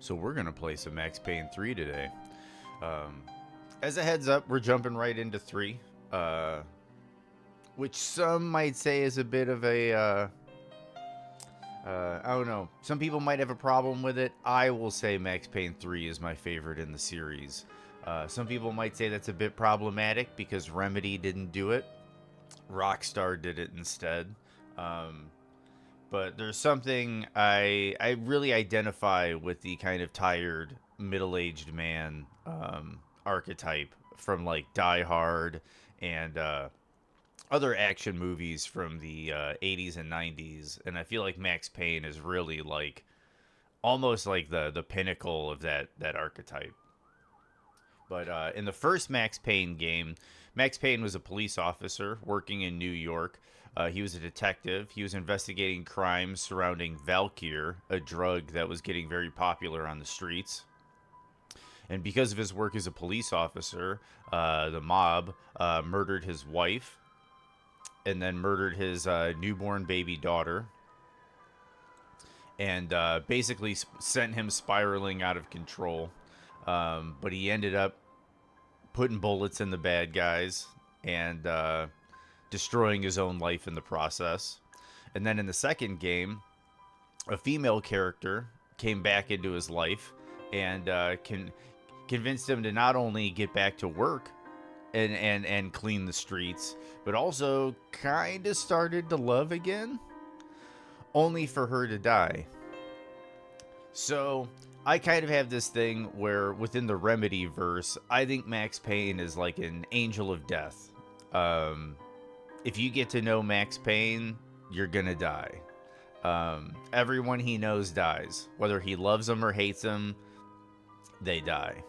So we're going to play some Max Payne 3 today. Um, as a heads up, we're jumping right into 3, which some might say is a bit of a, I don't know. Some people might have a problem with it. I will say Max Payne 3 is my favorite in the series. Some people might say that's a bit problematic because Remedy didn't do it. Rockstar did it instead. But there's something I really identify with the kind of tired middle-aged man archetype from like Die Hard and other action movies from the 80s and 90s, and I feel like Max Payne is really like almost like the pinnacle of that archetype. But in the first Max Payne game, Max Payne was a police officer working in New York. He was a detective. He was investigating crimes surrounding Valkyr, a drug that was getting very popular on the streets. And because of his work as a police officer, the mob murdered his wife and then murdered his newborn baby daughter and basically sent him spiraling out of control. But he ended up putting bullets in the bad guys and destroying his own life in the process. And then in the second game, a female character came back into his life and convinced him to not only get back to work and clean the streets, but also kind of started to love again, only for her to die. So I kind of have this thing where within the Remedy verse, I think Max Payne is like an angel of death. If you get to know Max Payne, you're gonna die. Everyone he knows dies. Whether he loves them or hates them, they die.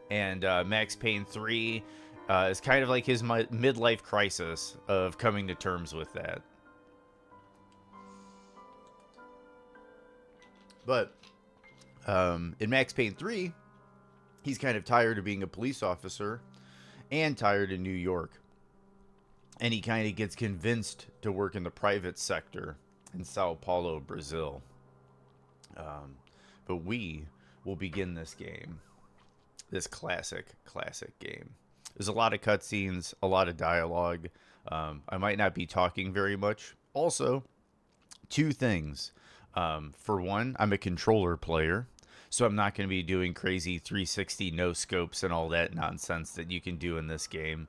And Max Payne 3 is kind of like his midlife crisis of coming to terms with that. But in Max Payne 3, he's kind of tired of being a police officer and tired in New York. And he kind of gets convinced to work in the private sector in Sao Paulo, Brazil. But we will begin this game. This classic game. There's a lot of cutscenes, a lot of dialogue. I might not be talking very much. Also, two things. For one, I'm a controller player, so I'm not going to be doing crazy 360 no scopes and all that nonsense that you can do in this game.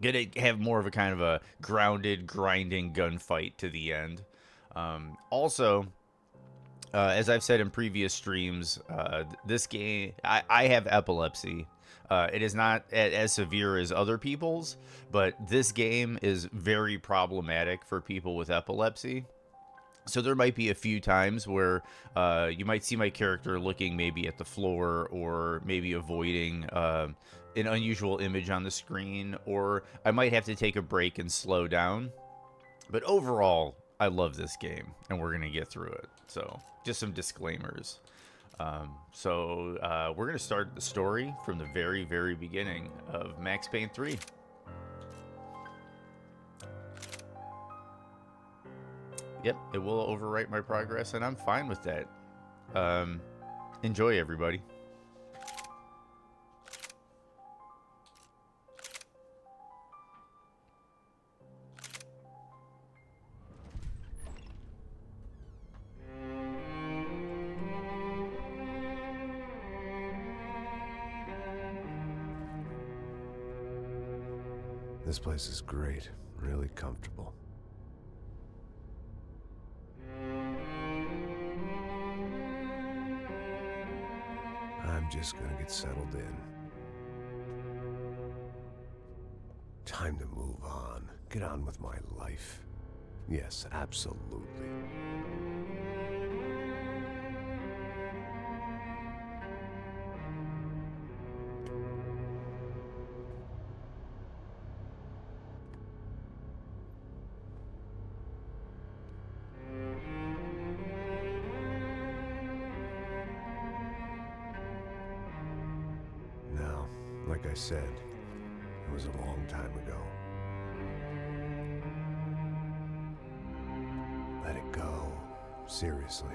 Gonna have more of a kind of a grounded, grinding gunfight to the end. Also, as I've said in previous streams, this game, I have epilepsy. It is not as severe as other people's, but this game is very problematic for people with epilepsy. So there might be a few times where you might see my character looking maybe at the floor or maybe avoiding an unusual image on the screen, or I might have to take a break and slow down. But overall, I love this game, and we're going to get through it. So just some disclaimers. We're going to start the story from the very, very beginning of Max Payne 3. Yep, it will overwrite my progress, and I'm fine with that. Enjoy, everybody. This place is great, really comfortable. I'm just gonna get settled in. Time to move on. Get on with my life. Yes, absolutely. Like I said, it was a long time ago. Let it go. Seriously.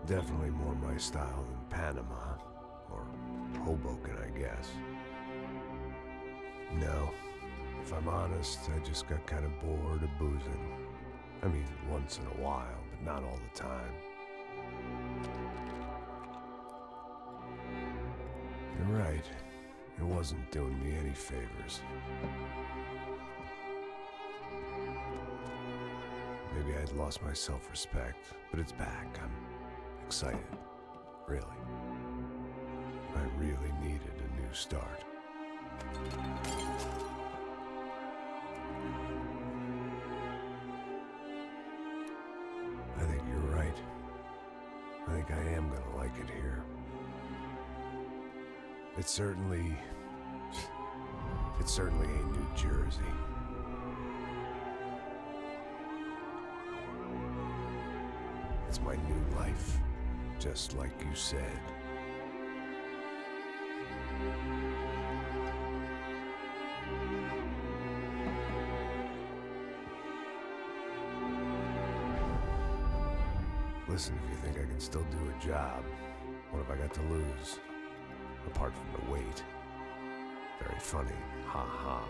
Definitely more my style than Panama. Or Hoboken, I guess. No. If I'm honest, I just got kind of bored of boozing. I mean, once in a while, but not all the time. You're right. It wasn't doing me any favors. Maybe I'd lost my self-respect, but it's back. I'm excited. Really. I really needed a new start. I think you're right. I think I am gonna like it here. It certainly ain't New Jersey. It's my new life, just like you said. Listen, if you think I can still do a job, what have I got to lose? Apart from the weight. Very funny. Ha ha.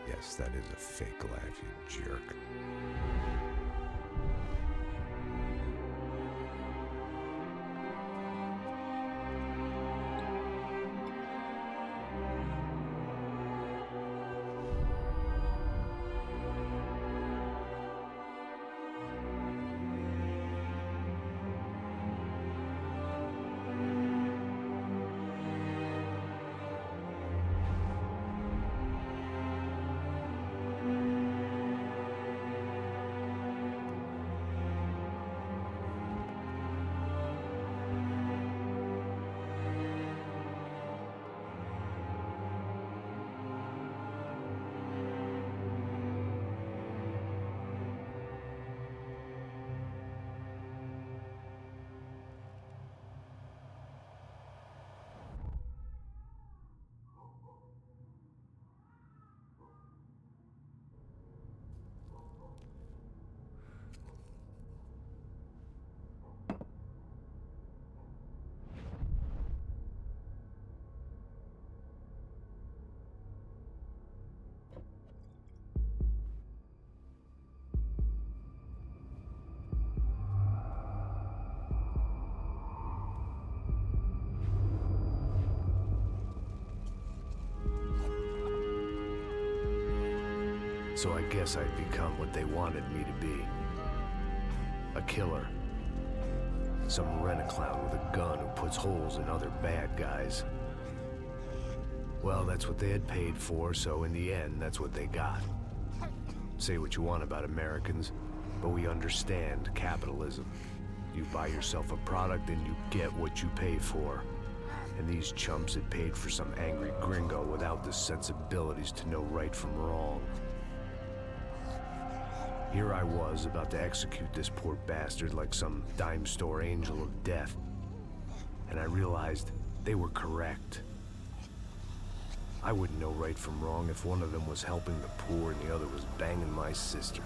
Yes, that is a fake laugh, you jerk. So I guess I'd become what they wanted me to be. A killer. Some rent-a-clown with a gun who puts holes in other bad guys. Well, that's what they had paid for, so in the end, that's what they got. Say what you want about Americans, but we understand capitalism. You buy yourself a product and you get what you pay for. And these chumps had paid for some angry gringo without the sensibilities to know right from wrong. Here I was, about to execute this poor bastard like some dime store angel of death. And I realized they were correct. I wouldn't know right from wrong if one of them was helping the poor and the other was banging my sister.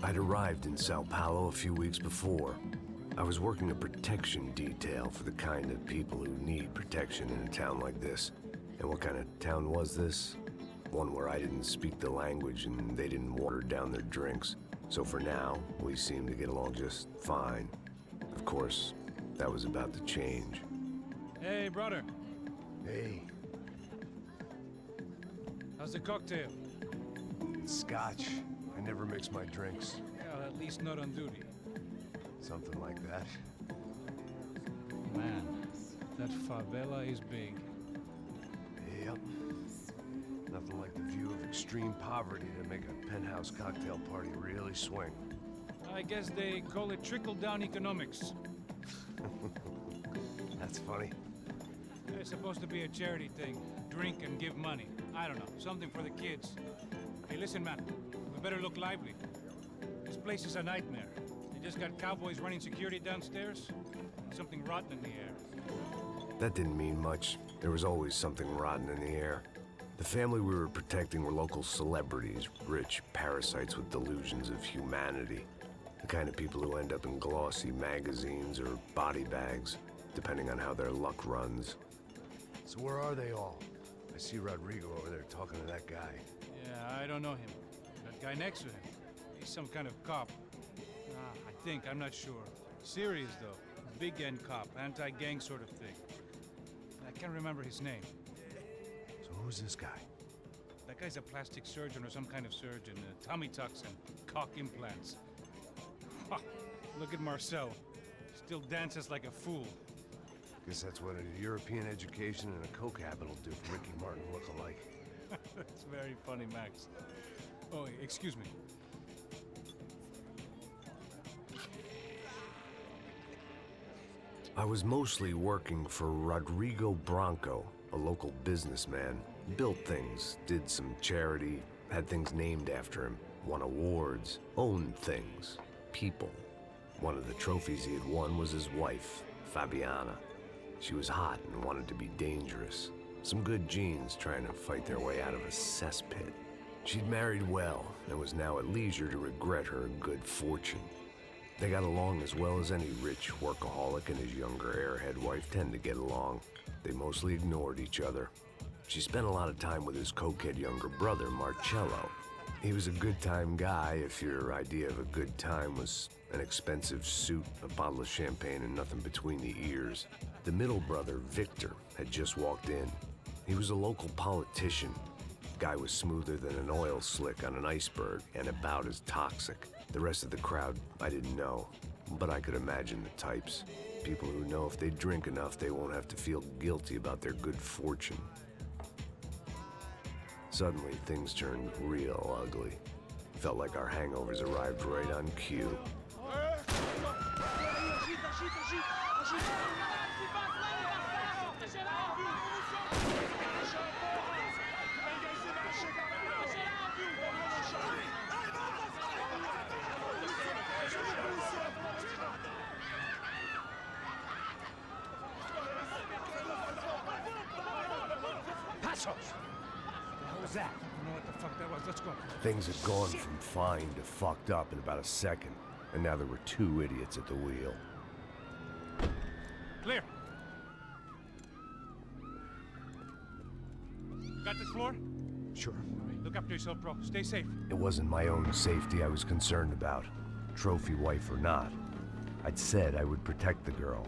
I'd arrived in Sao Paulo a few weeks before. I was working a protection detail for the kind of people who need protection in a town like this. And what kind of town was this? One where I didn't speak the language and they didn't water down their drinks. So for now, we seemed to get along just fine. Of course, that was about to change. Hey, brother. Hey, How's the cocktail? Scotch. I never mix my drinks. Well, at least not on duty. Something like that. Man, that favela is big. Yep. Nothing like the view of extreme poverty to make a penthouse cocktail party really swing. I guess they call it trickle-down economics. That's funny. It's supposed to be a charity thing. Drink and give money. I don't know, something for the kids. Hey, listen, man. We better look lively. This place is a nightmare. They just got cowboys running security downstairs. And something rotten in the air. That didn't mean much. There was always something rotten in the air. The family we were protecting were local celebrities, rich parasites with delusions of humanity. The kind of people who end up in glossy magazines or body bags, depending on how their luck runs. So where are they all? I see Rodrigo over there talking to that guy. Yeah, I don't know him. That guy next to him. He's some kind of cop. I think, I'm not sure. Serious, though. Big end cop, anti-gang sort of thing. I can't remember his name. So who's this guy? That guy's a plastic surgeon or some kind of surgeon. Tummy tucks and cock implants. Ha! Look at Marcel. Still dances like a fool. Guess that's what a European education and a coke habit will do for Ricky Martin look alike. That's very funny, Max. Oh, excuse me. I was mostly working for Rodrigo Branco, a local businessman. Built things, did some charity, had things named after him, won awards, owned things, people. One of the trophies he had won was his wife, Fabiana. She was hot and wanted to be dangerous. Some good genes trying to fight their way out of a cesspit. She'd married well and was now at leisure to regret her good fortune. They got along as well as any rich workaholic and his younger airhead wife tend to get along. They mostly ignored each other. She spent a lot of time with his cokehead younger brother, Marcello. He was a good-time guy if your idea of a good time was an expensive suit, a bottle of champagne, and nothing between the ears. The middle brother, Victor, had just walked in. He was a local politician. Guy was smoother than an oil slick on an iceberg and about as toxic. The rest of the crowd, I didn't know, but I could imagine the types. People who know if they drink enough, they won't have to feel guilty about their good fortune. Suddenly, things turned real ugly. Felt like our hangovers arrived right on cue. That? I don't know what the fuck that was. Let's go. Things had gone from fine to fucked up in about a second, and now there were two idiots at the wheel. Clear. Got this floor? Sure. All right, look after yourself, bro. Stay safe. It wasn't my own safety I was concerned about, trophy wife or not. I'd said I would protect the girl.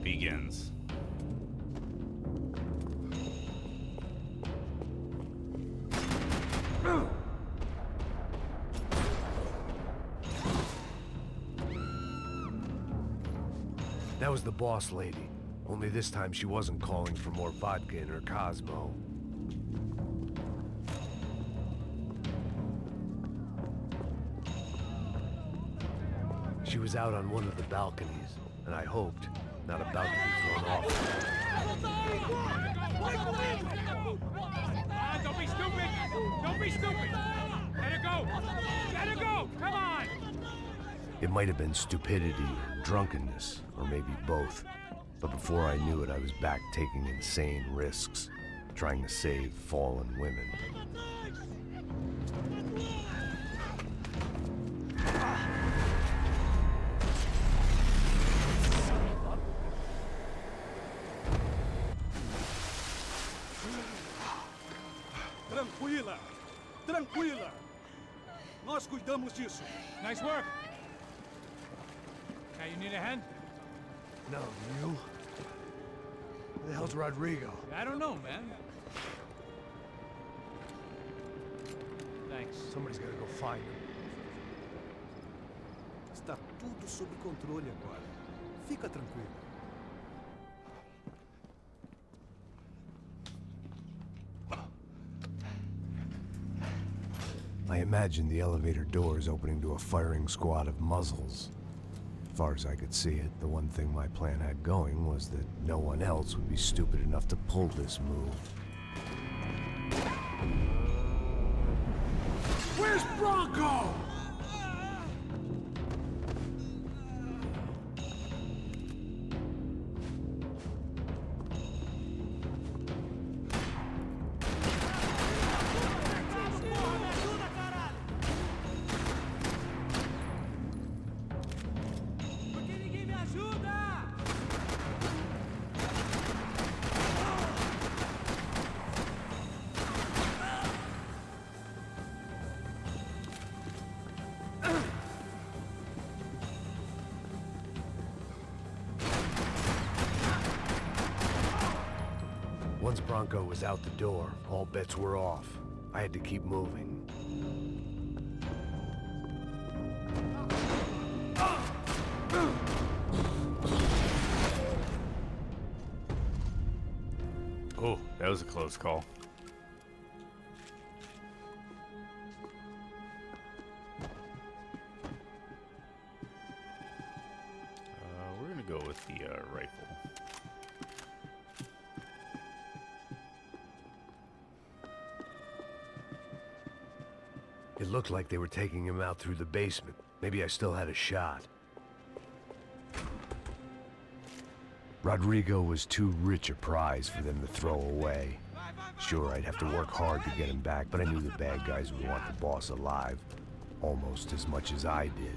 Begins. That was the boss lady. Only this time she wasn't calling for more vodka in her Cosmo. She was out on one of the balconies, and I hoped not about to be thrown off. Don't be stupid! Don't be stupid! Let her go! Let her go! Come on! It might have been stupidity or drunkenness, or maybe both. But before I knew it, I was back taking insane risks, trying to save fallen women. Tranquila! Tranquila! Nós cuidamos disso. Nice work! Hey, you need a hand? No, you? Who the hell's Rodrigo? I don't know, man. Thanks. Somebody's gotta go find him. Está tudo sob controle agora. Fica tranquilo. I imagined the elevator doors opening to a firing squad of muzzles. As far as I could see it, the one thing my plan had going was that no one else would be stupid enough to pull this move. Where's Bronco? Once Bronco was out the door, all bets were off. I had to keep moving. Oh, that was a close call. We're gonna go with the rifle. It looked like they were taking him out through the basement. Maybe I still had a shot. Rodrigo was too rich a prize for them to throw away. Sure, I'd have to work hard to get him back, but I knew the bad guys would want the boss alive almost as much as I did.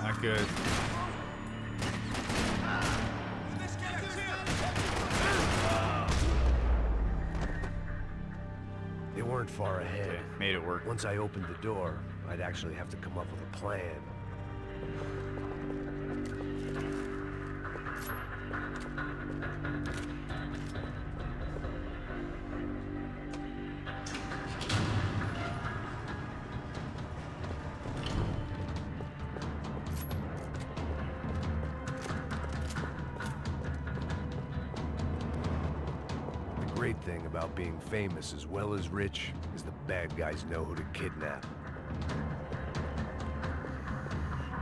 Not good. They weren't far ahead. Okay, made it work. Once I opened the door, I'd actually have to come up with a plan. The great thing about being famous as well as rich is the bad guys know who to kidnap.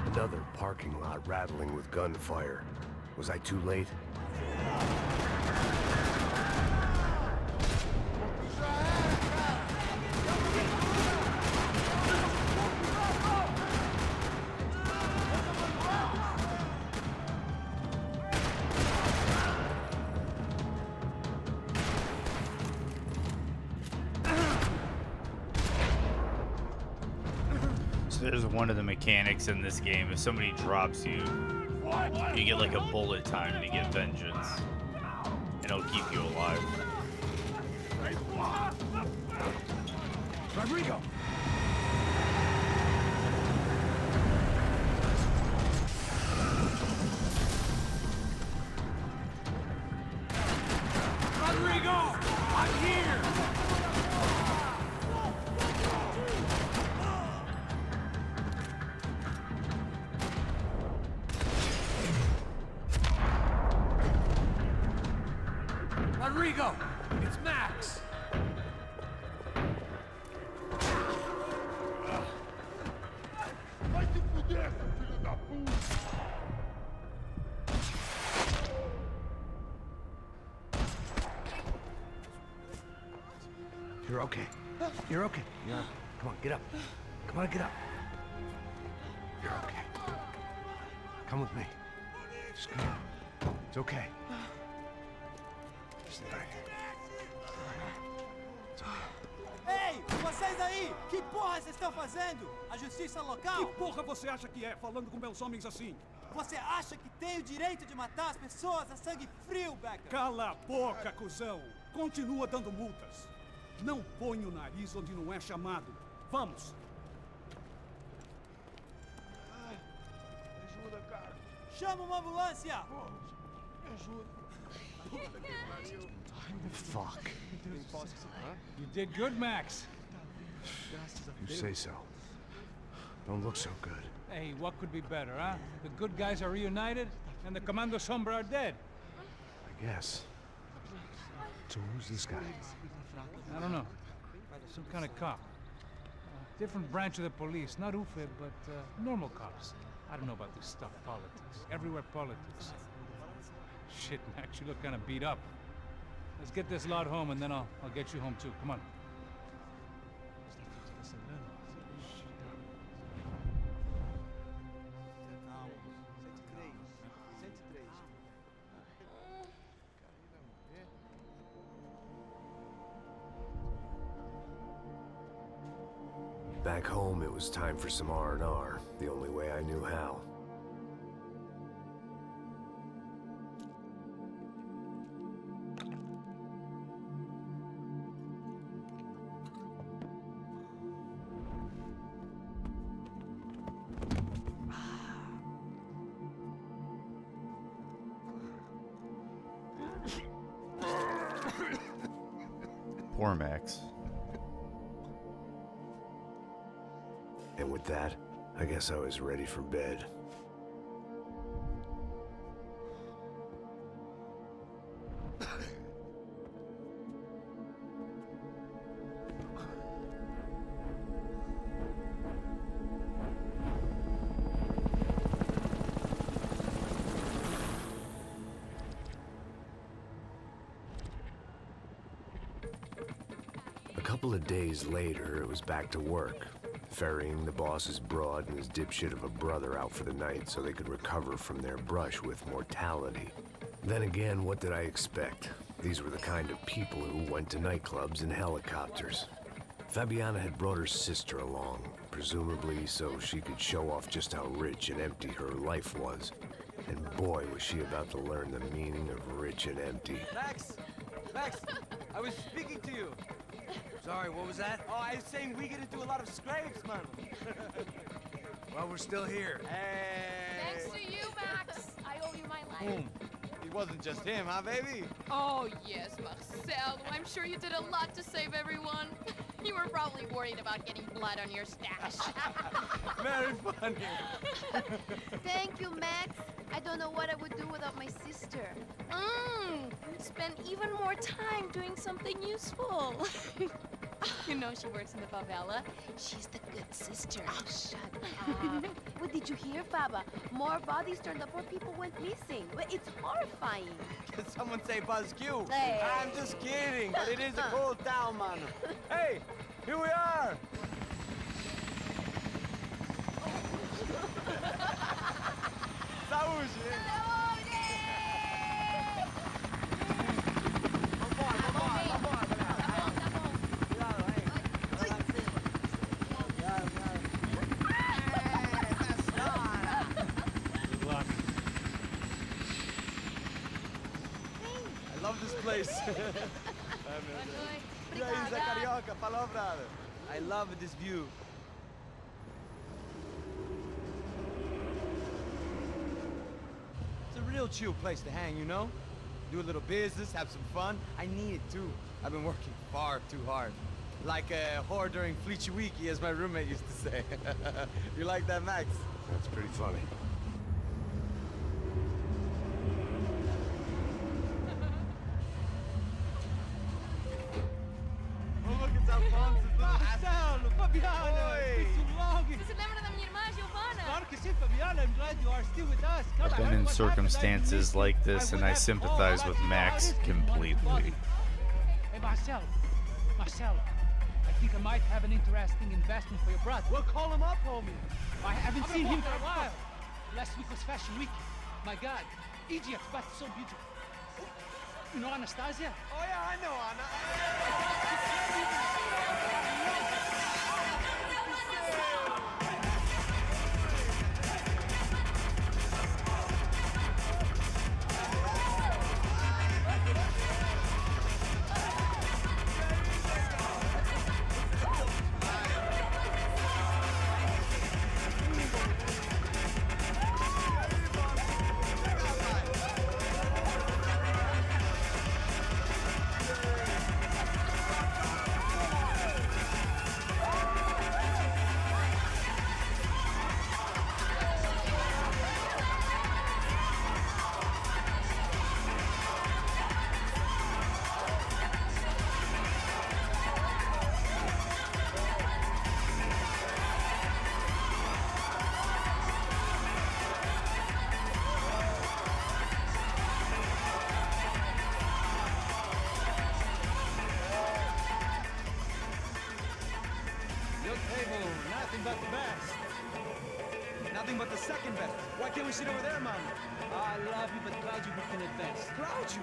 Another parking lot rattling with gunfire. Was I too late? So there's one of the mechanics in this game. If somebody drops you, you get like a bullet time to get vengeance. And it'll keep you alive. Rodrigo! Rodrigo! I'm here! Rodrigo! It's Max! Vai se fuder, seu filho da puta! You're okay. You're okay. You're... Come on, get up. Come on, get up. You're okay. Come with me. Just come. It's okay. Stay right here. It's okay. Ei, vocês aí! Que porra vocês estão fazendo? A justiça Que local? porra você acha que é, falando com meus homens assim? Você acha que tem o direito de matar as pessoas a sangue frio, Becker? Cala a boca, cuzão! Continua dando multas. Não põe o nariz onde não é chamado. Vamos! Ajuda, cara. Chama uma ambulância! Fuck. You did good, Max. You say so. Don't look so good. Hey, what could be better, huh? The good guys are reunited, and the Commando Sombra are dead. I guess. So who's this guy? I don't know. Some kind of cop. Different branch of the police. Not UFE, but normal cops. I don't know about this stuff, politics. Everywhere politics. Shit, Max, you look kind of beat up. Let's get this lot home, and then I'll get you home, too. Come on. Back home, it was time for some R&R, the only way I knew how. Poor Max. And with that, I guess I was ready for bed. A couple of days later, it was back to work. Ferrying the boss's broad and his dipshit of a brother out for the night so they could recover from their brush with mortality. Then again, what did I expect? These were the kind of people who went to nightclubs in helicopters. Fabiana had brought her sister along, presumably so she could show off just how rich and empty her life was. And boy, was she about to learn the meaning of rich and empty. Max! Max! I was speaking to you! Sorry, what was that? Oh, I was saying we get into a lot of scrapes, man. Well, we're still here. Hey! Thanks to you, Max. I owe you my life. It wasn't just him, huh, baby? Oh, yes, Marcel. I'm sure you did a lot to save everyone. You were probably worried about getting blood on your stash. Very funny. Thank you, Max. I don't know what I would do without my sister. Spend even more time doing something useful. You know she works in the favela. She's the good sister. Oh, shut up. What did you hear, Faba? More bodies turned up where people went missing. It's horrifying. Did someone say Buzz Q? Hey. I'm just kidding, but it is a cool town, man. Hey, here we are. Saúde. I love this place. E aí, Zé Carioca, falou, brother. I love this view. It's a real chill place to hang, you know? Do a little business, have some fun. I need it too. I've been working far too hard. Like a whore during Fleechy Weeky, as my roommate used to say. You like that, Max? That's pretty funny. Oh, look, it's Alfonso. Marcelo, Fabiana, Oi. it's been so long. Você se lembra da minha irmã, Giovanna? Claro que sim, Fabiana. I'm glad you are still with us. Come I've on, been in what happened? I circumstances missed you. like this, and would I have sympathize called, with but Max you know, completely. Hey, Marcelo. Marcelo. I think I might have an interesting investment for your brother. Well, call him up, homie. I haven't seen him for a while. Last week was Fashion Week. My God, Egypt, but so beautiful. You know Anastasia? Oh, yeah, I know, Anna. but best. Nothing but the second best. Why can't we sit over there, man? I love you, but Claudio booked in advance. Claudio?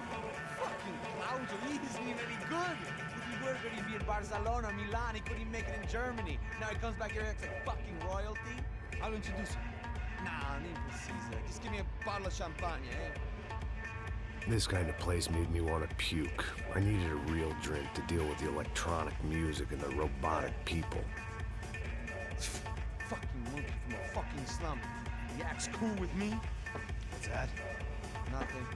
Fucking Claudio, he isn't even any good. If he were good, he'd be in Barcelona, Milan. He couldn't even make it in Germany. Now he comes back here acts like fucking royalty. I'll introduce you. Nah, name Caesar. Just give me a bottle of champagne, eh? This kind of place made me want to puke. I needed a real drink to deal with the electronic music and the robotic people. Fucking monkey from a fucking slum. He acts cool with me. What's that? Nothing.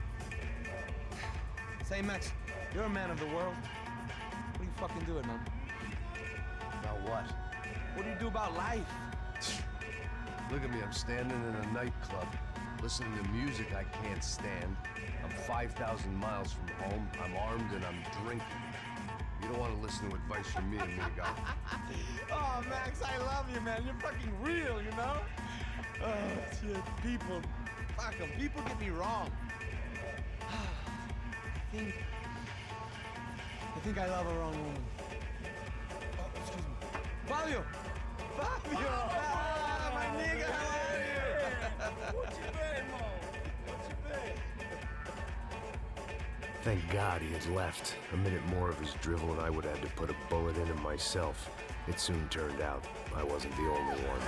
Say, Max, you're a man of the world. What do you fucking do it, man? About what? What do you do about life? Look at me, I'm standing in a nightclub, listening to music I can't stand. I'm 5,000 miles from home, I'm armed, and I'm drinking. You don't want to listen to advice from me, amigo. Oh, Max, I love you, man. You're fucking real, you know? Oh, shit. People, fuck 'em. People get me wrong. I think I love a wrong woman. Oh, excuse me. Fabio! Fabio! Ah, my nigga, how are you? What you been, Mo? What you been? Thank God he had left. A minute more of his drivel and I would have had to put a bullet in him myself. It soon turned out I wasn't the only one.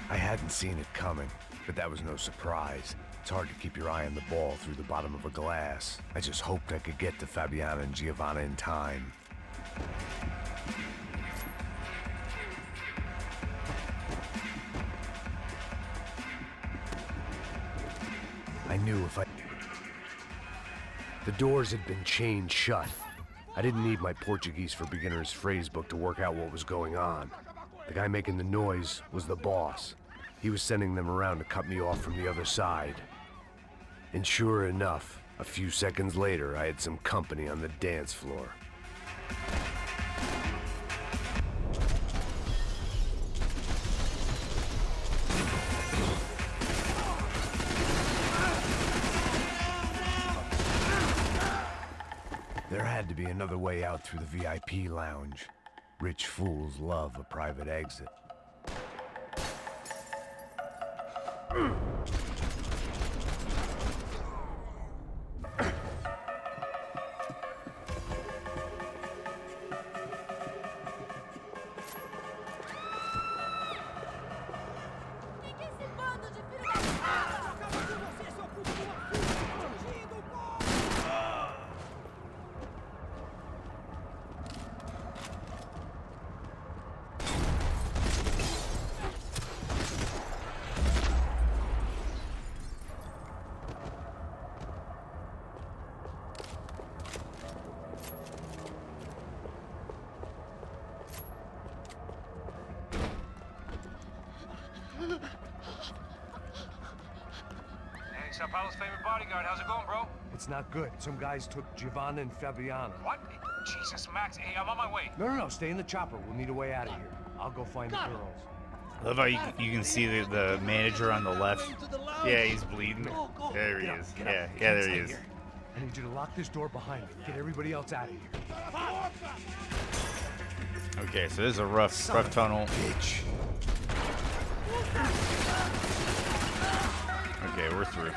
I hadn't seen it coming, but that was no surprise. It's hard to keep your eye on the ball through the bottom of a glass. I just hoped I could get to Fabiana and Giovanna in time. I knew if I... The doors had been chained shut. I didn't need my Portuguese for Beginners phrase book to work out what was going on. The guy making the noise was the boss. He was sending them around to cut me off from the other side. And sure enough, a few seconds later, I had some company on the dance floor. There had to be another way out through the VIP lounge. Rich fools love a private exit. Hey, Sao Paulo's favorite bodyguard. How's it going, bro? It's not good. Some guys took Giovanna and Fabiana. What? Jesus, Max. Hey, I'm on my way. No, stay in the chopper. We'll need a way out of here. I'll go find the girls. I love how you can see the manager on the left. Yeah, he's bleeding. There he is. Yeah, there he is. I need you to lock this door behind me. Get everybody else out of here. Okay, so this is a rough tunnel. Bitch. Okay, we're through.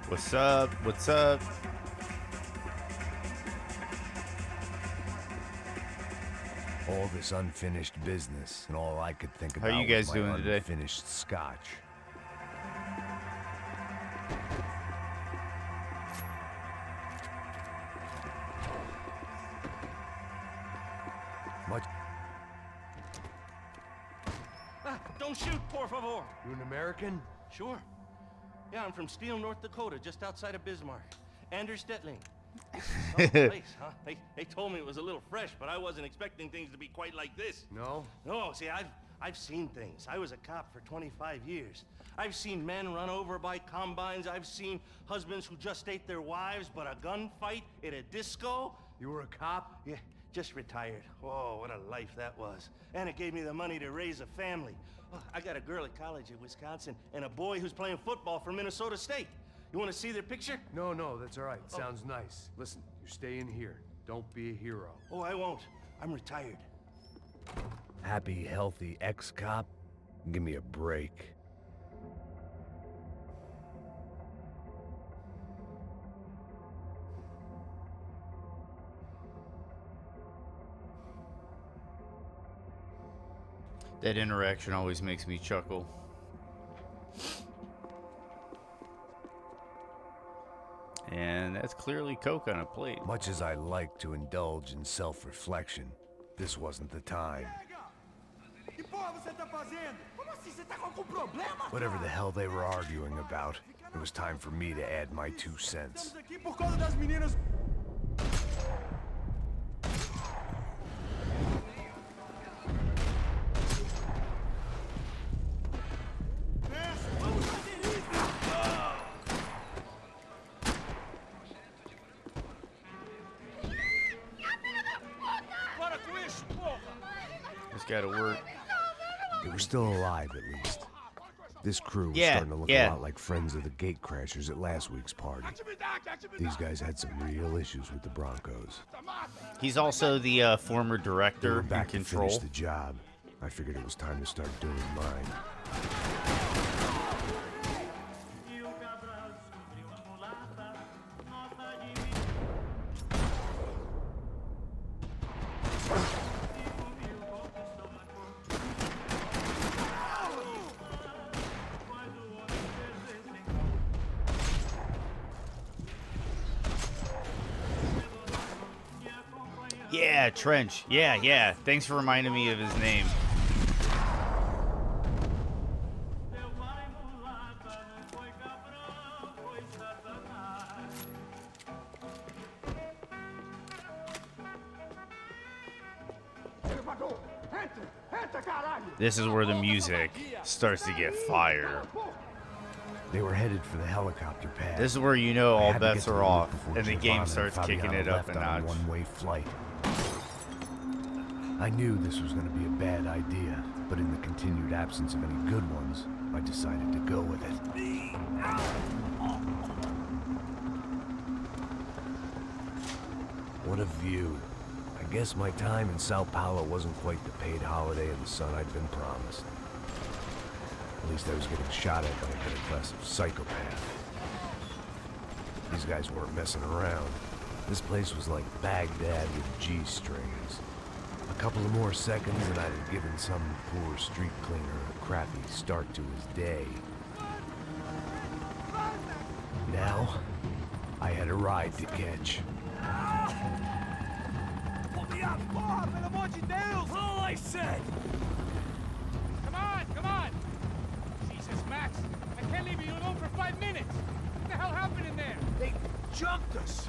What's up? What's up? All this unfinished business, and all I could think How about you guys was doing my today? unfinished scotch. Much. Don't shoot, por favor. You an American? Sure. Yeah, I'm from Steele, North Dakota, just outside of Bismarck. Anders Stetling. Some place, huh? They told me it was a little fresh, but I wasn't expecting things to be quite like this. No? No, see, I've seen things. I was a cop for 25 years. I've seen men run over by combines. I've seen husbands who just ate their wives, but a gunfight at a disco. You were a cop? Yeah, just retired. Oh, what a life that was. And it gave me the money to raise a family. Oh, I got a girl at college at Wisconsin and a boy who's playing football for Minnesota State. You want to see their picture? No, that's all right. Sounds nice. Listen, you're staying here. Don't be a hero. Oh, I won't. I'm retired. Happy, healthy ex-cop? Give me a break. That interaction always makes me chuckle. And that's clearly Coke on a plate. Much as I like to indulge in self-reflection, this wasn't the time. Whatever the hell they were arguing about, it was time for me to add my 2 cents. It's gotta work. They were still alive, at least. This crew was Yeah, starting to look a lot like friends of the gatecrashers at last week's party. These guys had some real issues with the Broncos. He's also the former They director were in back to Control. finish the job. I figured it was time to start doing mine. Yeah, Trench. Yeah. Thanks for reminding me of his name. This is where the music starts to get fire. They were headed for the helicopter pad. This is where you know I all had to get bets to the are loop off before and the Giovanna game and starts kicking Fabiana it up a left on notch. one-way flight. I knew this was going to be a bad idea, but in the continued absence of any good ones, I decided to go with it. What a view. I guess my time in Sao Paulo wasn't quite the paid holiday in the sun I'd been promised. At least I was getting shot at by a middle-class psychopath. These guys weren't messing around. This place was like Baghdad with G-strings. A couple of more seconds and I'd have given some poor street cleaner a crappy start to his day. Now, I had a ride to catch. All I said! Come on! Jesus, Max, I can't leave you alone for 5 minutes! What the hell happened in there? They jumped us.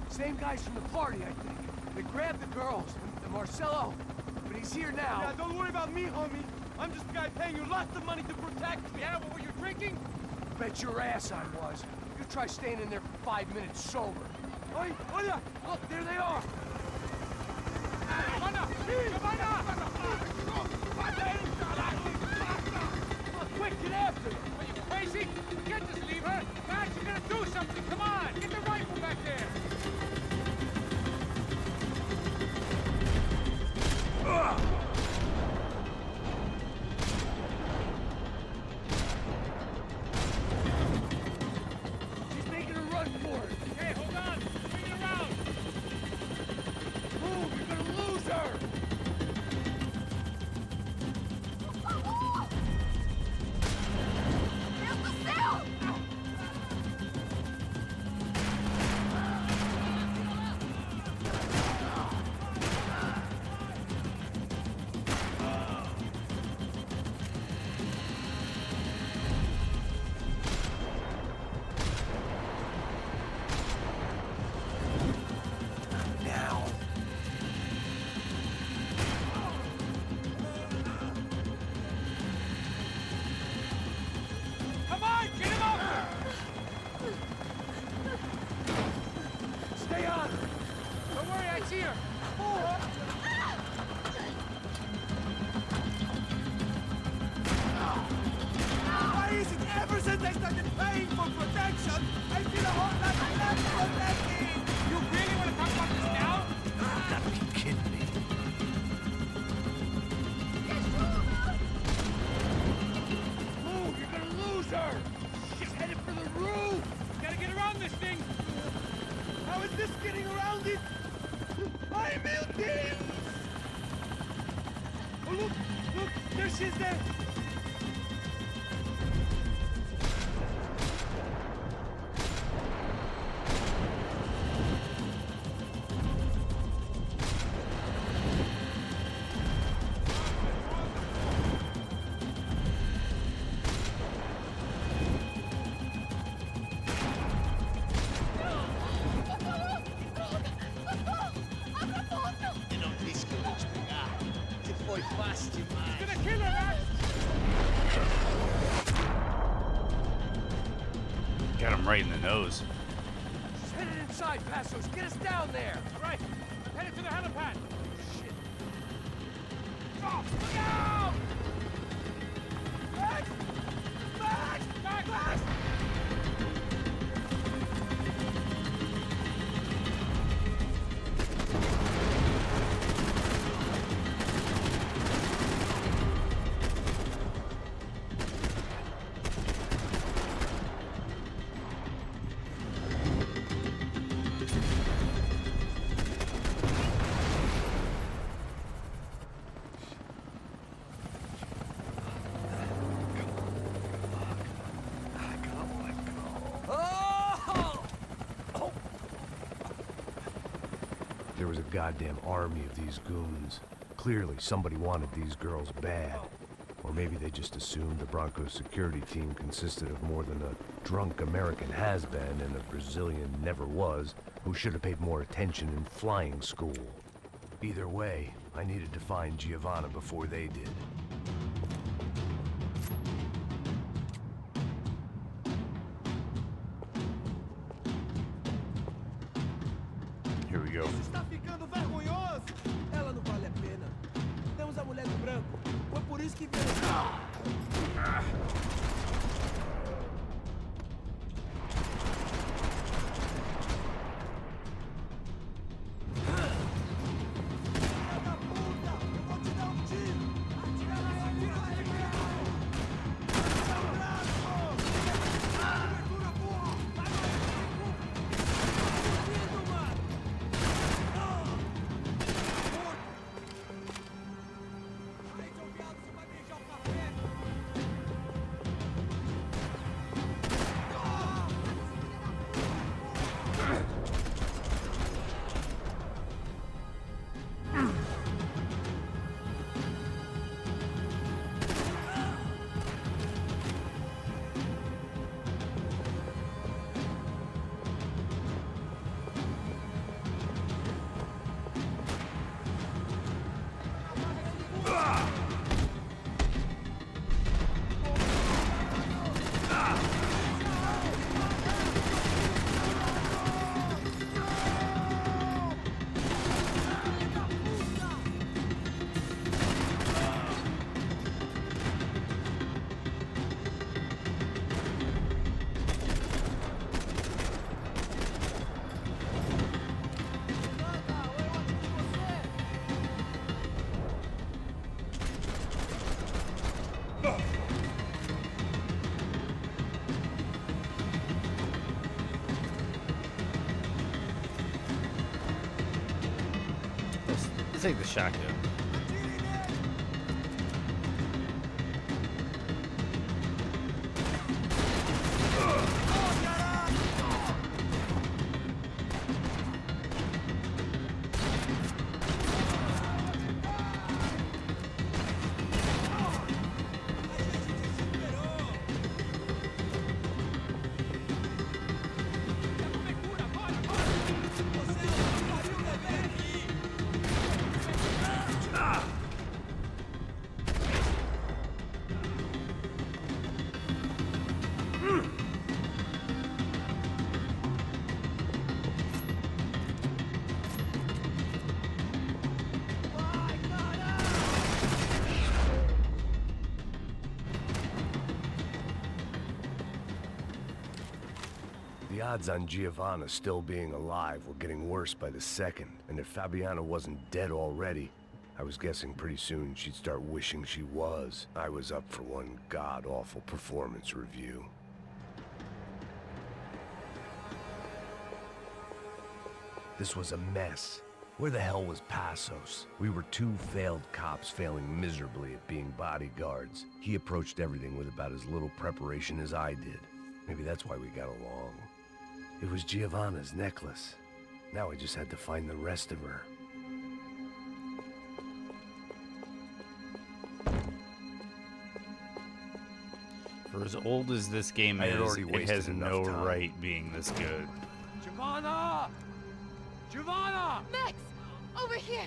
Same guys from the party, I think. They grabbed the girls, and Marcelo, but he's here now. Yeah, don't worry about me, homie. I'm just a guy paying you lots of money to protect me. Yeah, but were you drinking? Bet your ass I was. You try staying in there for 5 minutes sober. Oi, olha! Look, there they are. Quick, get after her! Are you crazy? You can't just leave her! Max, you gotta do something! Come on! Get the rifle back there! She's making Got him right in the nose. Just head it inside, Passos. Get us down there. All right, headed to the helipad. Shit. Oh, look out! Max! Max! Max! Max! There was a goddamn army of these goons. Clearly, somebody wanted these girls bad. Or maybe they just assumed the Broncos security team consisted of more than a drunk American has-been and a Brazilian never-was who should have paid more attention in flying school. Either way, I needed to find Giovanna before they did. Here we go. Está ficando vergonhoso. Ela não vale a pena. Temos a mulher do branco. Foi por isso que veio. Let's take the shotgun. The odds on Giovanna still being alive were getting worse by the second, and if Fabiana wasn't dead already, I was guessing pretty soon she'd start wishing she was. I was up for one god-awful performance review. This was a mess. Where the hell was Passos? We were two failed cops failing miserably at being bodyguards. He approached everything with about as little preparation as I did. Maybe that's why we got along. It was Giovanna's necklace. Now I just had to find the rest of her. For as old as this game I had is, already it wasted has enough no time. right being this good. Giovanna! Giovanna! Max, over here.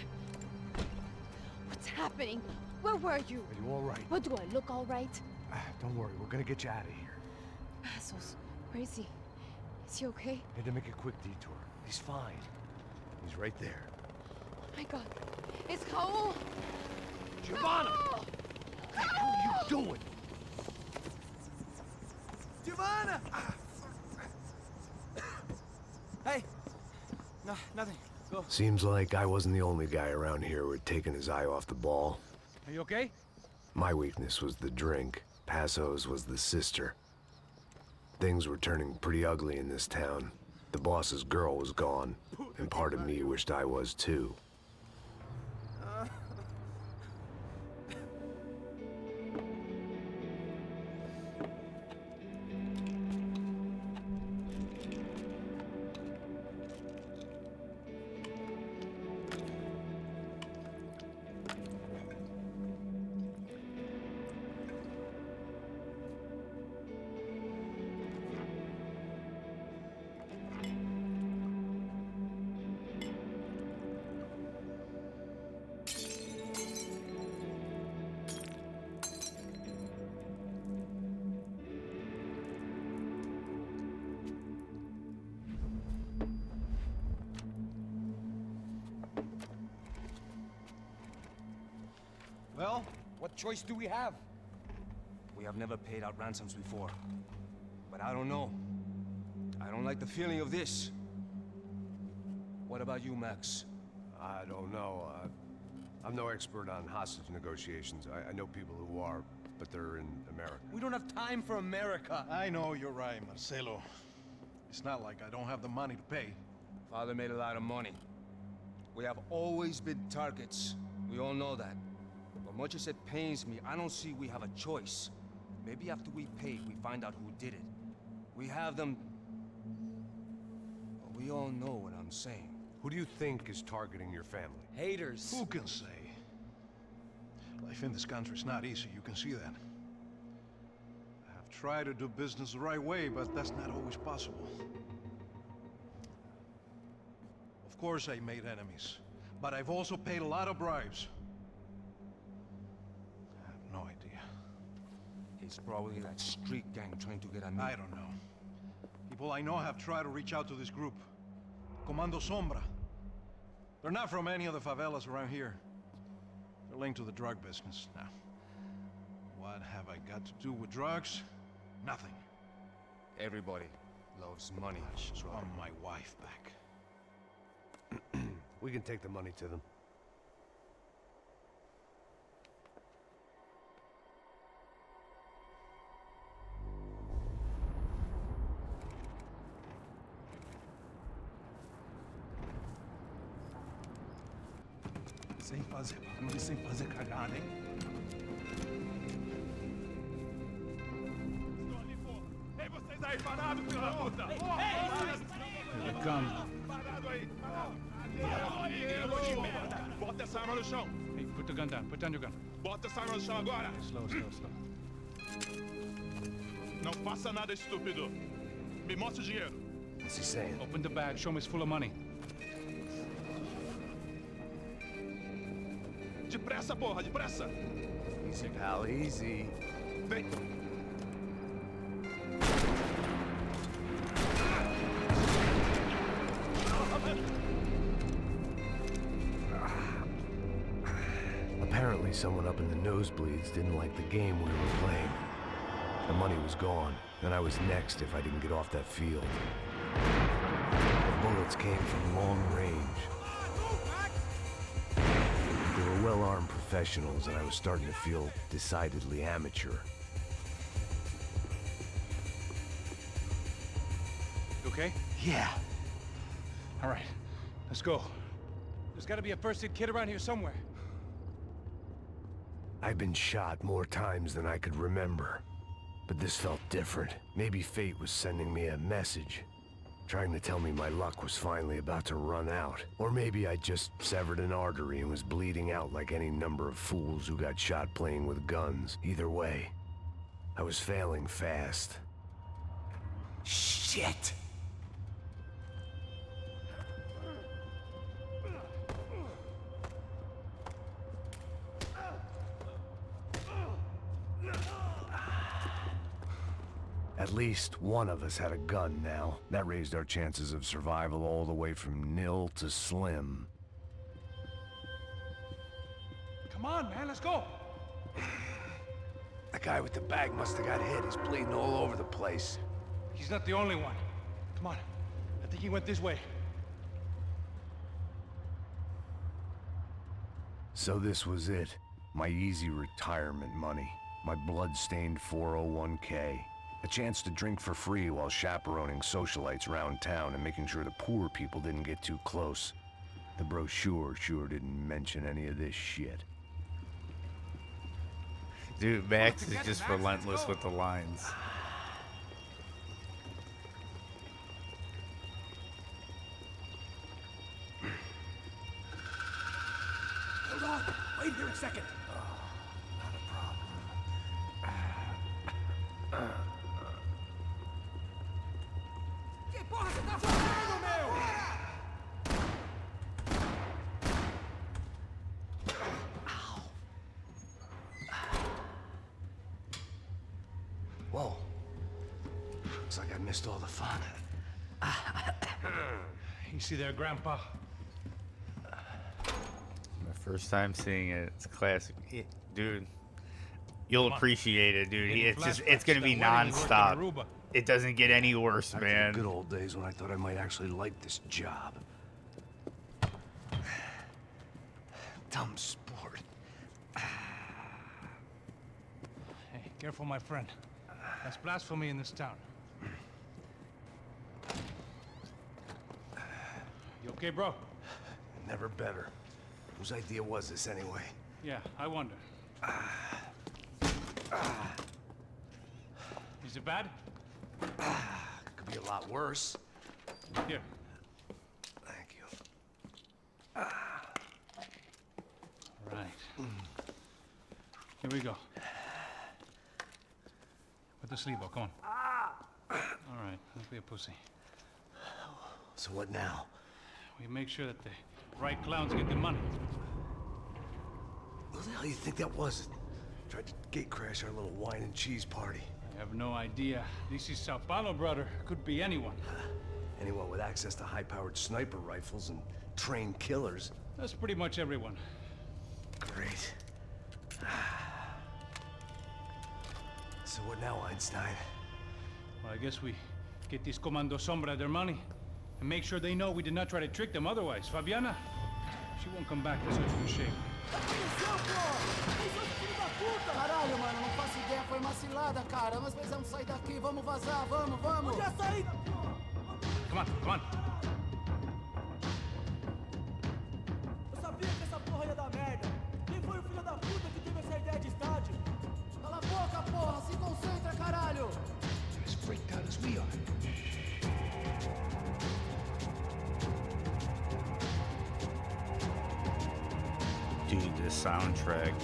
What's happening? Where were you? Are you all right? What, do I look all right? Don't worry, we're gonna get you out of here. Passos, where is he? Is he okay? Had to make a quick detour. He's fine. He's right there. Oh my God. It's Raul. Giovanna! Raul! What are you doing? Giovanna! Hey! No, nothing. Go. Seems like I wasn't the only guy around here who had taken his eye off the ball. Are you okay? My weakness was the drink. Passos was the sister. Things were turning pretty ugly in this town. The boss's girl was gone, and part of me wished I was too. Well, what choice do we have? We have never paid out ransoms before. But I don't know. I don't like the feeling of this. What about you, Max? I don't know. I'm no expert on hostage negotiations. I know people who are, but they're in America. We don't have time for America. I know you're right, Marcelo. It's not like I don't have the money to pay. Father made a lot of money. We have always been targets. We all know that. But much as it pains me, I don't see we have a choice. Maybe after we pay, we find out who did it. We have them... Well, we all know what I'm saying. Who do you think is targeting your family? Haters. Who can say? Life in this country is not easy, you can see that. I have tried to do business the right way, but that's not always possible. Of course I made enemies, but I've also paid a lot of bribes. I have no idea. It's probably that street gang trying to get at me. I don't know. People I know have tried to reach out to this group. Comando Sombra. They're not from any of the favelas around here. They're linked to the drug business. Now, what have I got to do with drugs? Nothing. Everybody loves money. I just want my wife back. We can take the money to them. Sem fazer cagada, hein? Estou ali, porra! Ei, vocês aí, parados, filho da puta! Here they come. Parado aí, parado! Aí, garoto de merda! Bota essa arma no chão! Hey, put the gun down. Put down your gun. Bota essa arma no chão agora! Slow, slow, slow. Não faça nada, estúpido! Me mostre o dinheiro! What's he saying? Open the bag. Show me it's full of money. Depressa, porra, depressa! Easy, pal, easy. Vem! Apparently someone up in the nosebleeds didn't like the game we were playing. The money was gone, and I was next if I didn't get off that field. The bullets came from long range. They were well-armed professionals, and I was starting to feel decidedly amateur. You okay? Yeah. All right. Let's go. There's gotta be a first-aid kit around here somewhere. I've been shot more times than I could remember. But this felt different. Maybe fate was sending me a message, trying to tell me my luck was finally about to run out. Or maybe I just severed an artery and was bleeding out like any number of fools who got shot playing with guns. Either way, I was failing fast. Shit! At least one of us had a gun now. That raised our chances of survival all the way from nil to slim. Come on, man, let's go. The guy with the bag must have got hit. He's bleeding all over the place. He's not the only one. Come on. I think he went this way. So this was it. My easy retirement money. My blood-stained 401k. A chance to drink for free while chaperoning socialites around town and making sure the poor people didn't get too close. The brochure sure didn't mention any of this shit. Dude, Max is just relentless with the lines. Hold on. Wait here a second. Que porra você tá fazendo, meu? Whoa. Looks like I missed all the fun. You see there, Grandpa? My first time seeing it. It's classic. Dude, you'll appreciate it, dude. It's gonna be non-stop. It doesn't get any worse, Back to man. the good old days when I thought I might actually like this job. Dumb sport. Hey, careful, my friend. That's blasphemy in this town. You okay, bro? Never better. Whose idea was this anyway? Yeah, I wonder. Is it bad? Could be a lot worse. Here. Thank you. Right. Here we go. Put the sleeve on, come on. All right, don't be a pussy. So what now? We make sure that the right clowns get the money. Who the hell do you think that was? Tried to gate crash our little wine and cheese party. I have no idea. This is Sao Paulo, brother. Could be anyone. Anyone with access to high-powered sniper rifles and trained killers. That's pretty much everyone. Great. So what now, Einstein? Well, I guess we get these Comando Sombra their money and make sure they know we did not try to trick them otherwise. Fabiana, she won't come back to such good shape. Caralho, mano, não faço ideia, foi uma cilada, cara. Nós precisamos sair daqui, vamos vazar, vamos, vamos. Onde é a saída? Come on, come on. Eu sabia que essa porra ia dar merda. Quem foi o filho da puta que teve essa ideia de estádio? Cala a boca, porra, se concentra, caralho. They're as freaked out as we are. Dude, this soundtrack.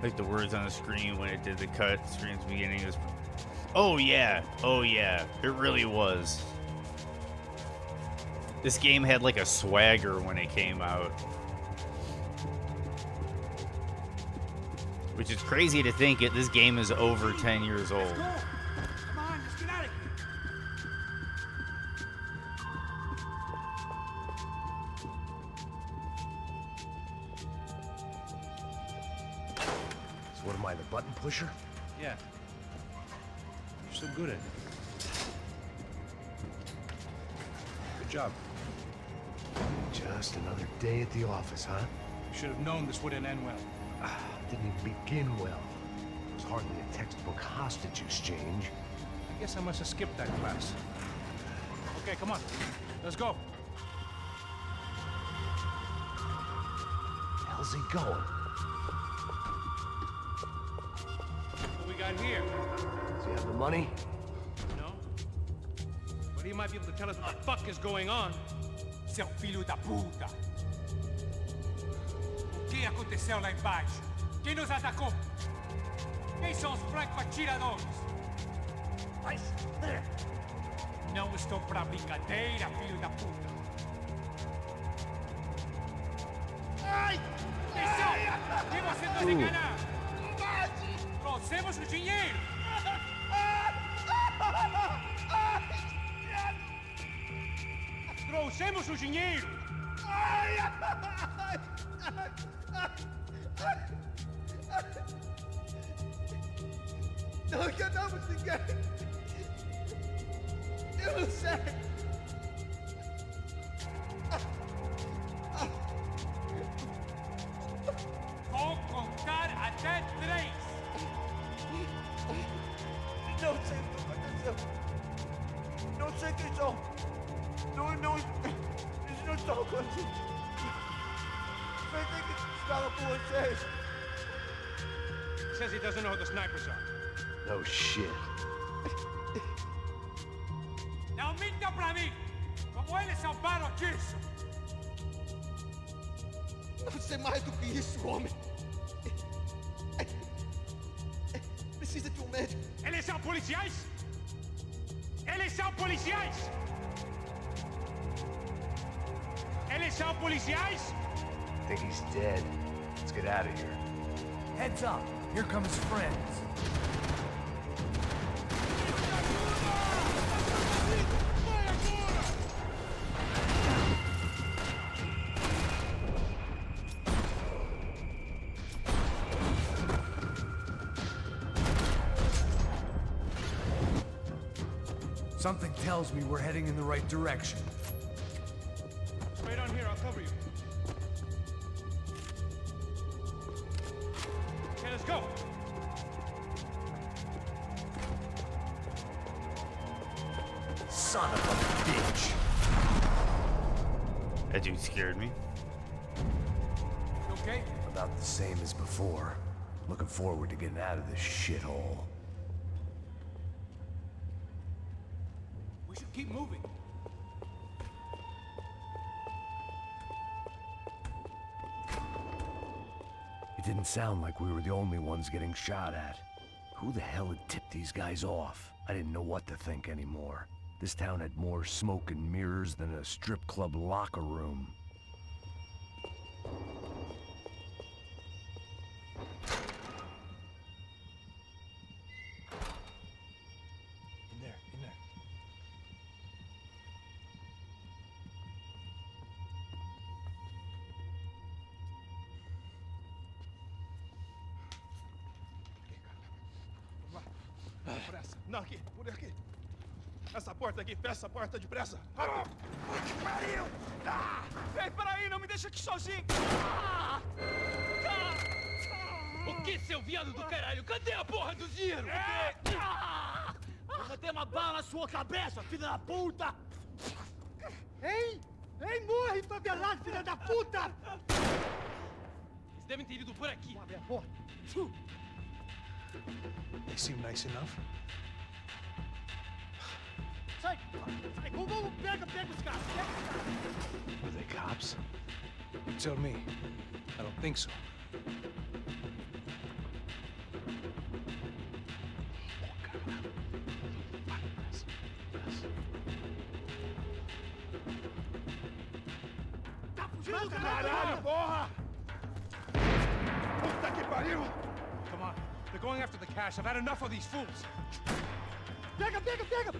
Like the words on the screen when it did the cut screen's beginning was, oh yeah, it really was. This game had like a swagger when it came out, which is crazy to think this game is over 10 years old. Come on, let's get out of here. pusher? Yeah. You're so good at it. Good job. Just another day at the office, huh? You should have known this wouldn't end well. Didn't even begin well. It was hardly a textbook hostage exchange. I guess I must have skipped that class. Okay, come on. Let's go. How's he going? What we got here? Does he have the money? No? But he might be able to tell us what the fuck is going on. Seu filho da puta! O que aconteceu lá embaixo? Quem nos atacou? Quem são os franco-atiradores? Vai se fuder! Não estou pra brincadeira, filho da puta! Ai! Atenção! Que você nos enganar! Trouxemos o dinheiro! Trouxemos o dinheiro! Não enganamos ninguém! Eu não sei! Vou contar até 3! Não sei o que aconteceu! Não sei quem são! Eles não estão com a gente! Pensei que estava com vocês! Says he doesn't know who the snipers are. No shit. Não minta pra mim! Como eles salvaram disso! Não sei mais do que isso, homem! Precisa de um médico! Eles são policiais? Eles são policiais? Eles são policiais? I think he's dead. Let's get out of here. Heads up! Here come his friends! Something tells me we're heading in the right direction. Wait on here, I'll cover you. Okay, let's go. Son of a bitch! That dude scared me. You okay? About the same as before. Looking forward to getting out of this shithole. We should keep moving. It didn't sound like we were the only ones getting shot at. Who the hell had tipped these guys off? I didn't know what to think anymore. This town had more smoke and mirrors than a strip club locker room. In there, in there. Pressa. Não, aqui. Por aqui. Essa porta aqui. Fecha essa porta depressa. Rápido. Que pariu! Ei, peraí. Não me deixa aqui sozinho. O que, seu viado do caralho? Cadê a porra do dinheiro? Vou meter uma bala na sua cabeça, filha da puta! Ei! Ei, morre, favelado, filha da puta! Eles devem ter ido por aqui. Abre a porta. They seem nice enough. Sai! Sai! Vamos, pega os caras! Pega os caras! Are they cops? You tell me. I don't think so. Tá fugindo, Caralho, porra! Puta que pariu! Come on. They're going after the cash. I've had enough of these fools. Pega, pega, pega!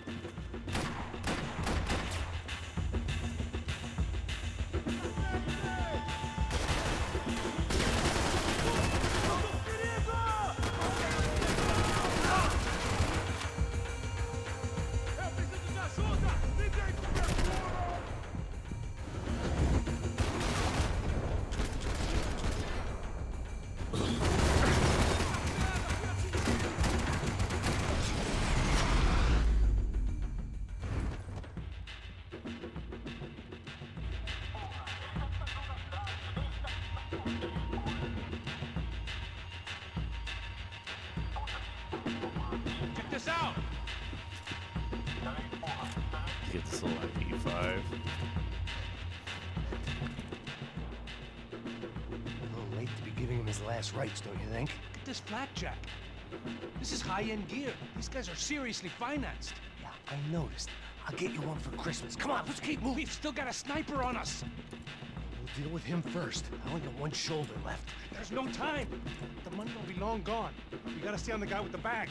Check this out. Get this little MP5. A little late to be giving him his last rites, don't you think? Look at this blackjack. This is high-end gear. These guys are seriously financed. Yeah, I noticed. I'll get you one for Christmas. Come on, let's keep moving. We've still got a sniper on us. We'll deal with him first. I only got one shoulder left. There's no time. The money will be long gone. We gotta stay on the guy with the bag.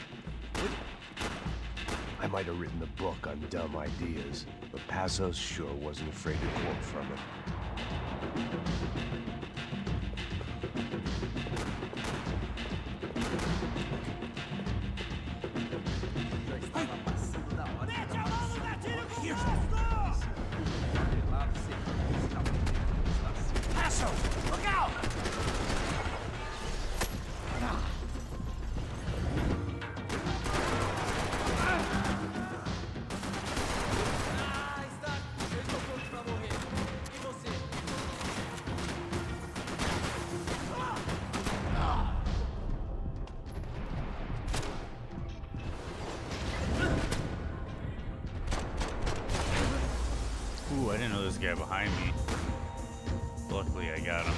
I might have written the book on dumb ideas, but Passos sure wasn't afraid to quote from it. Passos, look out! Ooh, I didn't know this guy behind me. Luckily, I got him.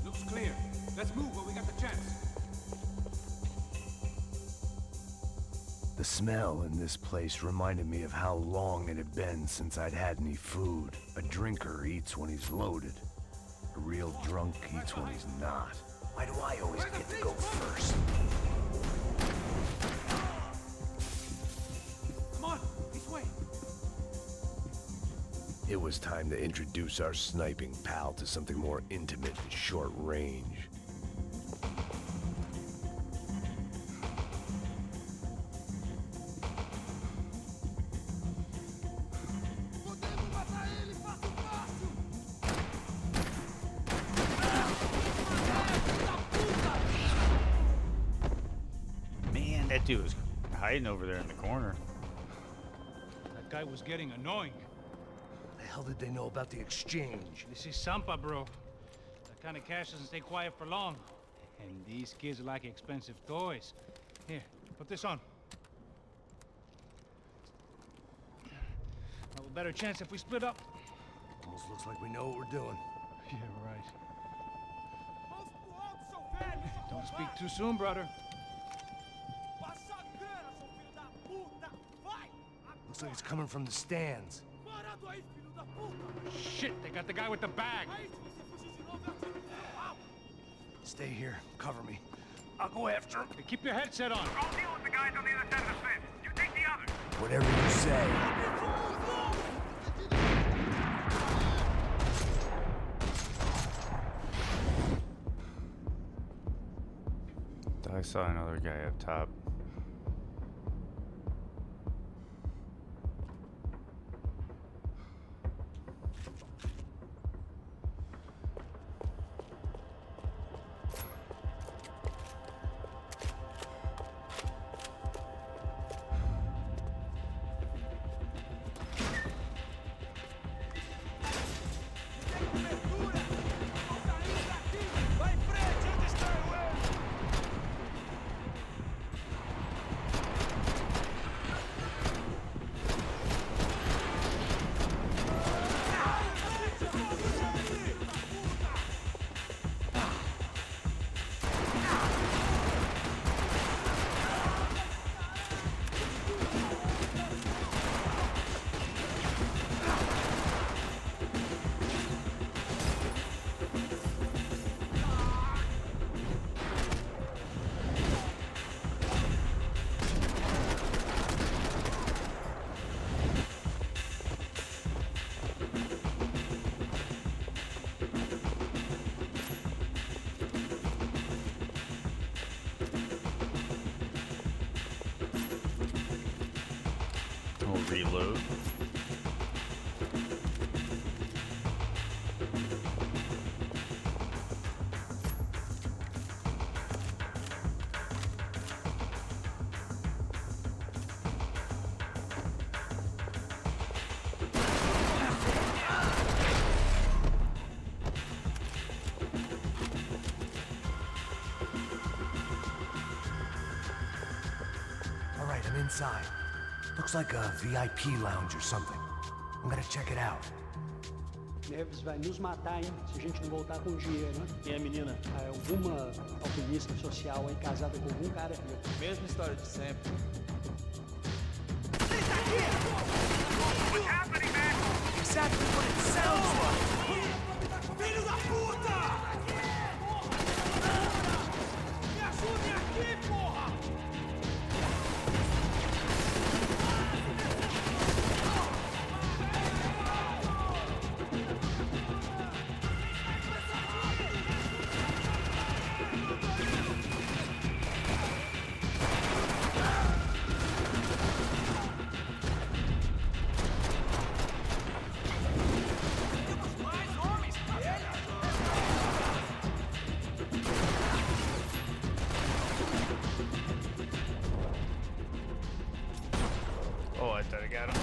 Looks clear. Let's move while we got the chance. The smell in this place reminded me of how long it had been since I'd had any food. A drinker eats when he's loaded. A real drunk eats when he's not. Why do I always get to go first? Come on, this way. It was time to introduce our sniping pal to something more intimate and short range. Man, that dude was hiding over there in the corner. That guy was getting annoying. The hell did they know about the exchange? This is Sampa, bro. That kind of cash doesn't stay quiet for long. And these kids like expensive toys. Here, put this on. Have a better chance if we split up. Almost looks like we know what we're doing. Yeah, right. Don't speak too soon, brother. Looks like it's coming from the stands. Shit, they got the guy with the bag. Stay here. Cover me. I'll go after him. Hey, keep your headset on. Go deal with the guys on the other side of the fence. You take the others. Whatever you say. I saw another guy up top. Reload. inside. Looks like a VIP lounge or something. I'm gonna check it out. Neves vai nos matar, hein? Se a gente não voltar com dinheiro, né? Quem é a menina? Ah, alguma alpinista social aí casada com algum cara rico. Mesma história de sempre. What's happening, man? Exactly what it sounds like! Filho da puta! Me ajudem aqui, porra! Oh, I thought I got him.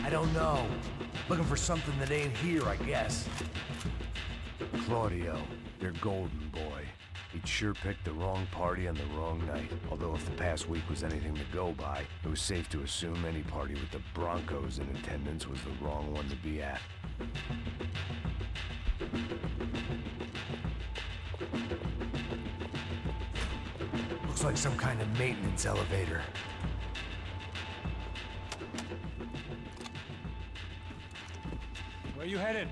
I don't know. Looking for something that ain't here, I guess. Claudio, your golden boy. He'd sure picked the wrong party on the wrong night. Although if the past week was anything to go by, it was safe to assume any party with the Broncos in attendance was the wrong one to be at. Looks like some kind of maintenance elevator. Where you headed?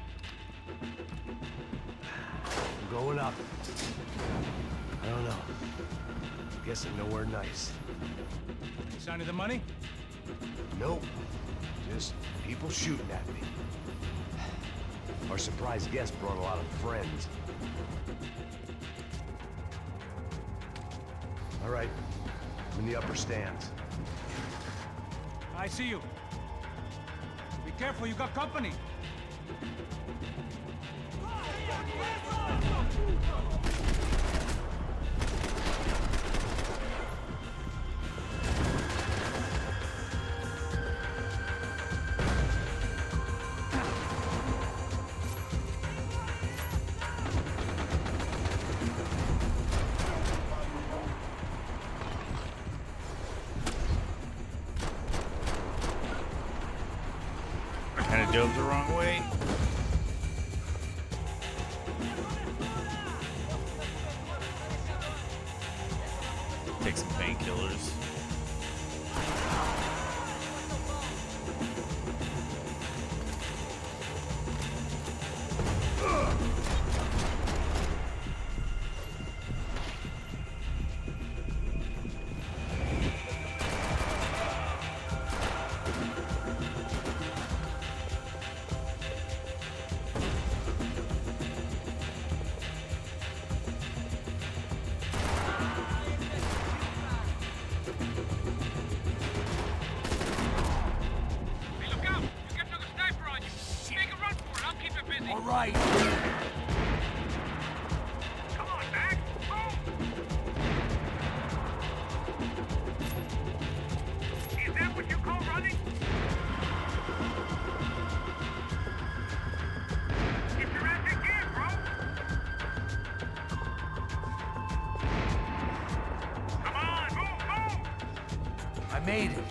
I'm going up. I don't know. Guessing nowhere nice. Any sign of the money? Nope. Just people shooting at me. Our surprise guest brought a lot of friends. All right. I'm in the upper stands. I see you. Be careful, you got company. Kind of dove the wrong way. Take some painkillers. Hey, look out! You get another sniper on you. Make a run for it. I'll keep it busy. All right. Come on, Max. Move! Is that what you call running? Get your ass in gear, bro! Come on, move! I made it.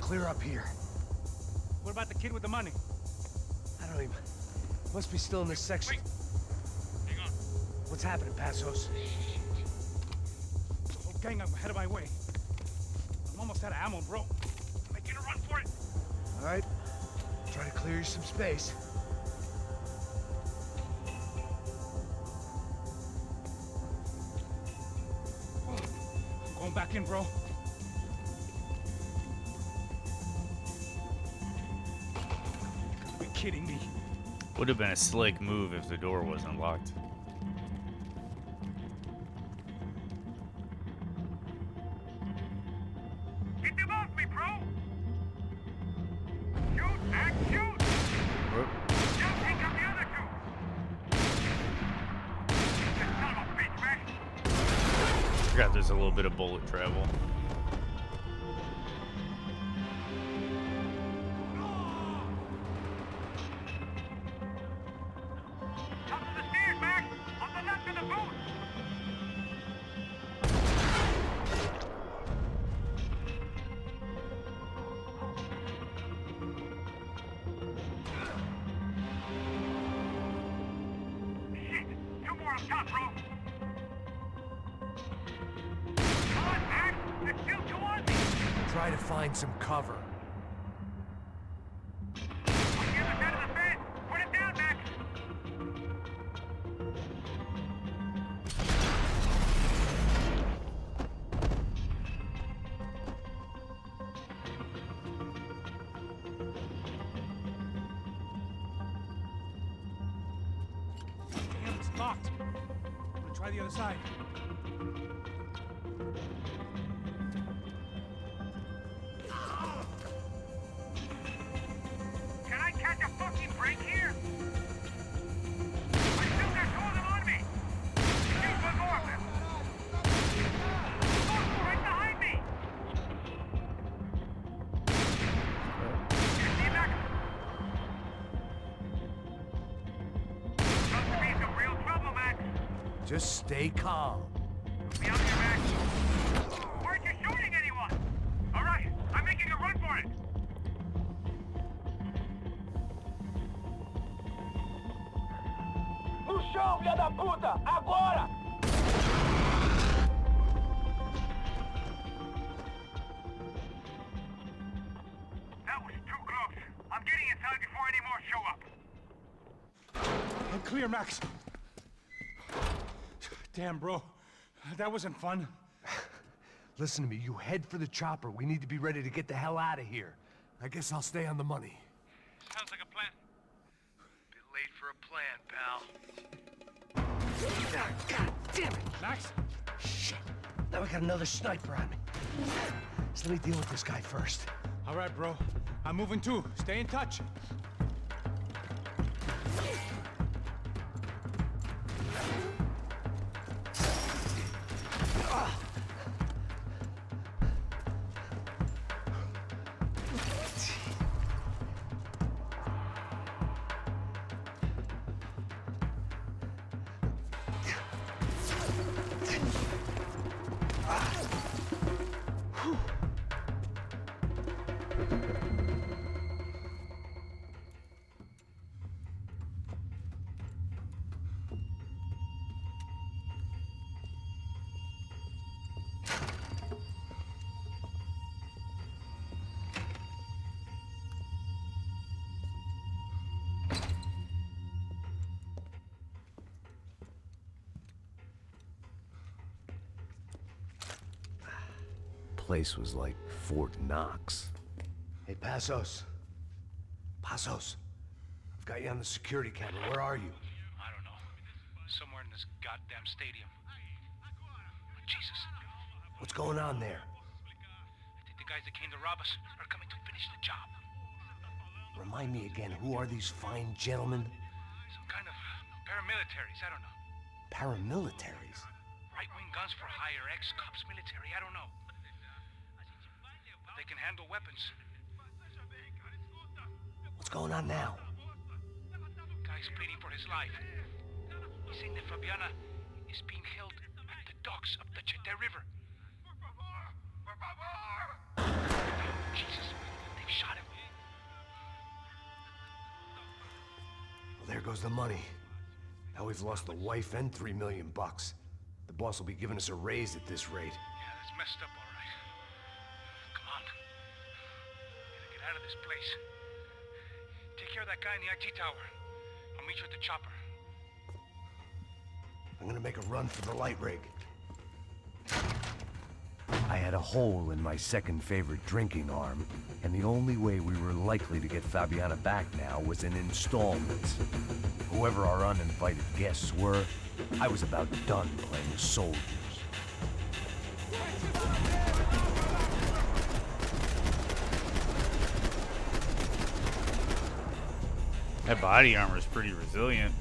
clear up here. What about the kid with the money? I don't even... Must be still in this section. Wait. Hang on. What's happening, Passos? The whole gang up ahead of my way. I'm almost out of ammo, bro. Making a run for it. All right. Try to clear you some space. I'm going back in, bro. Are you kidding me? Would have been a slick move if the door wasn't locked. Get them off me, bro! Shoot, Mac, shoot! Now take out the other two! You son of a bitch, Mac! Forgot there's a little bit of bullet travel. Top of the stairs, Mac! On the left of the boot! Shit! Two more up top, bro! Come on, Mac! There's still two on me! Try to find some cover. On the other side of the fence! Put it down, Mac! Damn, it's locked. I'm gonna try the other side. Can I catch a fucking break here? I still got two of them on me! Shoot one more of them! Look, right behind me! You see that? Supposed to be some real trouble, Max. Just stay calm. Be on your back. Weren't you shooting anyone? All right, I'm making a run for it. No chão, filha da puta! Agora! That was too close. I'm getting inside before any more show up. I'm clear, Max. Damn, bro. That wasn't fun. Listen to me, you head for the chopper. We need to be ready to get the hell out of here. I guess I'll stay on the money. Sounds like a plan. Bit late for a plan, pal. God damn it! Max? Shit. Now we got another sniper on me. So let me deal with this guy first. All right, bro. I'm moving too. Stay in touch. Place was like Fort Knox. Hey, Passos. Passos. I've got you on the security camera. Where are you? I don't know. Somewhere in this goddamn stadium. Jesus. What's going on there? I think the guys that came to rob us are coming to finish the job. Remind me again, who are these fine gentlemen? Some kind of paramilitaries, I don't know. Paramilitaries? Right-wing guns for hire, ex-cops, military, I don't know. They can handle weapons. What's going on now? Guy's pleading for his life. He's saying that Fabiana is being held at the docks of the Chete River. Jesus. There goes the money. Now we've lost the wife and $3 million. The boss will be giving us a raise at this rate. Yeah, that's messed up, all right. Come on. Gotta get out of this place. Take care of that guy in the IT tower. I'll meet you at the chopper. I'm gonna make a run for the light rig. I had a hole in my second favorite drinking arm, and the only way we were likely to get Fabiana back now was in installments. Whoever our uninvited guests were, I was about done playing soldiers. That body armor is pretty resilient.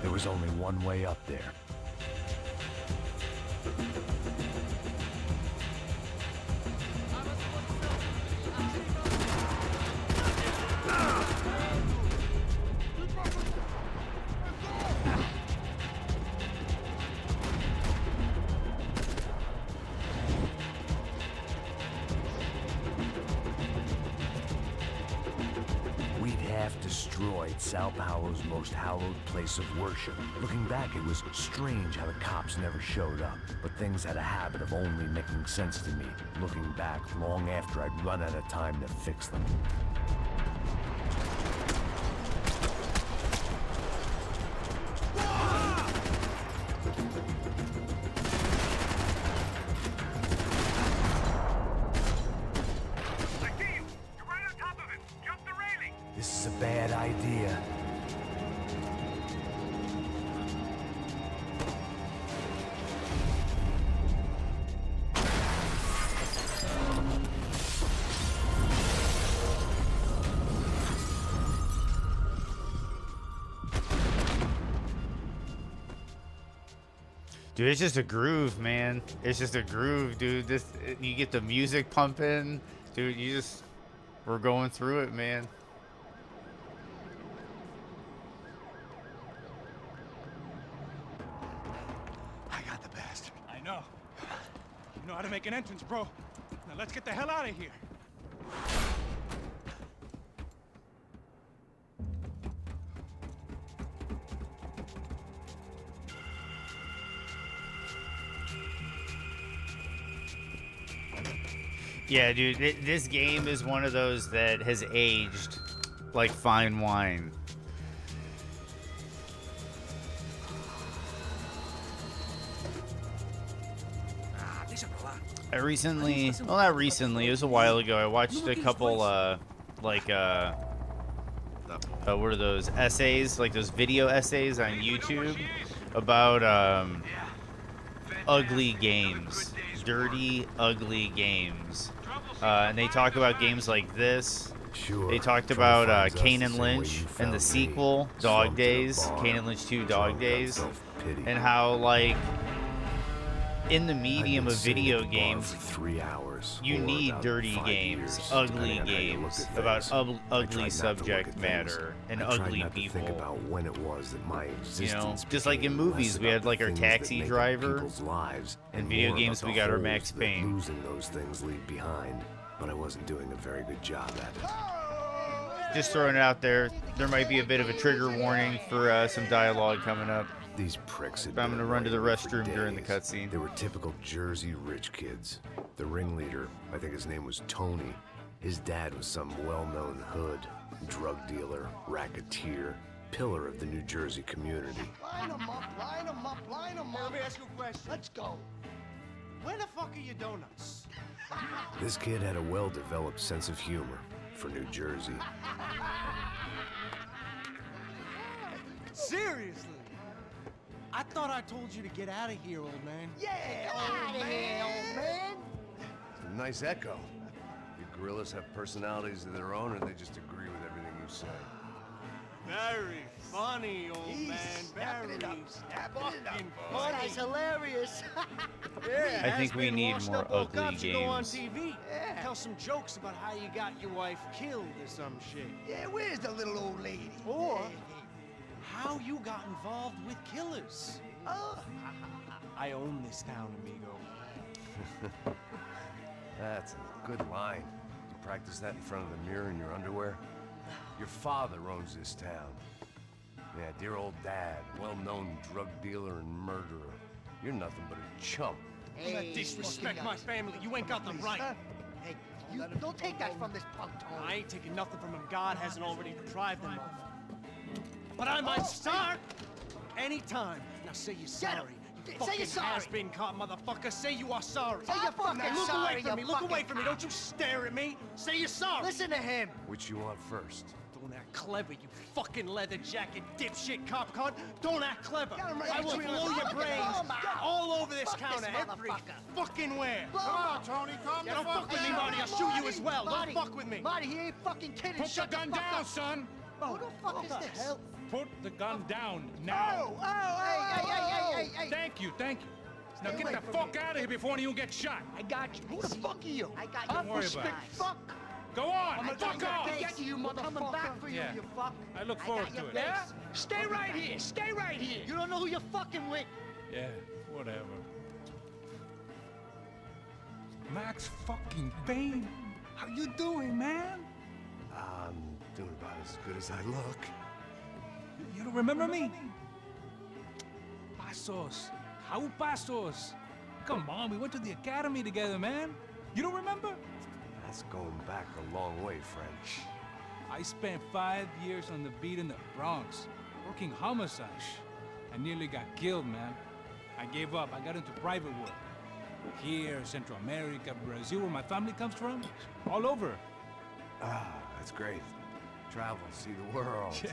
There was only one way up there. Destroyed Sao Paulo's most hallowed place of worship. Looking back, it was strange how the cops never showed up, but things had a habit of only making sense to me, looking back long after I'd run out of time to fix them. This is a bad idea. Dude, it's just a groove, man. It's just a groove, dude. You get the music pumping, dude. We're going through it, man. I know. You know how to make an entrance, bro. Now let's get the hell out of here. Yeah, dude, this game is one of those that has aged like fine wine. I recently, well, not recently, it was a while ago, I watched a couple, what are those, essays, like those video essays on YouTube about, ugly games, dirty, ugly games, and they talk about games like this. Sure, they talked about Kane and Lynch and the sequel, Dog Days, Kane and Lynch 2 Dog Days, and how, like, in the medium of video games, 3 hours, you need dirty games, ugly games, about ugly subject matter and ugly people. Think about when it was that my existence, just like in movies, we had like our Taxi Driver. In video games, we got our Max Payne. Losing those things leave behind, but I wasn't doing a very good job at it. Just throwing it out there. There might be a bit of a trigger warning for some dialogue coming up. These pricks had I'm gonna run to the restroom during the cutscene. They were typical Jersey rich kids. The ringleader, I think his name was Tony. His dad was some well-known hood, drug dealer, racketeer, pillar of the New Jersey community. Line them up, line them up, line them up. Let me ask you a question. Let's go. Where the fuck are your donuts? This kid had a well-developed sense of humor for New Jersey. Seriously? I thought I told you to get out of here, old man. Yeah, old man. It's a nice echo. You gorillas have personalities of their own, or they just agree with everything you say? Very funny, old man. Very fucking funny. That's hilarious. Yeah, I think we need washed more up old ugly cops who go on games. TV. Yeah. Tell some jokes about how you got your wife killed or some shit. Yeah, where's the little old lady? Or how you got got involved with killers. I own this town, amigo. That's a good line. You practice that in front of the mirror in your underwear? Your father owns this town. Yeah, dear old dad, well-known drug dealer and murderer. You're nothing but a chump. You not disrespect my family. You ain't got the right. Hey, you don't take that from this punk, Tony. I ain't taking nothing from him God hasn't already deprived him of. But I might start anytime. Now say you're sorry. You Say you're sorry. has-been caught, motherfucker. Say you are sorry. Say you're fucking Look sorry, away from me. you Look away fucking from me. Don't you stare at me. Say you're sorry. Listen to him. Which you want first? Don't act clever, you fucking leather jacket dipshit cop cunt. Don't act clever. I will Adrian, blow your look at brains him. all over this Fuck counter. this Every motherfucker. fucking where. Blow Come him on, up. Tony. Calm Get the fuck with me, Marty. I'll shoot you as well. Marty, Don't fuck with me. Marty, he ain't fucking kidding. Put the Shut gun fuck down, up. son. Who the fuck is this? Hell? Put the gun down now. Hey. Thank you, thank you. Now Stay get away the from fuck me. out of here before one of you get shot. I got you. Who the fuck are you? I got you. Don't worry about it. Fuck. Go on, I'm fuck gonna off. get you, motherfucker. Coming back for you, Yeah. you fuck. I look forward got your to it. face. Yeah? Stay right here. Stay right here. You don't know who you're fucking with. Yeah, whatever. Max fucking Payne. How you doing, man? I'm doing about as good as I look. You don't remember me? Pasos. How Pasos? Come on, we went to the academy together, man. You don't remember? That's going back a long way, French. I spent 5 years on the beat in the Bronx, working homicide. I nearly got killed, man. I gave up. I got into private work. Here, Central America, Brazil, where my family comes from, all over. Ah, that's great. Travel, see the world. Yeah,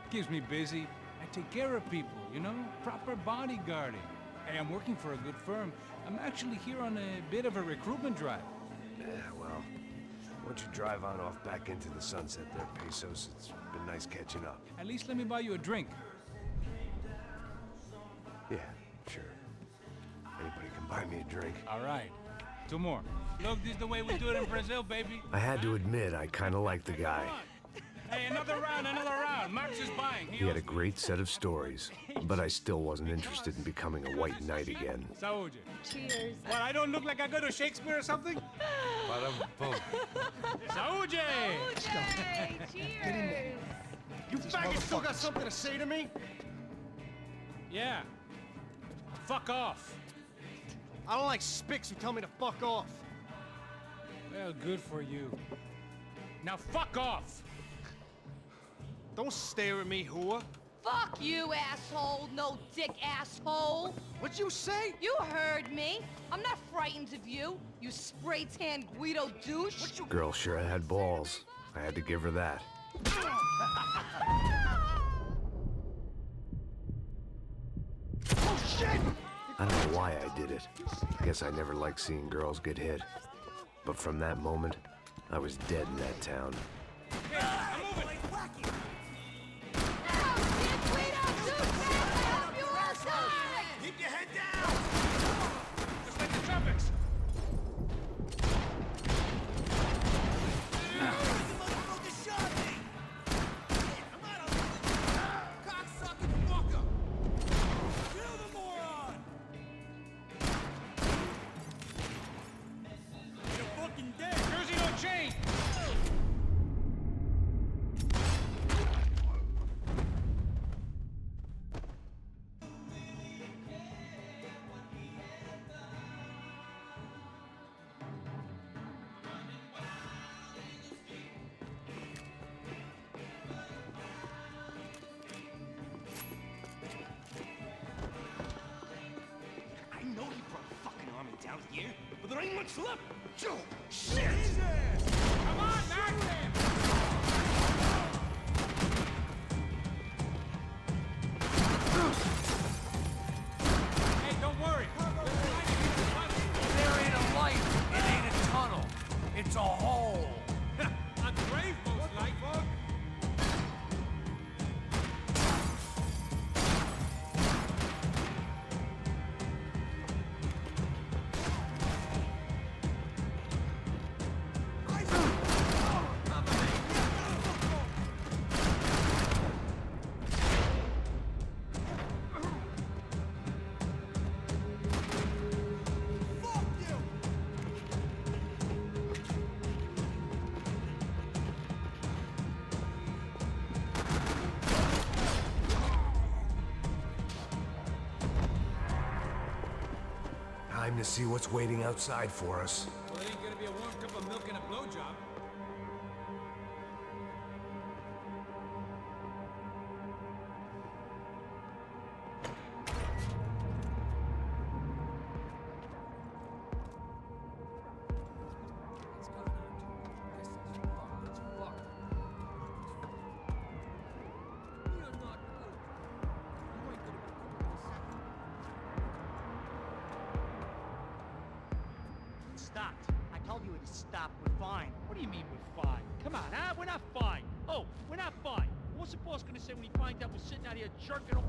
keeps me busy. I take care of people, you know? Proper bodyguarding. Hey, I'm working for a good firm. I'm actually here on a bit of a recruitment drive. Yeah, well, why don't you drive on off back into the sunset there, Pesos? It's been nice catching up. At least let me buy you a drink. Yeah, sure. Anybody can buy me a drink. All right. 2 more. Look, this is the way we do it in Brazil, baby. I had to admit, I kind of liked the guy. Hey, another round, another round. Max is buying. He had a great set of stories, but I still wasn't interested in becoming a white knight again. Saúde. Cheers. What, I don't look like I go to Shakespeare or something? Saúde! Cheers. You faggot still got something to say to me? Yeah. Fuck off. I don't like spics who tell me to fuck off. Well, good for you. Now fuck off. Don't stare at me, whore. Fuck you, asshole. No dick, asshole. What'd you say? You heard me. I'm not frightened of you, you spray-tan Guido douche. Girl sure had balls. I had to give her that. Oh, shit! I don't know why I did it. Guess I never liked seeing girls get hit. But from that moment, I was dead in that town. I'm moving. Keep your head down! Just like the tropics. Jersey don't change. I know you brought a fucking army down here, but there ain't much left. Joe, shit! Come on, Max. Hey, don't worry. There ain't a light. It ain't a tunnel. It's a hole. A grave, most like. Time to see what's waiting outside for us. Well, it ain't gonna be a warm cup of milk and a blowjob. Stopped. I told you to stop. We're fine. What do you mean we're fine? Come on, huh? We're not fine. Oh, we're not fine. What's the boss gonna say when he finds out we're sitting out here jerking off?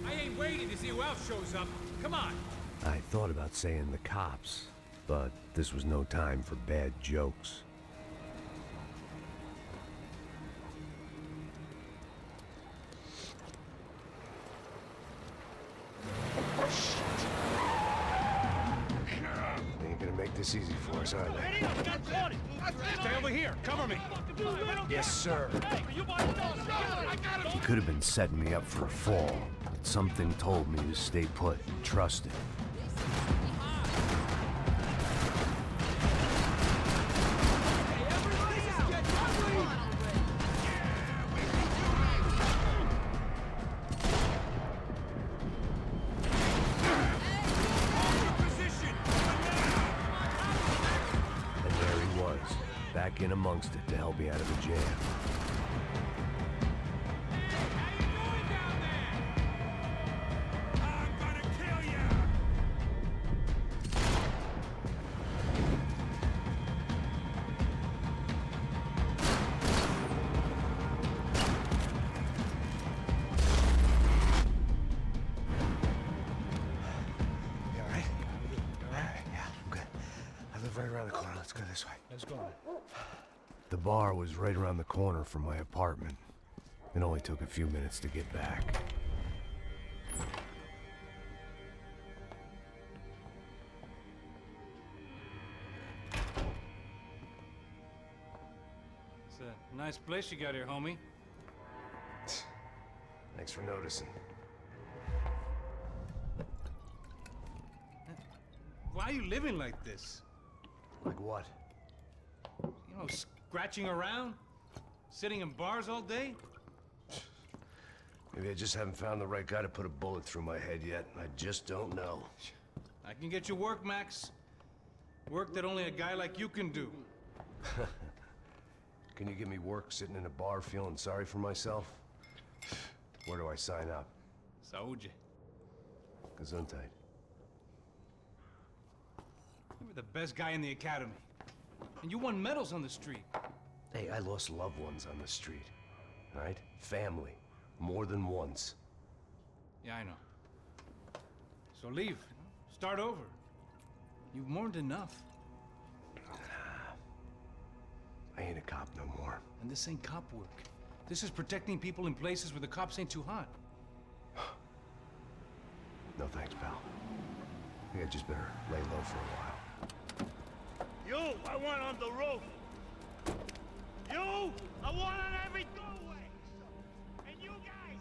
I ain't waiting to see who else shows up. Come on. I thought about saying the cops, but this was no time for bad jokes. They ain't gonna make this easy for us, are they? Stay over here. Cover me. Yes, sir. He could have been setting me up for a fall, but something told me to stay put and trust it. And there he was, back in amongst it to help me out of the jam. Right around the corner. Let's go this way. Let's go. The bar was right around the corner from my apartment. It only took a few minutes to get back. It's a nice place you got here, homie. Thanks for noticing. Why are you living like this? Like what? You know, scratching around? Sitting in bars all day? Maybe I just haven't found the right guy to put a bullet through my head yet. I just don't know. I can get you work, Max. Work that only a guy like you can do. Can you give me work sitting in a bar feeling sorry for myself? Where do I sign up? Saúde. Gesundheit. You were the best guy in the academy. And you won medals on the street. Hey, I lost loved ones on the street. All right? Family. More than once. Yeah, I know. So leave. Start over. You've mourned enough. I ain't a cop no more. And this ain't cop work. This is protecting people in places where the cops ain't too hot. No thanks, pal. I think I just better lay low for a while. You, I want on the roof. You, I want on every doorway. And you guys,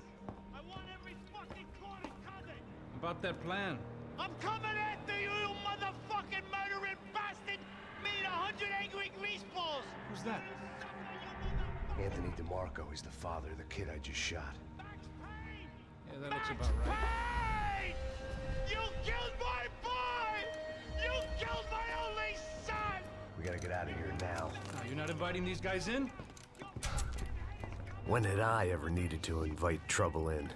I want every fucking corner covered. About that plan. I'm coming after you, you motherfucking murdering bastard! Me and 100 angry greaseballs! Who's that? Anthony DeMarco. He's the father of the kid I just shot. Yeah, that looks about right. Payne! You killed my boy! You killed my only son! We gotta get out of here now. You're not inviting these guys in? When had I ever needed to invite trouble in?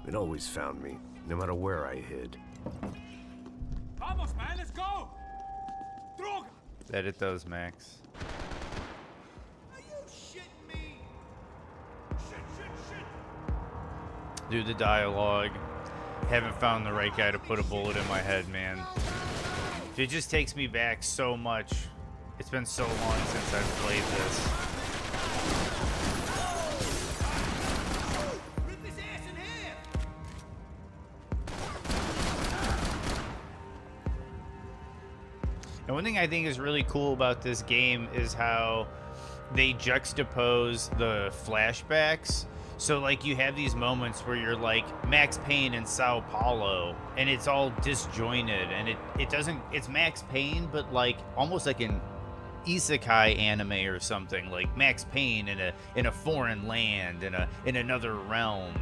It always found me, no matter where I hid. Vamos, man, let's go! Droga! Edit those, Max. Are you shitting me? Shit! Do the dialogue. Haven't found the right guy to put a bullet in my head, man. It just takes me back so much. It's been so long since I've played this. Rip his ass in half! And one thing I think is really cool about this game is how they juxtapose the flashbacks. So like you have these moments where you're like Max Payne in Sao Paulo and it's all disjointed and it doesn't, it's Max Payne but like almost like an isekai anime or something, like Max Payne in a foreign land, in another realm.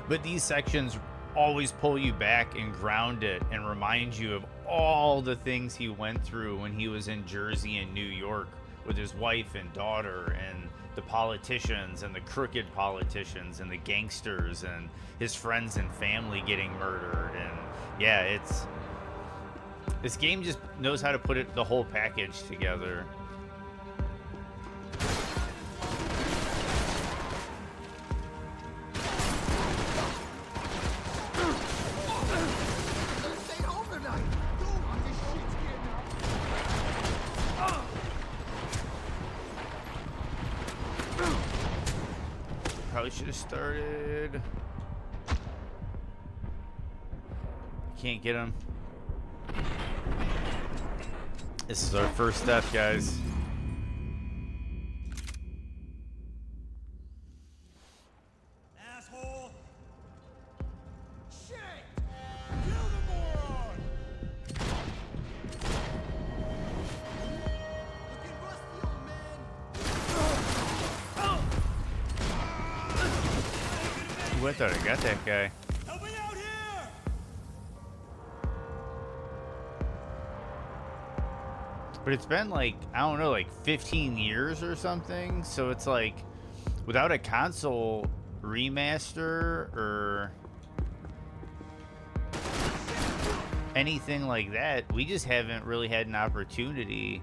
But these sections always pull you back and ground it and remind you of all the things he went through when he was in Jersey and New York with his wife and daughter, and the politicians and the crooked politicians and the gangsters and his friends and family getting murdered. And yeah, this game just knows how to put the whole package together. Probably should have started. Can't get him. This is our first death, guys. Asshole! Shit! Kill the moron! Looking rusty, old man. Ooh, I thought I got that guy. Help me out here! But it's been like, I don't know, like 15 years or something. So it's like, without a console remaster or anything like that, we just haven't really had an opportunity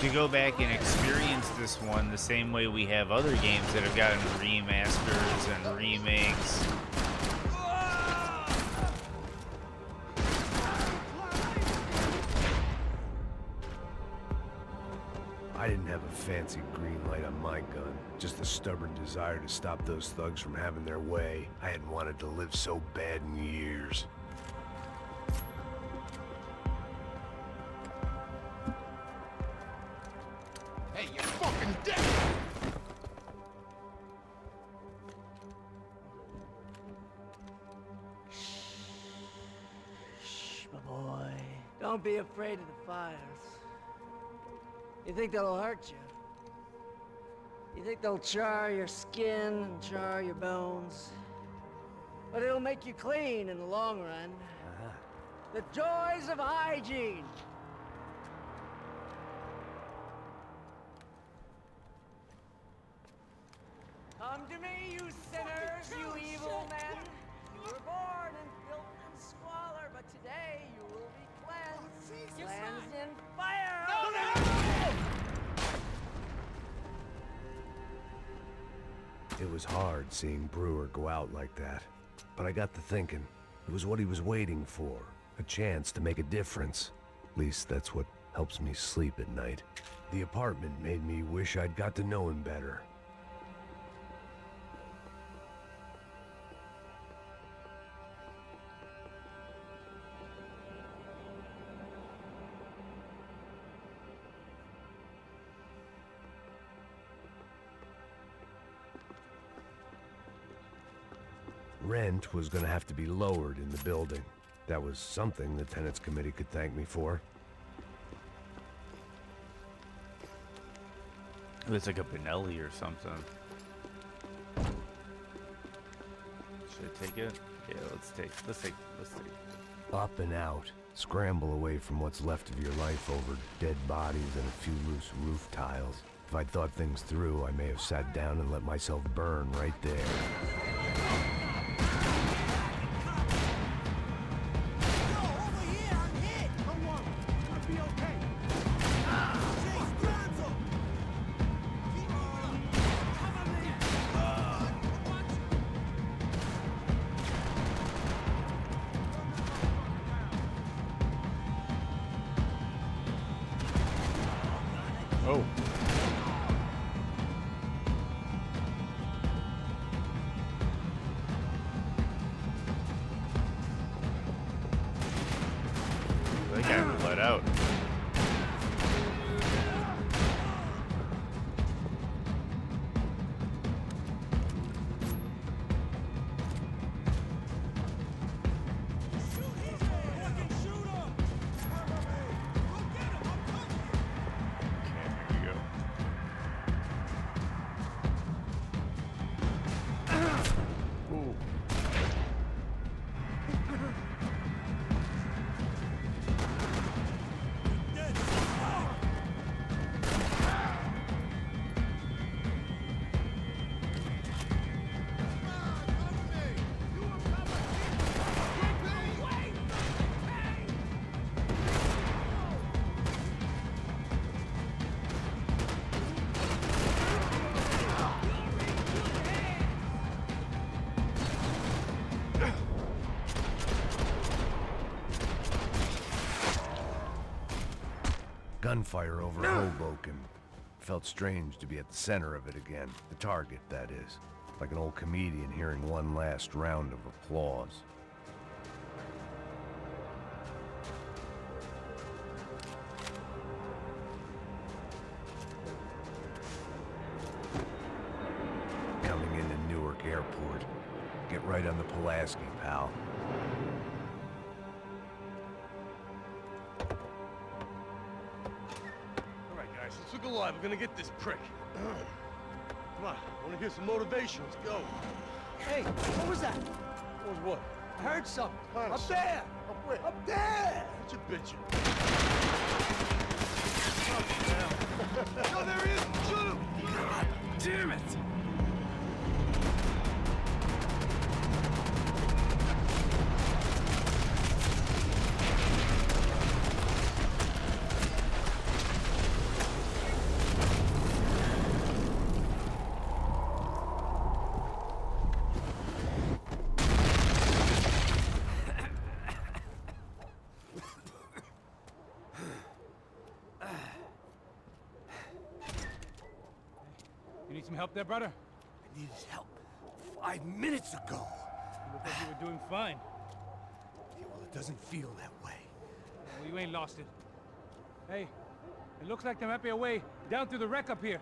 to go back and experience this one the same way we have other games that have gotten remasters and remakes. I didn't have a fancy green light on my gun, just the stubborn desire to stop those thugs from having their way. I hadn't wanted to live so bad in years. Hey, you're fucking dead! Shh, my boy. Don't be afraid of the fires. You think that'll hurt you? You think they'll char your skin and char your bones? But it'll make you clean in the long run. The joys of hygiene! Come to me, you sinners, you evil men! You were born in filth and squalor, but today you will be cleansed. Cleansed in fire! It was hard seeing Brewer go out like that. But I got to thinking, it was what he was waiting for. A chance to make a difference. At least that's what helps me sleep at night. The apartment made me wish I'd got to know him better. Rent was gonna have to be lowered in the building. That was something the tenants committee could thank me for. It's like a Benelli or something. Should I take it? Yeah, let's take. Up and out. Scramble away from what's left of your life over dead bodies and a few loose roof tiles. If I'd thought things through, I may have sat down and let myself burn right there. Oh. out. Gunfire over Hoboken. Felt strange to be at the center of it again. The target, that is. Like an old comedian hearing one last round of applause. Coming into Newark Airport. Get right on the Pulaski, pal. Let's look alive. We're gonna get this prick. Come on, I wanna hear some motivation. Let's go. Hey, what was that? What was what? I heard something. Honest. Up there! Up where? Up there! What you bitching? Oh, there he is! Shoot him! God damn it! You need some help there, brother? I needed help 5 minutes ago. You look like you were doing fine. Yeah, well, it doesn't feel that way. Well, you ain't lost it. Hey, it looks like there might be a way down through the wreck up here.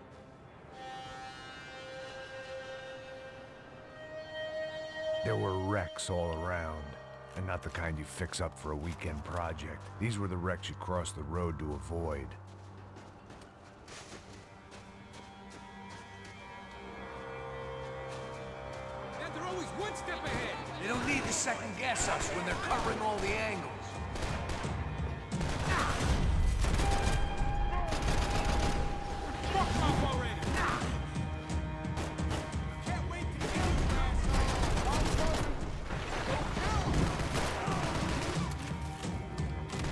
There were wrecks all around, and not the kind you fix up for a weekend project. These were the wrecks you cross the road to avoid. And they're always one step ahead. They don't need to second guess us when they're covering all the angles. Fuck off already. Can't wait to kill you, asshole.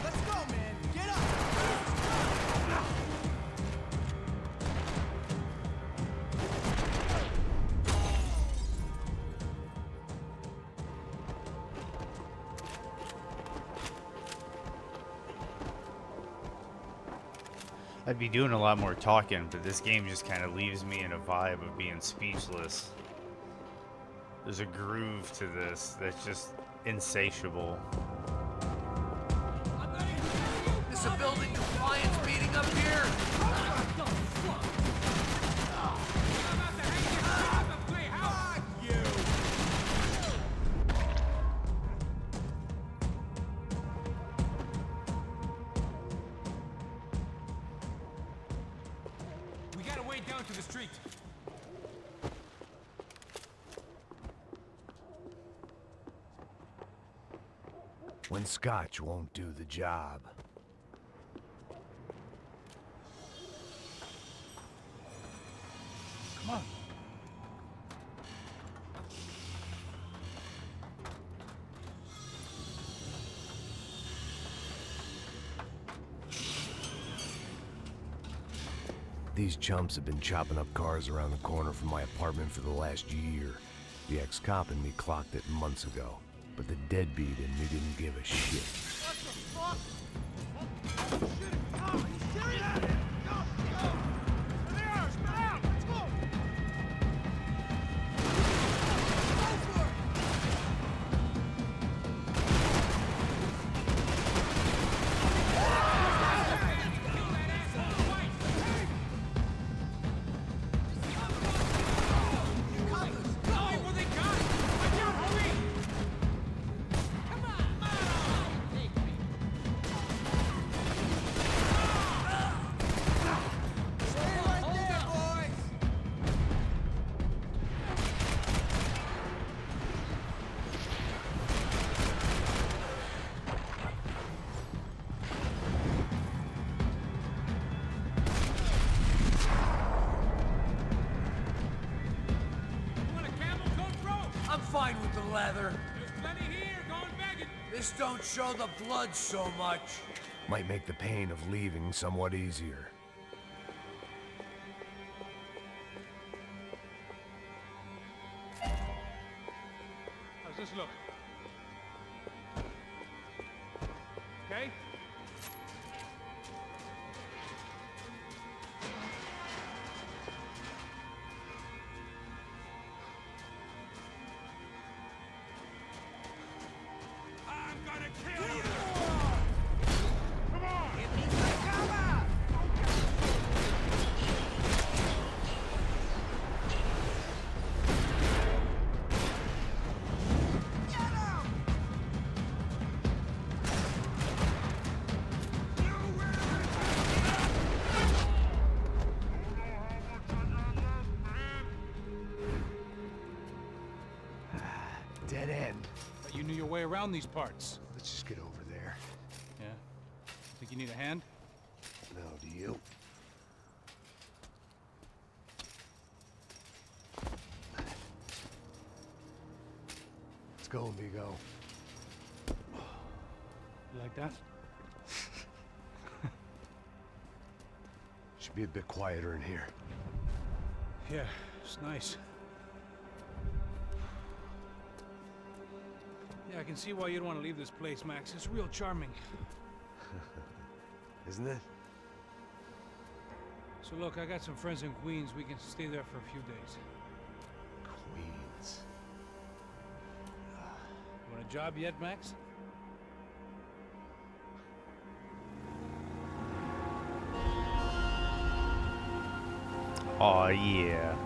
Let's go, man. Get up. I'd be doing a lot more talking, but this game just kind of leaves me in a vibe of being speechless. There's a groove to this that's just insatiable. Is a building compliance meeting up here? We gotta wade down to the street. When scotch won't do the job. Come on. These chumps have been chopping up cars around the corner from my apartment for the last year. The ex-cop and me clocked it months ago, but the deadbeat in me didn't give a shit. What the fuck? Oh, shit. Oh, are you serious? Go, go. There they are. Spread out. Let's go. Go for it. fine with the leather. There's plenty here, going begging. This don't show the blood so much. Might make the pain of leaving somewhat easier. How's this look? Okay? I'm gonna kill you! Come on! Give me some cover! Dead end. But you knew your way around these parts. Let's just get over there. Yeah? Think you need a hand? No, do you? Let's go, amigo. You like that? Should be a bit quieter in here. Yeah, it's nice. Yeah, I can see why you'd want to leave this place, Max. It's real charming. Isn't it? So look, I got some friends in Queens. We can stay there for a few days. Queens. You want a job yet, Max? Aw, yeah.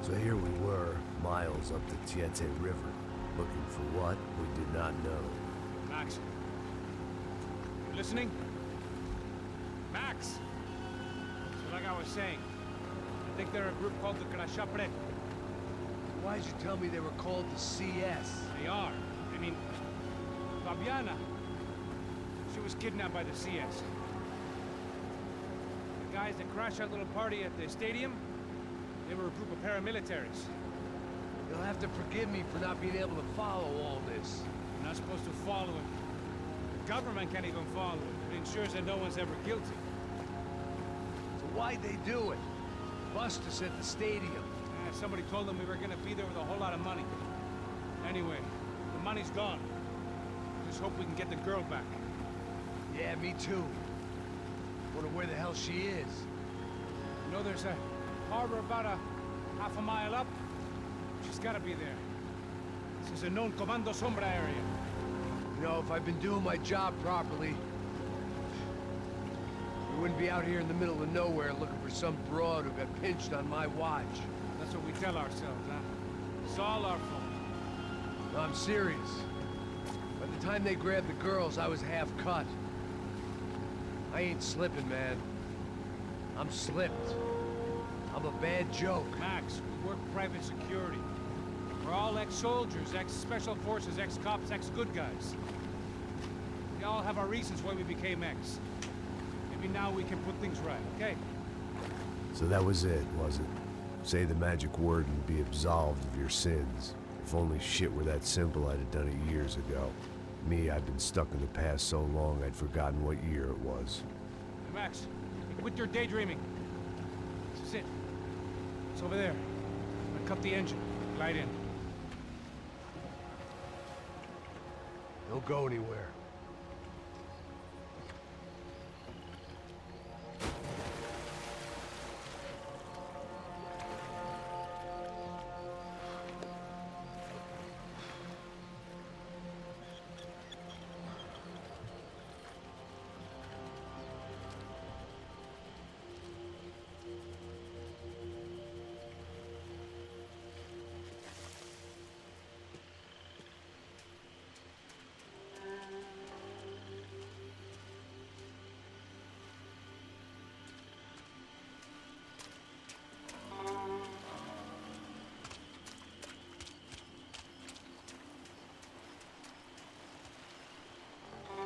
So here we were, miles up the Tietze River, looking for what we did not know. Max. You listening? Max! So like I was saying, I think they're a group called the Krashapre. Why'd you tell me they were called the CS? They are. I mean, Fabiana, she was kidnapped by the CS. The guys that crashed that little party at the stadium, they were a group of paramilitaries. You'll have to forgive me for not being able to follow all this. You're not supposed to follow it. The government can't even follow it. It ensures that no one's ever guilty. So why'd they do it? Bust us at the stadium. Somebody told them we were gonna be there with a whole lot of money. Anyway, the money's gone. Just hope we can get the girl back. Yeah, me too. Wonder where the hell she is. You know, there's a harbor about a half a mile up. She's gotta be there. This is a known Comando Sombra area. You know, if I'd been doing my job properly, we wouldn't be out here in the middle of nowhere looking for some broad who got pinched on my watch. That's what we tell ourselves, huh? It's all our fault. No, I'm serious. By the time they grabbed the girls, I was half cut. I ain't slipping, man. I'm slipped. I'm a bad joke. Max, we work private security. We're all ex-soldiers, ex-special forces, ex-cops, ex-good guys. We all have our reasons why we became ex. Maybe now we can put things right, okay? So that was it, was it? Say the magic word and be absolved of your sins. If only shit were that simple, I'd have done it years ago. Me, I've been stuck in the past so long I'd forgotten what year it was. Hey, Max, quit your daydreaming. This is it. It's over there. I'm gonna cut the engine. Glide in. Don't go anywhere.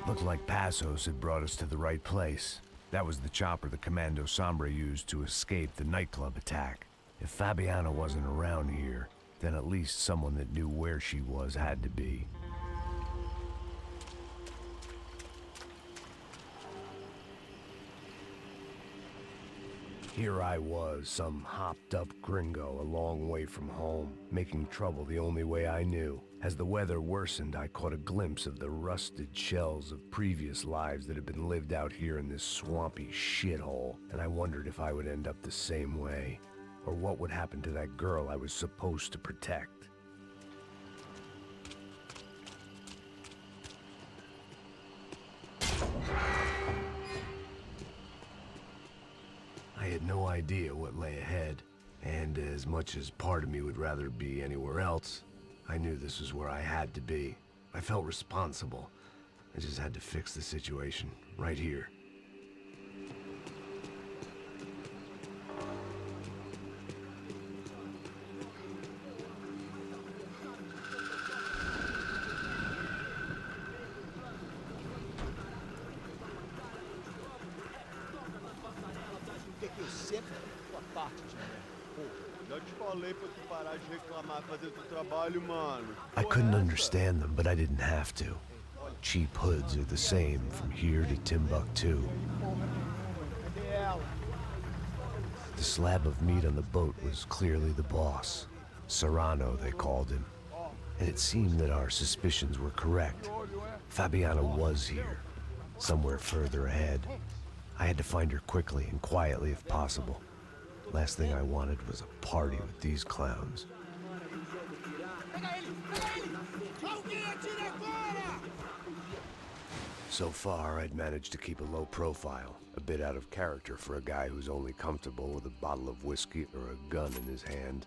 Looked like Passos had brought us to the right place. That was the chopper the Comando Sombra used to escape the nightclub attack. If Fabiana wasn't around here, then at least someone that knew where she was had to be. Here I was, some hopped-up gringo a long way from home, making trouble the only way I knew. As the weather worsened, I caught a glimpse of the rusted shells of previous lives that had been lived out here in this swampy shithole, and I wondered if I would end up the same way, or what would happen to that girl I was supposed to protect. I had no idea what lay ahead, and as much as part of me would rather be anywhere else, I knew this was where I had to be. I felt responsible. I just had to fix the situation, right here. I couldn't understand them, but I didn't have to. Cheap hoods are the same from here to Timbuktu. The slab of meat on the boat was clearly the boss. Serrano, they called him. And it seemed that our suspicions were correct. Fabiana was here, somewhere further ahead. I had to find her quickly and quietly if possible. Last thing I wanted was a party with these clowns. So far, I'd managed to keep a low profile, a bit out of character for a guy who's only comfortable with a bottle of whiskey or a gun in his hand.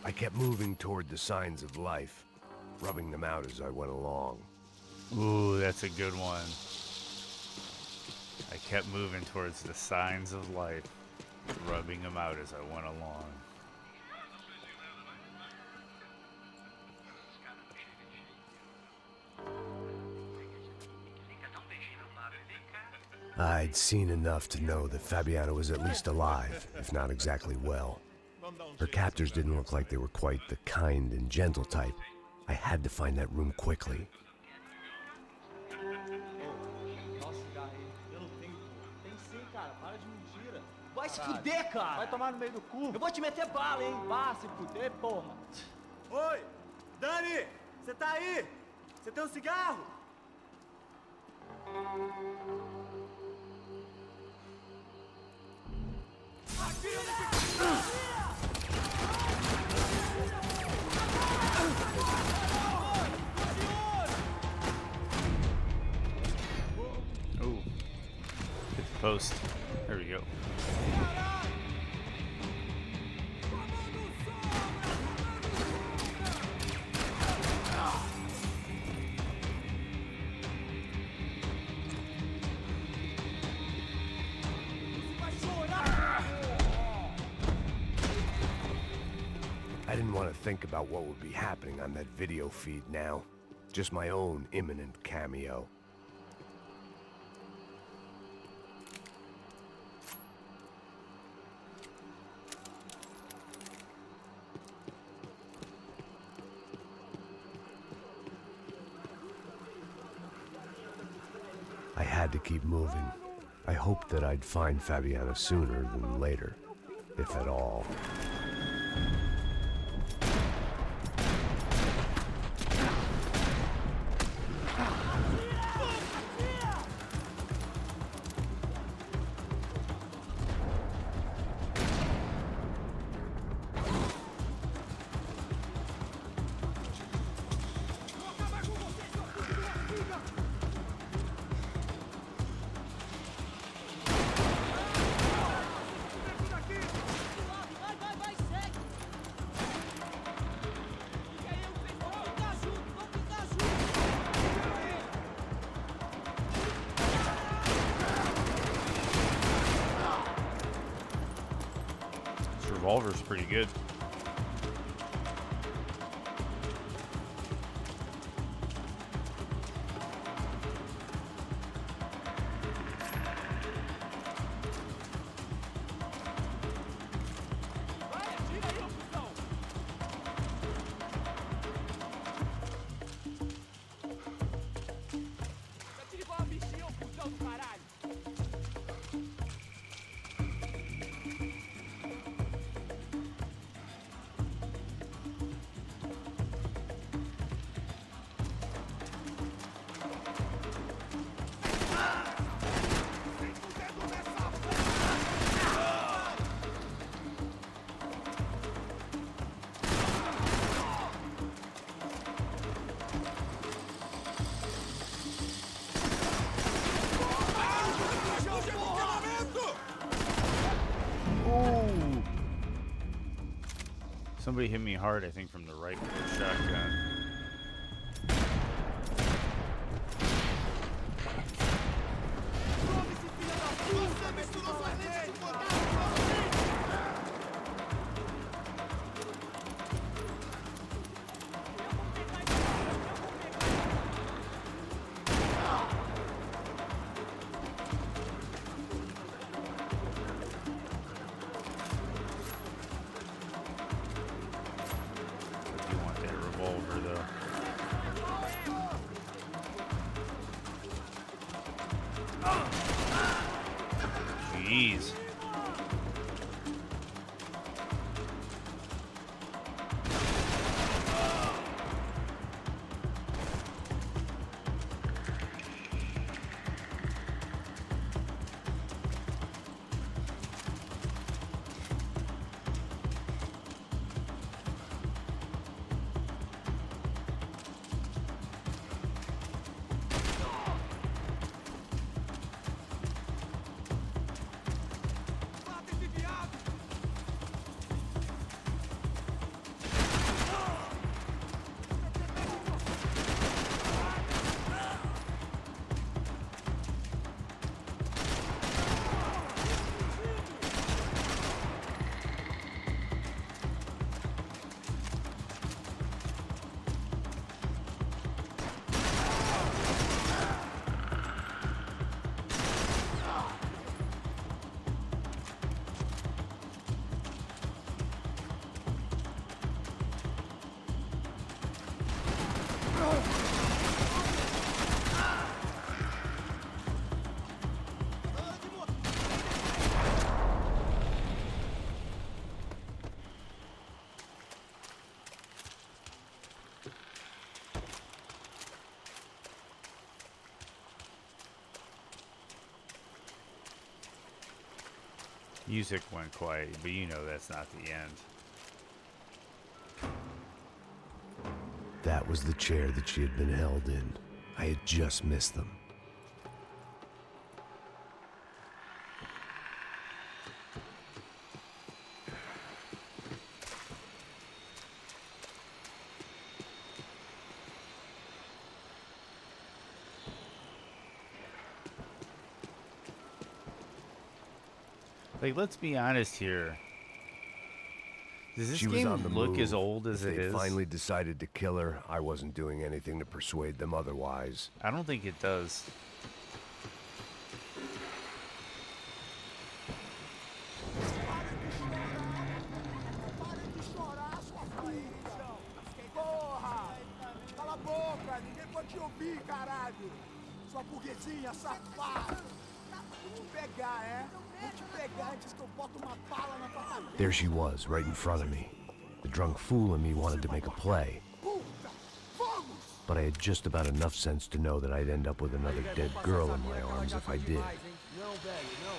I kept moving toward the signs of life, rubbing them out as I went along. Ooh, that's a good one. I kept moving towards the signs of life, rubbing them out as I went along. I'd seen enough to know that Fabiana was at least alive, if not exactly well. Her captors didn't look like they were quite the kind and gentle type. I had to find that room quickly. Vai se fuder, cara! Vai tomar no meio do cu! Eu vou te meter bala, hein? Vá se fuder, porra! Oi! Dani! Você tá aí? Você tem um cigarro? Ooh. Hit the post. There we go. I didn't want to think about what would be happening on that video feed now. Just my own imminent cameo. I had to keep moving. I hoped that I'd find Fabiana sooner than later, if at all. Revolver's pretty good. Somebody hit me hard, I think, from the right with a shotgun. I do want that revolver, though. Jeez. Music went quiet, but you know that's not the end. That was the chair that she had been held in. I had just missed them. Like, let's be honest here. Does this She was game on the look move. as old as If it they is? finally decided to kill her, I wasn't doing anything to persuade them otherwise. I don't think it does. Porra! Cala a boca! Ninguém pode te ouvir, caralho! Sua burguesinha safada! Vou te pegar, é? Vou te pegar antes que eu boto uma bala na tua cabeça! There she was, right in front of me. The drunk fool in me wanted to make a play. But I had just about enough sense to know that I'd end up with another dead girl in my arms if I did. Não, velho, não.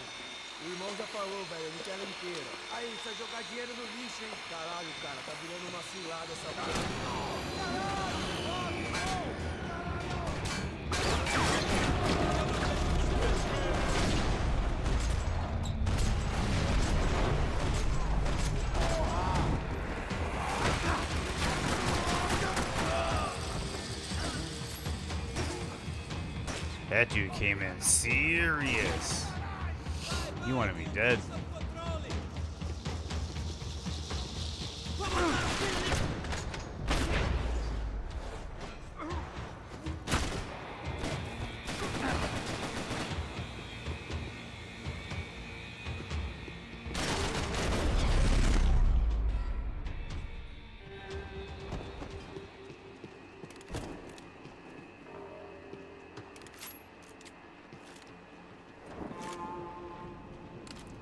O irmão já falou, velho, eu não quero ela inteira. Aí, você vai jogar dinheiro no lixo, hein? Caralho, cara, tá virando uma cilada essa That dude came in serious. You wanted me dead.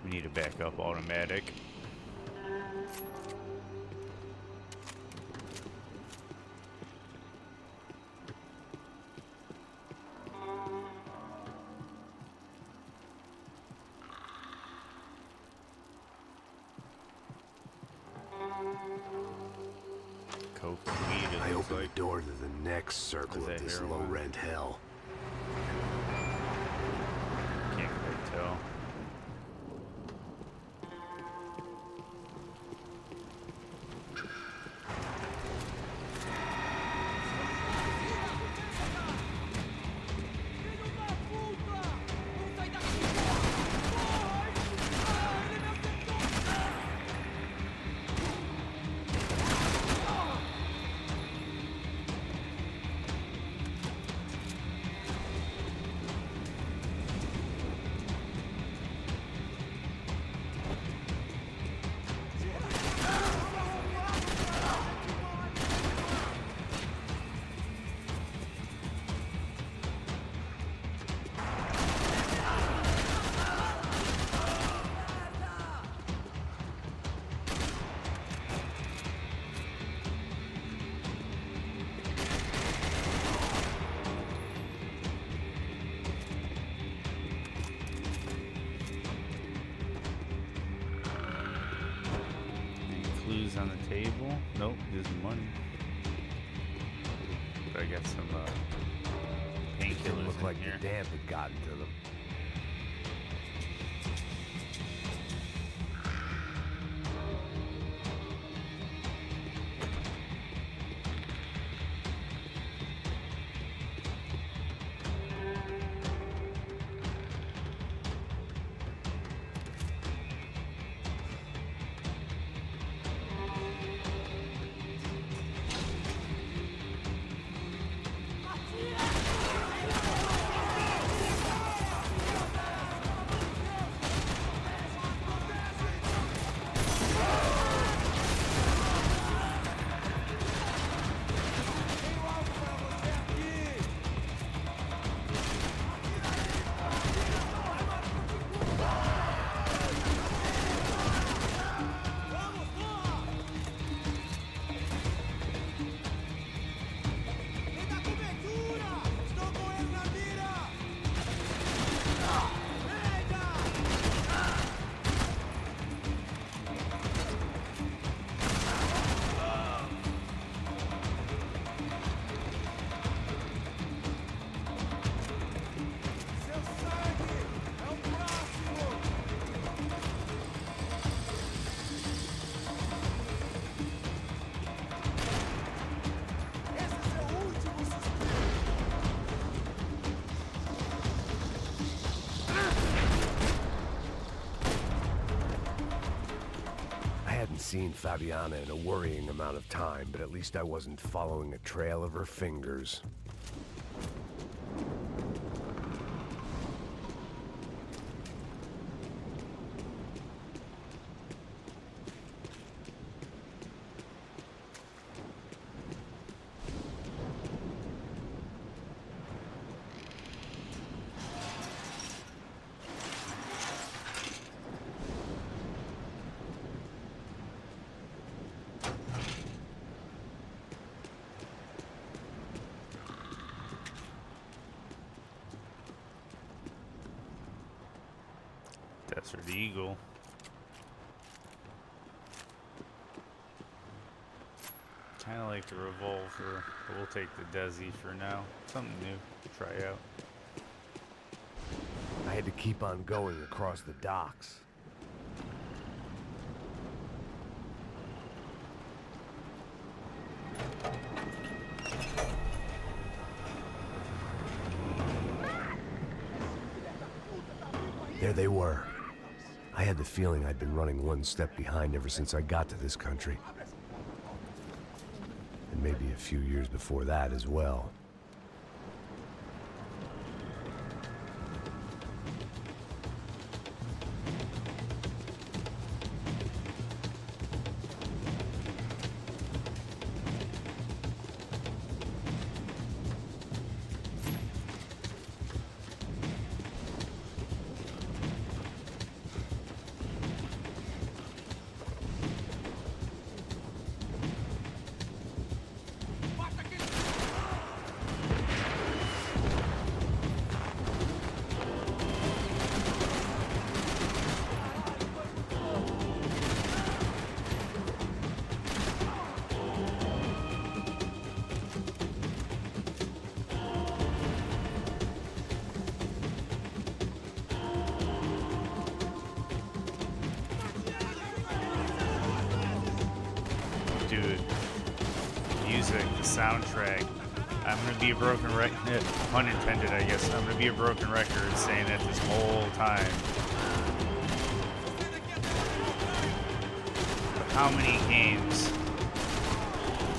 We need a backup automatic. Coke and weed, it I looks opened like. the door to the next circle Is of that this heroin? low-rent hell. Can't quite tell. Keys on the table. Nope, there's money. But I got some painkillers Looked in like here. the damp had gotten to them. Seen Fabiana in a worrying amount of time, but at least I wasn't following a trail of her fingers. Desert Eagle. Kind of like the revolver, but we'll take the Desi for now. Something new to try out. I had to keep on going across the docks. There they were. I had the feeling I'd been running one step behind ever since I got to this country. And maybe a few years before that as well. Dude, music, the soundtrack. I'm gonna be a broken record, pun intended, I guess. I'm gonna be a broken record saying that this whole time. But how many games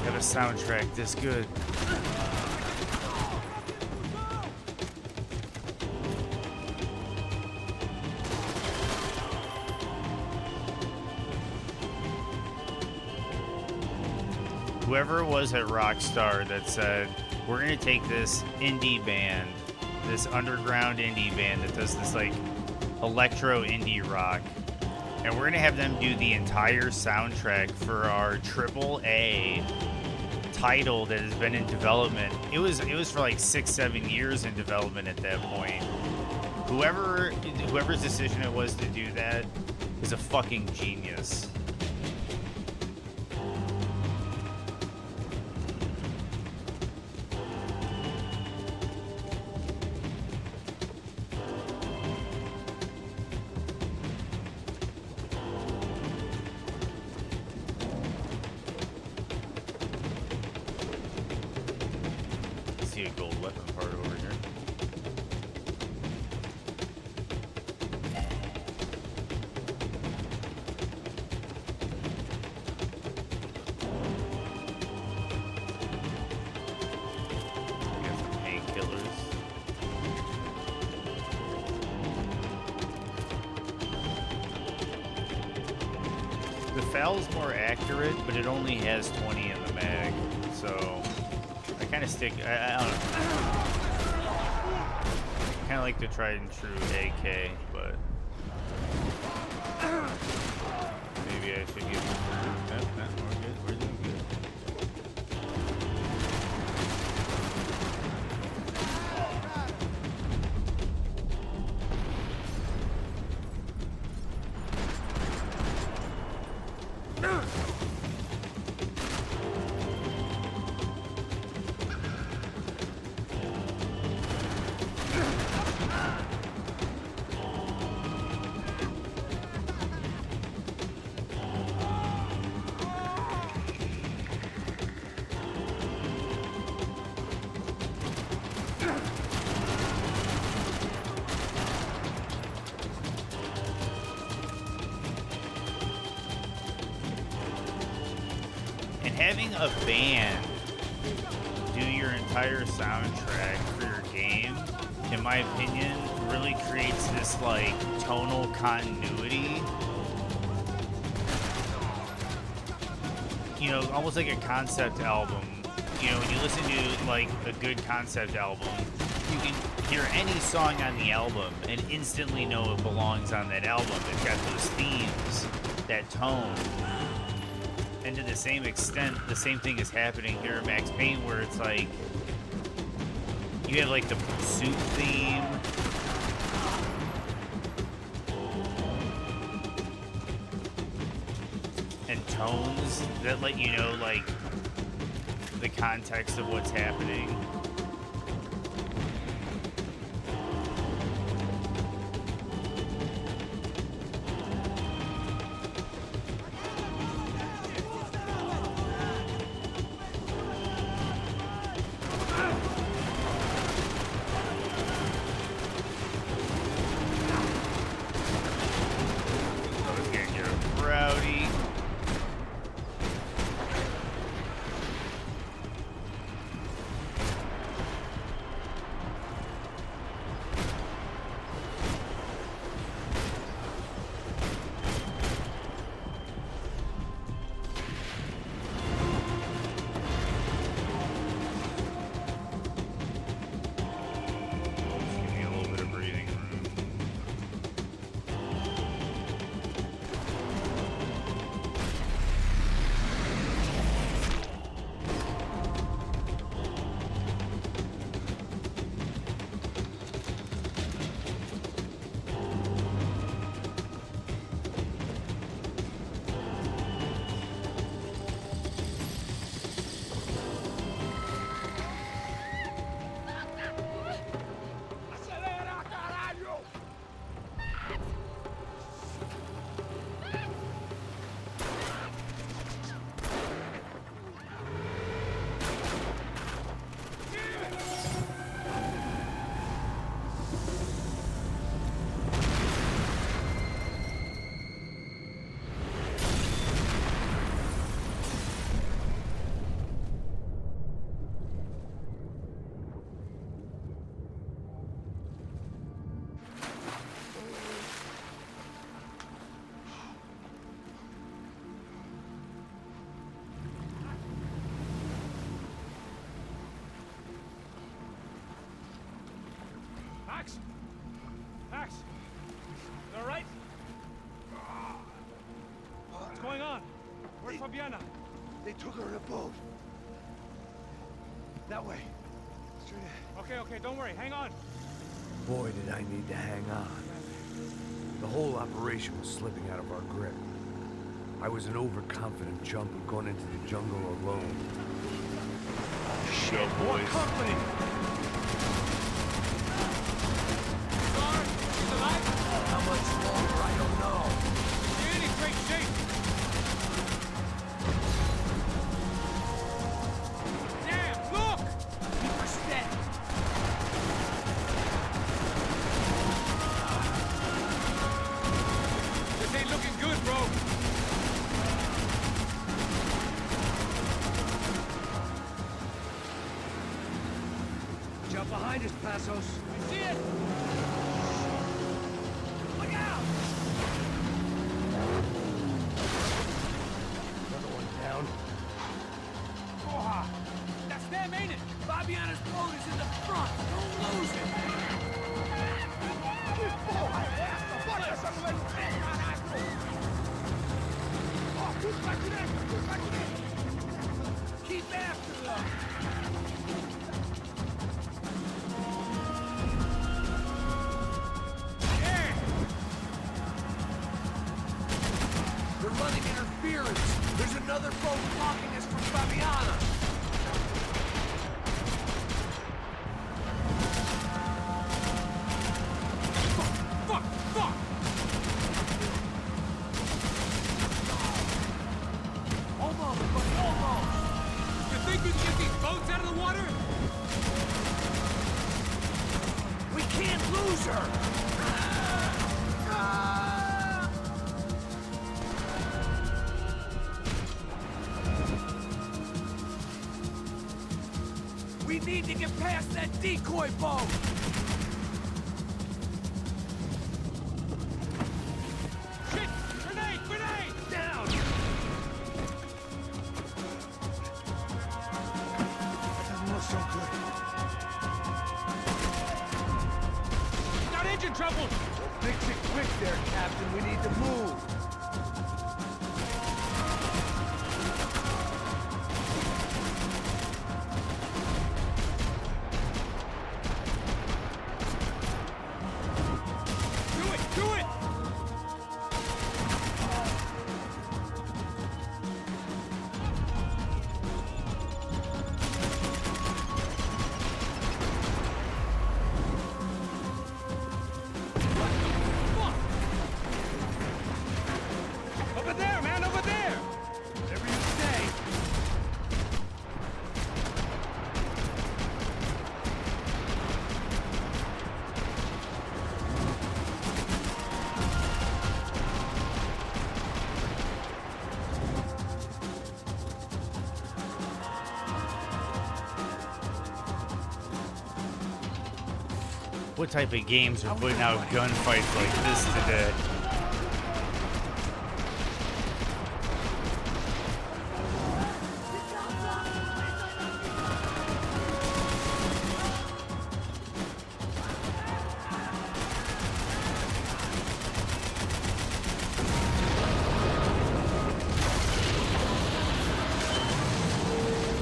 have a soundtrack this good? Whoever it was at Rockstar that said, we're going to take this indie band, this underground indie band that does this like electro indie rock, and we're going to have them do the entire soundtrack for our AAA title that has been in development. It was for like 6-7 years in development at that point. Whoever's decision it was to do that is a fucking genius. The FAL's more accurate, but it only has 20 in the mag, so I kind of stick. I don't know. I kind of like the tried and true AK, but maybe I should give it. We're good. We're doing good. Having a band do your entire soundtrack for your game, in my opinion, really creates this like tonal continuity. You know, almost like a concept album. You know, when you listen to like a good concept album, you can hear any song on the album and instantly know it belongs on that album. It's got those themes, that tone. And to the same extent, the same thing is happening here in Max Payne, where it's like you have like the pursuit theme, and tones that let you know like the context of what's happening. Max? Max? You all right? What's going on? Where's Fabiana? They took her in a boat. That way. Straight ahead. Okay, don't worry. Hang on. Boy, did I need to hang on. The whole operation was slipping out of our grip. I was an overconfident chump who'd gone into the jungle alone. Shit, boys. Company. How much longer, I don't know. You're in great shape. Damn, look! Keep her steady. This ain't looking good, bro. Jump behind us, Passos. I see it. Look out! another boat blocking us from Fabiana! Fuck! Almost, buddy, almost! You think you can get these boats out of the water? We can't lose her! We need to get past that decoy boat! Shit! Grenade! Down! Doesn't look so good. Got engine trouble! Fix it quick there, Captain. We need to move. Do it! Over there, man, over there! Whatever you say. What type of games are putting out gunfights like this today?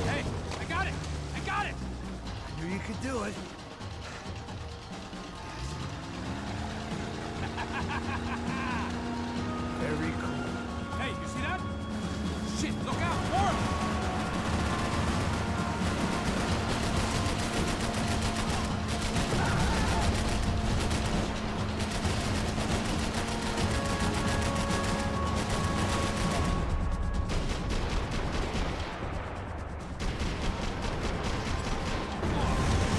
Hey, I got it! I knew you could do it. Very cool. Hey, you see that? Shit, look out! More!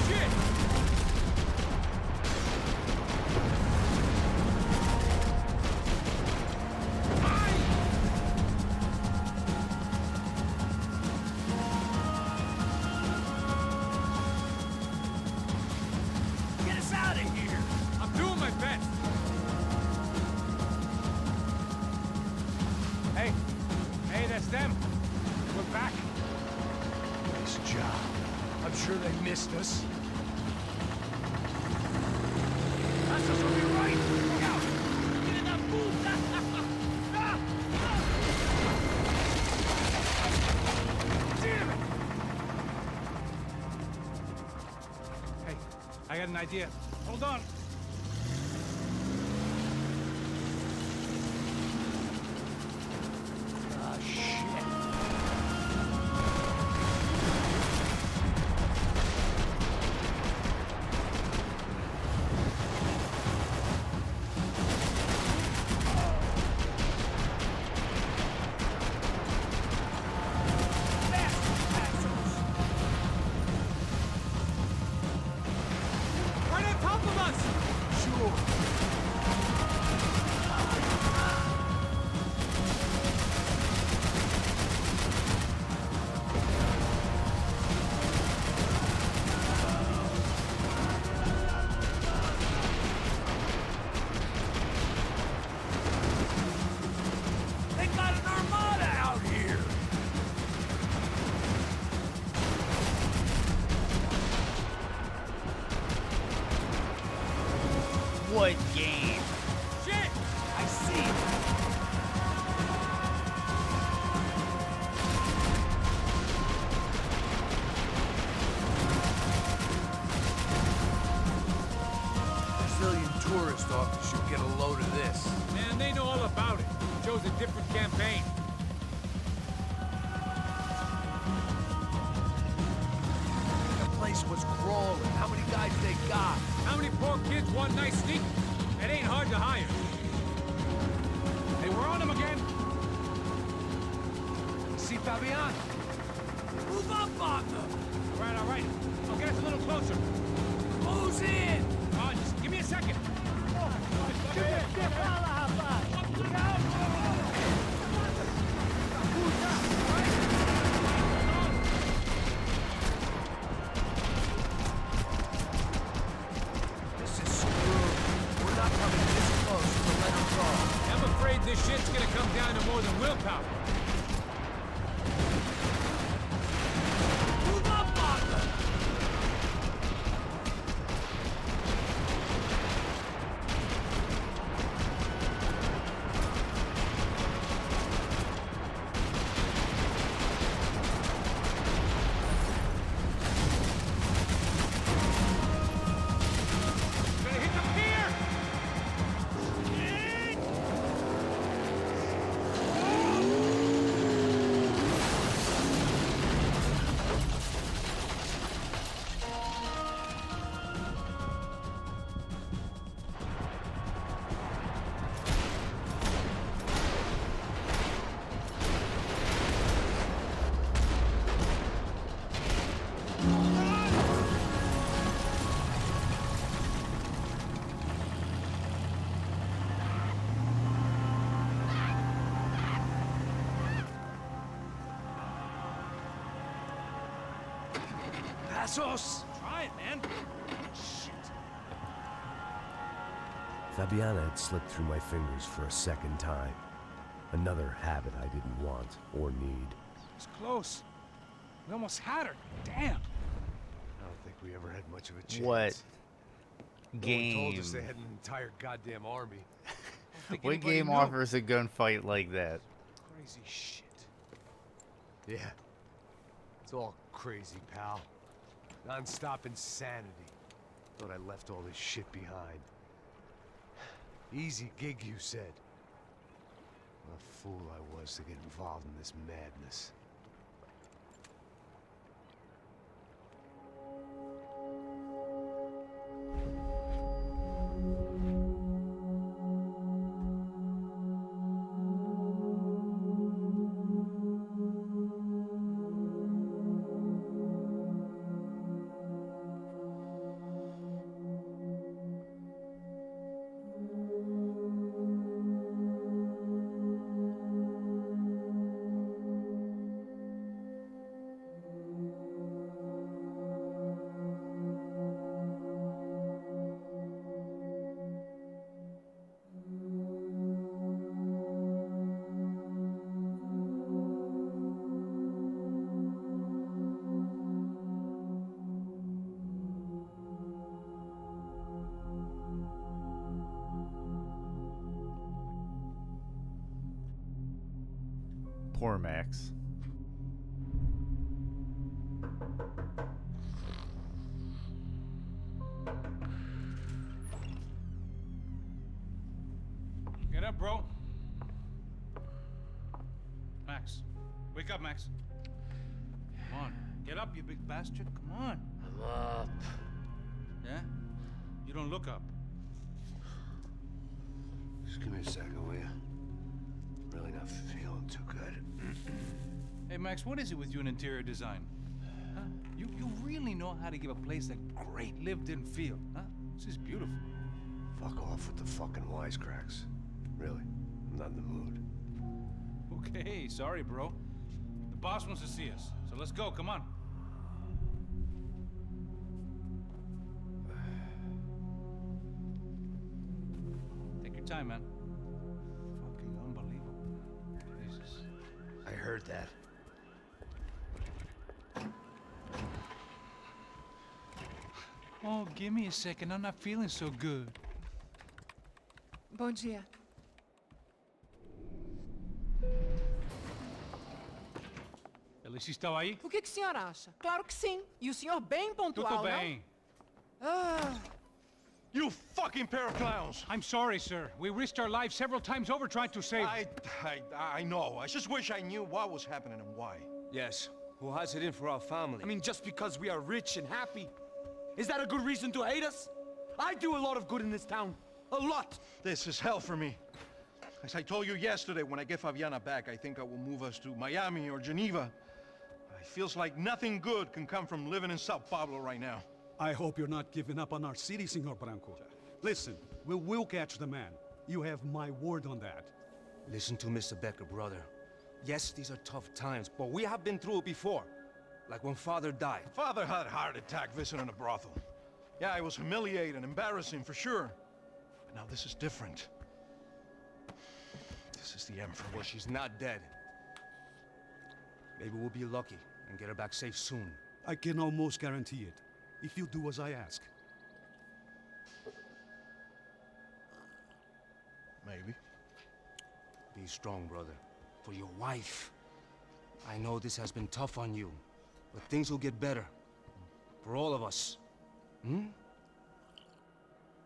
Shit! Get us out of here. I'm doing my best. Hey, that's them. We're back. Nice job. I'm sure they missed us. That's us will be right. Look out. Filha da puta! Damn it. Hey, I got an idea. Hold on. Ah, shit. Right on top of us! Sure. They got an armada out here. What game? Shit! I see it. Brazilian tourist office should get a load of this. Man, they know all about it. Chose a different campaign. God. How many poor kids want nice sneakers? It ain't hard to hire. Hey, we're on them again. See Fabian? Move up, partner. All right. I'll get us a little closer. Who's in? Just give me a second. This is screwed. We're not coming this close to let her go. I'm afraid this shit's gonna come down to more than willpower. Move up, partner. Gonna hit the pier! Passos! Try it, man. Shit. Fabiana had slipped through my fingers for a second time. Another habit I didn't want or need. It's close. We almost had her. Damn. I don't think we ever had much of a chance. What No one game? told us they had an entire goddamn army. What game offers a gunfight like that? Crazy shit. Yeah. It's all crazy, pal. Non-stop insanity. Thought I left all this shit behind. Easy gig, you said. What a fool I was to get involved in this madness. Poor Max. Get up, bro. Max. Wake up, Max. Come on. Get up, you big bastard. Come on. I'm up. Yeah? You don't look up. Just give me a second, will you? Really not feeling too good. Hey, Max, what is it with you and interior design? Huh? You really know how to give a place a great lived-in feel, huh? This is beautiful. Fuck off with the fucking wisecracks. Really, I'm not in the mood. Okay, sorry, bro. The boss wants to see us, so let's go, come on. Take your time, man. Fucking unbelievable. Jesus. I heard that. Oh, give me a second. I'm not feeling so good. Bom dia. Alice estava aí? O que o senhor acha? Claro que sim. E o senhor bem pontual, Tudo bem. não? Ah, You fucking pair of clowns! I'm sorry, sir. We risked our lives several times over trying to save... I know. I just wish I knew what was happening and why. Yes. Who has it in for our family? I mean, just because we are rich and happy. Is that a good reason to hate us? I do a lot of good in this town. A lot. This is hell for me. As I told you yesterday, when I get Fabiana back, I think I will move us to Miami or Geneva. It feels like nothing good can come from living in Sao Paulo right now. I hope you're not giving up on our city, Senor Branco. Listen, we will catch the man. You have my word on that. Listen to Mr. Becker, brother. Yes, these are tough times, but we have been through it before. Like when Father died. Father had a heart attack visiting a brothel. Yeah, it was humiliating, embarrassing, for sure. But now this is different. This is the end for me. Well, she's not dead. Maybe we'll be lucky and get her back safe soon. I can almost guarantee it, if you do as I ask. Maybe. Be strong, brother. For your wife. I know this has been tough on you, but things will get better. For all of us. Hmm?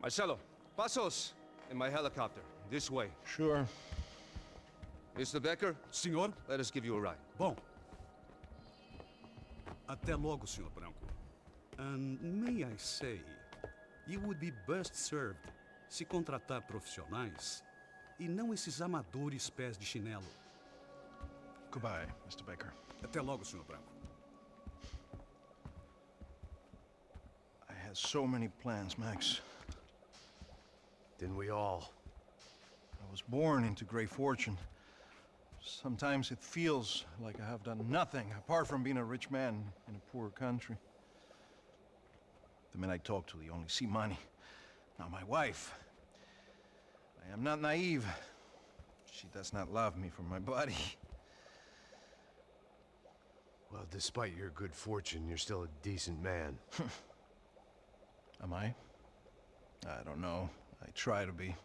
Marcelo, pasos in my helicopter. This way. Sure. Mr. Becker? Senhor? Let us give you a ride. Bom. Até logo, Senhor Branco. And may I say, you would be best served se contratar profissionais e não esses amadores pés de chinelo. Goodbye, Mr. Baker. Até logo, Senhor Branco. I had so many plans, Max. Didn't we all? I was born into great fortune. Sometimes it feels like I have done nothing apart from being a rich man in a poor country. The men I talk to, they only see money. Now my wife. I am not naive. She does not love me for my body. Well, despite your good fortune, you're still a decent man. Am I? I don't know. I try to be.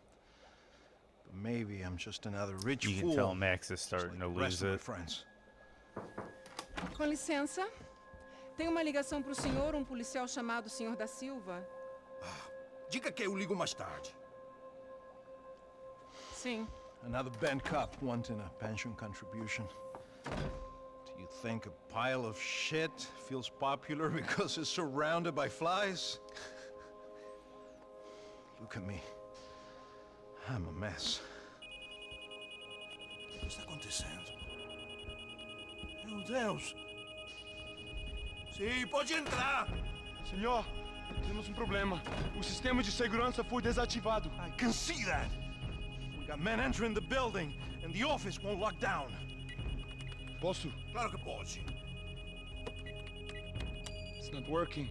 But maybe I'm just another rich You fool. can tell Max is starting to the rest lose of my it. friends. Com licença. Tem uma ligação para o senhor, policial chamado Senhor da Silva. Diga que eu ligo mais tarde. Sim. Another band cop wanting a pension contribution. Do you think a pile of shit feels popular because it's surrounded by flies? Look at me. I'm a mess. O que está acontecendo? Meu Deus! Sim, pode entrar! Senhor, temos problema. O sistema de segurança foi desativado. I can see that! We got men entering the building, and the office won't lock down. Posso? Claro que pode. It's not working.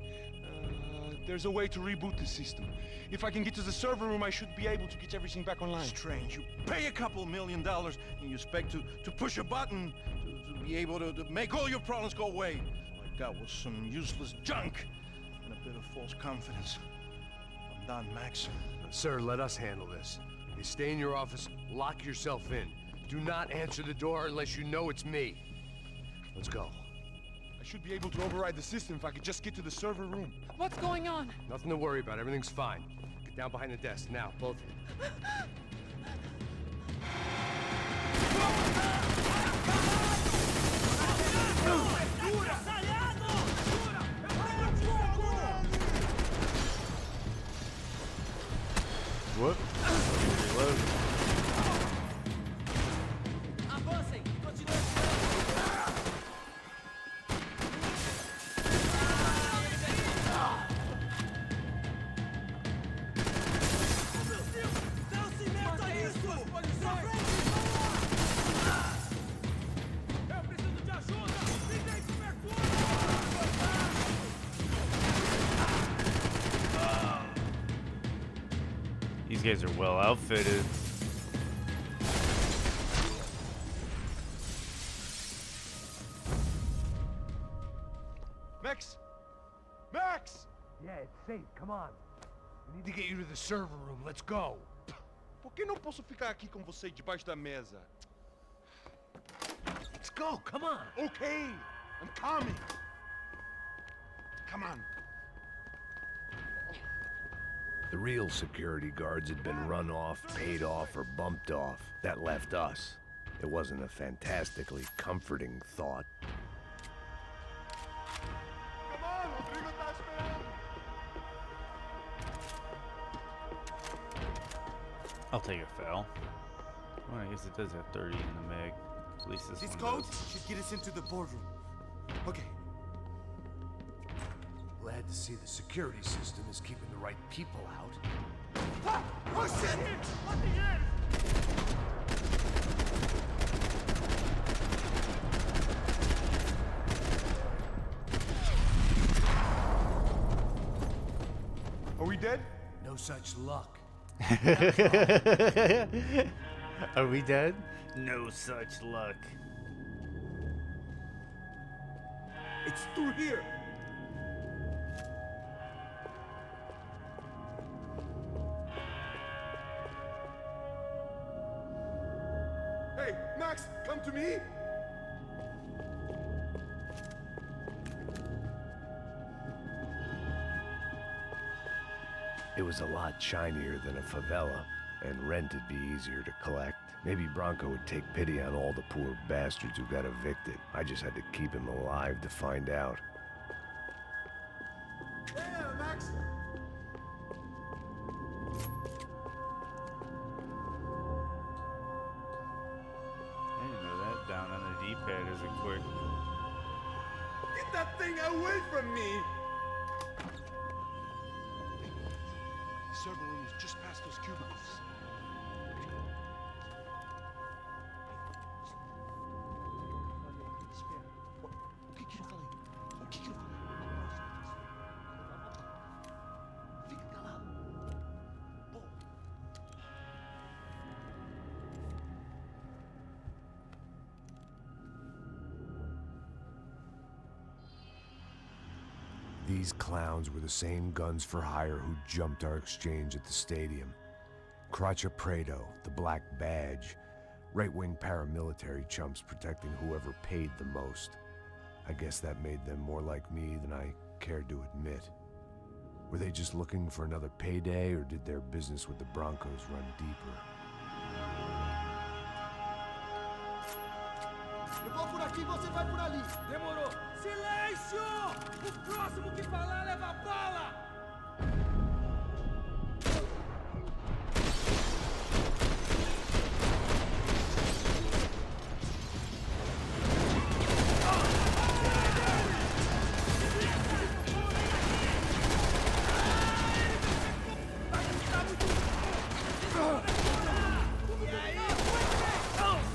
There's a way to reboot the system. If I can get to the server room, I should be able to get everything back online. Strange. You pay a couple $1 million, and you expect to push a button to be able to make all your problems go away. All I got was some useless junk and a bit of false confidence. I'm done, Max. Sir, let us handle this. You stay in your office, lock yourself in. Do not answer the door unless you know it's me. Let's go. I should be able to override the system if I could just get to the server room. What's going on? Nothing to worry about. Everything's fine. Get down behind the desk now, both of you. Whoop. Reload. Avancem! Continuem Não se meta nisso! Na frente! Eu preciso de ajuda! Me dê cobertura! These guys are well outfitted. Max! Max! Yeah, it's safe. Come on. We need to get you to the server room. Let's go. Por que não posso ficar aqui com você debaixo da mesa? Let's go. Come on. Okay, I'm coming. Come on. The real security guards had been run off, paid off, or bumped off. That left us. It wasn't a fantastically comforting thought. Come on, Rodrigo tá esperando. I'll take a foul. Well, I guess it does have 30 in the mag. At least this This one code does. should get us into the boardroom. Okay. Glad to see the security system is keeping the right people out. Ah! Oh shit! What the hell? Are we dead? No such luck. Are we dead? No such luck. It's through here. Hey, Max, come to me! It was a lot shinier than a favela, and rent would be easier to collect. Maybe Bronco would take pity on all the poor bastards who got evicted. I just had to keep him alive to find out. Yeah, Max. I didn't know that down on the D-pad isn't quick. Get that thing away from me! The server room is just past those cubicles. O que eu falei? O que eu falei? Fica calado. Pô. These clowns were the same guns for hire who jumped our exchange at the stadium. Crotcha Prado, the Black Badge, right-wing paramilitary chumps protecting whoever paid the most. I guess that made them more like me than I cared to admit. Were they just looking for another payday, or did their business with the Broncos run deeper? Eu vou por aqui, você vai por ali. Demorou. Silêncio! O próximo que falar leva bala!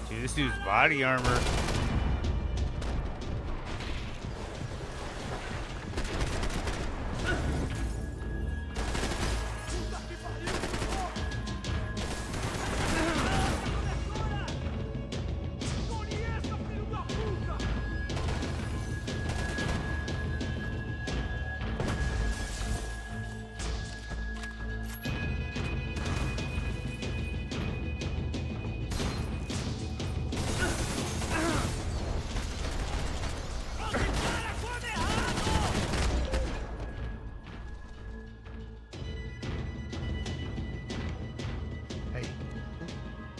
Dude, this dude's body armor. Hey,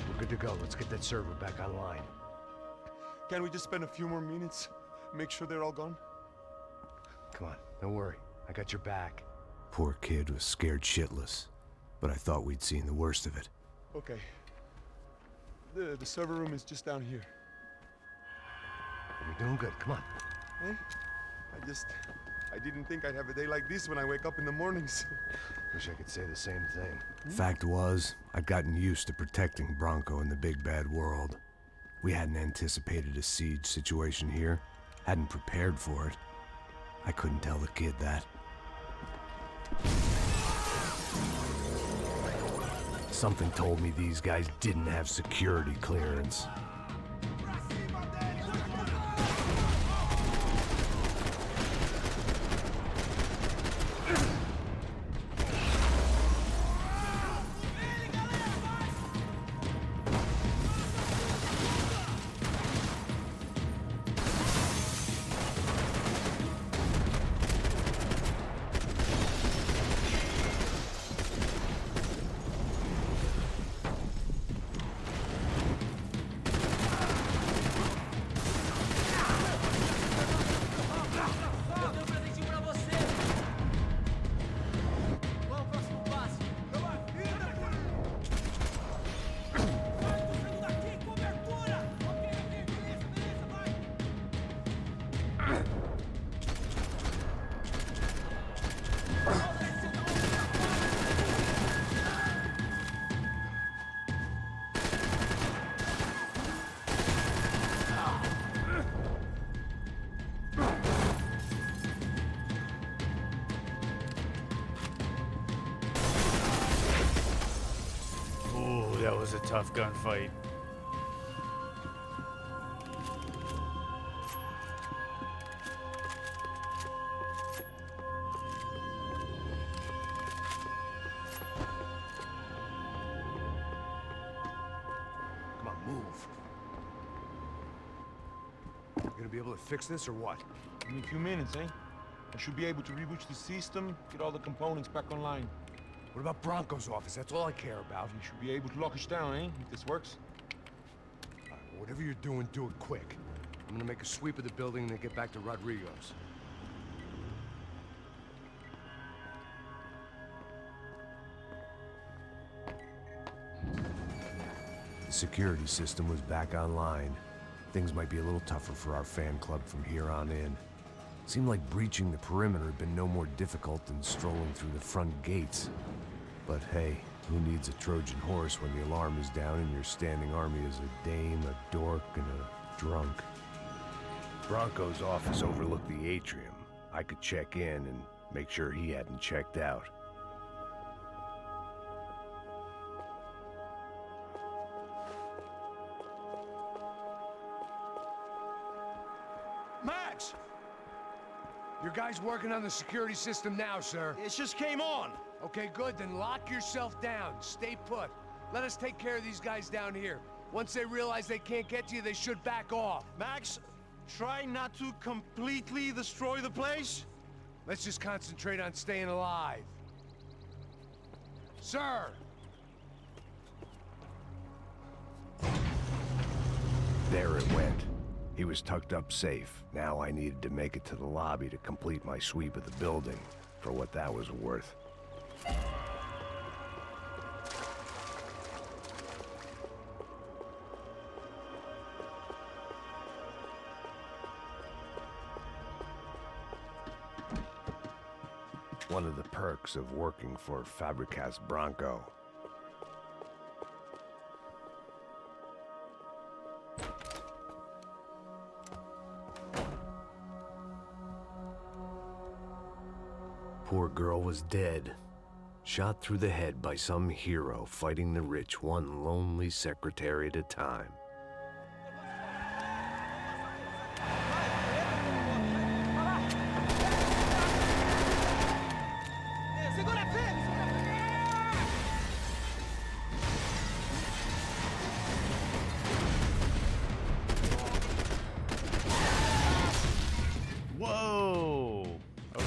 we're good to go. Let's get that server back online. Can't we just spend a few more minutes? Make sure they're all gone? Come on, don't worry. I got your back. Poor kid was scared shitless, but I thought we'd seen the worst of it. Okay. The server room is just down here. You're doing good. Come on. Hey? I didn't think I'd have a day like this when I wake up in the mornings. Wish I could say the same thing. Fact was, I'd gotten used to protecting Bronco in the big bad world. We hadn't anticipated a siege situation here, hadn't prepared for it. I couldn't tell the kid that. Something told me these guys didn't have security clearance. was a tough gunfight. Come on, move. You gonna be able to fix this or what? Give me a few minutes, eh? I should be able to reboot the system, get all the components back online. What about Bronco's office? That's all I care about. You should be able to lock us down, eh? If this works. All right, well, whatever you're doing, do it quick. I'm gonna make a sweep of the building and then get back to Rodrigo's. The security system was back online. Things might be a little tougher for our fan club from here on in. Seemed like breaching the perimeter had been no more difficult than strolling through the front gates. But hey, who needs a Trojan horse when the alarm is down and your standing army is a dame, a dork, and a drunk? Bronco's office overlooked the atrium. I could check in and make sure he hadn't checked out. Max! Your guy's working on the security system now, sir. It just came on. Okay, good. Then lock yourself down. Stay put. Let us take care of these guys down here. Once they realize they can't get to you, they should back off. Max, try not to completely destroy the place. Let's just concentrate on staying alive. Sir! There it went. He was tucked up safe. Now I needed to make it to the lobby to complete my sweep of the building, for what that was worth. One of the perks of working for Fabricas Bronco. Poor girl was dead. Shot through the head by some hero fighting the rich one lonely secretary at a time. Whoa! Okay.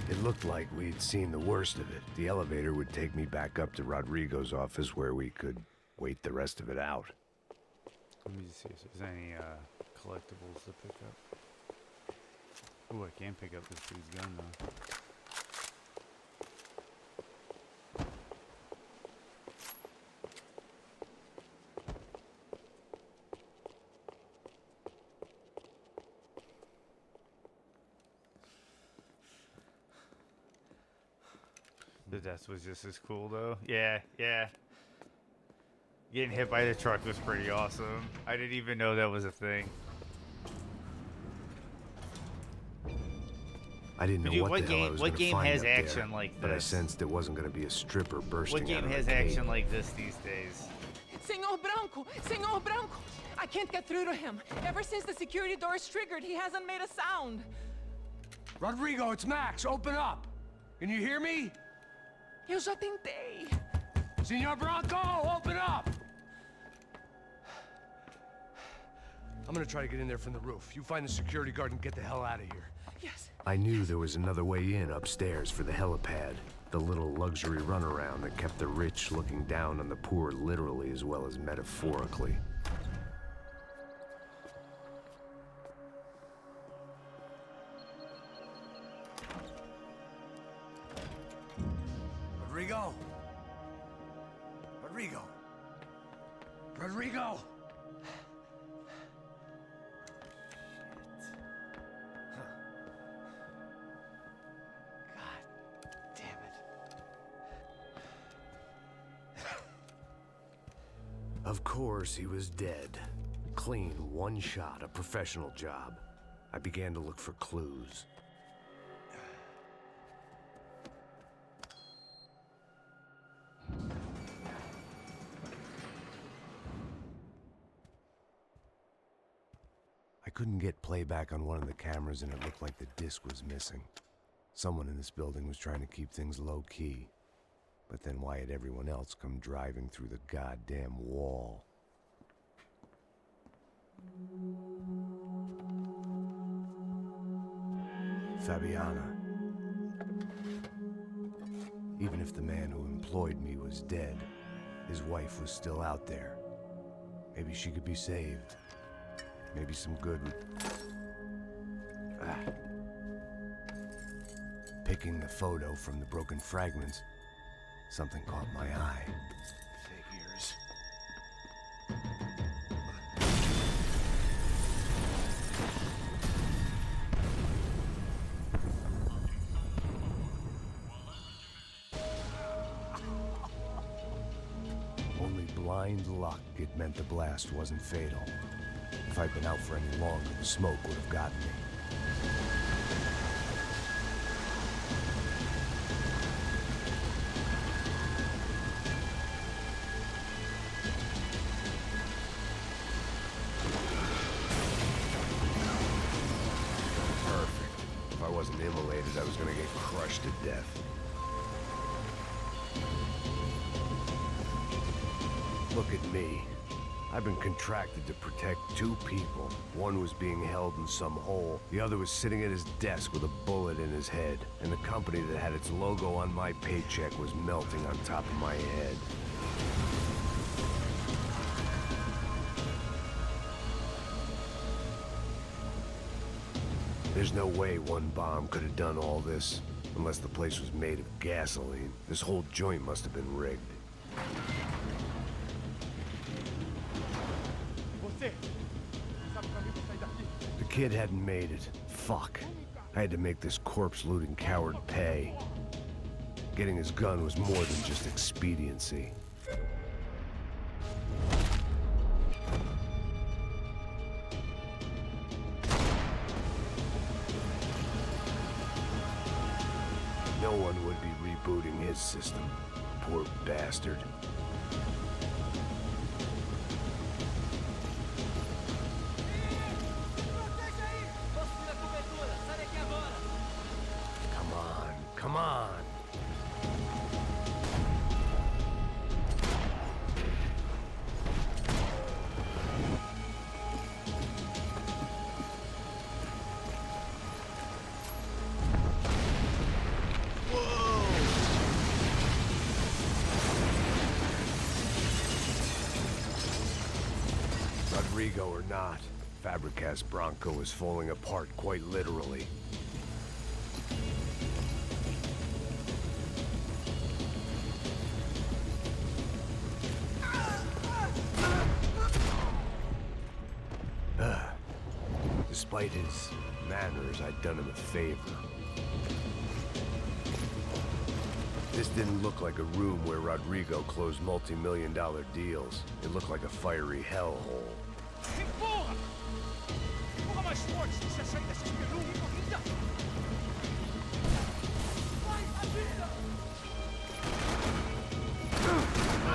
It looked like we'd seen the worst of it. The elevator would take me back up to Rodrigo's office where we could wait the rest of it out. Let me just see if there's any collectibles to pick up. Ooh, I can pick up this dude's gun though. The death was just as cool though. Yeah, yeah. Getting hit by the truck was pretty awesome. I didn't even know that was a thing. I didn't know Dude, what the hell I was going to find has up action there, like but I this? sensed it wasn't going to be a stripper bursting What game out of has a cave. action like this these days? Senor Branco! Senor Branco! I can't get through to him. Ever since the security door is triggered, he hasn't made a sound. Rodrigo, it's Max. Open up. Can you hear me? Eu já tentei. Senor Branco, open up! I'm gonna try to get in there from the roof. You find the security guard and get the hell out of here. Yes. I knew there was another way in upstairs for the helipad. The little luxury runaround that kept the rich looking down on the poor literally as well as metaphorically. Rodrigo! Rodrigo! Rodrigo! Of course, he was dead. Clean, one shot, a professional job. I began to look for clues. I couldn't get playback on one of the cameras and it looked like the disc was missing. Someone in this building was trying to keep things low-key. But then why had everyone else come driving through the goddamn wall? Fabiana. Even if the man who employed me was dead, his wife was still out there. Maybe she could be saved. Maybe some good would... Picking the photo from the broken fragments, something caught my eye. Figures. Only blind luck it meant the blast wasn't fatal. If I'd been out for any longer, the smoke would have gotten me. Perfect. If I wasn't immolated, I was gonna get crushed to death. Look at me. I've been contracted to protect two people. One was being held in some hole. The other was sitting at his desk with a bullet in his head. And the company that had its logo on my paycheck was melting on top of my head. There's no way one bomb could have done all this. Unless the place was made of gasoline. This whole joint must have been rigged. The kid hadn't made it. Fuck. I had to make this corpse-looting coward pay. Getting his gun was more than just expediency. No one would be rebooting his system. Poor bastard. Come on, come on. Rodrigo or not, Fabricas Bronco is falling apart quite literally. Despite his manners, I'd done him a favor. This didn't look like a room where Rodrigo closed multi-million-dollar deals. It looked like a fiery hellhole. Empurra! Empurra mais forte! Deixa sair dessa espelunca!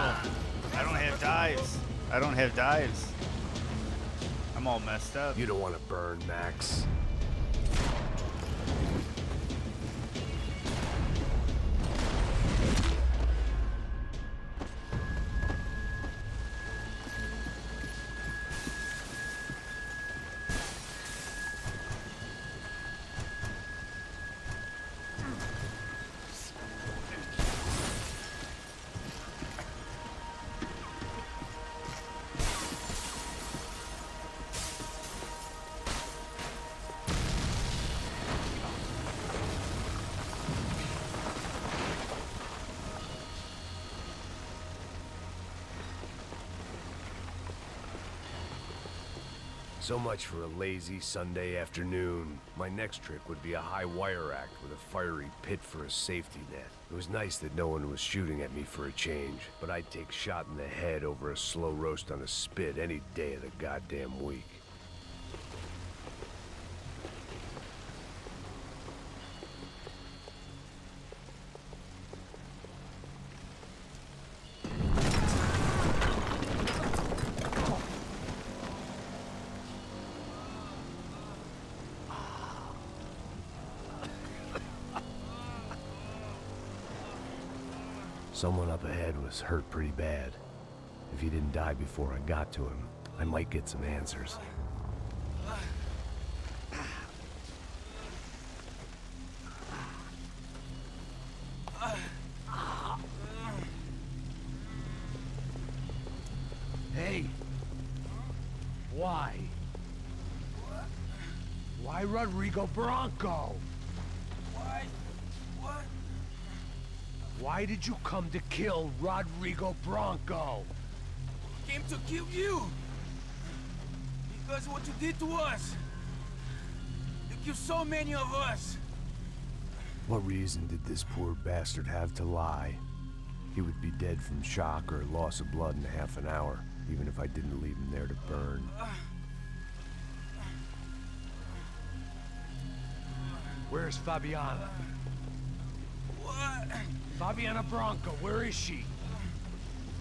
I don't have dives. I don't have dives. I'm all messed up. You don't want to burn, Max. So much for a lazy Sunday afternoon. My next trick would be a high wire act with a fiery pit for a safety net. It was nice that no one was shooting at me for a change, but I'd take shot in the head over a slow roast on a spit any day of the goddamn week. Someone up ahead was hurt pretty bad. If he didn't die before I got to him, I might get some answers. Hey! Why? Why Rodrigo Bronco? Why? What? Why did you come to kill Rodrigo Bronco? Came to kill you. Because of what you did to us. You killed so many of us. What reason did this poor bastard have to lie? He would be dead from shock or loss of blood in half an hour, even if I didn't leave him there to burn. Where's Fabiana? What? Fabiana Bronco, where is she?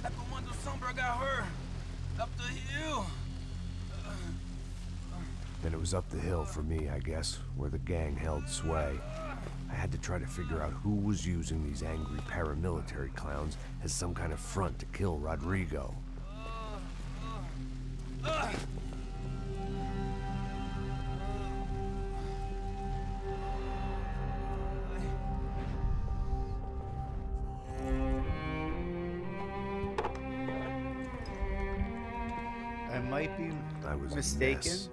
That Comando Sombra got her. Up the hill. Then it was up the hill for me, I guess, where the gang held sway. I had to try to figure out who was using these angry paramilitary clowns as some kind of front to kill Rodrigo. I might be I was a mistaken, mess.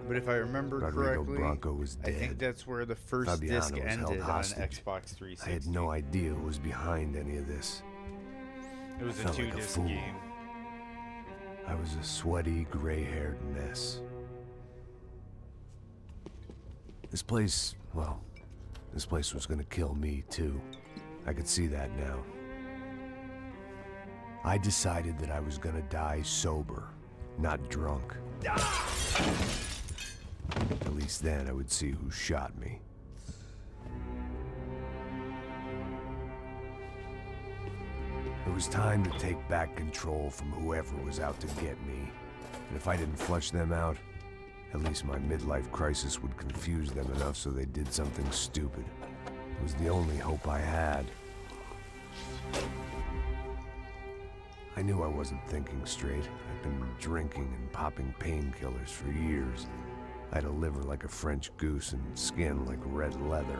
but if I remember Rodrigo correctly, Bronco was I dead. think that's where the first Fabiana disc was held ended on hostage. Xbox 360. I had no idea who was behind any of this. It was I a felt like a two-disc fool. game. I was a sweaty, gray-haired mess. This place, well, this place was gonna kill me too. I could see that now. I decided that I was gonna die sober, not drunk. At least then I would see who shot me. It was time to take back control from whoever was out to get me. And if I didn't flush them out, at least my midlife crisis would confuse them enough so they did something stupid. It was the only hope I had. I knew I wasn't thinking straight. I'd been drinking and popping painkillers for years. I had a liver like a French goose and skin like red leather.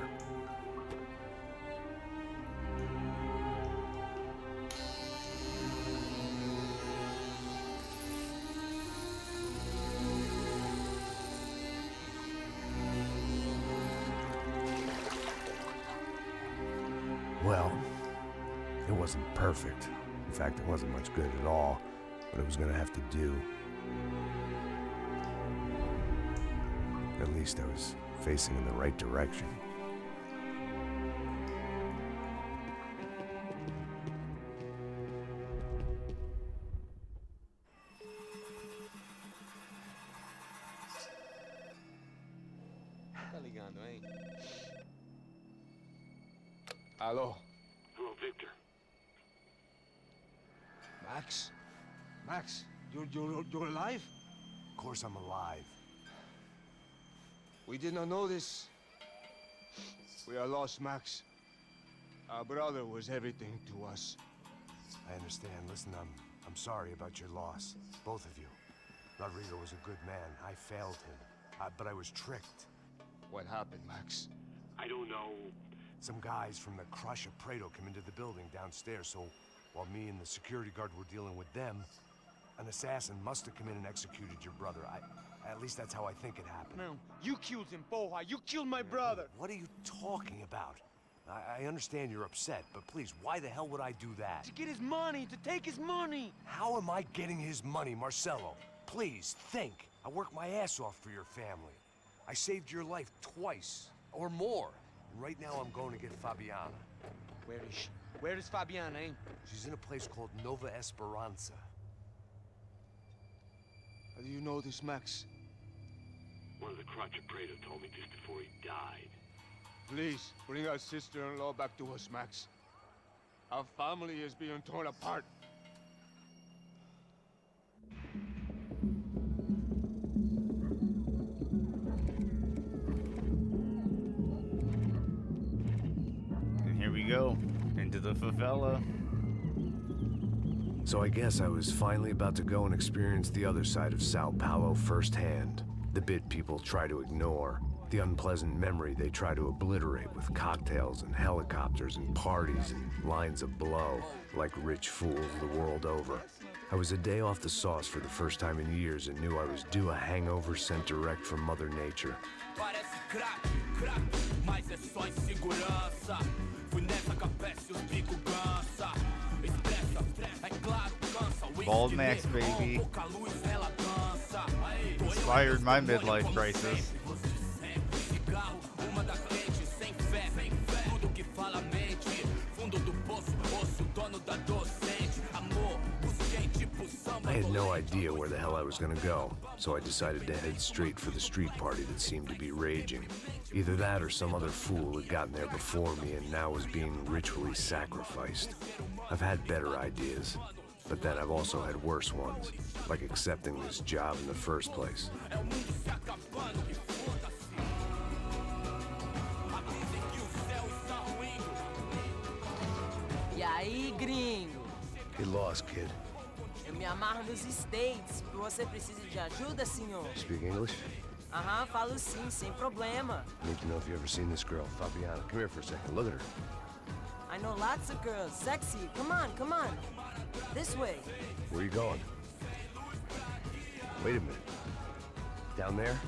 Well, it wasn't perfect. In fact, it wasn't much good at all, but it was gonna have to do. At least I was facing in the right direction. Tá ligando, hein? Alô? Hello, Victor. Max. Max, you're alive? Of course I'm alive. We did not know this. We are lost, Max. Our brother was everything to us. I understand. Listen, I'm sorry about your loss. Both of you. Rodrigo was a good man. I failed him. But I was tricked. What happened, Max? I don't know. Some guys from the Crush of Prado came into the building downstairs, so while me and the security guard were dealing with them, an assassin must have come in and executed your brother. At least that's how I think it happened. No, you killed him, Porra. You killed my brother. What are you talking about? I understand you're upset, but please, why the hell would I do that? To get his money, to take his money. How am I getting his money, Marcelo? Please, think. I worked my ass off for your family. I saved your life twice, or more. And right now I'm going to get Fabiana. Where is she? Where is Fabiana, eh? She's in a place called Nova Esperanza. How do you know this, Max? One of the Crotch of Prado told me just before he died. Please, bring our sister-in-law back to us, Max. Our family is being torn apart. And here we go, into the favela. So I guess I was finally about to go and experience the other side of Sao Paulo firsthand. The bit people try to ignore. The unpleasant memory they try to obliterate with cocktails and helicopters and parties and lines of blow, like rich fools the world over. I was a day off the sauce for the first time in years and knew I was due a hangover sent direct from Mother Nature. Bald Max, baby. Inspired my midlife crisis. I had no idea where the hell I was gonna go, so I decided to head straight for the street party that seemed to be raging. Either that or some other fool had gotten there before me and now was being ritually sacrificed. I've had better ideas, but then I've also had worse ones, like accepting this job in the first place. E aí, gringo? Get lost, kid. Eu me amarro nos States. Você precisa de ajuda, senhor? Speak English? Aham, falo sim, sem problema. I need to know if you've ever seen this girl, Fabiana. Come here for a second. Look at her. I know lots of girls. Sexy. Come on, come on. This way. Where are you going? Wait a minute. Down there?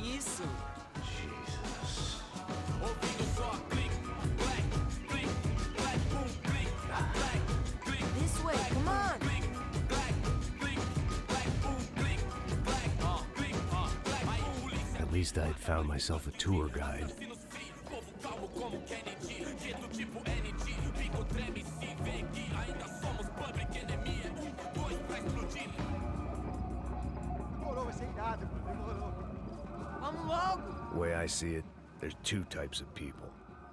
Isso. Jesus. This way, come on. At least I'd found myself a tour guide. Vamos logo. The way I see it, there's two types of people.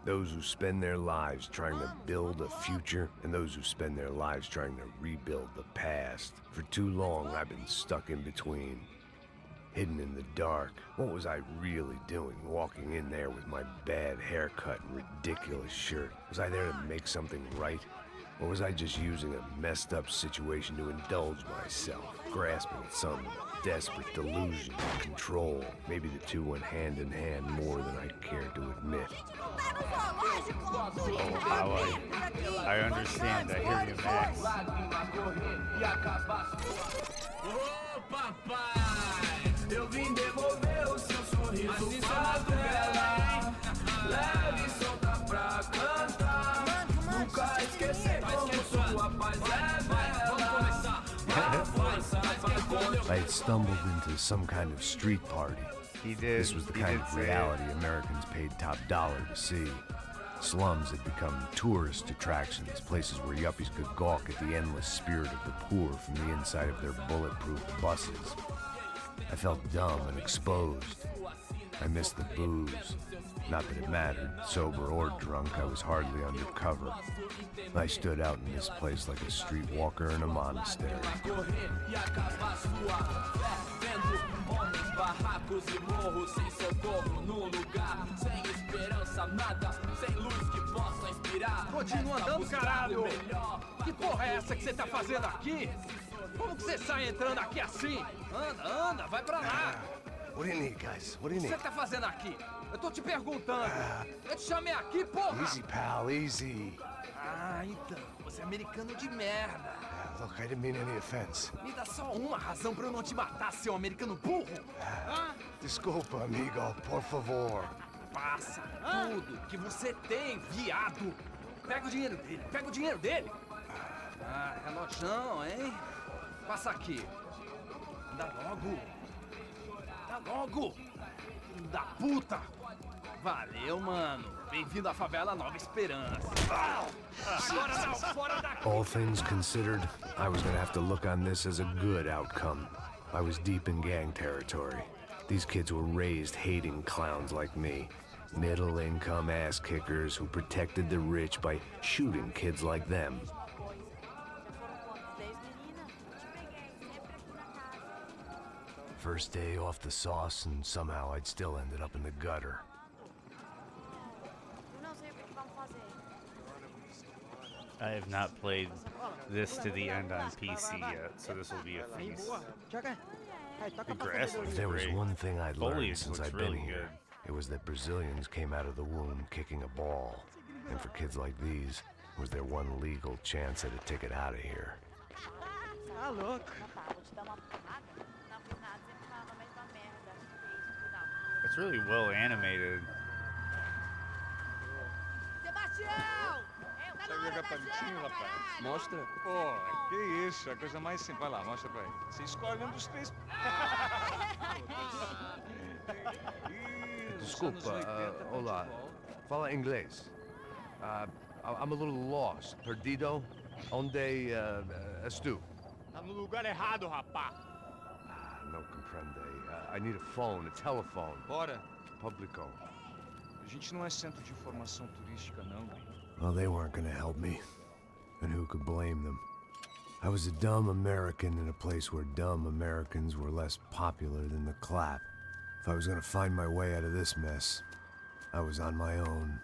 Those who spend their lives trying to build a future, and those who spend their lives trying to rebuild the past. For too long, I've been stuck in between. Hidden in the dark. What was I really doing, walking in there with my bad haircut and ridiculous shirt? Was I there to make something right? Or was I just using a messed up situation to indulge myself, grasping at some desperate delusion of control? Maybe the two went hand in hand more than I cared to admit. Oh, how I understand. I hear you, Max. Ô, papai, eu vim devolver o seu sorriso favela. Leve e solta pra cantar. Nunca esquecer como sua paz é bela. I had stumbled into some kind of street party. He did. This was the kind of reality Americans paid top dollar to see. Slums had become tourist attractions, places where yuppies could gawk at the endless spirit of the poor from the inside of their bulletproof buses. I felt dumb and exposed. I missed the booze. Not that it mattered. Sober or drunk, I was hardly undercover. I stood out in this place like a streetwalker in a monastery. Continua andando, caralho! Que porra é essa que você tá fazendo aqui? Como que você sai entrando aqui assim? Anda, anda, vai pra lá! What do you need, guys? What do O you que need? você tá fazendo aqui? Eu tô te perguntando. Eu te chamei aqui, porra! Easy, pal, easy. Ah, então. Você é americano de merda. Look, I didn't mean any offense. Me dá só uma razão pra eu não te matar, seu americano burro. Desculpa, amigo, por favor. Passa tudo que você tem, viado. Pega o dinheiro dele, pega o dinheiro dele. Ah, relojão, hein? Passa aqui. Dá logo. Dá logo. Filho da puta. Valeu, mano. Bem-vindo à favela Nova Esperança. Agora não, fora daqui. All things considered, I was gonna have to look on this as a good outcome. I was deep in gang territory. These kids were raised hating clowns like me. Middle-income ass-kickers who protected the rich by shooting kids like them. First day off the sauce, and somehow I'd still ended up in the gutter. I have not played this to the end on PC yet, so this will be a feast. The grass looks If there was great. one thing I'd learned Foliage since looks I'd been really here, it was that Brazilians came out of the womb kicking a ball. And for kids like these, was their one legal chance at a ticket out of here. Ah, louco. It's really well animated. Sabe jogar palitinho, rapaz? Mostra. Pô, que isso, a coisa mais simples. Vai lá, mostra pra ele. Você escolhe um dos três. Desculpa, olá. Fala inglês. I'm a little lost. Perdido? Onde estou? Tá no lugar errado, rapá. No comprende. I need a phone, a telephone. Bora. Publico. A gente não é centro de informação turística, não. Well, they weren't gonna help me. And who could blame them? I was a dumb American in a place where dumb Americans were less popular than the clap. If I was gonna find my way out of this mess, I was on my own.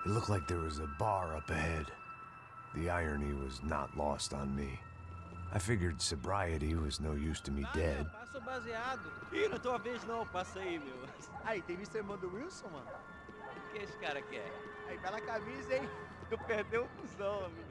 It looked like there was a bar up ahead. The irony was not lost on me. I figured sobriety was no use to me dead. Passo baseado. Ih, não é tua vez não, passa aí, meu. Aí, tem visto a irmã do Wilson, mano? O que esse cara quer? Aí, bela camisa, hein? Tu perdeu o cuzão, amigo.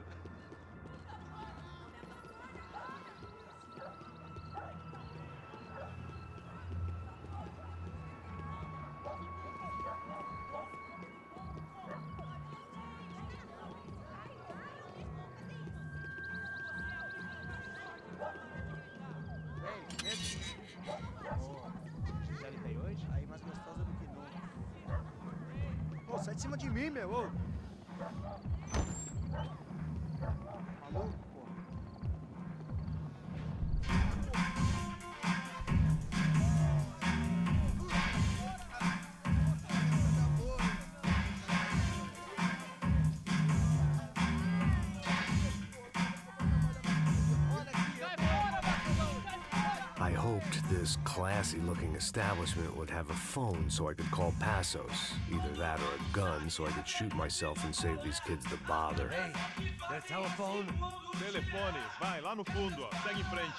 Aí, mais gostosa do que nunca. Pô, sai de cima de mim, meu. Ô. Maluco, pô. I hoped this classy-looking establishment would have a phone so I could call Passos. Either that or a gun so I could shoot myself and save these kids the bother. Hey, that telephone? Telefone, vai lá no fundo, ó. Segue em frente.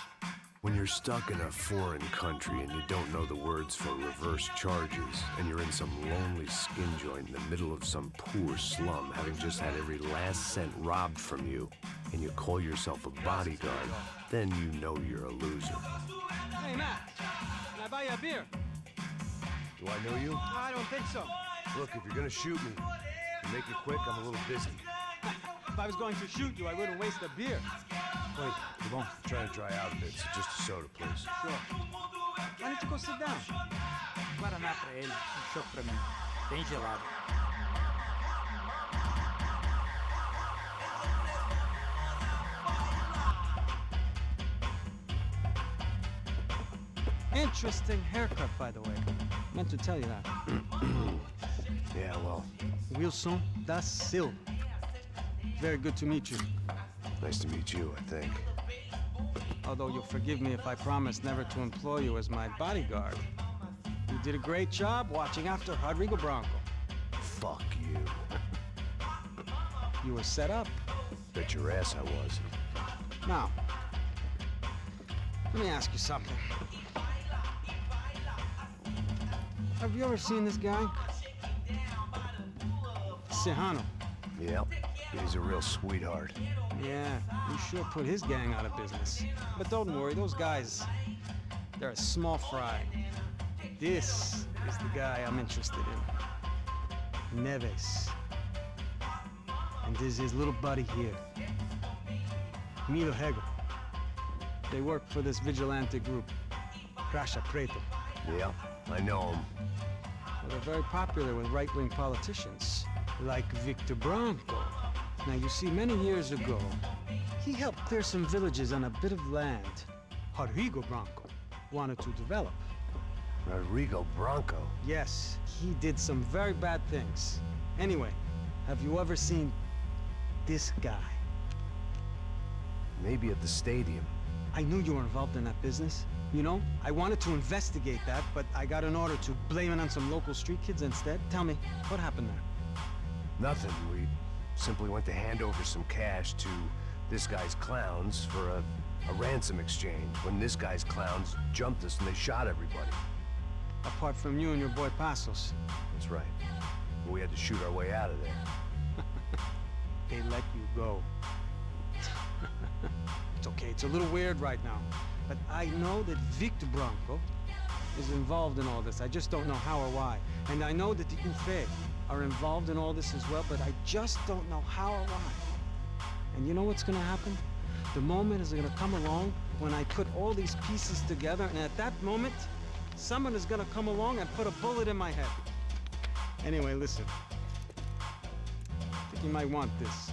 When you're stuck in a foreign country and you don't know the words for reverse charges, and you're in some lonely skin joint in the middle of some poor slum, having just had every last cent robbed from you, and you call yourself a bodyguard, then you know you're a loser. Hey, Matt. Can I buy you a beer? Do I know you? I don't think so. Look, if you're gonna shoot me, make it quick, I'm a little busy. If I was going to shoot you, I wouldn't waste a beer. Wait, come on. I'm trying to dry out a bit, so just a soda, please. Sure. Why don't you go sit down? Guaraná pra ele, chopp pra mim. Bem gelado. Interesting haircut, by the way. Meant to tell you that. Yeah, well, Wilson da Silva. Very good to meet you. nice to meet you, I think. Although you'll forgive me if I promise never to employ you as my bodyguard. You did a great job watching after Rodrigo Branco. Fuck you. You were set up. Bet your ass I was. Now, let me ask you something. Have you ever seen this guy? Sejano. Yep, he's a real sweetheart. Yeah, you sure put his gang out of business. But don't worry, those guys, they're a small fry. This is the guy I'm interested in. Neves. And this is his little buddy here. Milo Hegel. They work for this vigilante group, Crasha Preto. Yep, I know him. Well, they're very popular with right-wing politicians, like Victor Branco. Now, you see, many years ago, he helped clear some villages on a bit of land Rodrigo Branco wanted to develop. Rodrigo Branco? Yes, he did some very bad things. Anyway, have you ever seen this guy? Maybe at the stadium. I knew you were involved in that business. You know, I wanted to investigate that, but I got an order to blame it on some local street kids instead. Tell me, what happened there? Nothing. We simply went to hand over some cash to this guy's clowns for a ransom exchange when this guy's clowns jumped us and they shot everybody. Apart from you and your boy Passos. That's right. We had to shoot our way out of there. They let you go. It's okay, it's a little weird right now. But I know that Victor Branco is involved in all this. I just don't know how or why. And I know that the UFE are involved in all this as well, but I just don't know how or why. And you know what's gonna happen? The moment is gonna come along when I put all these pieces together, and at that moment, someone is gonna come along and put a bullet in my head. Anyway, listen. I think you might want this.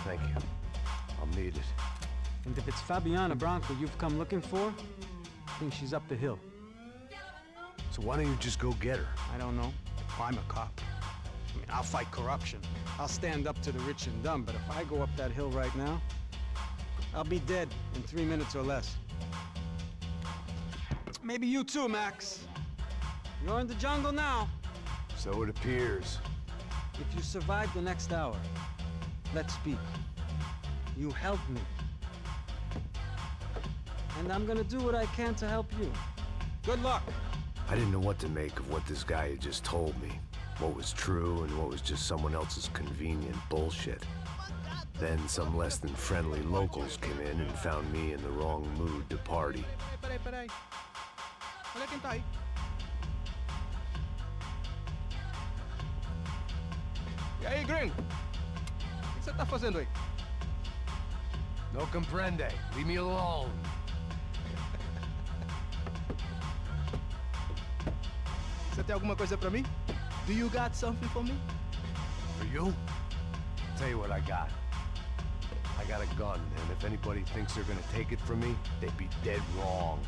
Thank you. I'll need it. And if it's Fabiana Branco you've come looking for, I think she's up the hill. So why don't you just go get her? I don't know. I'm a cop. I mean, I'll fight corruption. I'll stand up to the rich and dumb, but if I go up that hill right now, I'll be dead in 3 minutes or less. Maybe you too, Max. You're in the jungle now. So it appears. If you survive the next hour, let's speak. You help me. And I'm gonna do what I can to help you. Good luck. I didn't know what to make of what this guy had just told me. What was true and what was just someone else's convenient bullshit. Then some less than friendly locals came in and found me in the wrong mood to party. Peraí. Olha quem tá aí. E aí, gringo? O que você tá fazendo aí? No comprende. Leave me alone. Você tem alguma coisa pra mim? Do you got something for me? For you? Tell you what I got. I got a gun, and if anybody thinks they're gonna take it from me, they'd be dead wrong.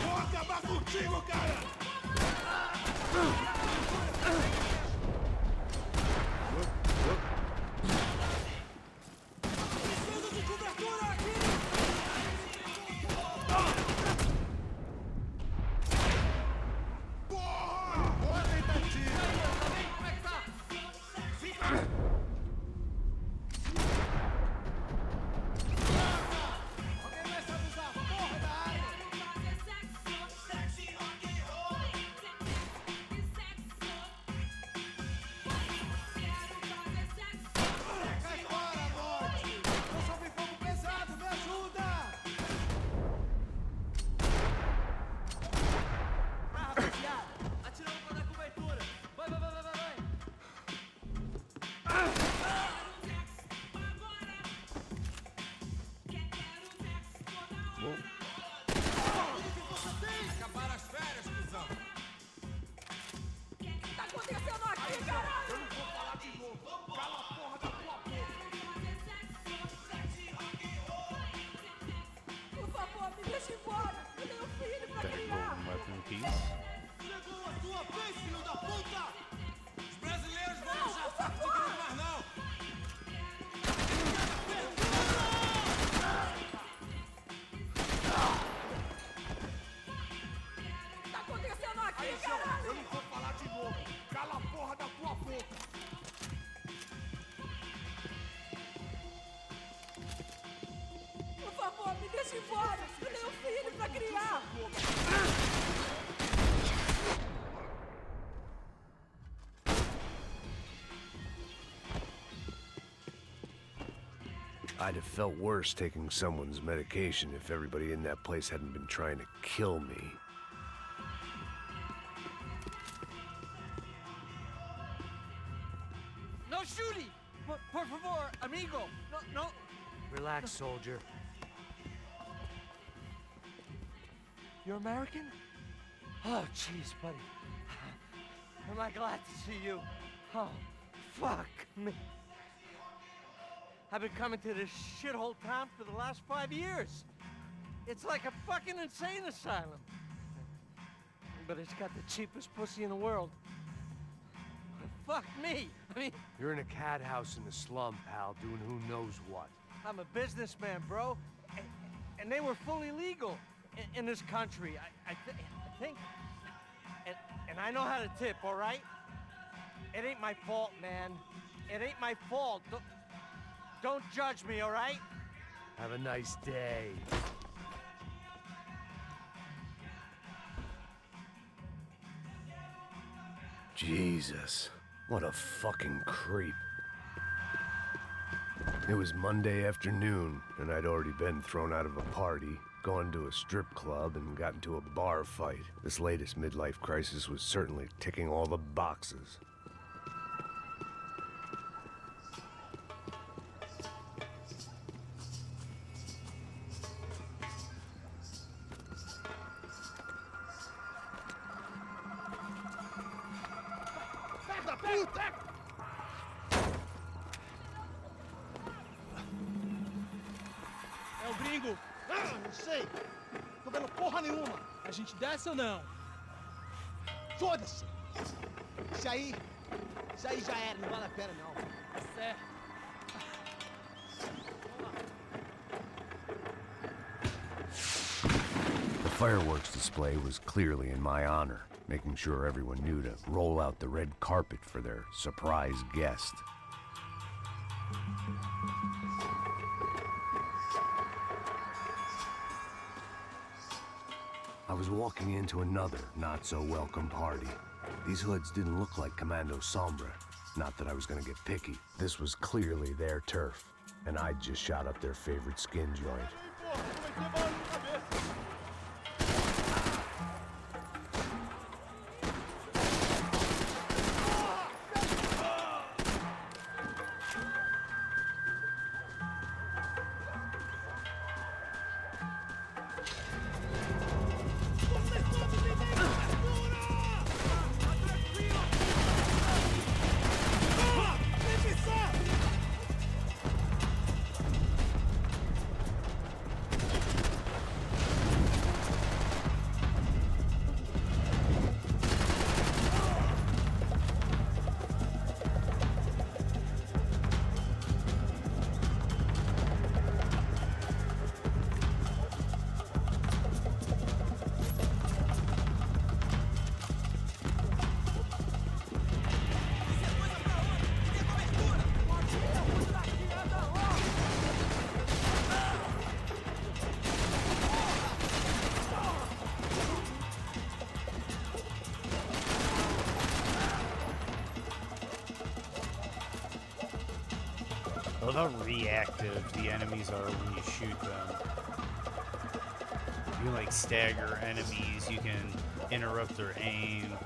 Vou acabar contigo, cara! piece. Chegou a tua vez, filho da puta! Os brasileiros vão deixar faca de grego mais não! O que tá acontecendo aqui, Aí, caralho? eu não vou falar de novo. Cala a porra da tua boca. Por favor, me deixe embora. Eu tenho um filho pra criar. I'd have felt worse taking someone's medication if everybody in that place hadn't been trying to kill me. No shooting! Por favor, amigo! No. Relax, soldier. You're American? Oh, jeez, buddy. Am I glad to see you? Oh, fuck me. I've been coming to this shithole town for the last 5 years. It's like a fucking insane asylum. But it's got the cheapest pussy in the world. Fuck me. I mean, You're in a cat house in the slum, pal, doing who knows what. I'm a businessman, bro. And they were fully legal in this country. I think. And I know how to tip, all right? It ain't my fault, man. It ain't my fault. Don't judge me, all right? Have a nice day. Jesus, what a fucking creep. It was Monday afternoon, and I'd already been thrown out of a party, gone to a strip club, and got into a bar fight. This latest midlife crisis was certainly ticking all the boxes. Filho da puta! É o gringo. Ah, não sei. Tô vendo porra nenhuma. A gente desce ou não? Foda-se. Isso aí já era. Não vale a pena, não. Certo. The fireworks display was clearly in my honor, making sure everyone knew to roll out the red carpet for their surprise guest. I was walking into another not-so-welcome party. These hoods didn't look like Commando Sombra. Not that I was gonna get picky. This was clearly their turf, and I'd just shot up their favorite skin joint. I love how reactive the enemies are when you shoot them. You can like stagger enemies, you can interrupt their aim.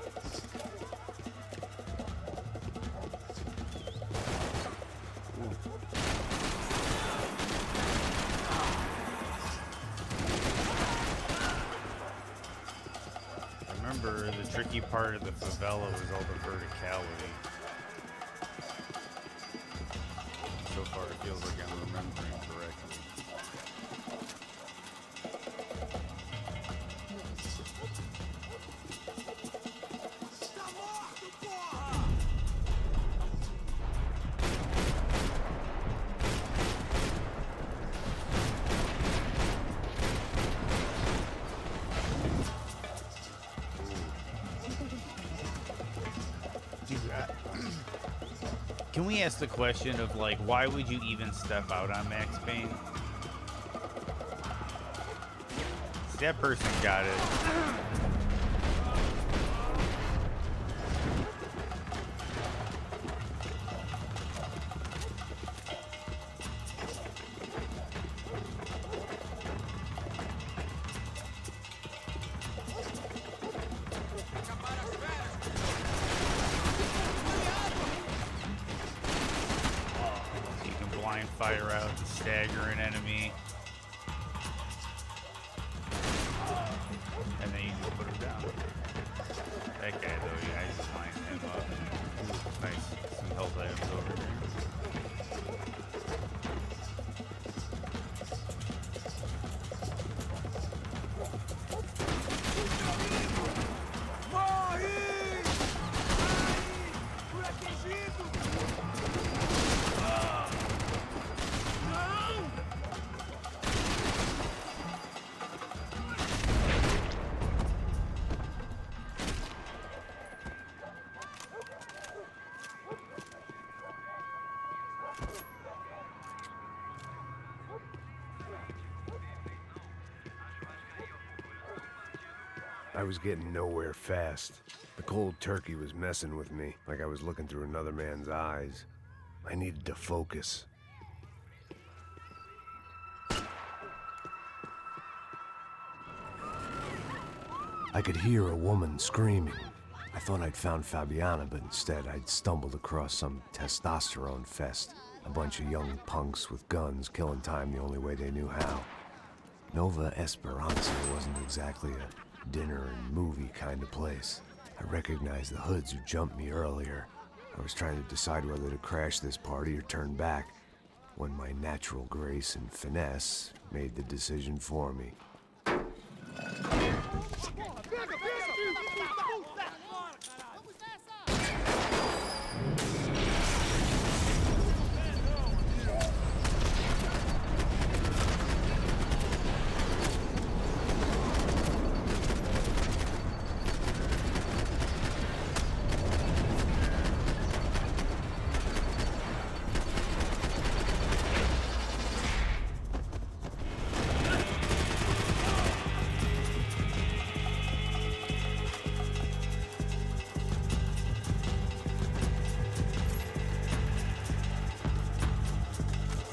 Remember, the tricky part of the favela was all the verticality. So far, it feels like I'm remembering correctly. Can we ask the question of, like, why would you even step out on Max Payne? That person got it. You can blind fire out and stagger an enemy. And then you can put him down. That guy, though, yeah, I just lined him up. Nice. Some health items over here. I was getting nowhere fast. The cold turkey was messing with me, like I was looking through another man's eyes. I needed to focus. I could hear a woman screaming. I thought I'd found Fabiana, but instead I'd stumbled across some testosterone fest. A bunch of young punks with guns killing time the only way they knew how. Nova Esperanza wasn't exactly a dinner and movie kind of place. I recognized the hoods who jumped me earlier. I was trying to decide whether to crash this party or turn back, when my natural grace and finesse made the decision for me.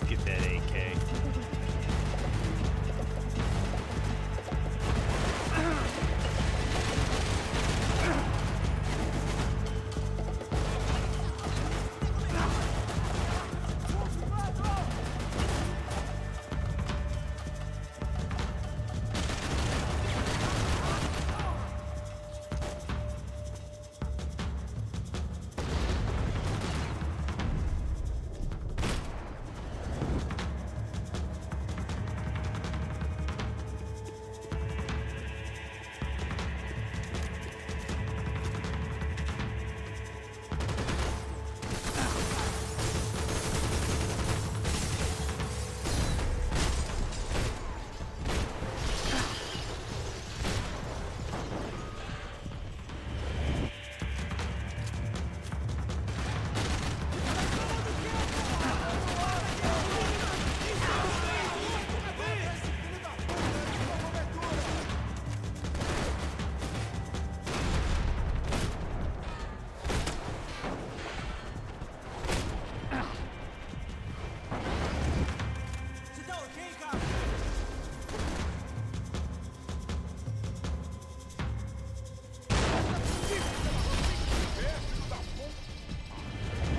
Get that AK.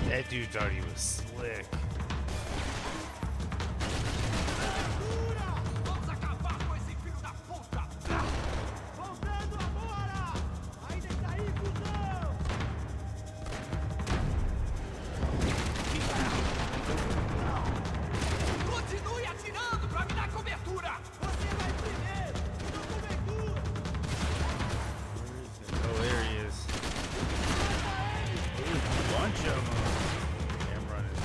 That dude thought he was slick. Continue atirando pra me dar cobertura! Você vai primeiro! Cobertura! Oh, there he is. Ooh, bunch of them. Yeah, I'm running.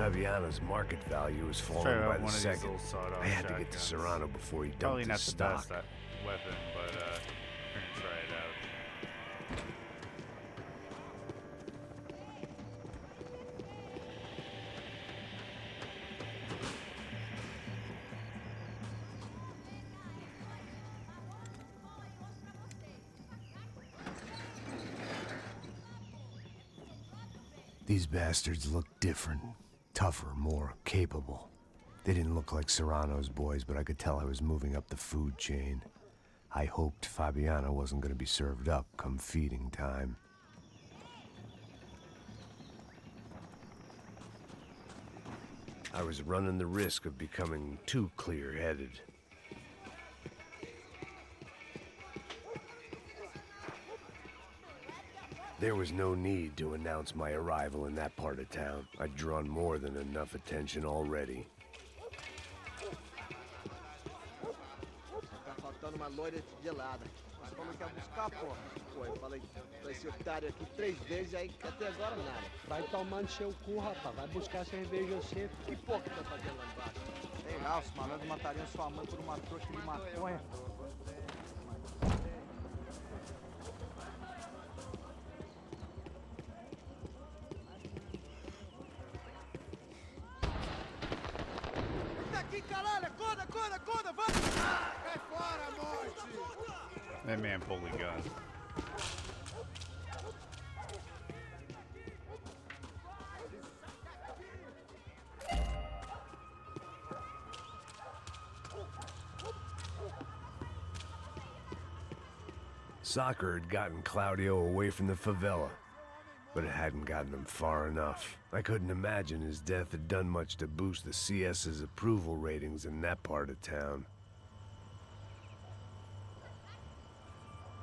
Fabiana's market value is Try falling out by the one of these second. little sawed-off I had to get to shotguns. Serrano before he dumped Probably his not the stock. best weapon, but we're gonna try it out. These bastards look different, tougher, more capable. They didn't look like Serrano's boys, but I could tell I was moving up the food chain. I hoped Fabiana wasn't going to be served up come feeding time. I was running the risk of becoming too clear-headed. There was no need to announce my arrival in that part of town. I'd drawn more than enough attention already. Tá faltando uma loira gelada. Mas falou que ia buscar, porra. Pô, eu falei pra esse otário aqui 3 vezes, aí até agora nada. Vai tomando seu cu, rapaz. Vai buscar cerveja você. Que porra que tá fazendo lá embaixo? Sei lá, os malandros matariam sua mãe por uma trouxa de maconha. Daqui, caralho! Acorda, acorda, acorda! Vai! Cai fora, morte! That man pulled a gun. Soccer had gotten Claudio away from the favela, but it hadn't gotten him far enough. I couldn't imagine his death had done much to boost the CS's approval ratings in that part of town.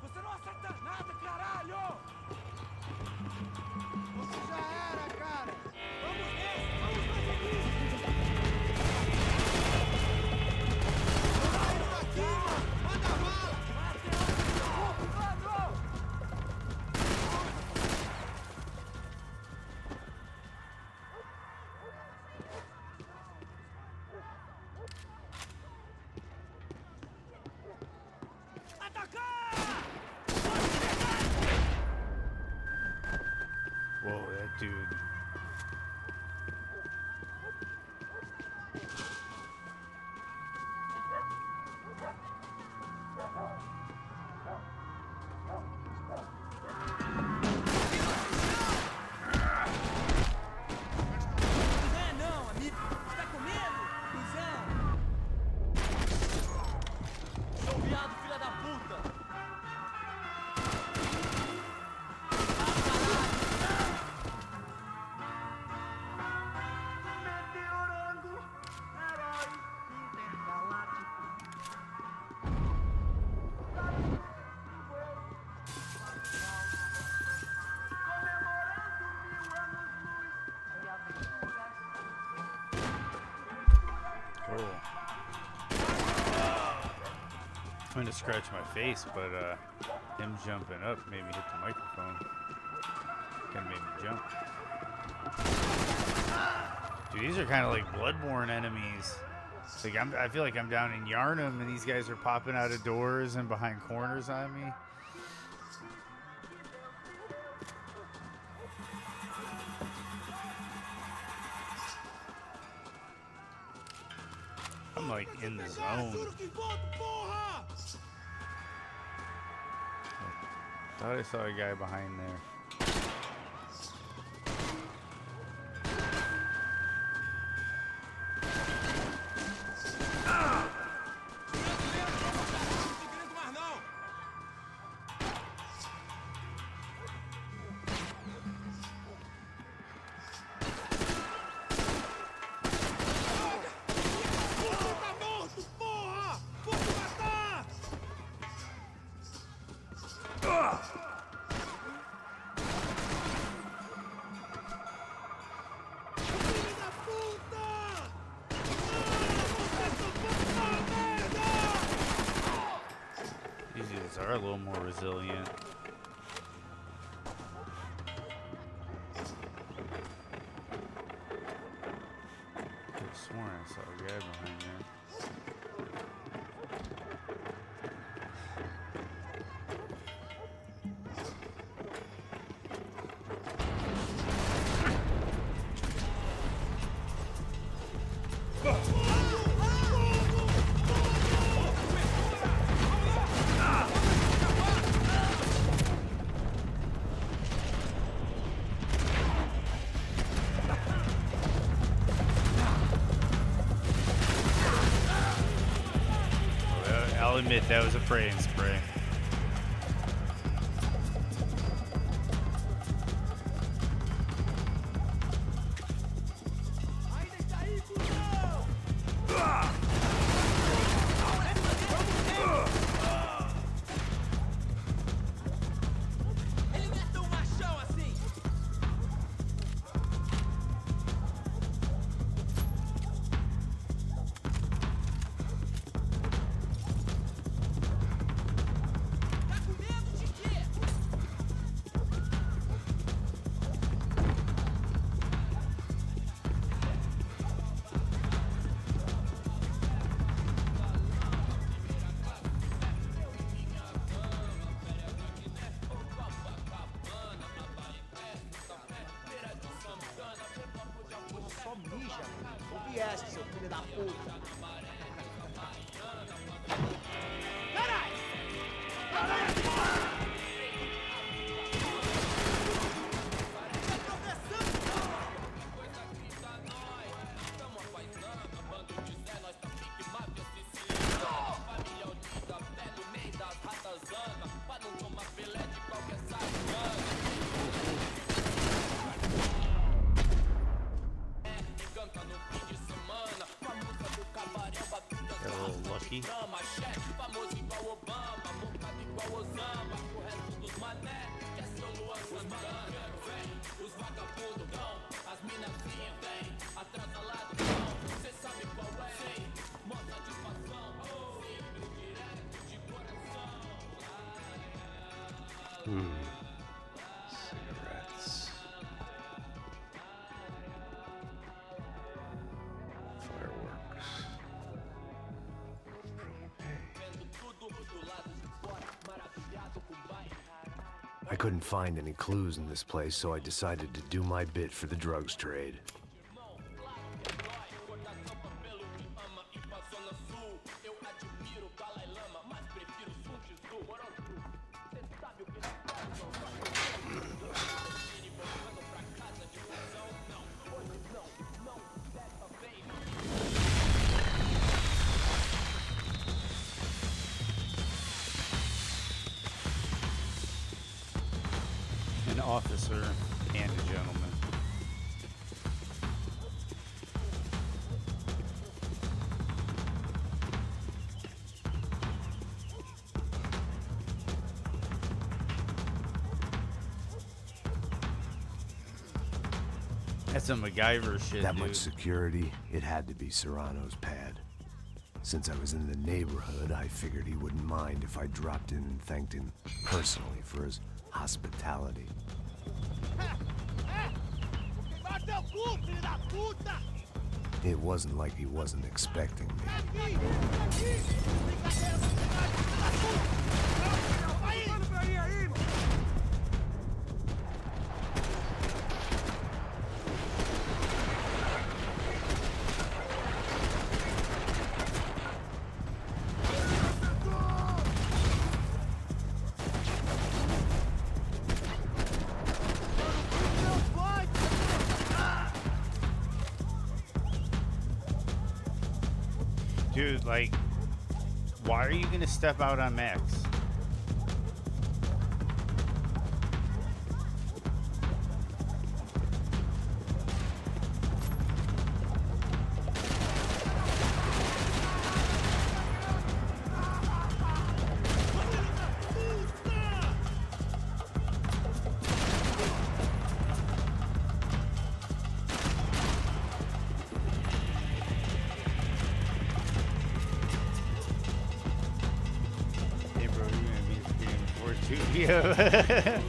Você não acerta nada, caralho! Você já era, cara! Vamos nessa! Vamos mais aqui! Sai daqui, mano! Manda bala! Whoa, that dude. É, não, amigo! Você tá com medo? Cusão! Seu viado, filha da puta! Cool. I'm gonna scratch my face, but him jumping up made me hit the microphone. Kinda made me jump. Dude, these are kind of like Bloodborne enemies. Like I feel like I'm down in Yarnum, and these guys are popping out of doors and behind corners on me. I'm like in the zone. Thought I saw a guy behind there. These dudes are a little more resilient. I'll admit that was a praying spray. Só mija. O vieste, seu filho da puta. Caralho! Got a little lucky. Cigarettes. Fireworks. I couldn't find any clues in this place, so I decided to do my bit for the drugs trade. An officer and a gentleman. That's some MacGyver shit, That dude. much security, it had to be Serrano's pad. Since I was in the neighborhood, I figured he wouldn't mind if I dropped in and thanked him personally for his hospitality. Vai teu cu, filho da puta! It wasn't like he wasn't expecting me. Dude, like, why are you gonna step out on Max? Hey, bro, you're gonna be screaming for it too. Yeah.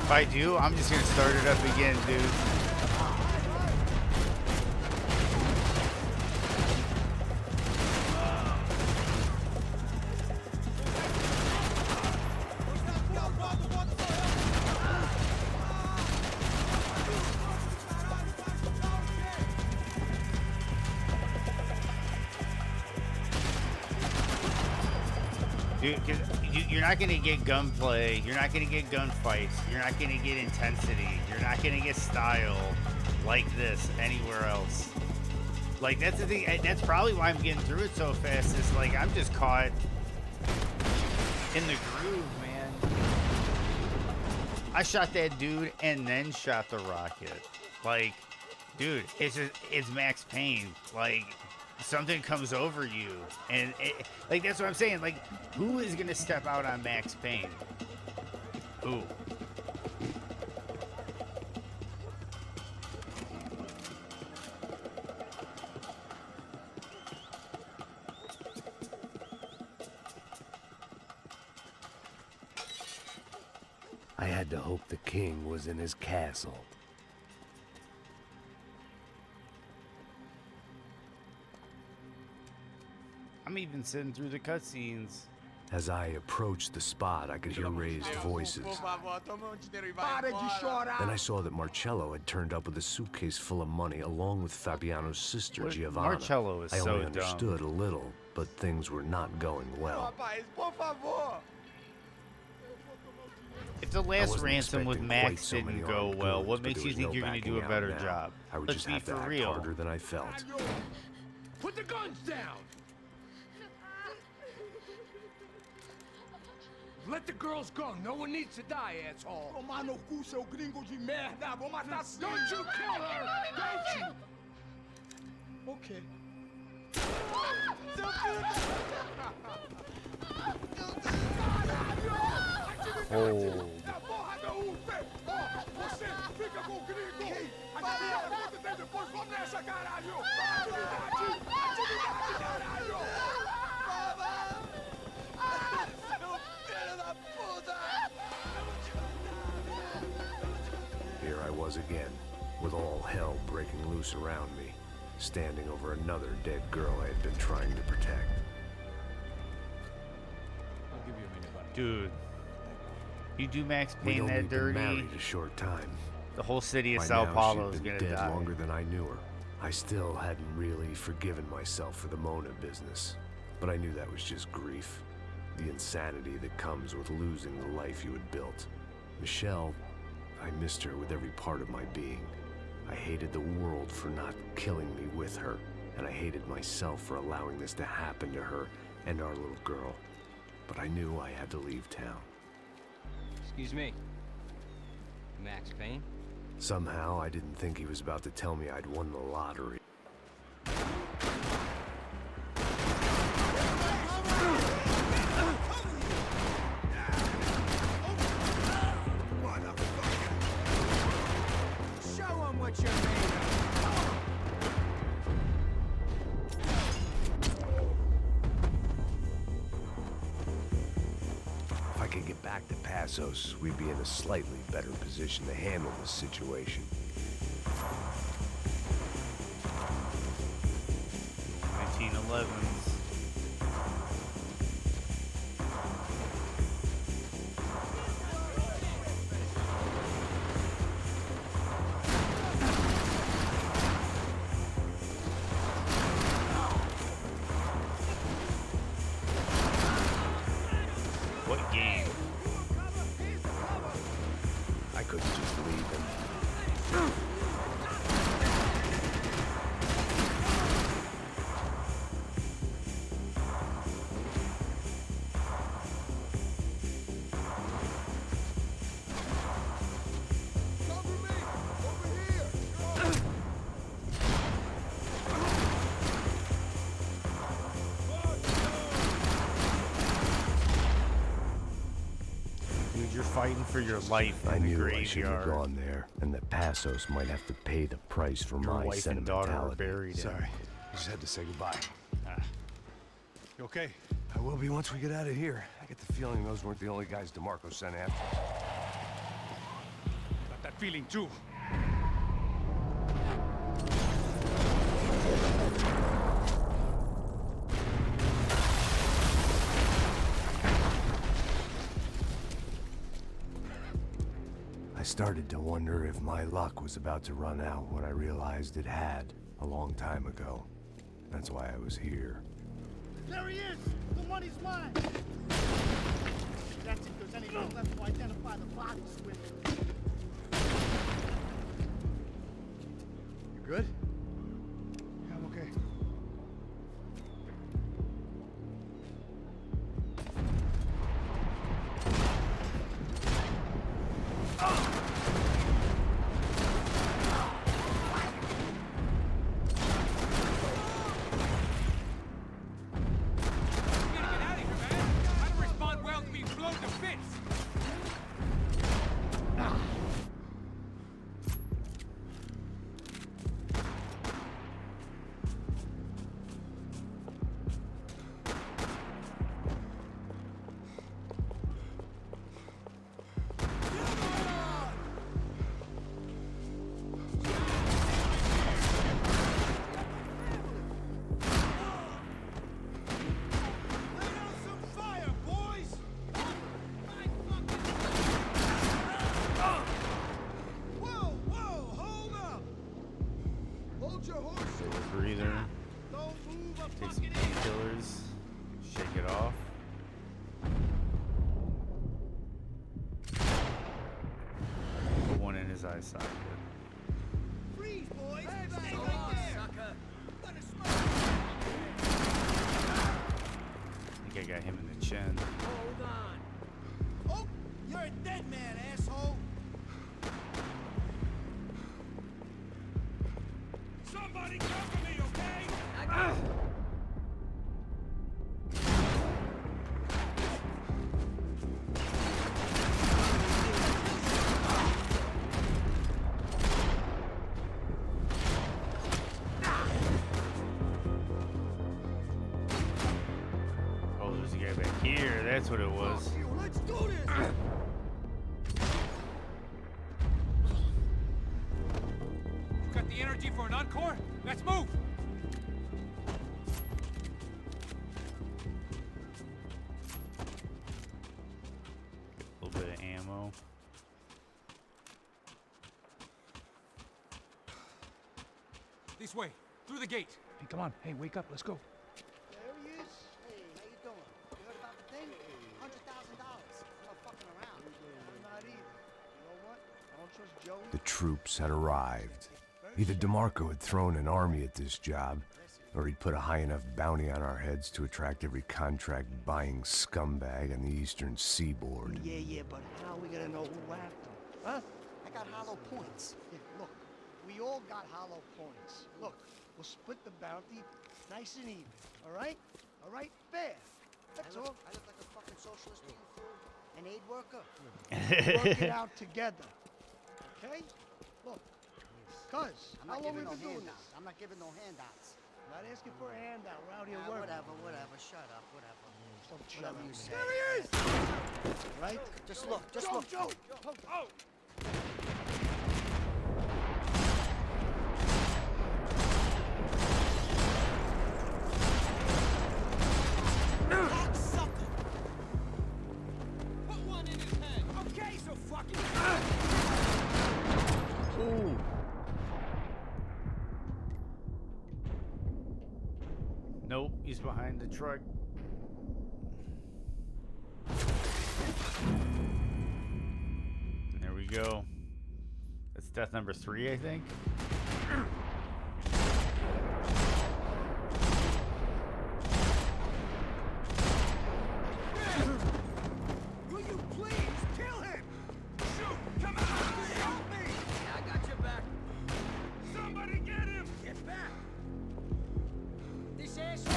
If I do, I'm just gonna start it up again, dude. Dude, you're not gonna get gunplay. You're not gonna get gunfights. You're not gonna get intensity. You're not gonna get style like this anywhere else. Like, that's the thing. That's probably why I'm getting through it so fast. Is like I'm just caught in the groove, man. I shot that dude and then shot the rocket. Like, dude, it's Max Payne. Like, something comes over you, and like that's what I'm saying. Like, who is gonna step out on Max Payne? Who? I had to hope the king was in his castle. I'm even sitting through the cutscenes. As I approached the spot, I could hear raised voices. Then I saw that Marcello had turned up with a suitcase full of money, along with Fabiano's sister, Giovanna. Marcello is I so only dumb. understood a little, but things were not going well. If the I last wasn't ransom with expecting Max quite so many didn't go armed well, goons, what but makes there you was think no you're going to do backing a out better now. job? I would Let's just be have to for act real. harder than I felt. Put the guns down! Let the girls go. No one needs to die, asshole. Tomar no cu, seu gringo de merda. Vou matar sim. Don't you kill her! Don't you? Okay. Hold. Porra da UFE! Ó, você fica com o gringo! Aqui é quanto tem depois, vamos nessa, caralho! Atividade! Atividade, caralho! Seu filho da puta! Here I was again, with all hell breaking loose around me, standing over another dead girl I had been trying to protect. I'll give you a minute, buddy. Dude, you do Max We'd Payne only that been dirty, married a short time. the whole city of By Sao now, Paulo she'd is been going to dead die. longer than I knew her. I still hadn't really forgiven myself for the Mona business, but I knew that was just grief. The insanity that comes with losing the life you had built. Michelle, I missed her with every part of my being. I hated the world for not killing me with her, and I hated myself for allowing this to happen to her and our little girl. But I knew I had to leave town. Excuse me. Max Payne? Somehow, I didn't think he was about to tell me I'd won the lottery. Show them what you're made of! If I could get back to Passos, we'd be in a slightly better position to handle this situation. 1911s. What game? I couldn't just leave him. Dude, you're fighting for your life I in the knew I shouldn't have graveyard. gone there, and that Passos might have to pay the price for Your my wife and daughter are sentimentality. buried in. Sorry. I just had to say goodbye. You okay? I will be once we get out of here. I get the feeling those weren't the only guys DeMarco sent after us. Got that feeling too. I started to wonder if my luck was about to run out when I realized it had a long time ago. That's why I was here. There he is! The money's mine! That's if there's anything left to identify the bodies with. You good? Yeah, I'm okay. Breather. Take some painkillers. Shake it off. Put one in his eye socket. Freeze, boys! Stay Come right on, there! sucker! I think I got him in the chin. Hold on. Oh, you're a dead man, asshole! Somebody cover me, okay? Oh, there's a guy back here. That's what it was. Let's do this! You got the energy for an encore? Let's move! A little bit of ammo. This way, through the gate. Hey, come on. Hey, wake up. Let's go. There he is. Hey, how you doing? You heard about the thing? $100,000. I'm not fucking around. I'm not either. You know what? I don't trust Joey. The troops had arrived. Either DeMarco had thrown an army at this job, or he'd put a high enough bounty on our heads to attract every contract-buying scumbag on the eastern seaboard. Yeah, but how are we gonna know who whacked him? Huh? I got hollow points. Yeah, look, we all got hollow points. Look, we'll split the bounty nice and even, all right? All right? Fair. That's all. I look like a fucking socialist to you, fool? An aid worker? We'll work it out together, okay? Look, cuz, how long we been doing this? I'm not giving no handouts. Not asking for a handout. We're out here Nah, working. whatever. Shut up, whatever. Don't shut Whatever up. you say. There he is! Right? Just look, just Joe, look. Joe! Oh! Put one in his head. Okay, so fucking. Ooh. Nope, he's behind the truck. There we go. That's death number 3, I think. Will you please kill him? Shoot! Come on! Help me! Yeah, I got your back. Somebody get him! Get back! This asshole!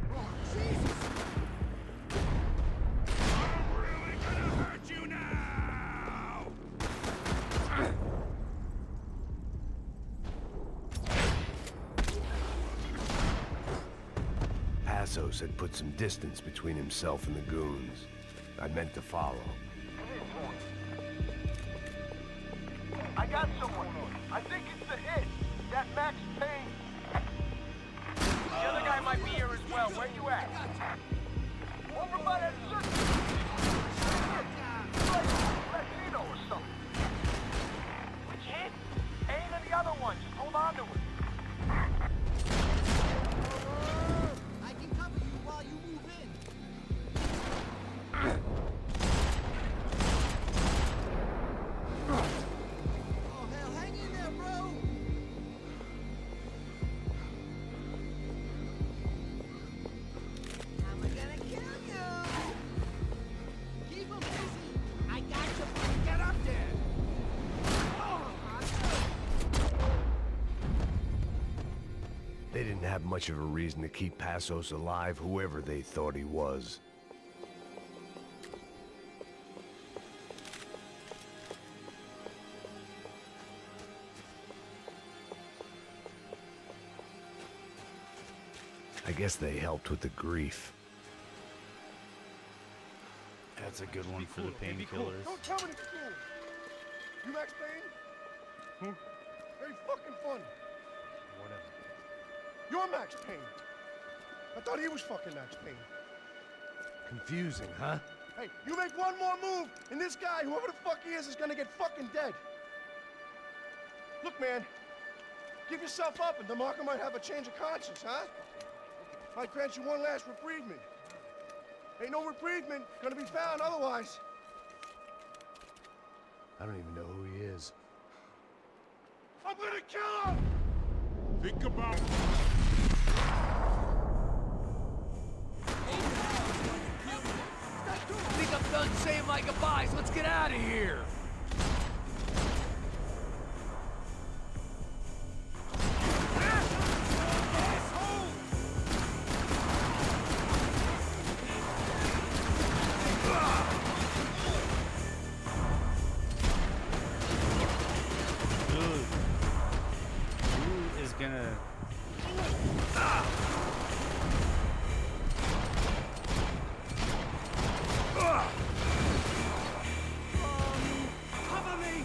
Oh, Jesus! I'm really gonna hurt you now! Passos had put some distance between himself and the goons. I meant to follow. I got someone. I think it's the hit. That Max Payne. The other guy might be here as well. Where you at? Over by that circle. Latino or something. Which hit? Payne and the other one. Just hold on to it. didn't have much of a reason to keep Passos alive, whoever they thought he was. I guess they helped with the grief. That's a good one for the painkillers. Don't tell me it's cool. You Max Payne? Very fucking funny. Whatever. You're Max Payne. I thought he was fucking Max Payne. Confusing, huh? Hey, you make one more move, and this guy, whoever the fuck he is gonna get fucking dead. Look, man, give yourself up, and DeMarco might have a change of conscience, huh? Might grant you one last reprievement. Ain't no reprievement gonna be found otherwise. I don't even know who he is. I'm gonna kill him! Think about I think I'm done saying my goodbyes. Let's get out of here. Who is gonna... Cover me!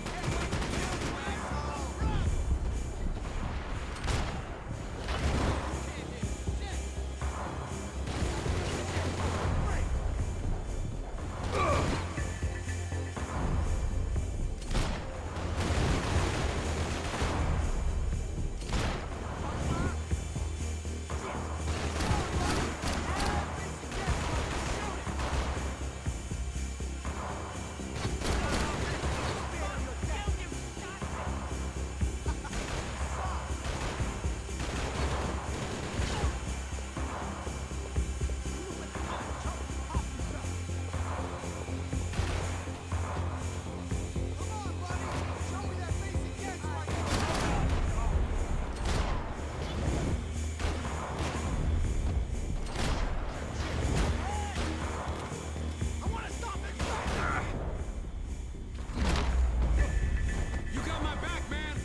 You got my back, man!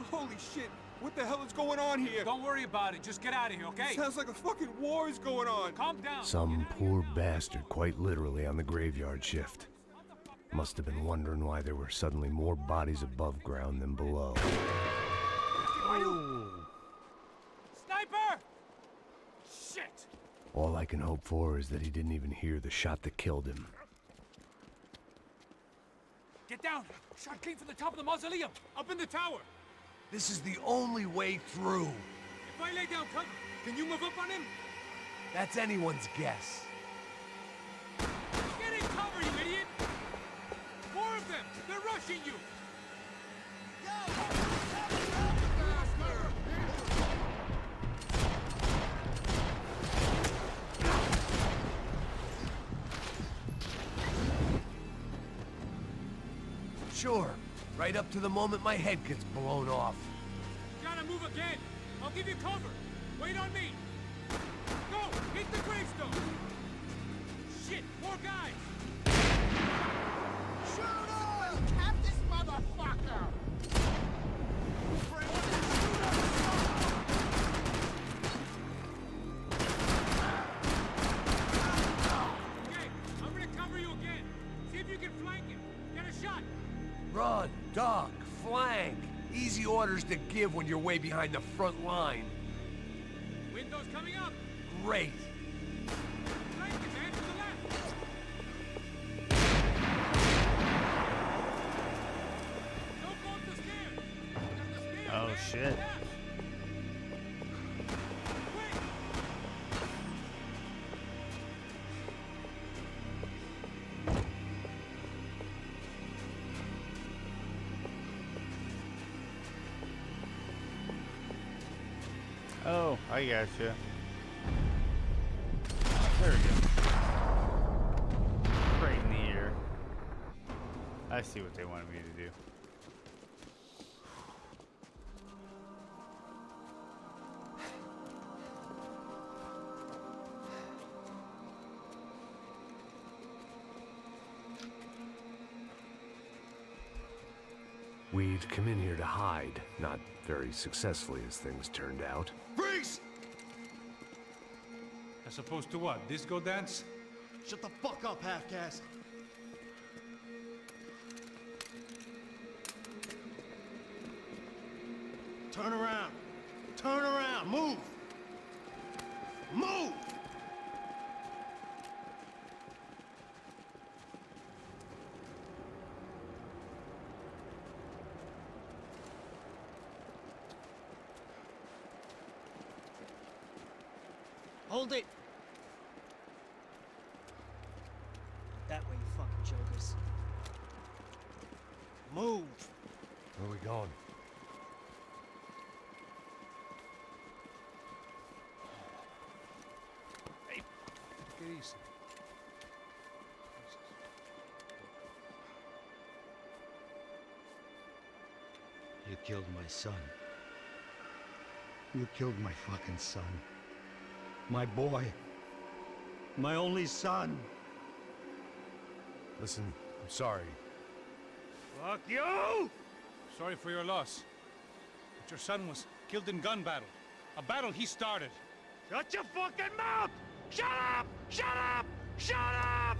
Holy shit! What the hell is going on here? Don't worry about it. Just get out of here, okay? Sounds like a fucking war is going on. Calm down. Some poor bastard, quite literally, on the graveyard shift. Must have been wondering why there were suddenly more bodies above ground than below. Sniper! Shit! All I can hope for is that he didn't even hear the shot that killed him. Get down! Shot came from the top of the mausoleum! Up in the tower! This is the only way through. If I lay down cover, can you move up on him? That's anyone's guess. Get in cover, you idiot! More of them! They're rushing you! Sure, right up to the moment my head gets blown off. Gotta move again! I'll give you cover! Wait on me! Go! Hit the gravestone! Shit! More guys! Shoot him! Cap this motherfucker! Okay, I'm gonna cover you again. See if you can flank him. Get a shot! Run, duck, flank. Easy orders to give when you're way behind the front line. Windows coming up! Great. Flank him, man, to the left! Don't go up the stairs! Up the stairs, Oh, man. shit. Yeah. Quick! Oh, I gotcha. There we go. Right in the ear. I see what they wanted me to do. We'd come in here to hide, not very successfully as things turned out. Freeze! As opposed to what? Disco dance? Shut the fuck up, half-caste. Turn around. Turn around. Move. Move! Hold it! That way, you fucking jokers. Move! Where are we going? Hey, take it easy. You killed my son. You killed my fucking son. My boy. My only son. Listen, I'm sorry. Fuck you! Sorry for your loss. But your son was killed in gun battle. A battle he started. Shut your fucking mouth! Shut up! Shut up! Shut up!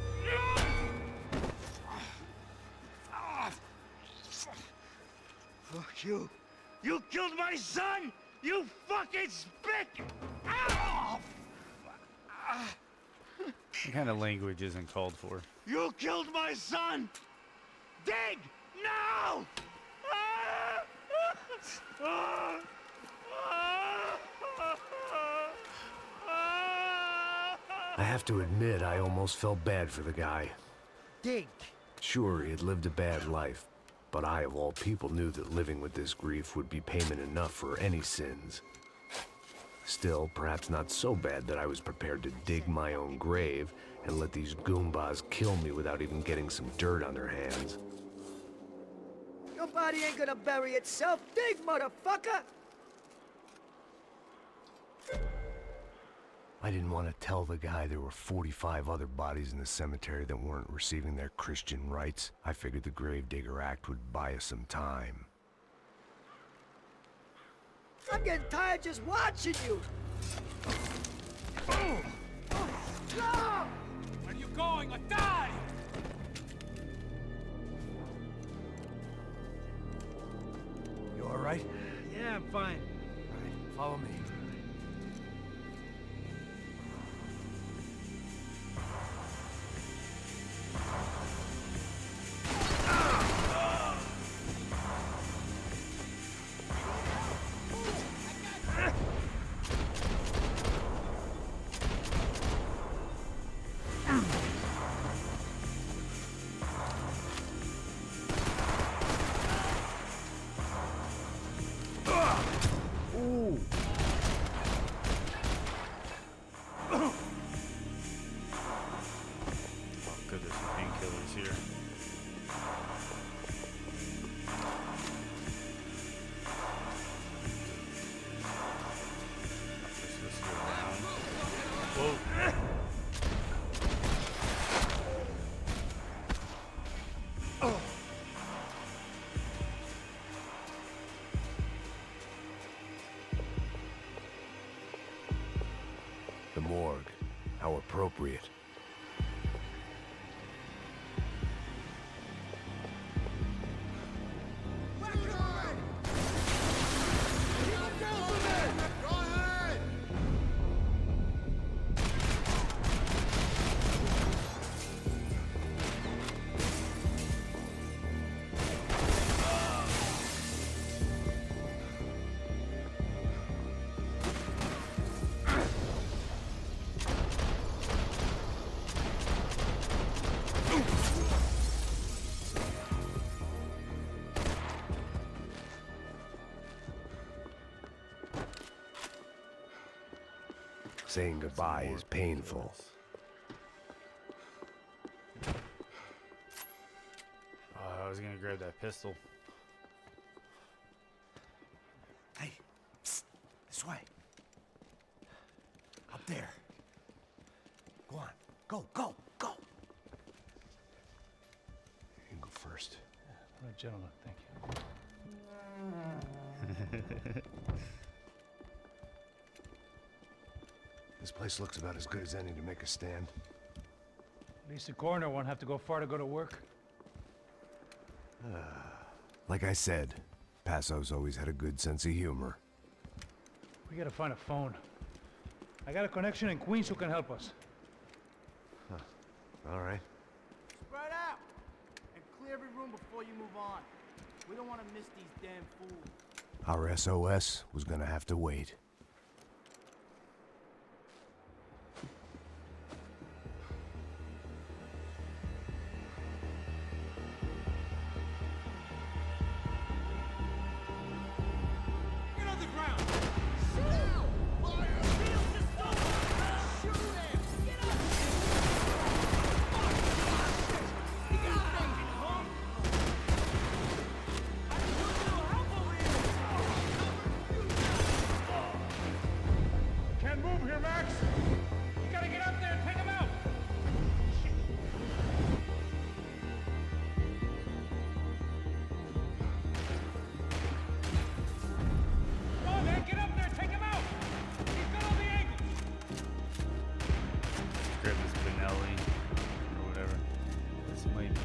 Fuck you! You killed my son! You fucking spick! Ow! What kind of language isn't called for? You killed my son! Dig! Now! I have to admit, I almost felt bad for the guy. Dig! Sure, he had lived a bad life, but I, of all people, knew that living with this grief would be payment enough for any sins. Still, perhaps not so bad that I was prepared to dig my own grave and let these goombas kill me without even getting some dirt on their hands. Your body ain't gonna bury itself. Dig, motherfucker! I didn't want to tell the guy there were 45 other bodies in the cemetery that weren't receiving their Christian rites. I figured the Gravedigger Act would buy us some time. I'm getting tired just watching you! Where are you going? Or die! You all right? Yeah, I'm fine. All right, follow me. Goodness, painkillers here. Let's go down. Whoa. The morgue. How appropriate. Saying goodbye is painful. I was gonna grab that pistol. Hey, psst, this way. Up there. Go on. Go, go, go. You can go first. All right, gentlemen, thank you. This place looks about as good as any to make a stand. At least the coroner won't have to go far to go to work. Like I said, Passo's always had a good sense of humor. We gotta find a phone. I got a connection in Queens who can help us. All right. Spread out and clear every room before you move on. We don't want to miss these damn fools. Our SOS was gonna have to wait. Get on the ground! Shoot out! Shields is so shoot him! Get up! You got it, huh? I need a little help over here! Can't move here, Max! You gotta get up there and take him out! Come on, man, get up there, take him out! He's got all the angles! Grab this Benelli, or whatever. This might be...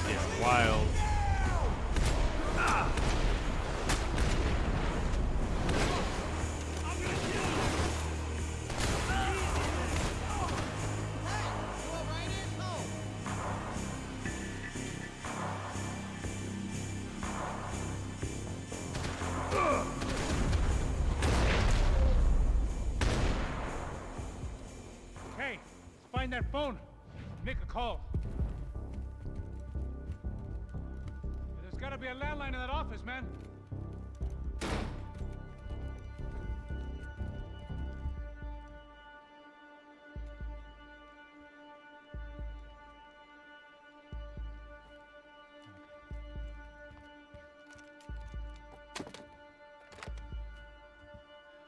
It's wild. Hey, let's find that phone. Make a call. There's gotta be a landline in that office, man.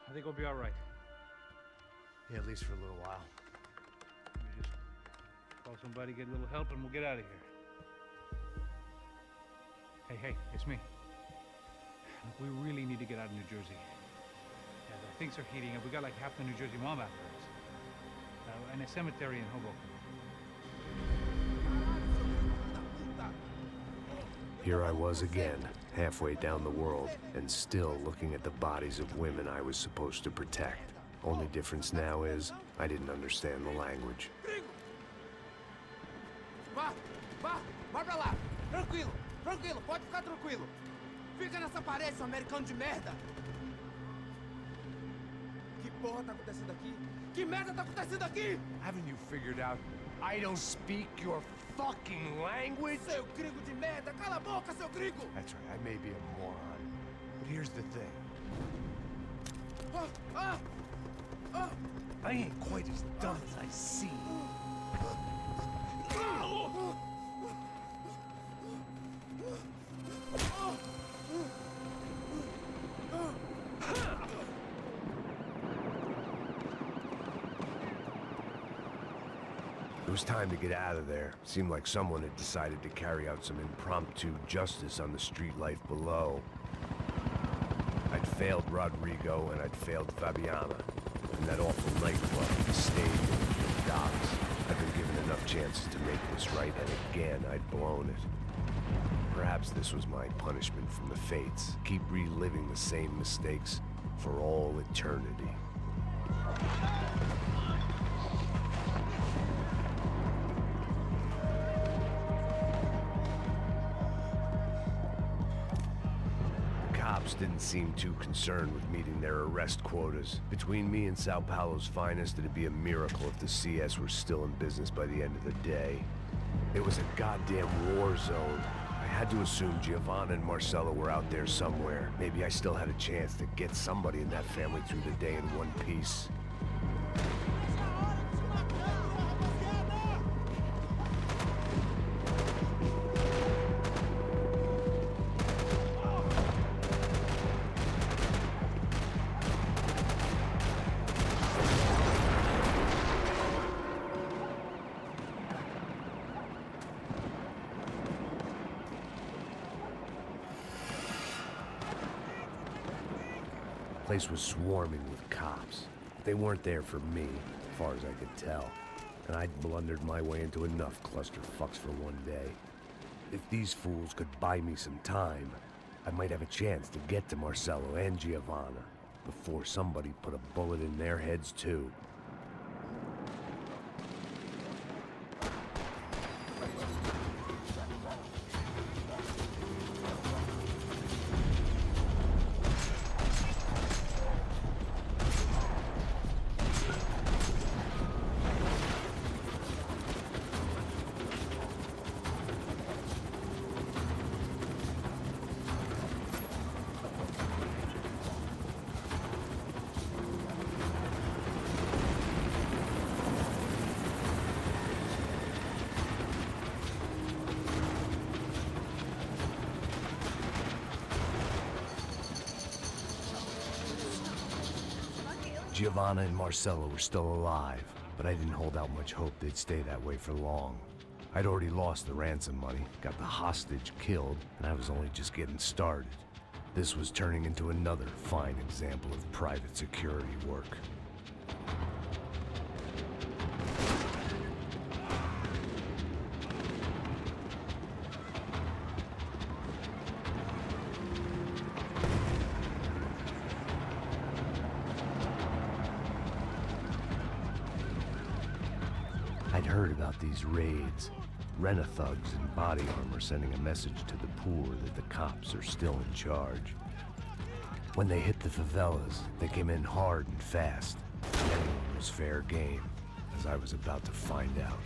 I think we'll be all right. Yeah, at least for a little while. We just call somebody, get a little help, and we'll get out of here. Hey, it's me. Look, we really need to get out of New Jersey. Yeah, things are heating up. We got like half the New Jersey mob after us. And a cemetery in Hoboken. Here I was again, halfway down the world, and still looking at the bodies of women I was supposed to protect. Only difference now is, I didn't understand the language. Vá pra lá. Tranquilo, pode ficar tranquilo. Fica nessa parede, seu americano de merda. Que porra tá acontecendo aqui? Que merda tá acontecendo aqui? Haven't you figured out I don't speak your fucking language? Seu gringo de merda, cala a boca, seu gringo! That's right, I may be a moron, but here's the thing. I ain't quite as dumb as I seem. It was time to get out of there. Seemed like someone had decided to carry out some impromptu justice on the street life below. I'd failed Rodrigo and I'd failed Fabiana. And that awful nightclub, the stadium, the docks. I'd been given enough chances to make this right, and again, I'd blown it. Perhaps this was my punishment from the fates. Keep reliving the same mistakes for all eternity. cops didn't seem too concerned with meeting their arrest quotas. Between me and Sao Paulo's finest, it'd be a miracle if the CS were still in business by the end of the day. It was a goddamn war zone. I had to assume Giovanna and Marcello were out there somewhere. Maybe I still had a chance to get somebody in that family through the day in one piece. The place was swarming with cops. They weren't there for me, as far as I could tell. And I'd blundered my way into enough clusterfucks for one day. If these fools could buy me some time, I might have a chance to get to Marcello and Giovanna before somebody put a bullet in their heads too. Giovanna and Marcello were still alive, but I didn't hold out much hope they'd stay that way for long. I'd already lost the ransom money, got the hostage killed, and I was only just getting started. This was turning into another fine example of private security work. I'd heard about these raids. Rent-a-thugs in body armor sending a message to the poor that the cops are still in charge. When they hit the favelas, they came in hard and fast. Anyone was fair game, as I was about to find out.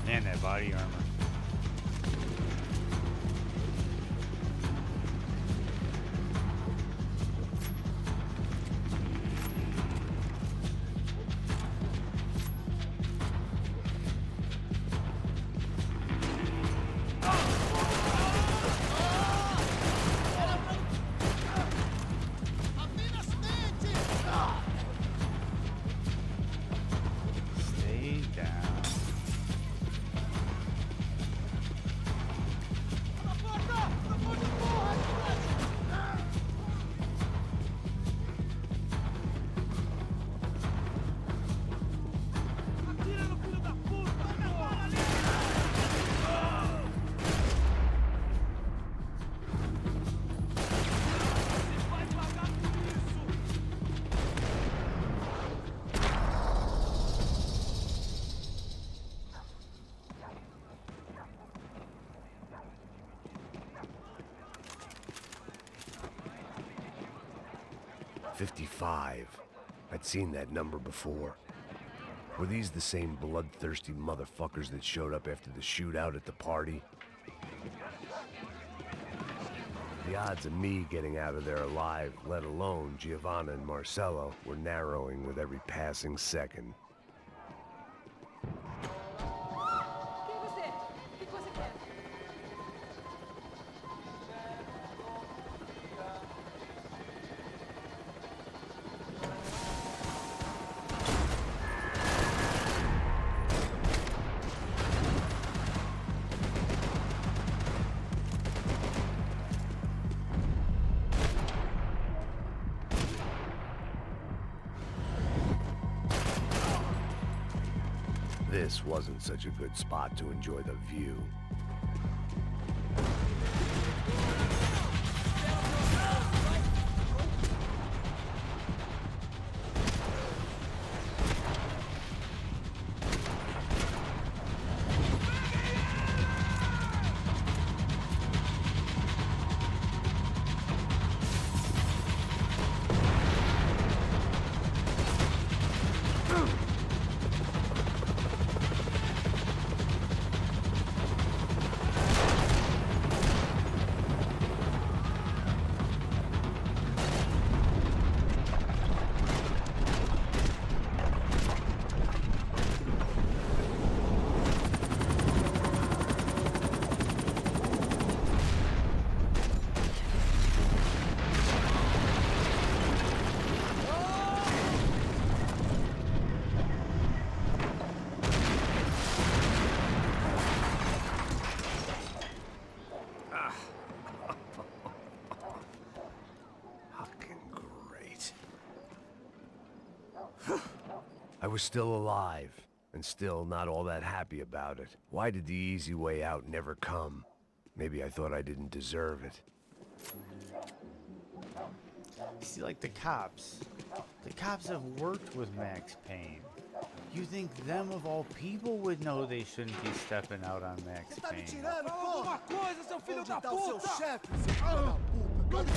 And that body armor. Stay down. "55. I'd seen that number before. Were these the same bloodthirsty motherfuckers that showed up after the shootout at the party? The odds of me getting out of there alive, let alone Giovanna and Marcello, were narrowing with every passing second. this wasn't such a good spot to enjoy the view. I was still alive, and still not all that happy about it. Why did the easy way out never come? Maybe I thought I didn't deserve it. See, like the cops have worked with Max Payne. You think them of all people would know they shouldn't be stepping out on Max Payne? Tirando, porra! Coisa, seu filho da puta! O seu chefe, seu filho da puta!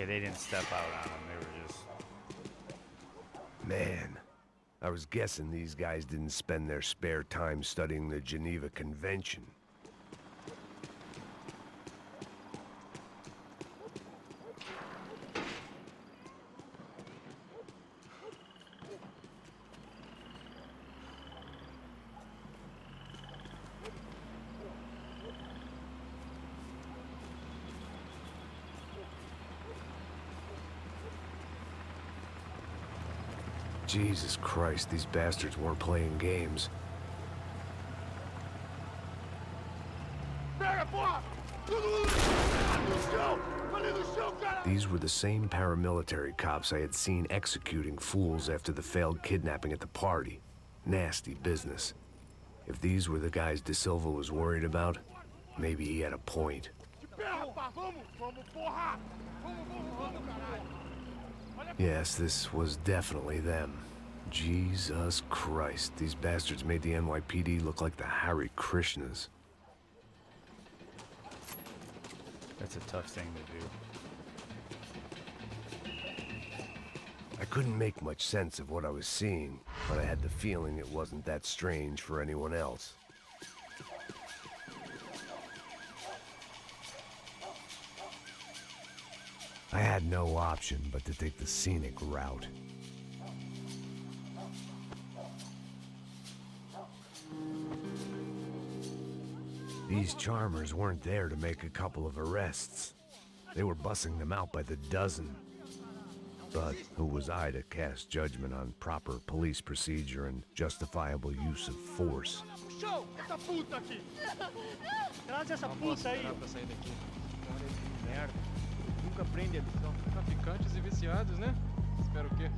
Okay, they didn't step out on him. They were just... Man, I was guessing these guys didn't spend their spare time studying the Geneva Convention. Jesus Christ, these bastards weren't playing games. These were the same paramilitary cops I had seen executing fools after the failed kidnapping at the party. Nasty business. If these were the guys De Silva was worried about, maybe he had a point. Yes, this was definitely them. Jesus Christ, these bastards made the NYPD look like the Hare Krishnas. That's a tough thing to do. I couldn't make much sense of what I was seeing, but I had the feeling it wasn't that strange for anyone else. I had no option but to take the scenic route. These charmers weren't there to make a couple of arrests. They were bussing them out by the dozen. But who was I to cast judgment on proper police procedure and justifiable use of force? Show! Essa puta aqui! Traz essa puta aí! Merda. Nunca prende a lição. Traficantes e viciados, né? Espero o quê?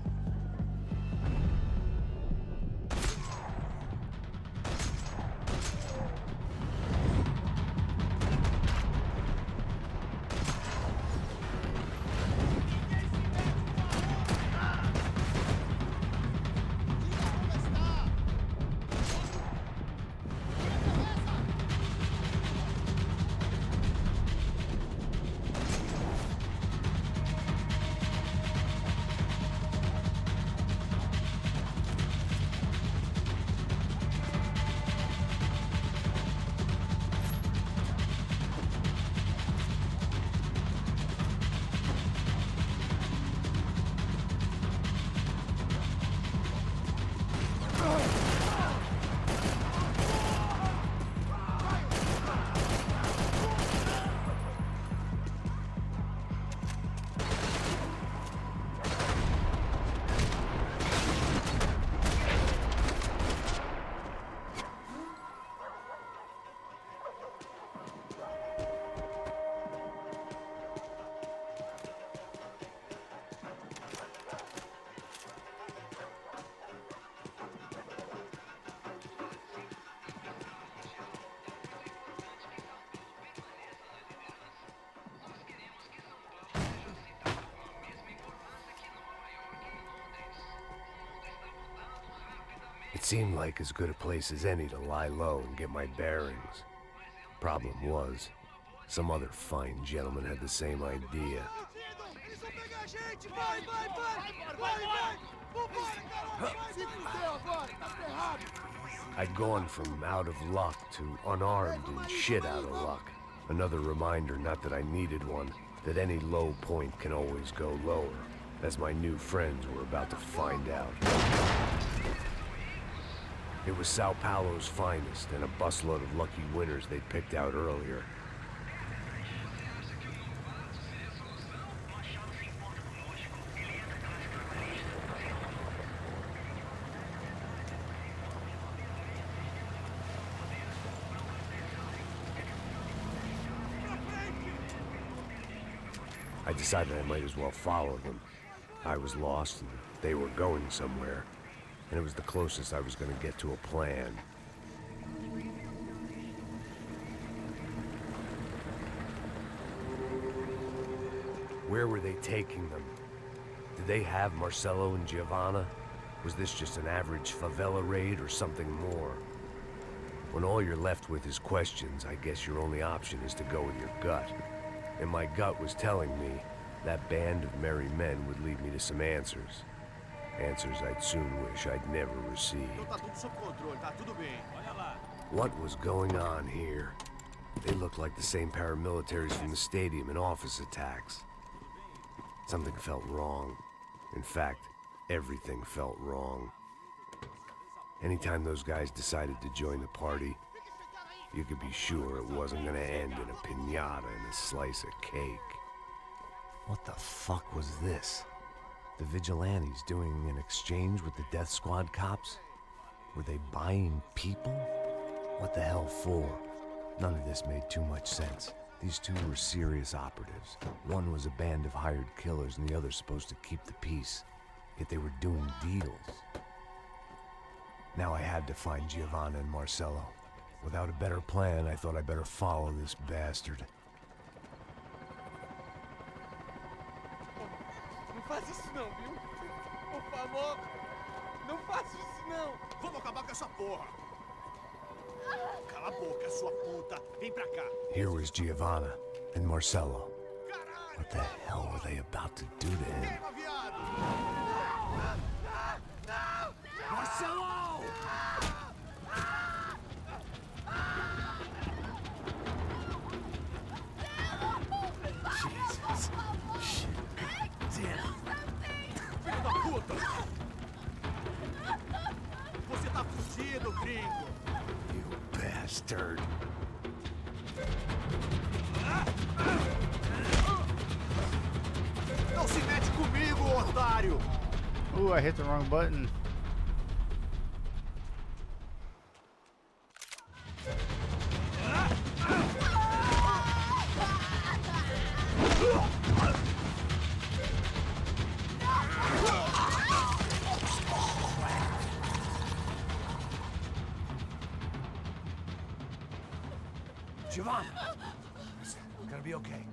It seemed like as good a place as any to lie low and get my bearings. Problem was, some other fine gentleman had the same idea. I'd gone from out of luck to unarmed and shit out of luck. Another reminder, not that I needed one, that any low point can always go lower, as my new friends were about to find out. It was Sao Paulo's finest, and a busload of lucky winners they'd picked out earlier. I decided I might as well follow them. I was lost, and they were going somewhere, and it was the closest I was going to get to a plan. Where were they taking them? Did they have Marcelo and Giovanna? Was this just an average favela raid or something more? When all you're left with is questions, I guess your only option is to go with your gut. And my gut was telling me that band of merry men would lead me to some answers. Answers I'd soon wish I'd never received. What was going on here? They looked like the same paramilitaries from the stadium in office attacks. Something felt wrong. In fact, everything felt wrong. Anytime those guys decided to join the party, you could be sure it wasn't gonna end in a piñata and a slice of cake. What the fuck was this? The vigilantes doing an exchange with the death squad cops? Were they buying people? What the hell for? None of this made too much sense. These two were serious operatives. One was a band of hired killers and the other supposed to keep the peace. Yet they were doing deals. Now I had to find Giovanna and Marcelo. Without a better plan, I thought I'd better follow this bastard. Não faz isso não, viu? Por favor, não faça isso não. Vamos acabar com essa porra. Cala a boca, sua puta. Vem pra cá. Here was Giovanna and Marcelo. What the hell were they about to do to him? Marcelo! Jesus. Shit. Damn. Filho da puta! Você tá fudido, gringo! You bastard. Não se mete comigo, otário! Ooh, I hit the wrong button. Giovanna! Listen, we're gonna be okay.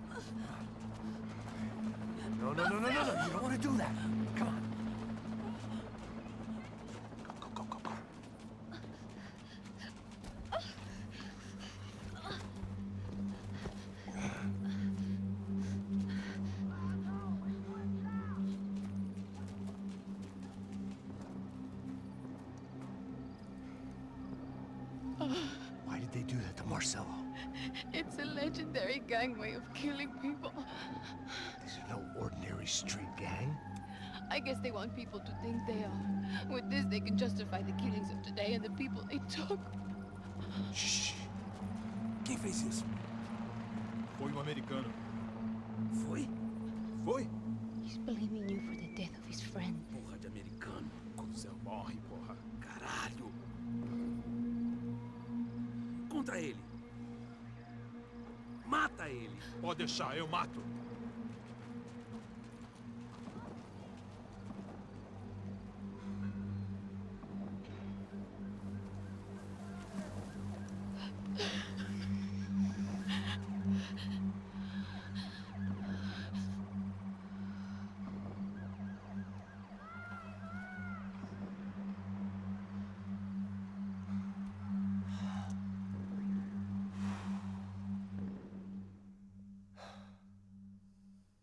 No. You don't want to do that. Come on. Go. Why did they do that to Marcelo? It's a legendary gang way of killing people. This is no ordinary street gang. I guess they want people to think they are. With this, they can justify the killings of today and the people they took. Shh. Quem fez isso? Foi americano. Foi? He's blaming you for the death of his friend. Porra de americano. Cruzel morre, porra. Caralho. Contra ele. Mata ele. Pode deixar, eu mato.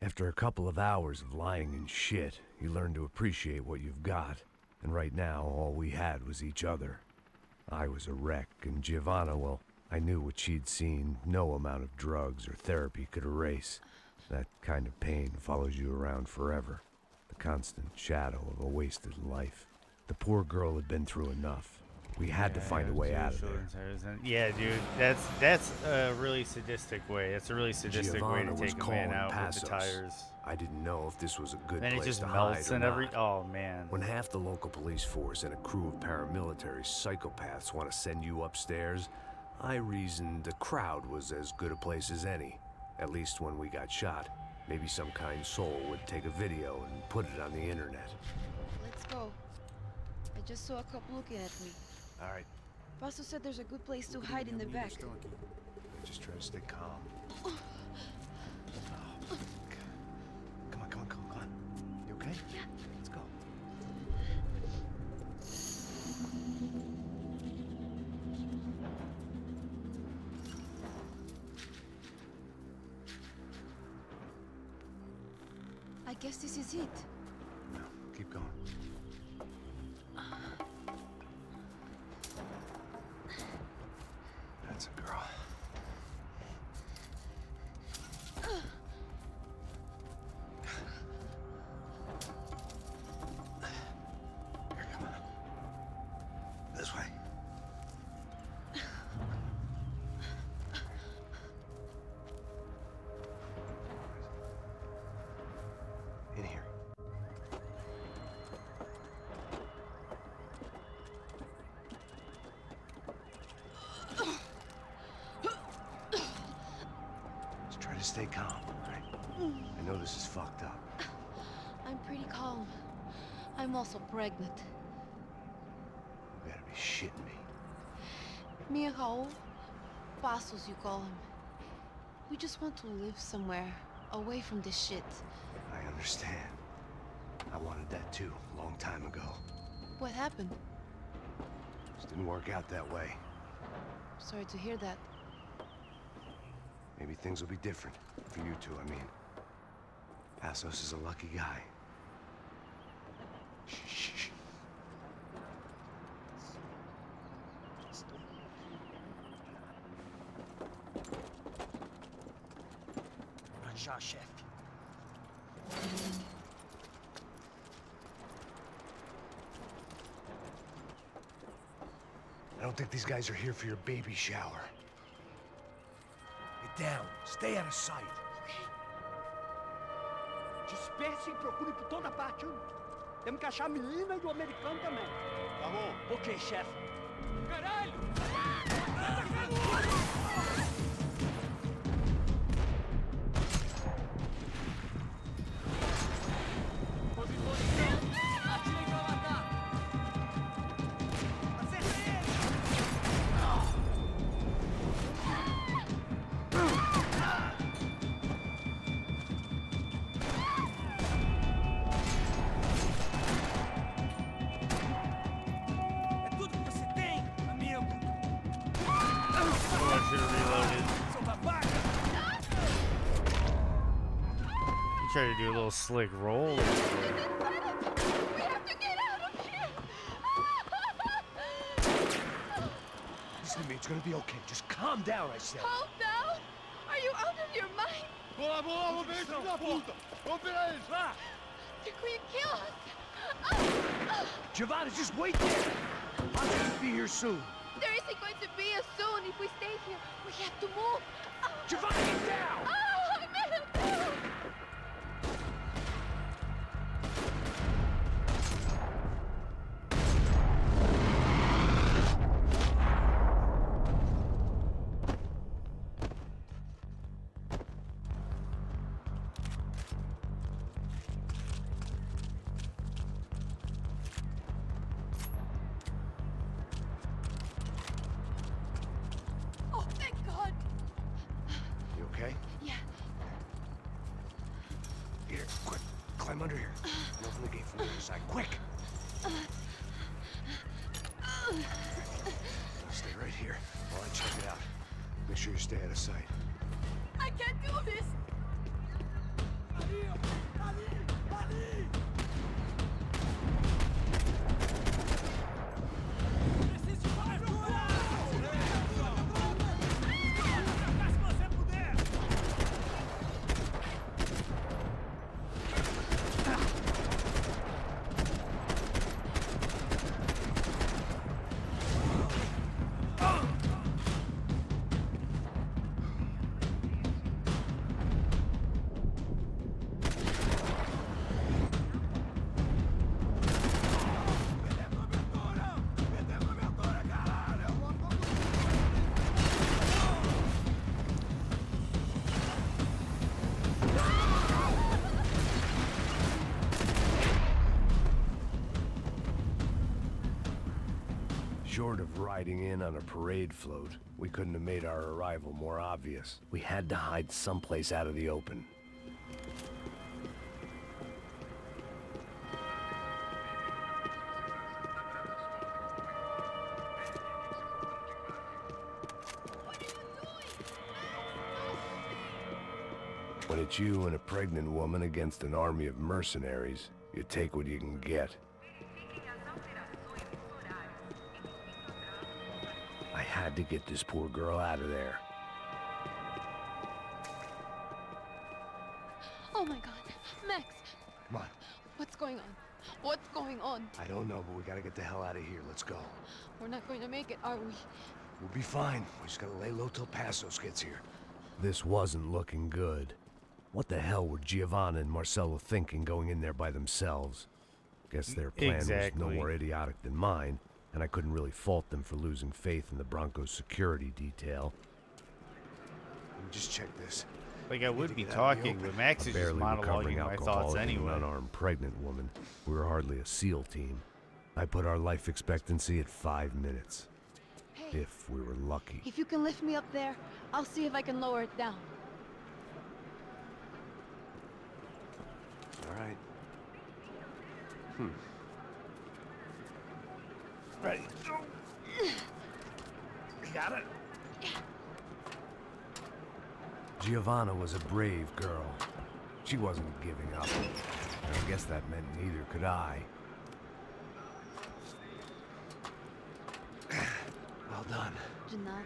After a couple of hours of lying and shit, you learn to appreciate what you've got. And right now, all we had was each other. I was a wreck, and Giovanna, well, I knew what she'd seen no amount of drugs or therapy could erase. That kind of pain follows you around forever. The constant shadow of a wasted life. The poor girl had been through enough. We had to find a way out of there. Yeah, dude, that's a really sadistic way. That's a really sadistic way to take a man out with the tires. I didn't know if this was a good And it place just to melts hide or and every. not. Oh man. When half the local police force and a crew of paramilitary psychopaths want to send you upstairs, I reasoned the crowd was as good a place as any. At least when we got shot. Maybe some kind soul would take a video and put it on the internet. Let's go. I just saw a cop looking at me. All right, Paso said there's a good place to hide in the back. just try to stay calm. Come on. You okay? Yeah. Let's go. I guess this is it. No, keep going. That's a girl. Here, come on. This way. In here. Just try to stay calm, all right? I know this is fucked up. I'm pretty calm. I'm also pregnant. You gotta be shitting me. Me and Raul, Pasos you call him. We just want to live somewhere, away from this shit. I understand. I wanted that too, a long time ago. What happened? Just didn't work out that way. Sorry to hear that. Maybe things will be different. For you two, I mean. Pasos is a lucky guy. Shh. Já, chefe. I don't think these guys are here for your baby shower. Get down. Stay out of sight. Disperse e procure por toda parte. Temos que achar a menina e o americano também. Tá bom. Ok, chefe. Caralho! Atirem pra matar. Acertei ele. É tudo que você tem, amigo. I should have reloaded. Seu babaca. You try to do a little slick roll. We have to get out of here! Listen to me, it's gonna be okay. Just calm down, I said. Calm down! Are you out of your mind? Vamos ver esse filho da puta! Vamos pegar eles, vá! They're going to kill us! Giovanna, just wait there. I'll just be here soon. There isn't going to be a soon if we stay here. We have to move. Giovanna, get down! Oh, man! Oh, thank God! You okay? Yeah. Here, quick. Climb under here. And open the gate from the other side. Quick! Stay right here while I check it out. Make sure you stay out of sight. I can't do this! Short of riding in on a parade float, we couldn't have made our arrival more obvious. We had to hide someplace out of the open. When it's you and a pregnant woman against an army of mercenaries, you take what you can get. I had to get this poor girl out of there. Oh my god. Max, Come on. what's going on? What's going on? I don't know, but we gotta get the hell out of here. Let's go. We're not going to make it, are we? We'll be fine. We just gotta lay low till Passos gets here. This wasn't looking good. What the hell were Giovanna and Marcello thinking going in there by themselves? Guess their plan was no more idiotic than mine, and I couldn't really fault them for losing faith in the Broncos security detail. Let me just check this. Like I would be talking, but Max is just monologuing my thoughts anyway. An unarmed pregnant woman. We were hardly a SEAL team. I put our life expectancy at 5 minutes. Hey, if we were lucky. if you can lift me up there, I'll see if I can lower it down. All right. Ready. Go. You got it? Giovanna was a brave girl. She wasn't giving up. And I guess that meant neither could I. Well done. De nada.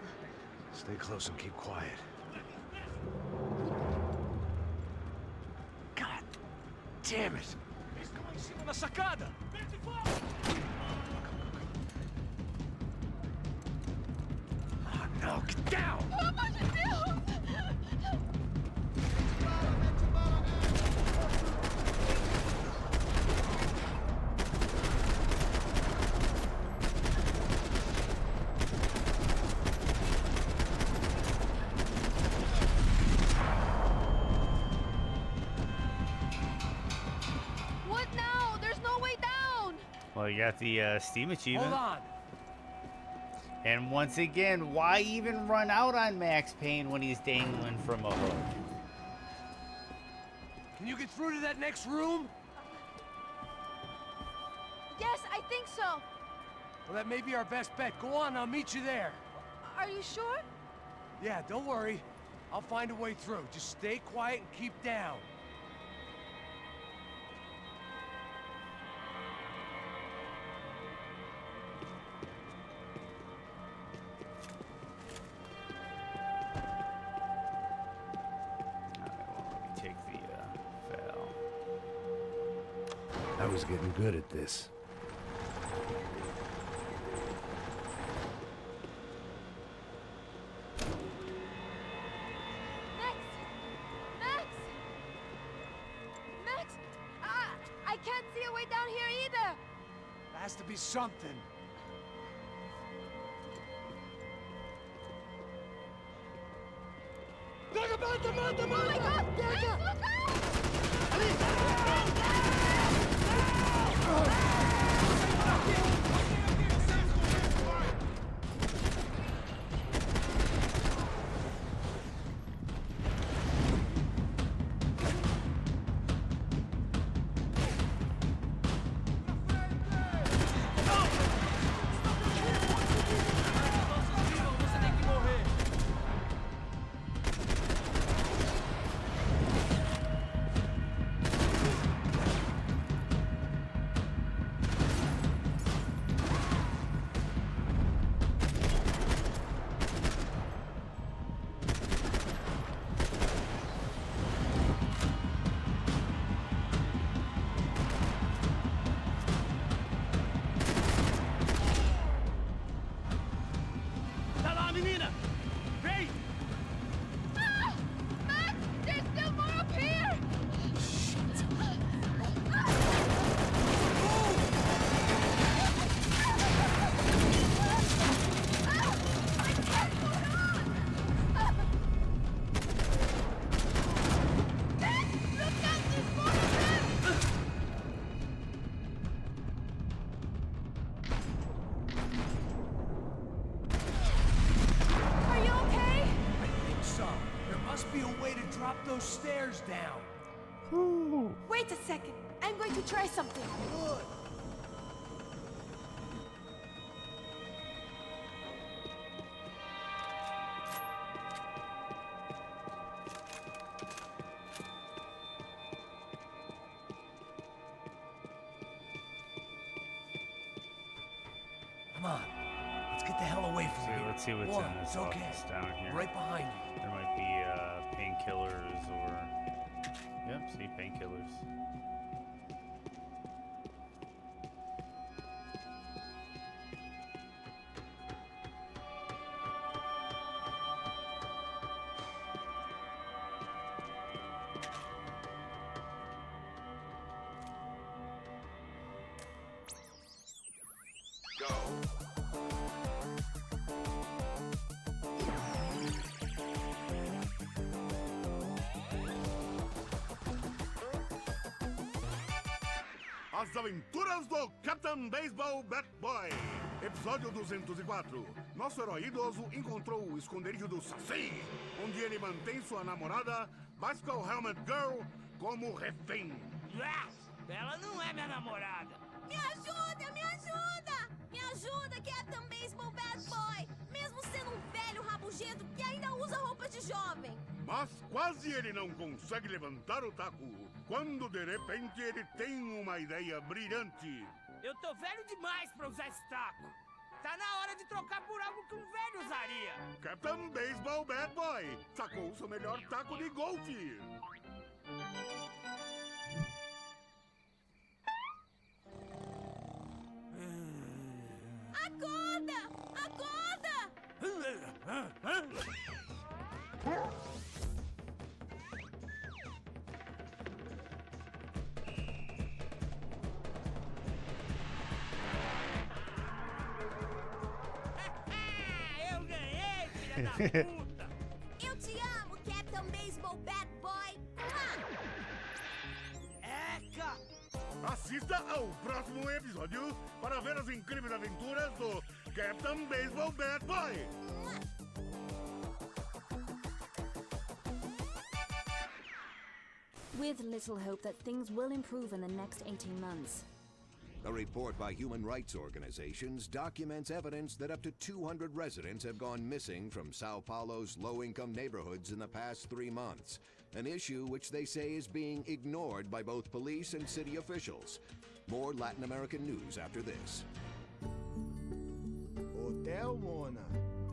Stay close and keep quiet. God damn it! Estão em cima da sacada! Oh no, get down! Pelo amor de Deus! What now? There's no way down! Well, you got the Steam achievement. Hold on. And once again, why even run out on Max Payne when he's dangling from a hook? Can you get through to that next room? Yes, I think so. Well, that may be our best bet. Go on, I'll meet you there. Are you sure? Yeah, don't worry. I'll find a way through. Just stay quiet and keep down. Take the fell. I was getting good at this. Max, I can't see a way down here either. There has to be something. Oh my God! Max, look out! those stairs down. Wait a second. I'm going to try something. Good. Come on. Let's get the hell away from here. Let's see what's One, in this it's okay. office down here. Right behind you. There might be painkillers or... Yeah, see, painkillers. As Aventuras do Captain Baseball Bat Boy. Episódio 204. Nosso herói idoso encontrou o esconderijo do Saci, onde ele mantém sua namorada, Bicycle Helmet Girl, como refém. Ela não é minha namorada. Me ajuda, me ajuda! Me ajuda, Captain Baseball Bad Boy! Mesmo sendo um velho rabugento que ainda usa roupa de jovem. Mas quase ele não consegue levantar o taco, quando de repente ele tem uma ideia brilhante. Eu tô velho demais pra usar esse taco. Tá na hora de trocar por algo que um velho usaria. Captain Baseball Bad Boy sacou seu melhor taco de golfe. Acorda! Acorda! Eu ganhei, filha da puta! Eu te amo, Captain Baseball Bad Boy! Eca! Assista ao próximo episódio para ver as incríveis aventuras do Captain Baseball Bad Boy. With little hope that things will improve in the next 18 months. A report by human rights organizations documents evidence that up to 200 residents have gone missing from Sao Paulo's low-income neighborhoods in the past 3 months, an issue which they say is being ignored by both police and city officials. More Latin American news after this. Hotel Mona.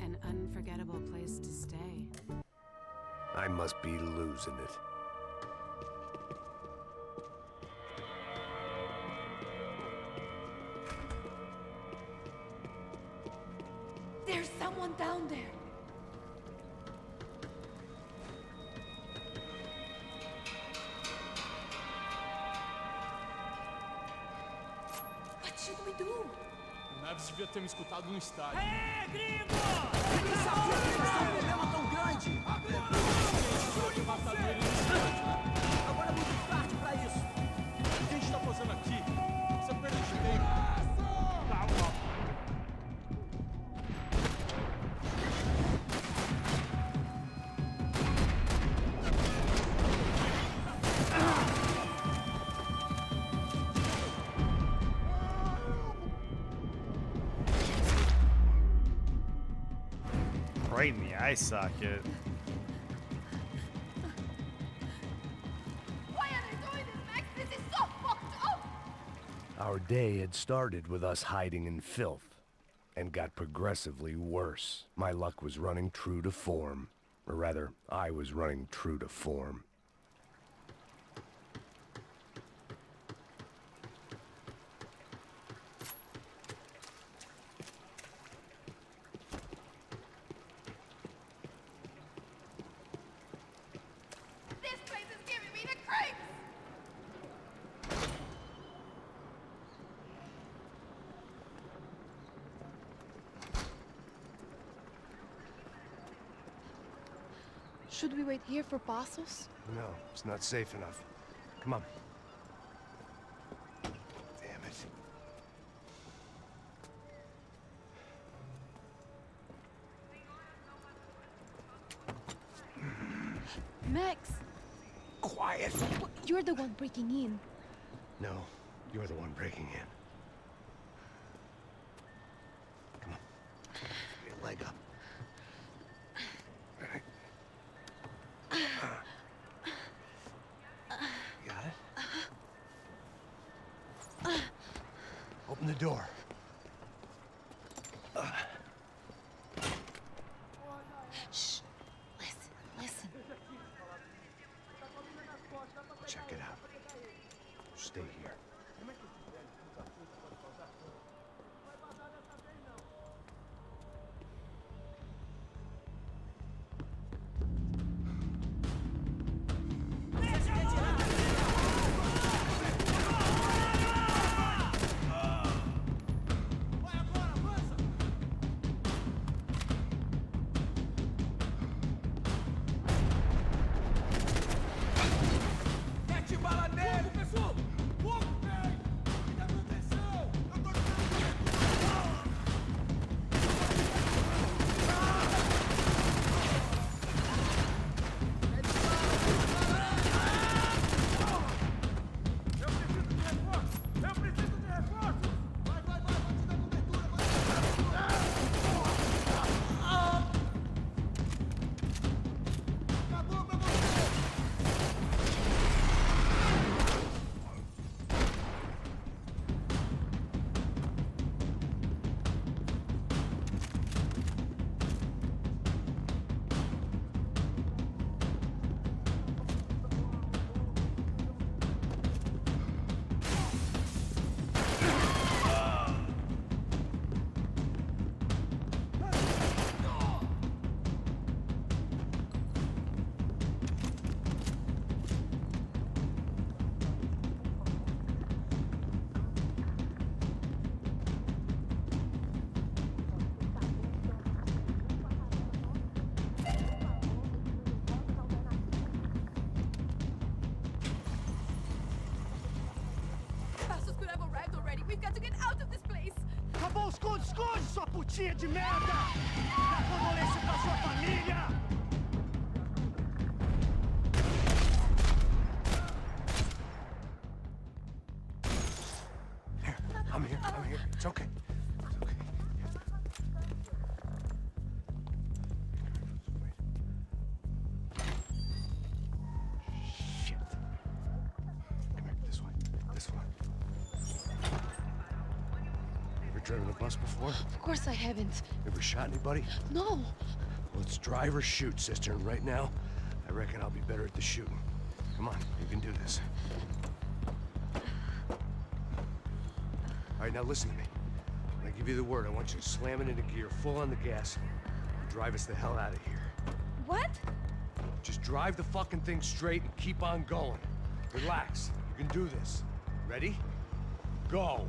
An unforgettable place to stay. I must be losing it. There's someone down there. What should we do? O Neves devia ter me escutado no estádio. Aê, gringo! Quem sabia que ia ser um problema tão grande? Eu tinha matado ele no estádio. Agora é muito tarde pra isso. O que a gente tá fazendo aqui? Você perdeu de tempo. Calma. Right in the eye socket. Why are they doing this, Max? This is so fucked up! Our day had started with us hiding in filth, and got progressively worse. My luck was running true to form. Or rather, I was running true to form. This place is giving me the creeps! Should we wait here for Passos? No, it's not safe enough. Come on. Damn it. Max, quiet. You're the one breaking in. No, you're the one breaking in. Come on. Get your leg up. All right. You got it? Open the door. Shh. Listen. Check it out. Stay here. Mete bala nele, pessoal! Fogo, Payne! O que aconteceu? Eu tô Eu preciso de reforços! Vai, vou te dar cobertura, Acabou pra você! Passos could have arrived already. We've got to get out of this place. Acabou, esconde, sua putinha de merda! Dá condolência pra sua família! Here, I'm here. It's okay. It's okay. Shit. Come here, this way. Ever driven a bus before? Of course I haven't. Ever shot anybody? No. Well, it's drive or shoot, sister, and right now, I reckon I'll be better at the shooting. Come on, you can do this. All right, now listen to me. When I give you the word, I want you to slam it into gear, full on the gas, and drive us the hell out of here. What? Just drive the fucking thing straight and keep on going. Relax. You can do this. Ready? Go.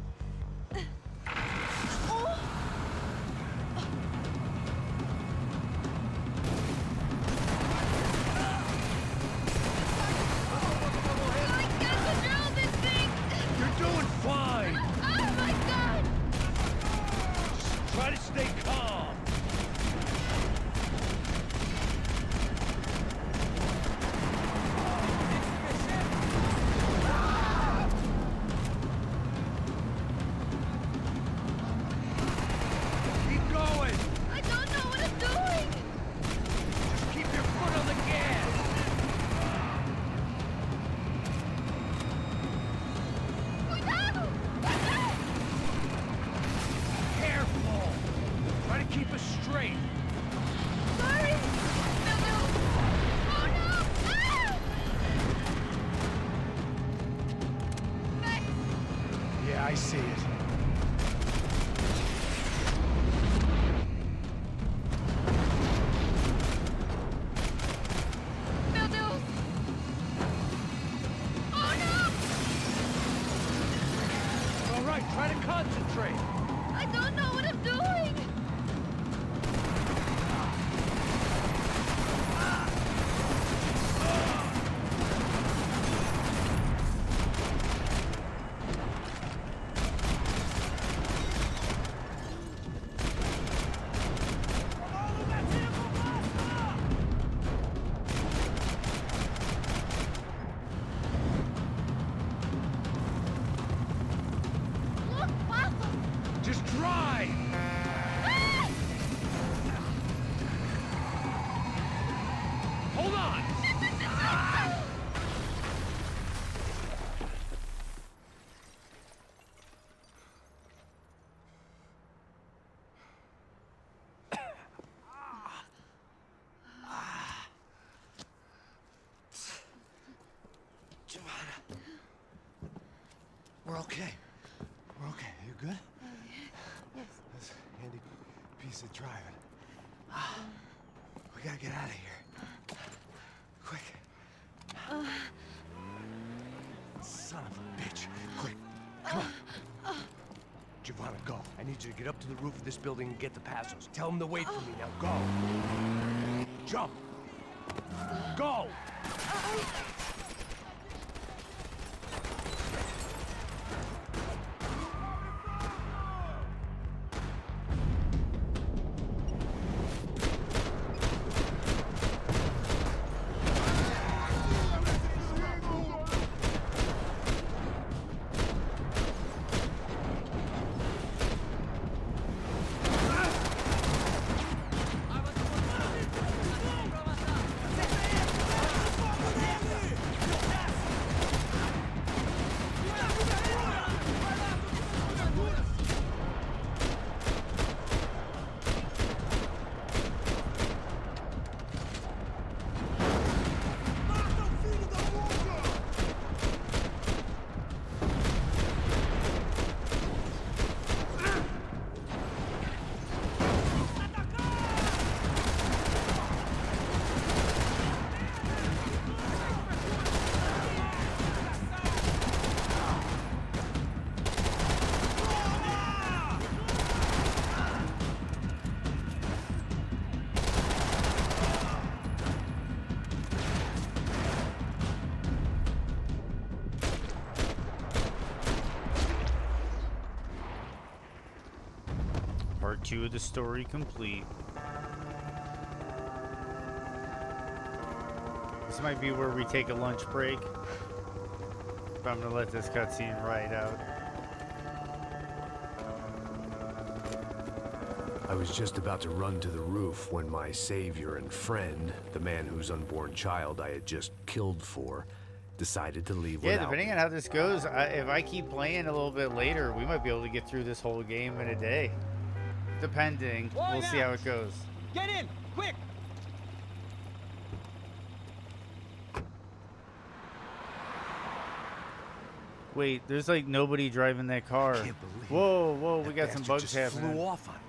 You're doing fine. Oh my God! Just try to stay calm. Hold on! We're okay. We're okay. You good? Yes. That's a handy piece of driving. We gotta get out of here. Quick. Son of a bitch. Quick. Come on. Giovanna, go. I need you to get up to the roof of this building and get the Passos. Tell them to wait for me. Now go. Jump. Go! Part 2 of the story complete. This might be where we take a lunch break. But I'm gonna let this cutscene ride out. I was just about to run to the roof when my savior and friend, the man whose unborn child I had just killed for, decided to leave Yeah, without depending me. on how this goes, if I keep playing a little bit later, we might be able to get through this whole game in a day. Depending. We'll see how it goes. Get in, quick! Wait, there's like nobody driving that car. Whoa, we got some bugs just happening. flew off on me.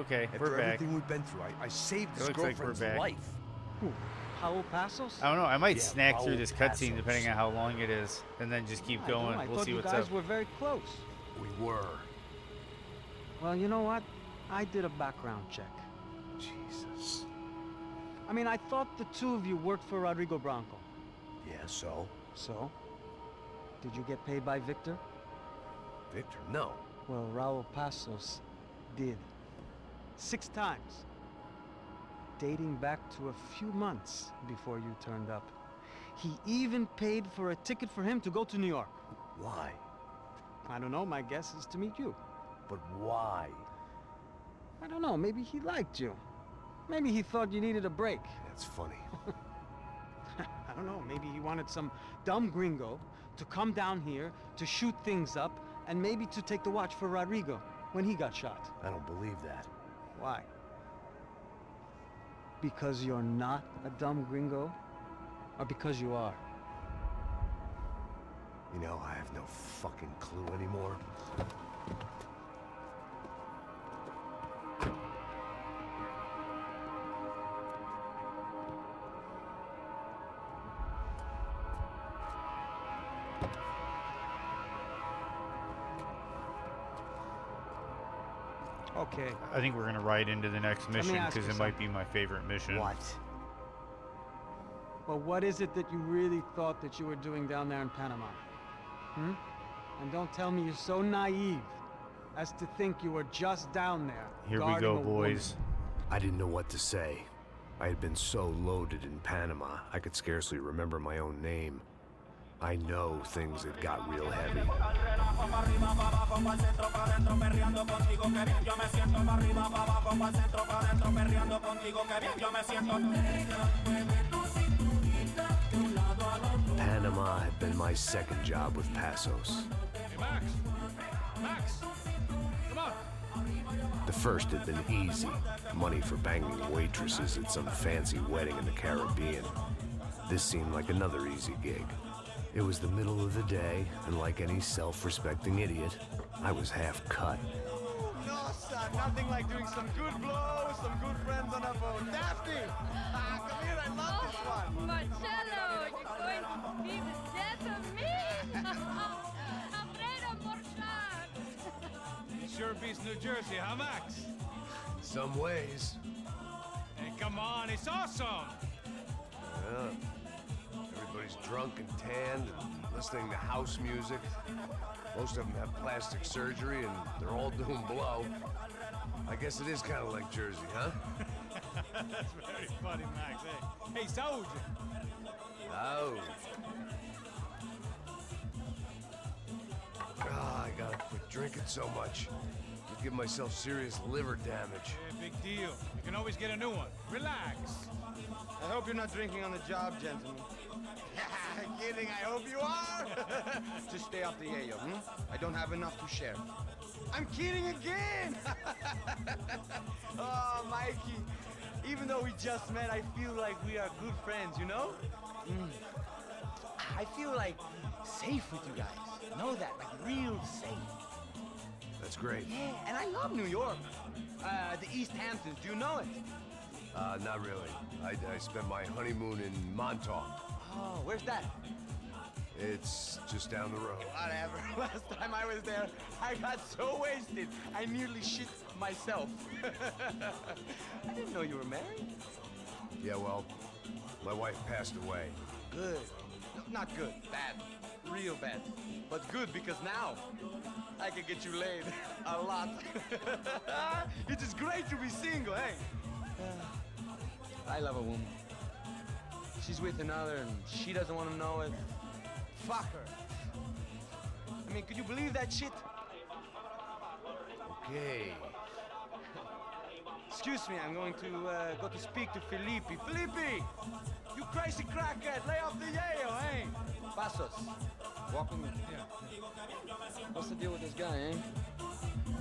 Okay, After we're back. everything we've been through, I saved It his looks like we're girlfriend's back. life. Who? Raul Passos? I don't know. I might Yeah, snack through Raul this cutscene Passos. depending on how long it is, and then just keep I don't know, going. I We'll thought see you what's guys up. were very close. We were. Well, you know what? I did a background check. Jesus. I mean, I thought the two of you worked for Rodrigo Branco. Yeah, so? So? Did you get paid by Victor? Victor, no. Well, Raul Passos did. 6 times. Dating back to a few months before you turned up. He even paid for a ticket for him to go to New York. Why? I don't know, my guess is to meet you. But why? I don't know, maybe he liked you. Maybe he thought you needed a break. That's funny. I don't know, maybe he wanted some dumb gringo to come down here to shoot things up and maybe to take the watch for Rodrigo when he got shot. I don't believe that. Why? Because you're not a dumb gringo? Or because you are? You know, I have no fucking clue anymore. Okay. I think we're gonna ride into the next Let me mission ask because you it might be my favorite mission. What? Well, what is it that you really thought that you were doing down there in Panama? Hmm? And don't tell me you're so naive as to think you were just down there. Here we guarding go, a woman. boys. I didn't know what to say. I had been so loaded in Panama, I could scarcely remember my own name. I know things had got real heavy. Panama had been my second job with Passos. Hey, Max! Max! Come on! The first had been easy. Money for banging waitresses at some fancy wedding in the Caribbean. This seemed like another easy gig. It was the middle of the day, and like any self-respecting idiot, I was half cut. No, son, nothing like doing some good blows, some good friends on a boat. Daphne! Come here, I love this one. Marcello, you're going to be the death of me! Alfredo Morchat! It sure beats New Jersey, huh, Max? Some ways. Hey, come on, it's awesome! Yeah. Everybody's drunk and tanned and listening to house music. Most of them have plastic surgery and they're all doing blow. I guess it is kind of like Jersey, huh? That's very funny, Max. Hey, Saúde! Oh. I gotta quit drinking so much. Could give myself serious liver damage. Yeah, big deal. You can always get a new one. Relax. I hope you're not drinking on the job, gentlemen. Kidding, I hope you are. Just stay off the yayo, I don't have enough to share. I'm kidding again! Oh, Mikey, even though we just met, I feel like we are good friends, you know? I feel like safe with you guys. Know that, like real safe. That's great. Yeah, and I love New York. The East Hamptons, do you know it? Not really. I spent my honeymoon in Montauk. Oh, where's that? It's just down the road. Whatever. Last time I was there, I got so wasted, I nearly shit myself. I didn't know you were married. Yeah, well, my wife passed away. Good. No, not good. Bad. Real bad. But good because now I can get you laid a lot. It is great to be single, hey? I love a woman. She's with another and she doesn't want to know it. Fuck her. I mean, could you believe that shit? Okay. Excuse me, I'm going to go to speak to Felipe. Felipe! You crazy crackhead! Lay off the yayo, hey? Passos. Walk with me. Yeah. What's the deal with this guy, eh?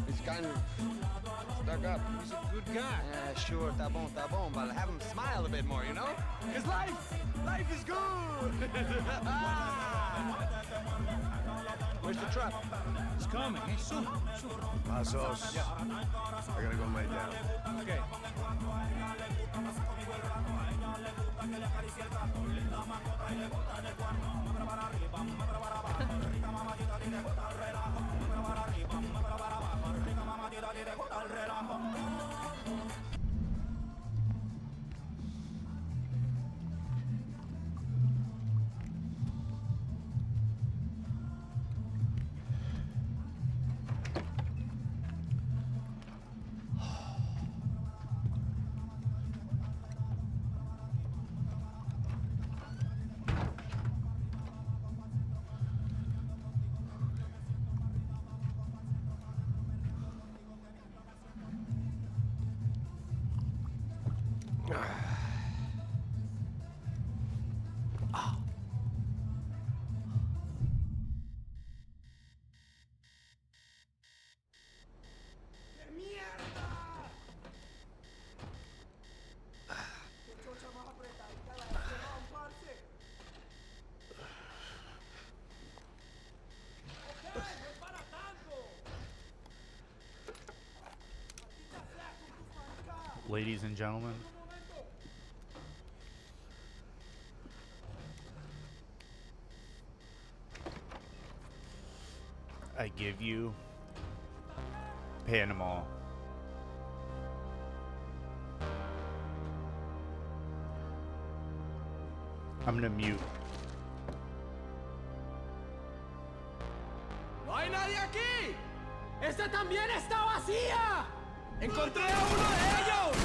He's kind of stuck up. He's a good guy. Yeah, sure, tá bom, but have him smile a bit more, you know? Because life is good! Where's the truck? It's coming. Hey, soon. Passos. Yeah. I gotta go lay down. Okay. Ladies and gentlemen, I give you Panama. I'm gonna mute. ¡No hay nadie aquí! ¡Esta también está vacía! ¡Encontré a uno de ellos!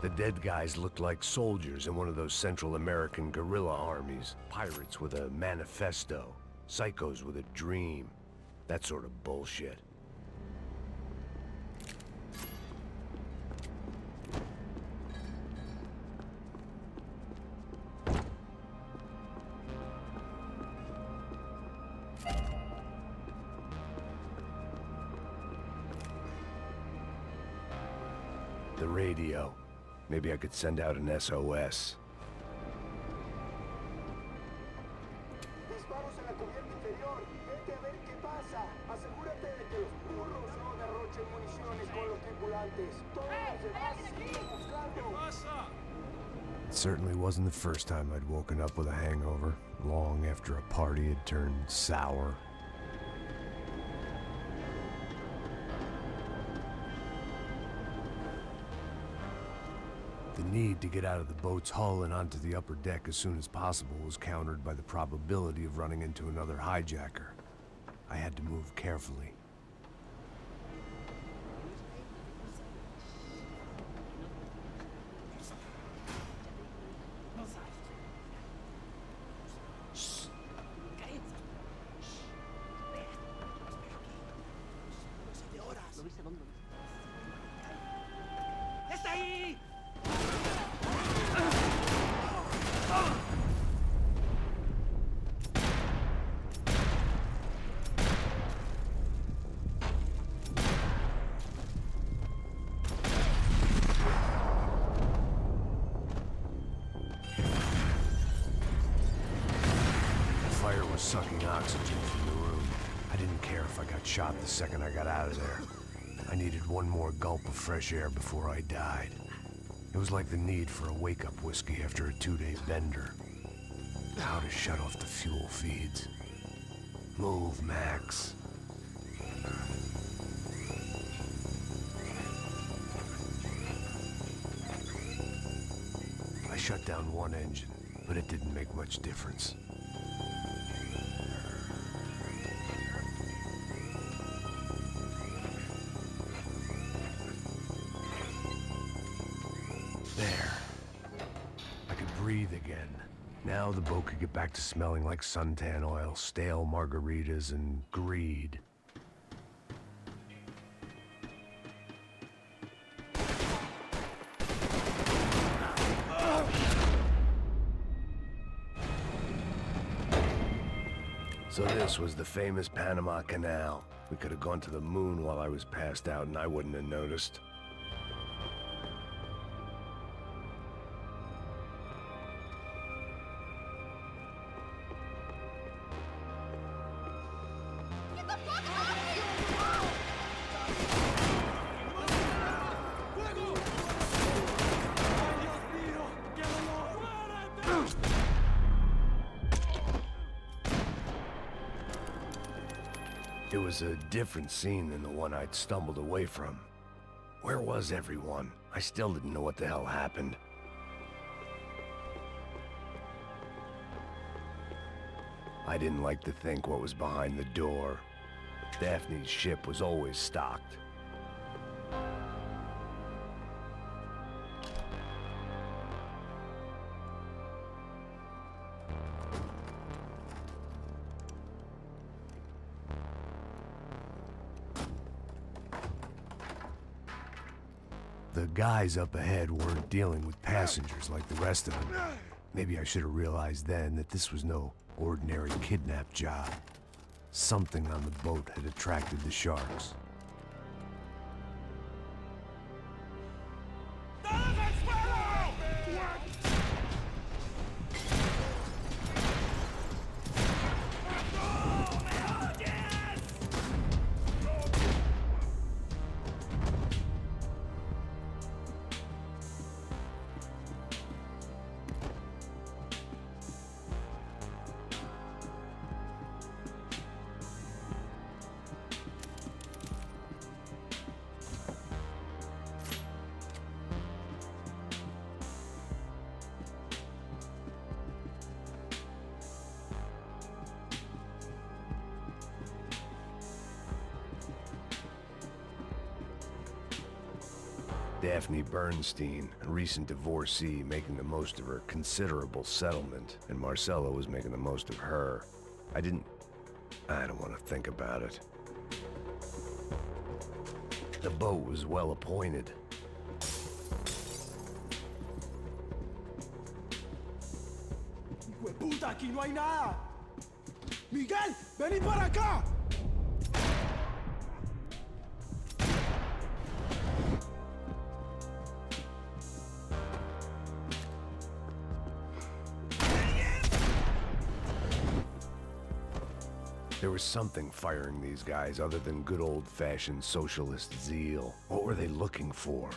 The dead guys looked like soldiers in one of those Central American guerrilla armies. Pirates with a manifesto. Psychos with a dream. That sort of bullshit. The radio. Maybe I could send out an SOS. Disparos en la cubierta inferior. Vete a ver qué pasa. Asegúrate de que los burros no derrochen municiones con los tripulantes. Todos los demás siguen buscando. It certainly wasn't the first time I'd woken up with a hangover, long after a party had turned sour. The need to get out of the boat's hull and onto the upper deck as soon as possible was countered by the probability of running into another hijacker. I had to move carefully. ¡Está ahí! The fire was sucking oxygen from the room. I didn't care if I got shot the second I got out of there. I needed one more gulp of fresh air before I died. It was like the need for a wake-up whiskey after a 2-day bender. How to shut off the fuel feeds. Move, Max. I shut down one engine, but it didn't make much difference. There. I could breathe again. Now the boat could get back to smelling like suntan oil, stale margaritas, and greed. So this was the famous Panama Canal. We could have gone to the moon while I was passed out and I wouldn't have noticed. It was a different scene than the one I'd stumbled away from. Where was everyone? I still didn't know what the hell happened. I didn't like to think what was behind the door. Daphne's ship was always stocked. The guys up ahead weren't dealing with passengers like the rest of them. Maybe I should have realized then that this was no ordinary kidnap job. Something on the boat had attracted the sharks. Daphne Bernstein, a recent divorcee, making the most of her considerable settlement, and Marcella was making the most of her. I don't want to think about it. The boat was well appointed. ¡Puta, aquí no hay nada! ¡Miguel, vení para acá! There was something firing these guys other than good old-fashioned socialist zeal. What were they looking for?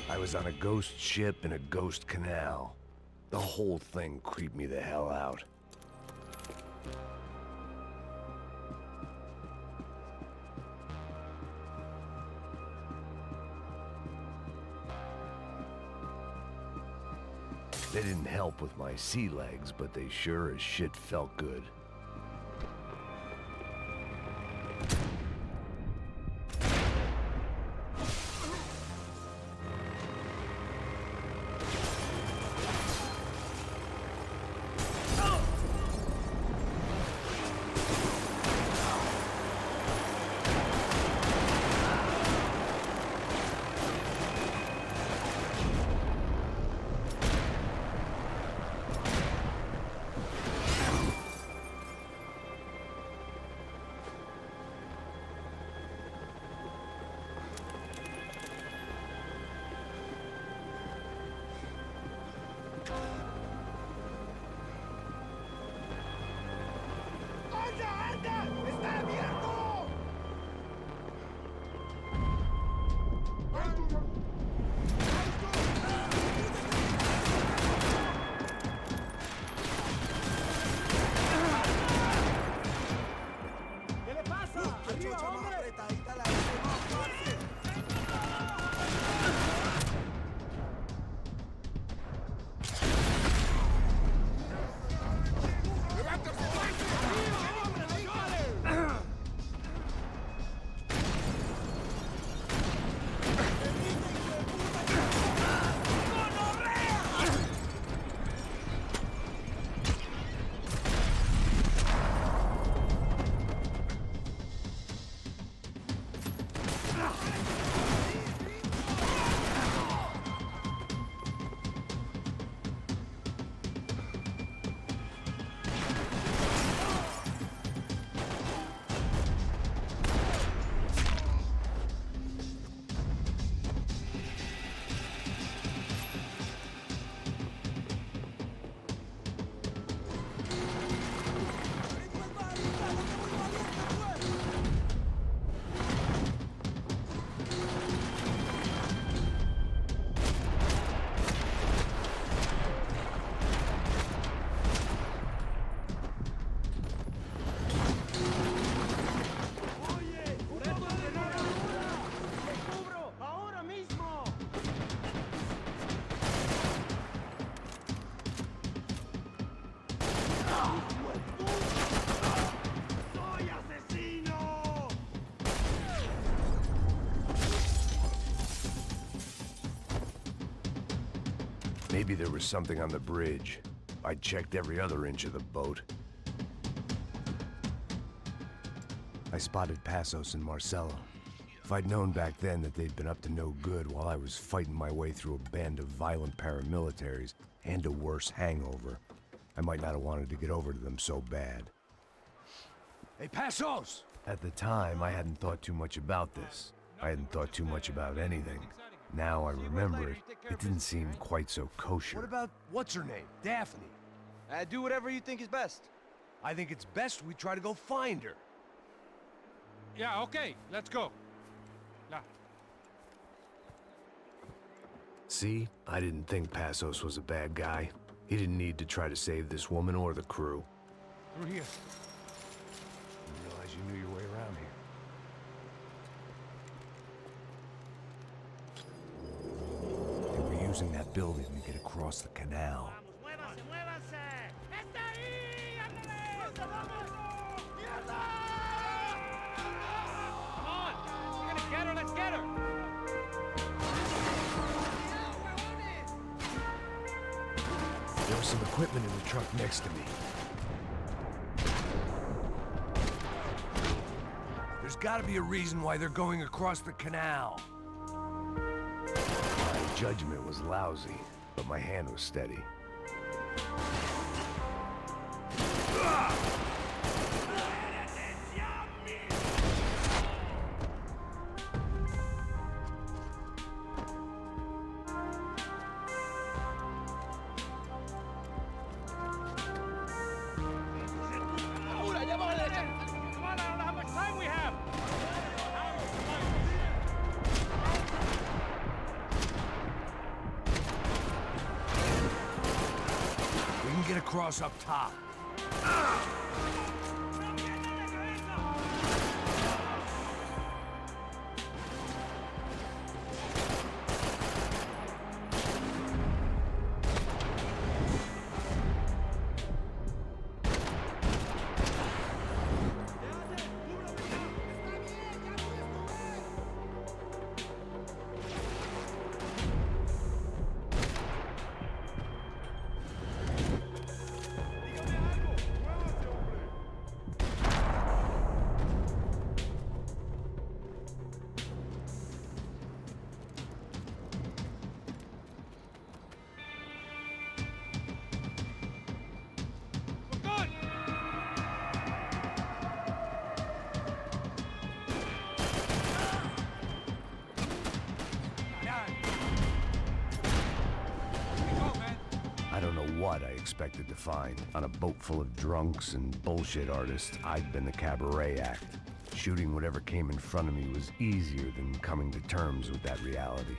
I was on a ghost ship in a ghost canal. The whole thing creeped me the hell out. They didn't help with my sea legs, but they sure as shit felt good. Maybe there was something on the bridge. I checked every other inch of the boat. I spotted Passos and Marcelo. If I'd known back then that they'd been up to no good while I was fighting my way through a band of violent paramilitaries and a worse hangover, I might not have wanted to get over to them so bad. Hey, Passos! At the time, I hadn't thought too much about this. I hadn't thought too much about anything. Now I remember it, it didn't seem quite so kosher. What about, what's her name? Daphne? Do whatever you think is best. I think it's best we try to go find her. Yeah, okay, let's go. La. See? I didn't think Passos was a bad guy. He didn't need to try to save this woman or the crew. Through here. Didn't realize you knew your way around here. They were using that building to get across the canal. Come on! We're gonna get her, let's get her! There was some equipment in the truck next to me. There's gotta be a reason why they're going across the canal. My judgment was lousy, but my hand was steady. Come on, I don't know how much time we have! We can get across up top. I don't know what I expected to find. On a boat full of drunks and bullshit artists, I'd been the cabaret act. Shooting whatever came in front of me was easier than coming to terms with that reality.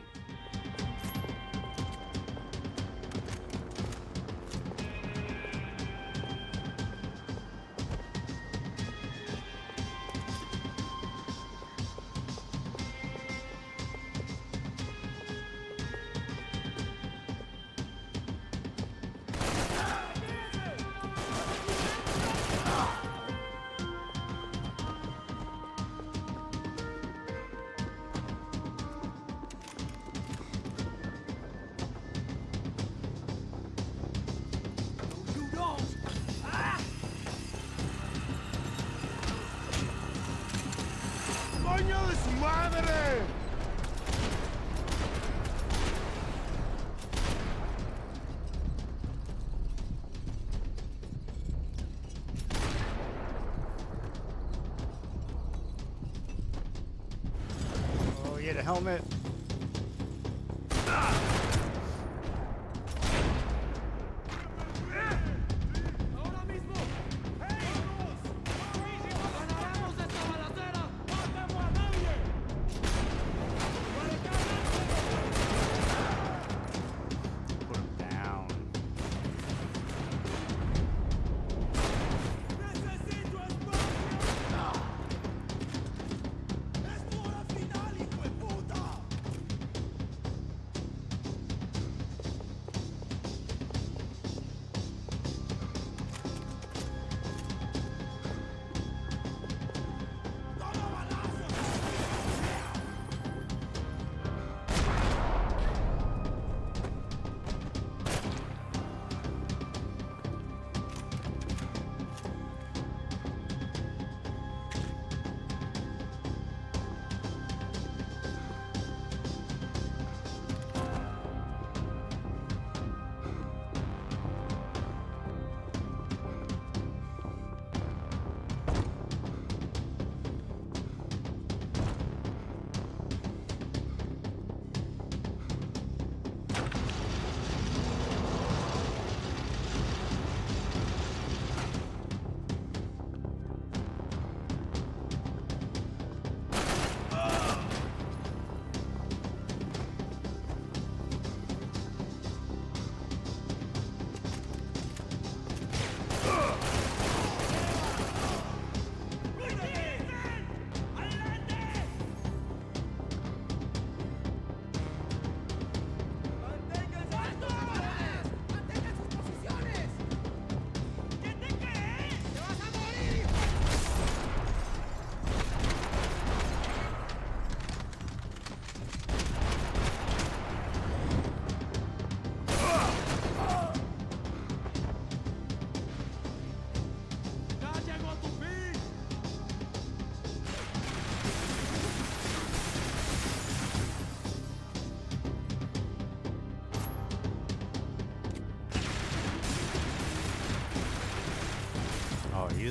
¡Coño de su madre! Oh, yeah, the helmet. Put him down.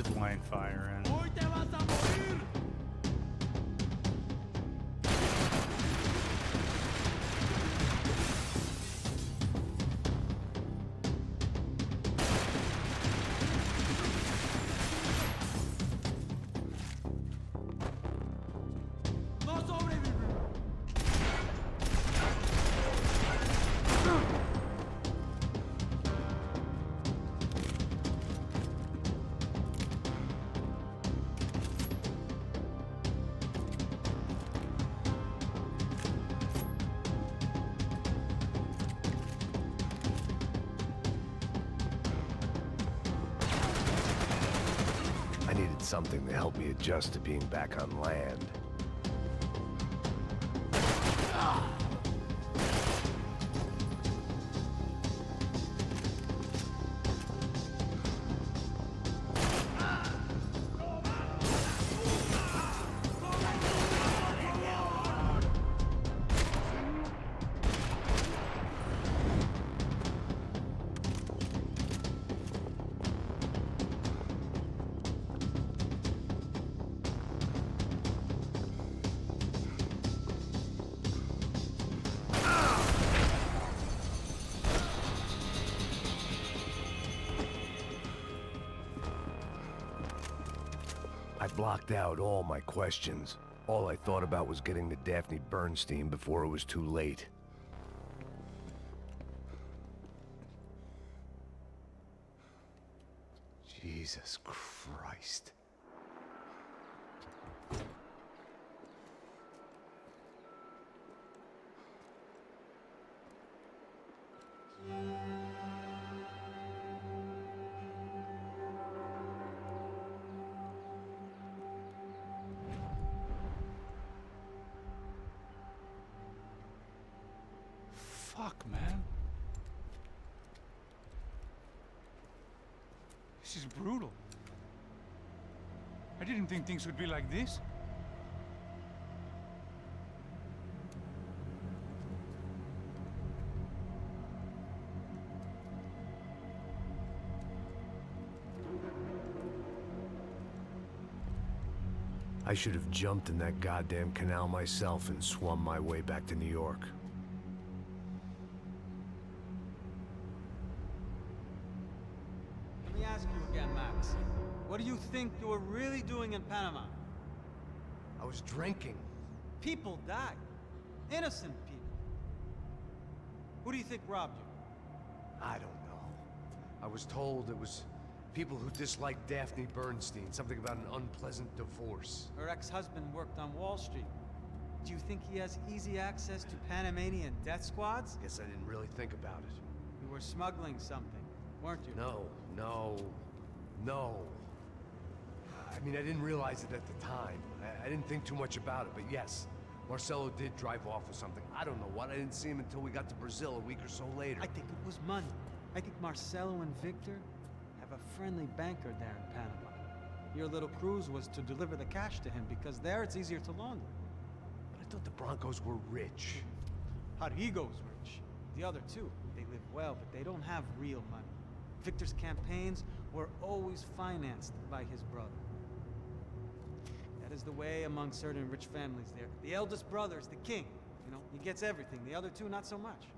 zip line fire in. Hoy te vas a morir. No sobrevive. I needed something to help me adjust to being back on land. I blocked out all my questions. All I thought about was getting to Daphne Bernstein before it was too late. Jesus Christ. Fuck, man. This is brutal. I didn't think things would be like this. I should have jumped in that goddamn canal myself and swum my way back to New York. Let me ask you again, Max. What do you think you were really doing in Panama? I was drinking. People died. Innocent people. Who do you think robbed you? I don't know. I was told it was people who disliked Daphne Bernstein, something about an unpleasant divorce. Her ex-husband worked on Wall Street. Do you think he has easy access to Panamanian death squads? Guess I didn't really think about it. You were smuggling something, weren't you? No. I mean, I didn't realize it at the time. I didn't think too much about it, but yes, Marcelo did drive off with something. I don't know what. I didn't see him until we got to Brazil a week or so later. I think it was money. I think Marcelo and Victor have a friendly banker there in Panama. Your little cruise was to deliver the cash to him because there it's easier to launder. But I thought the Broncos were rich. Rodrigo's rich. The other two, they live well, but they don't have real money. Victor's campaigns were always financed by his brother. That is the way among certain rich families there. The eldest brother is the king. You know, he gets everything. The other two, not so much.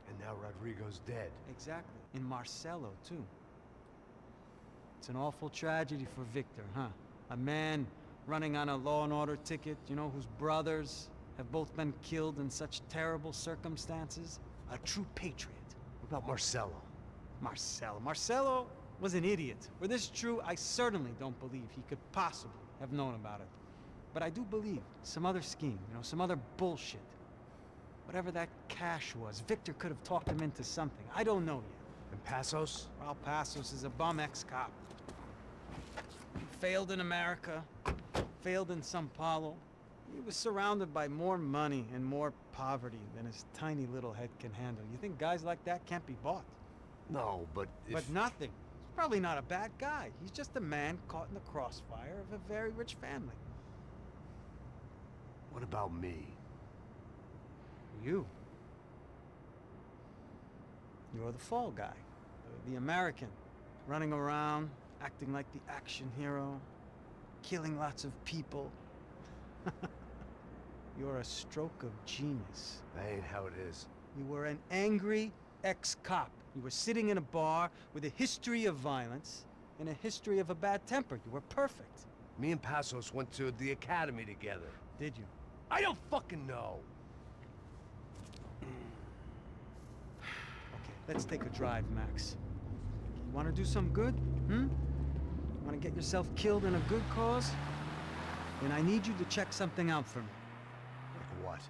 And now Rodrigo's dead. Exactly. And Marcelo, too. It's an awful tragedy for Victor, huh? A man running on a law and order ticket, you know, whose brothers have both been killed in such terrible circumstances. A true patriot. What about Marcelo? Marcelo was an idiot. Were this true, I certainly don't believe he could possibly have known about it. But I do believe some other scheme, you know, some other bullshit. Whatever that cash was, Victor could have talked him into something. I don't know yet. And Passos? Well, Passos is a bum ex-cop. He failed in America, failed in Sao Paulo. He was surrounded by more money and more poverty than his tiny little head can handle. You think guys like that can't be bought? No, but if... But nothing. He's probably not a bad guy. He's just a man caught in the crossfire of a very rich family. What about me? You. You're the fall guy. The American. Running around, acting like the action hero, killing lots of people. You're a stroke of genius. That ain't how it is. You were an angry ex-cop. You were sitting in a bar with a history of violence and a history of a bad temper. You were perfect. Me and Passos went to the academy together. Did you? I don't fucking know. Okay, let's take a drive, Max. You want to do some good? Want to get yourself killed in a good cause? Then I need you to check something out for me. Like what?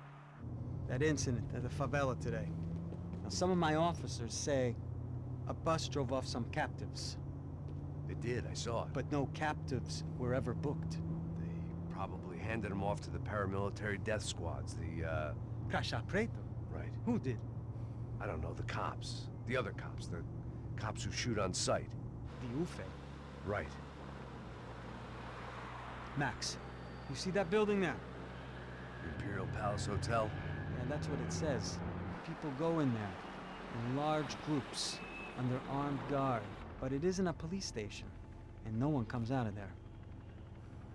That incident at the favela today. Now, some of my officers say a bus drove off some captives. They did, I saw it. But no captives were ever booked. They probably handed them off to the paramilitary death squads, the, Caixa Preto? Right. Who did? I don't know, the cops. The other cops, the cops who shoot on sight. The UFE. Right. Max, you see that building there? Imperial Palace Hotel? Yeah, that's what it says. People go in there, in large groups, under armed guard. But it isn't a police station, and no one comes out of there.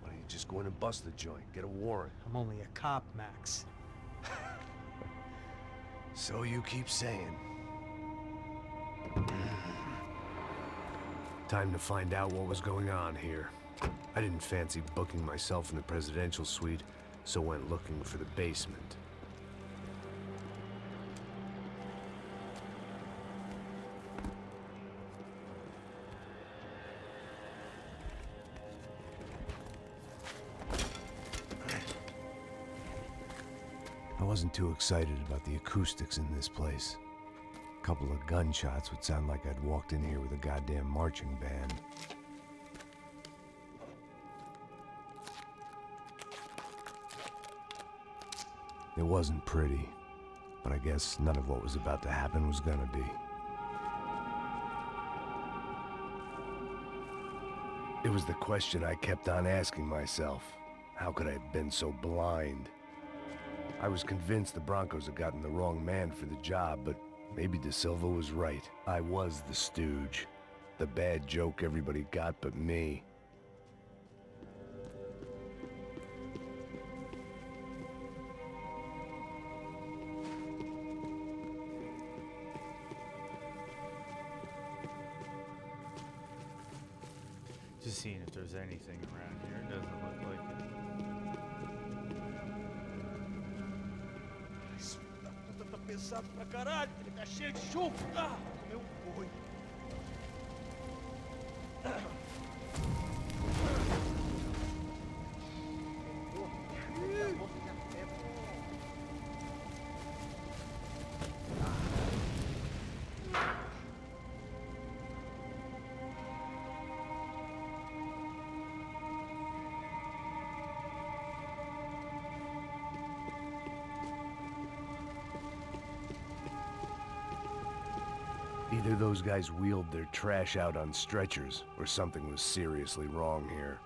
Why don't you just go in and bust the joint, get a warrant? I'm only a cop, Max. So you keep saying. Time to find out what was going on here. I didn't fancy booking myself in the presidential suite, so went looking for the basement. I wasn't too excited about the acoustics in this place. A couple of gunshots would sound like I'd walked in here with a goddamn marching band. It wasn't pretty, but I guess none of what was about to happen was gonna be. It was the question I kept on asking myself. How could I have been so blind? I was convinced the Broncos had gotten the wrong man for the job, but maybe De Silva was right. I was the stooge. The bad joke everybody got but me. Just seeing if there's anything around here. It doesn't look like it. Esse filho da puta tá pesado pra caralho. Ele tá cheio de chumbo. Ah, meu boi. Either those guys wheeled their trash out on stretchers, or something was seriously wrong here.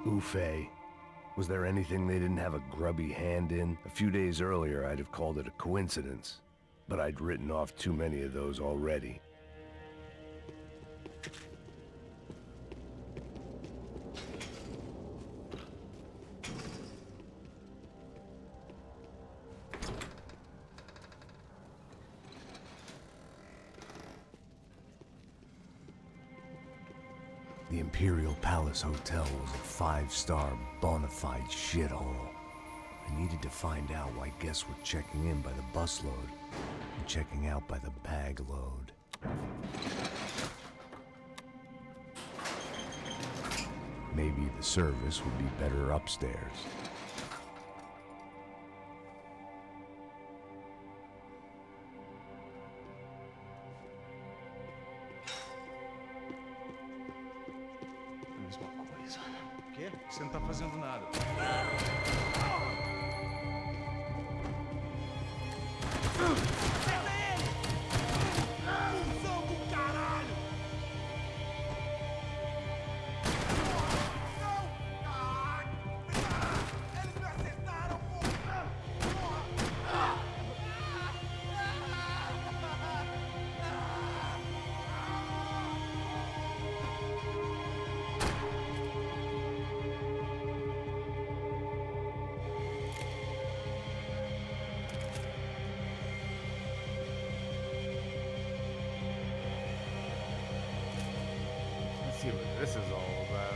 Ufe. Was there anything they didn't have a grubby hand in? A few days earlier, I'd have called it a coincidence, but I'd written off too many of those already. The Imperial Palace Hotel was a five-star, bona fide shithole. I needed to find out why guests were checking in by the busload and checking out by the bag load. Maybe the service would be better upstairs. Mesma coisa. O quê? Você não tá fazendo nada. Acerta ele! Cusão do caralho! this is all about.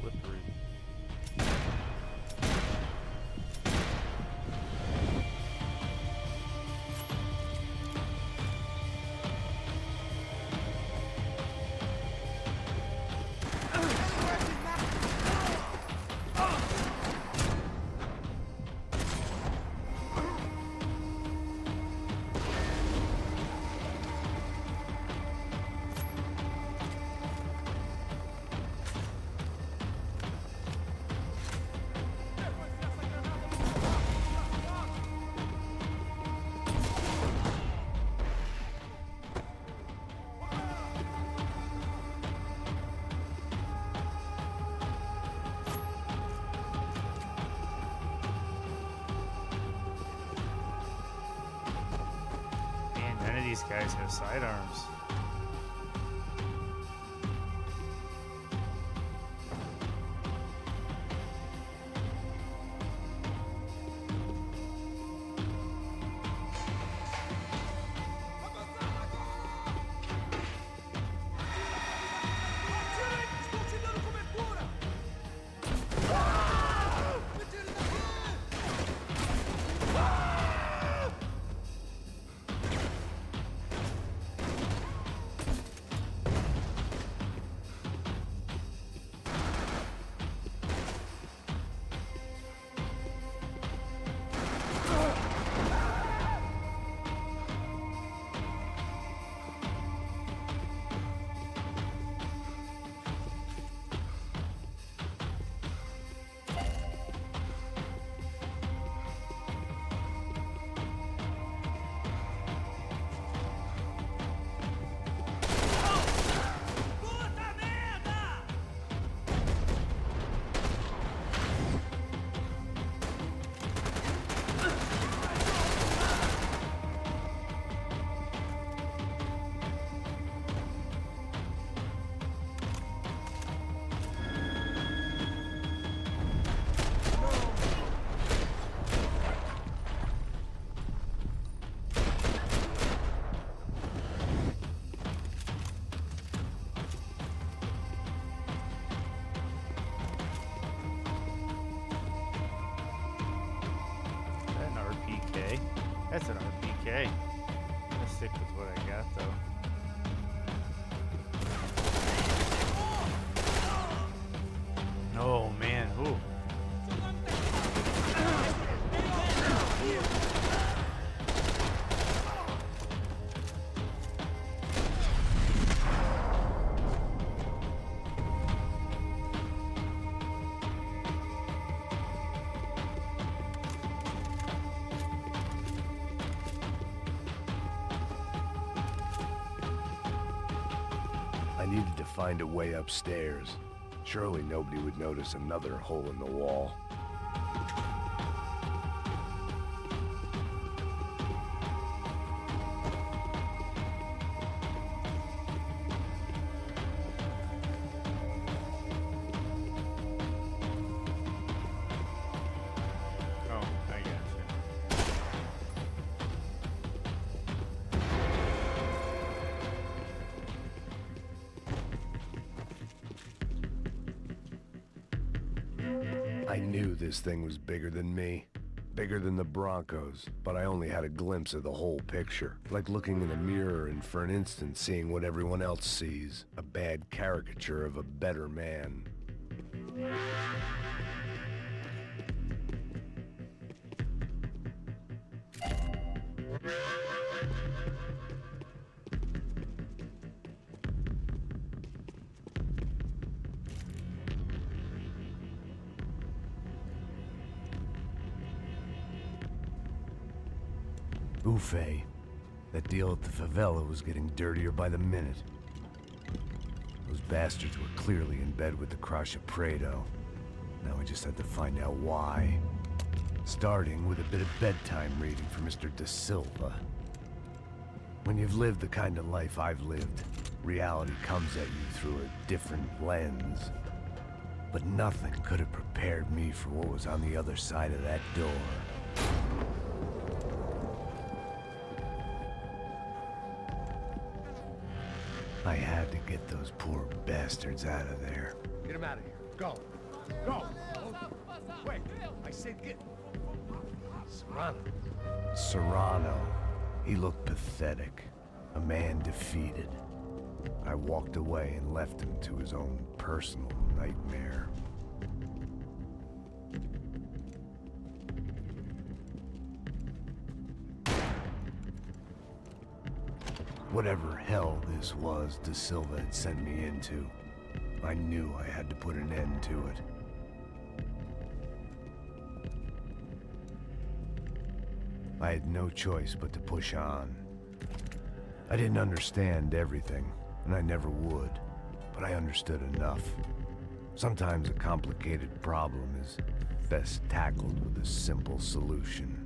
Slippery. Man, none of these guys have sidearms. That's an RPK. I'm gonna stick with what I got though. Oh man, ooh. I needed to find a way upstairs. Surely nobody would notice another hole in the wall. Oh, I got you. I knew this thing was bigger than me. Bigger than the Broncos, but I only had a glimpse of the whole picture. Like looking in a mirror and for an instant seeing what everyone else sees. A bad caricature of a better man. Buffet. That deal at the favela was getting dirtier by the minute. Those bastards were clearly in bed with the Crusher Prado. Now we just had to find out why. Starting with a bit of bedtime reading for Mr. Da Silva. When you've lived the kind of life I've lived, reality comes at you through a different lens. But nothing could have prepared me for what was on the other side of that door. I had to get those poor bastards out of there. Get him out of here. Go. Go. Wait. I said get... Serrano. Serrano. He looked pathetic. A man defeated. I walked away and left him to his own personal nightmare. Whatever hell this was Da Silva had sent me into, I knew I had to put an end to it. I had no choice but to push on. I didn't understand everything, and I never would, but I understood enough. Sometimes a complicated problem is best tackled with a simple solution.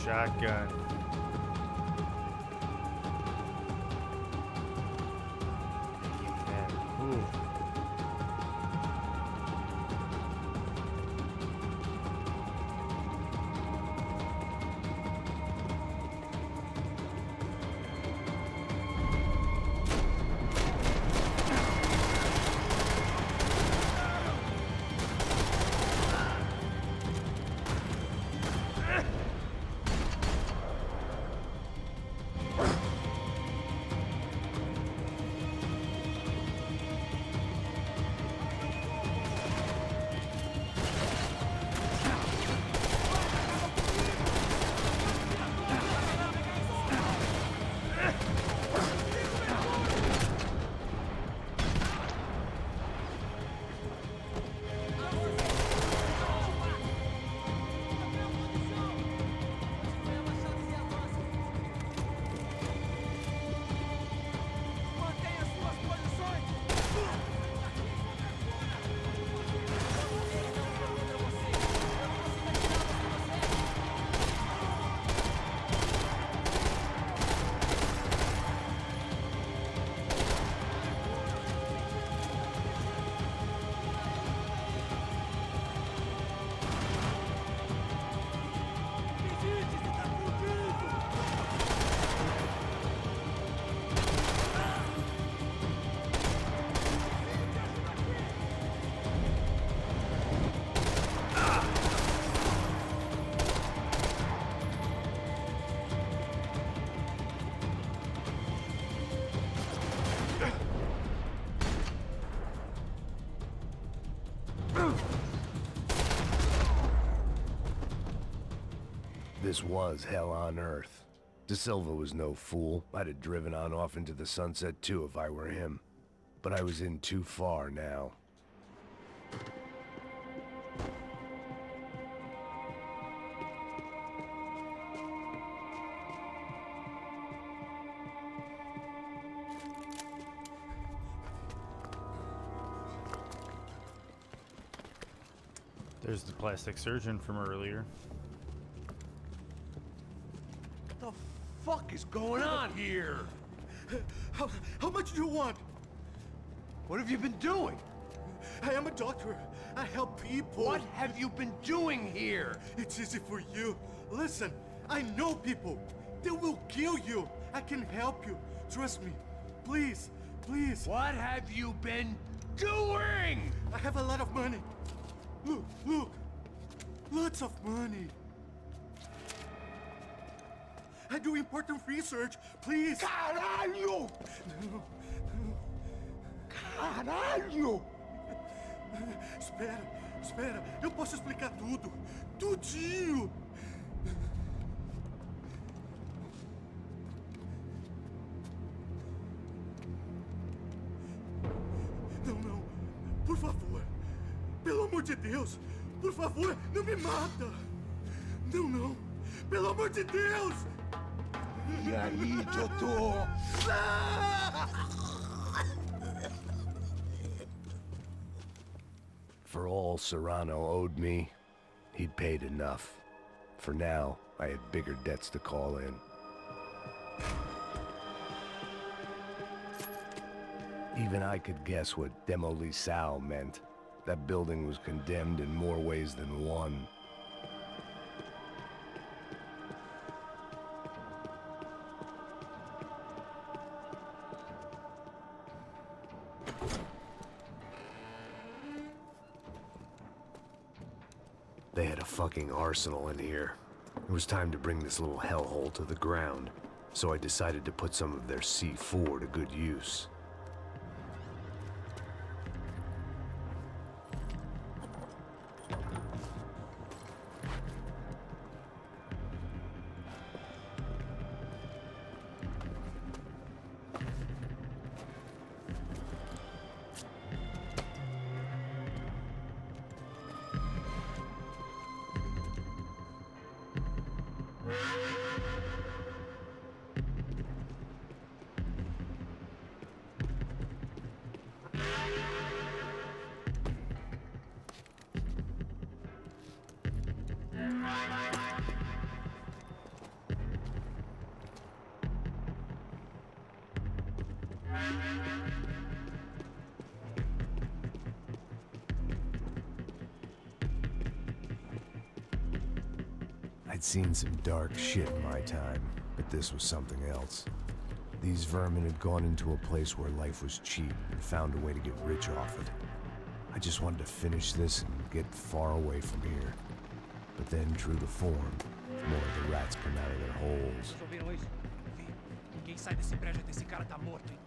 Shotgun. Ooh. This was hell on earth. Da Silva was no fool. I'd have driven on off into the sunset too if I were him. But I was in too far now. There's the plastic surgeon from earlier. What the fuck is going on here? How much do you want? What have you been doing? I am a doctor. I help people. What have you been doing here? It's easy for you. Listen, I know people. They will kill you. I can help you. Trust me. Please, please. What have you been doing? I have a lot of money. Look, look. Lots of money. I do important research. Please. Caralho! No. Caralho! Espera, espera. Eu posso explicar tudo. Tudinho. Não, não. Por favor. Pelo amor de Deus. Por favor, não me mata. Não, não. Pelo amor de Deus. E aí, doutor? For all Serrano owed me, he'd paid enough. For now, I had bigger debts to call in. Even I could guess what Demolisal meant. That building was condemned in more ways than one. They had a fucking arsenal in here. It was time to bring this little hellhole to the ground, so I decided to put some of their C4 to good use. I'd seen some dark shit in my time, but this was something else. These vermin had gone into a place where life was cheap and found a way to get rich off it. I just wanted to finish this and get far away from here. But then, true to form, more of the rats come out of their holes. Vocês ouviram isso? Quem sai desse prédio desse cara tá morto, hein?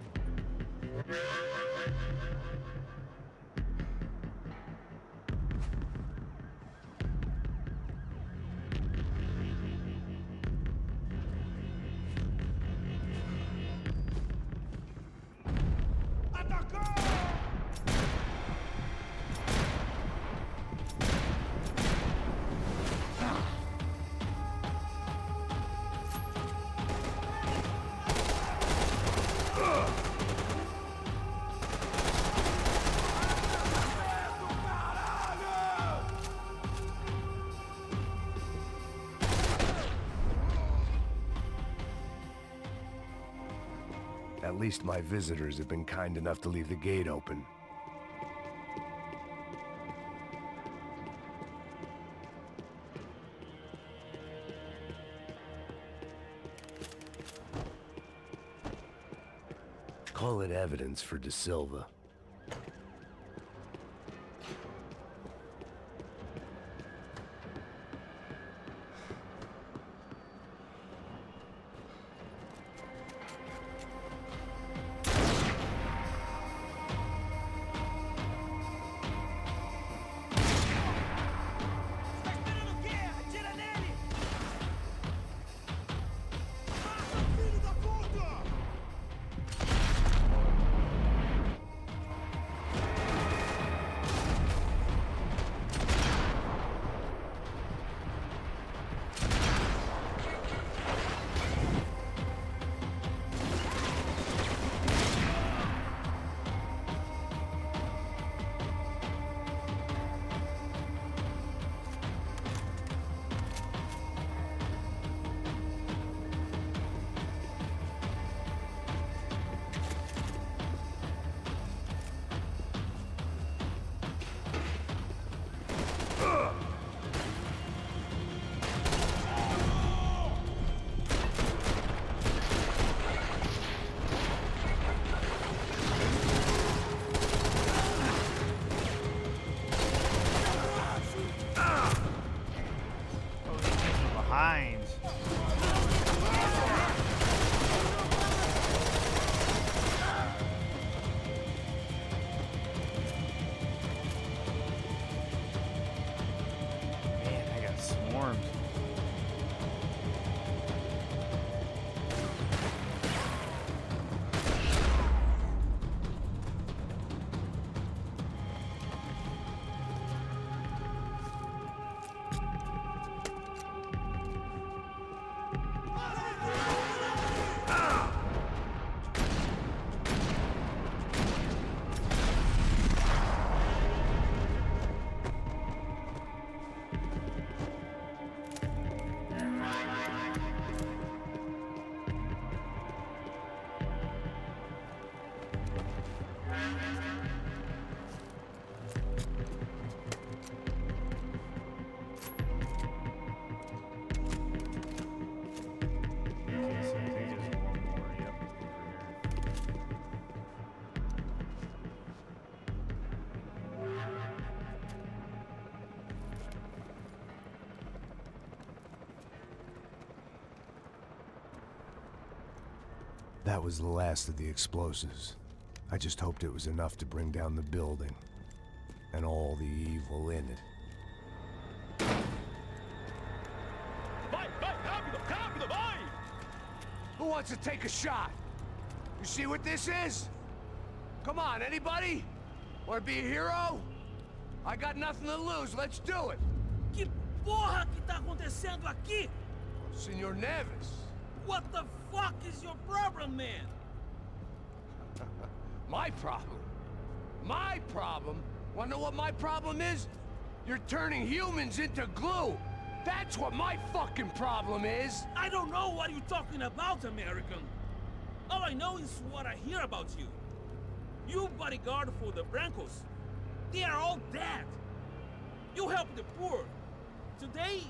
At least my visitors have been kind enough to leave the gate open. Call it evidence for De Silva. behind. Man, I got swarmed. Okay, so I think there's one more. Yep, over here. That was the last of the explosives. I just hoped it was enough to bring down the building. And all the evil in it. Vai, vai, rápido, rápido, vai! Who wants to take a shot? You see what this is? Come on, anybody? Want to be a hero? I got nothing to lose, let's do it! Que porra que tá acontecendo aqui? Senor Neves. What the fuck is your problem, man? My problem? My problem? Wanna know what my problem is? You're turning humans into glue! That's what my fucking problem is! I don't know what you're talking about, American. All I know is what I hear about you. You bodyguard for the Brancos. They are all dead. You help the poor. Today,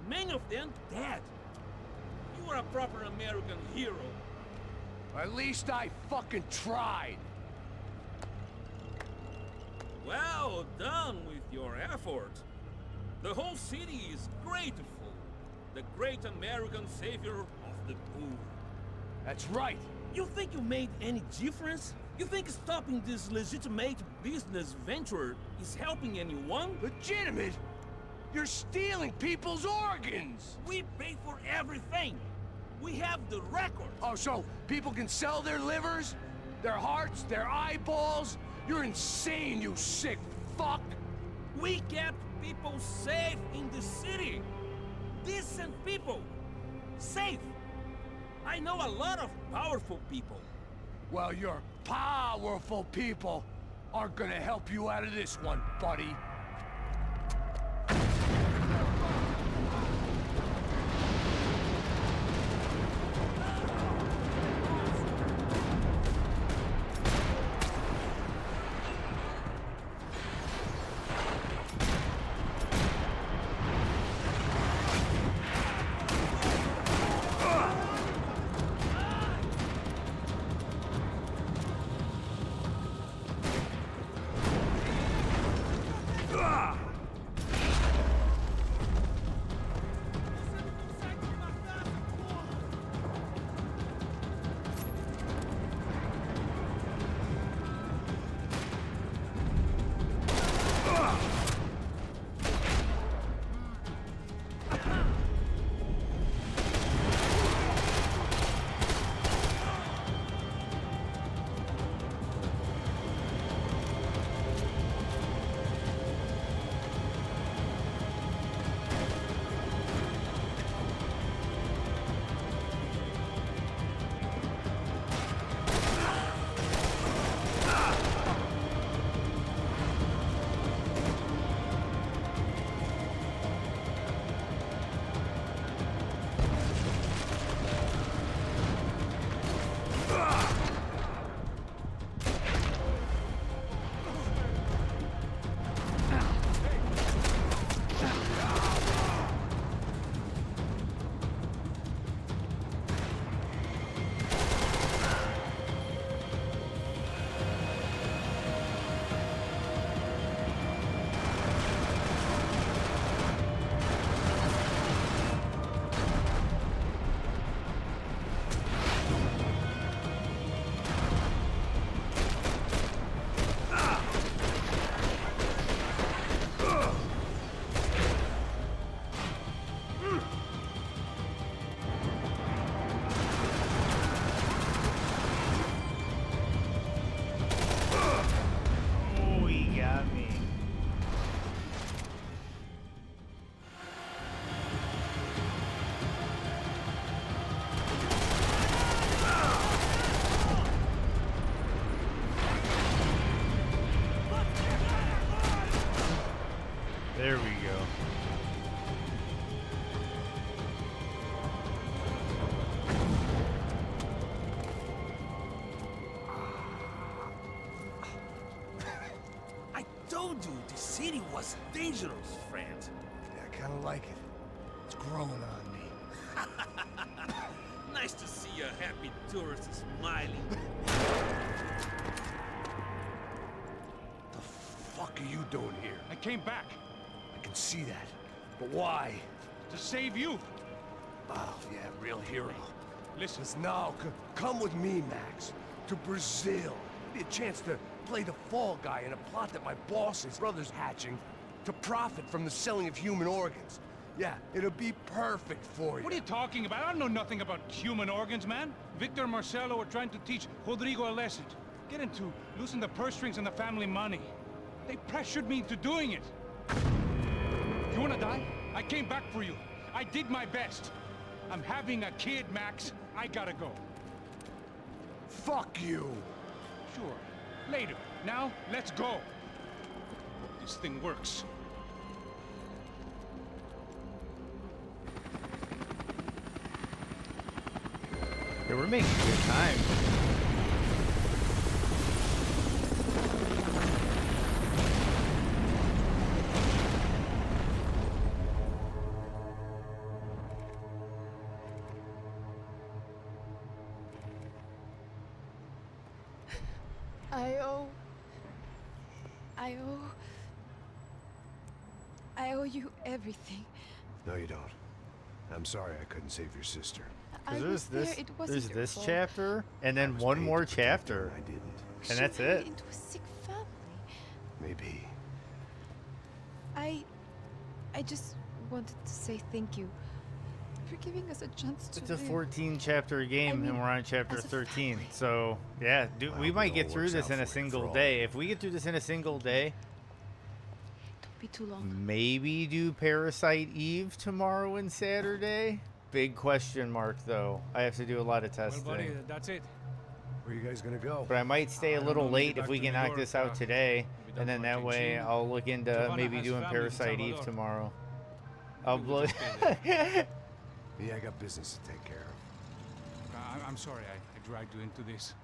many of them dead. You are a proper American hero. At least I fucking tried. Well done with your effort. The whole city is grateful. The great American savior of the poor. That's right. You think you made any difference? You think stopping this legitimate business venture is helping anyone? Legitimate? You're stealing people's organs! We pay for everything. We have the record. Oh, so people can sell their livers? Their hearts? Their eyeballs? You're insane, you sick fuck! We kept people safe in the city. Decent people. Safe. I know a lot of powerful people. Well, your powerful people aren't gonna help you out of this one, buddy. city was dangerous, friend. Yeah, I kind of like it. It's growing on me. Nice to see a happy tourist smiling. The fuck are you doing here? I came back I can see that. But why? to save you. Oh, yeah, real hero. Listen, Now, come with me, Max. To Brazil. Be a chance to play the fall guy in a plot that my boss's brother's hatching to profit from the selling of human organs. Yeah, it'll be perfect for you. what are you talking about? I don't know nothing about human organs, man. Victor and Marcelo are trying to teach Rodrigo a lesson. Get him to loosen the purse strings and the family money. They pressured me into doing it. You wanna die? I came back for you. I did my best. I'm having a kid, Max. I gotta go. Fuck you. Sure. Later. Now, let's go. Hope this thing works. Yeah, we're making good time. I owe you everything. No, you don't. I'm sorry I couldn't save your sister. I There's was there. this, It wasn't there's your this fault. chapter, and then one more chapter, I didn't. and that's She married it. into a sick family. Maybe. I just wanted to say thank you for giving us a chance to It's a live. 14 chapter game, mean, and we're on chapter as a 13. So yeah, I we hope might it get all through works this out in a for you, for single all. day. If we get through this in a single day, Don't be too long. maybe do Parasite Eve tomorrow and Saturday. Big question mark though. I have to do a lot of Well, testing. buddy, that's it. Where are you guys gonna go? But I might stay a I little don't know, maybe late if back we to can New knock York, this out today, maybe and down then to that way Argentina. I'll look into Giovanna maybe has doing family in Parasite Eve Salvador. tomorrow. I'll Maybe blow. we'll just stay Yeah, I got business to take care of. I'm sorry I dragged you into this.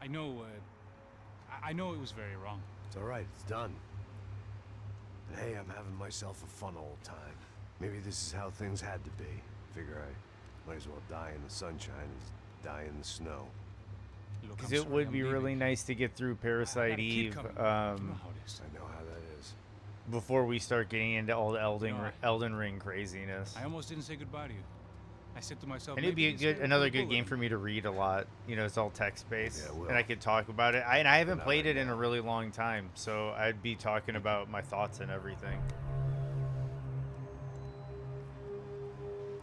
I know, I know it was very wrong. It's all right. It's done. And hey, I'm having myself a fun old time. Maybe this is how things had to be. Figure I might as well die in the sunshine as die in the snow. Look, Because I'm it sorry would I'm be leaving. really nice to get through Parasite got a kid Eve coming. You know how it is. I know how that is. before we start getting into all the No, Elden Ring craziness. I almost didn't say goodbye to you. I said to myself, And it'd be maybe a this guy good, will another put a good bullet game in for me to read a lot. You know, it's all text based, Yeah, it will. and I could talk about it. I haven't not played right it in now. a really long time, so I'd be talking about my thoughts and everything.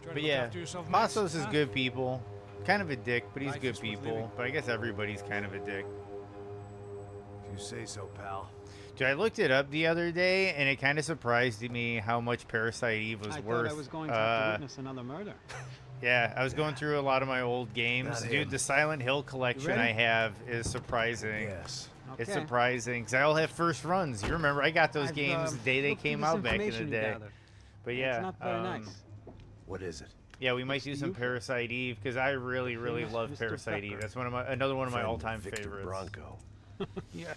Try to But look yeah, after yourself, Max, Passos is huh? good people. Kind of a dick, but he's Life good is worth people. living. But I guess everybody's kind of a dick. If you say so, pal. Dude, I looked it up the other day, and it kind of surprised me how much Parasite Eve was I worth. thought I was going to have to witness another murder. Yeah, I was going through a lot of my old games. Not Dude, him. the Silent Hill collection ready? I have is surprising. Yes. It's Okay. surprising because I all have first runs. You remember, I got those I've, games the day they looked through came this out back in the information you day. gathered. But yeah, It's not very nice. What is it? yeah, we might do It's some you. Parasite Eve because I really, really Famous love Mr. Parasite Eve. Pepper. That's another one of my Friend all-time Victor favorites. Bronco. Yes.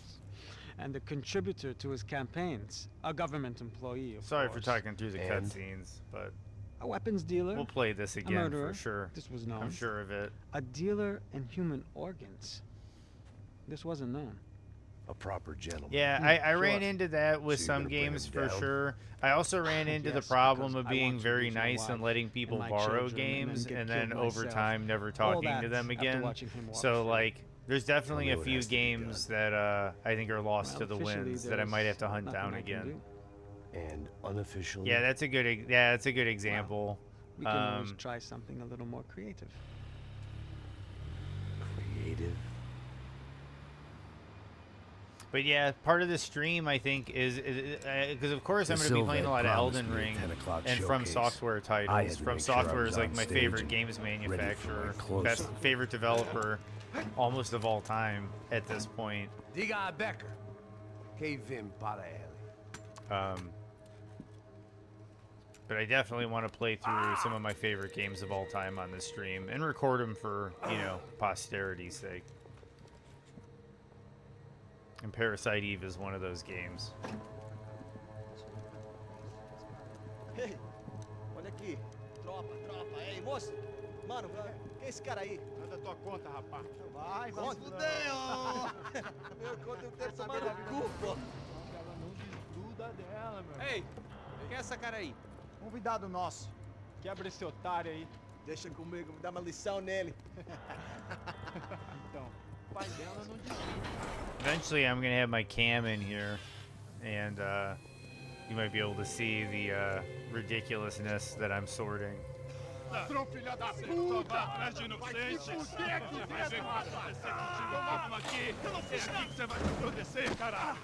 And a contributor to his campaigns, a government employee, of Sorry for course. talking through the And? cutscenes, but A weapons dealer, we'll play this a again murderer. for sure. This was known. I'm sure of it. A dealer in human organs. This wasn't known. A proper gentleman. Yeah, I sure. ran into that with So you're some gonna bring games him for down? sure. I also ran into the Yes, problem because of I being want to very lose my nice and wife letting people my borrow children and then games get and then killed over myself. time never All talking to that them after again. watching him walk So through. like there's definitely me a what few has to be games done. that I think are lost Well, to the officially, winds that I might have to there's hunt nothing down I can again. do. And unofficially. Yeah, that's a good example. We can always Um, try something a little more creative. Creative. But yeah, part of the stream I think is because of course The I'm going to be Silva playing a lot of promised Elden me a Ring 10 o'clock and From showcase. Software I had titles. to From make sure I Software was is like on my stage favorite and games ready for my manufacturer, close-up. best favorite developer, almost of all time at this point. Diga a Becker. Que vim para ele. But I definitely want to play through some of my favorite games of all time on this stream and record them for, you know, posterity's sake. And Parasite Eve is one of those games. Ei, olha aqui. Tropa. Ei, moça. Mano, quem é esse cara aí? Manda tua conta, rapaz. Vai, se fudeu! Meu conta eu quero tomar no cu, pô. Ela não desgruda dela, meu. Ei, quem é essa cara aí? Convidado nosso. Quebra esse otário aí. Deixa comigo, me dá uma lição nele. Então, o pai dela não desgruda. Eventually, I'm gonna have my cam in here, and you might be able to see the ridiculousness that I'm sorting. Ladrão, filha da puta! Atrás de inocentes! Vai ver o que vai acontecer contigo. Vamos aqui! Eu não fiz nada! É aqui que você vai se acontecer, caralho!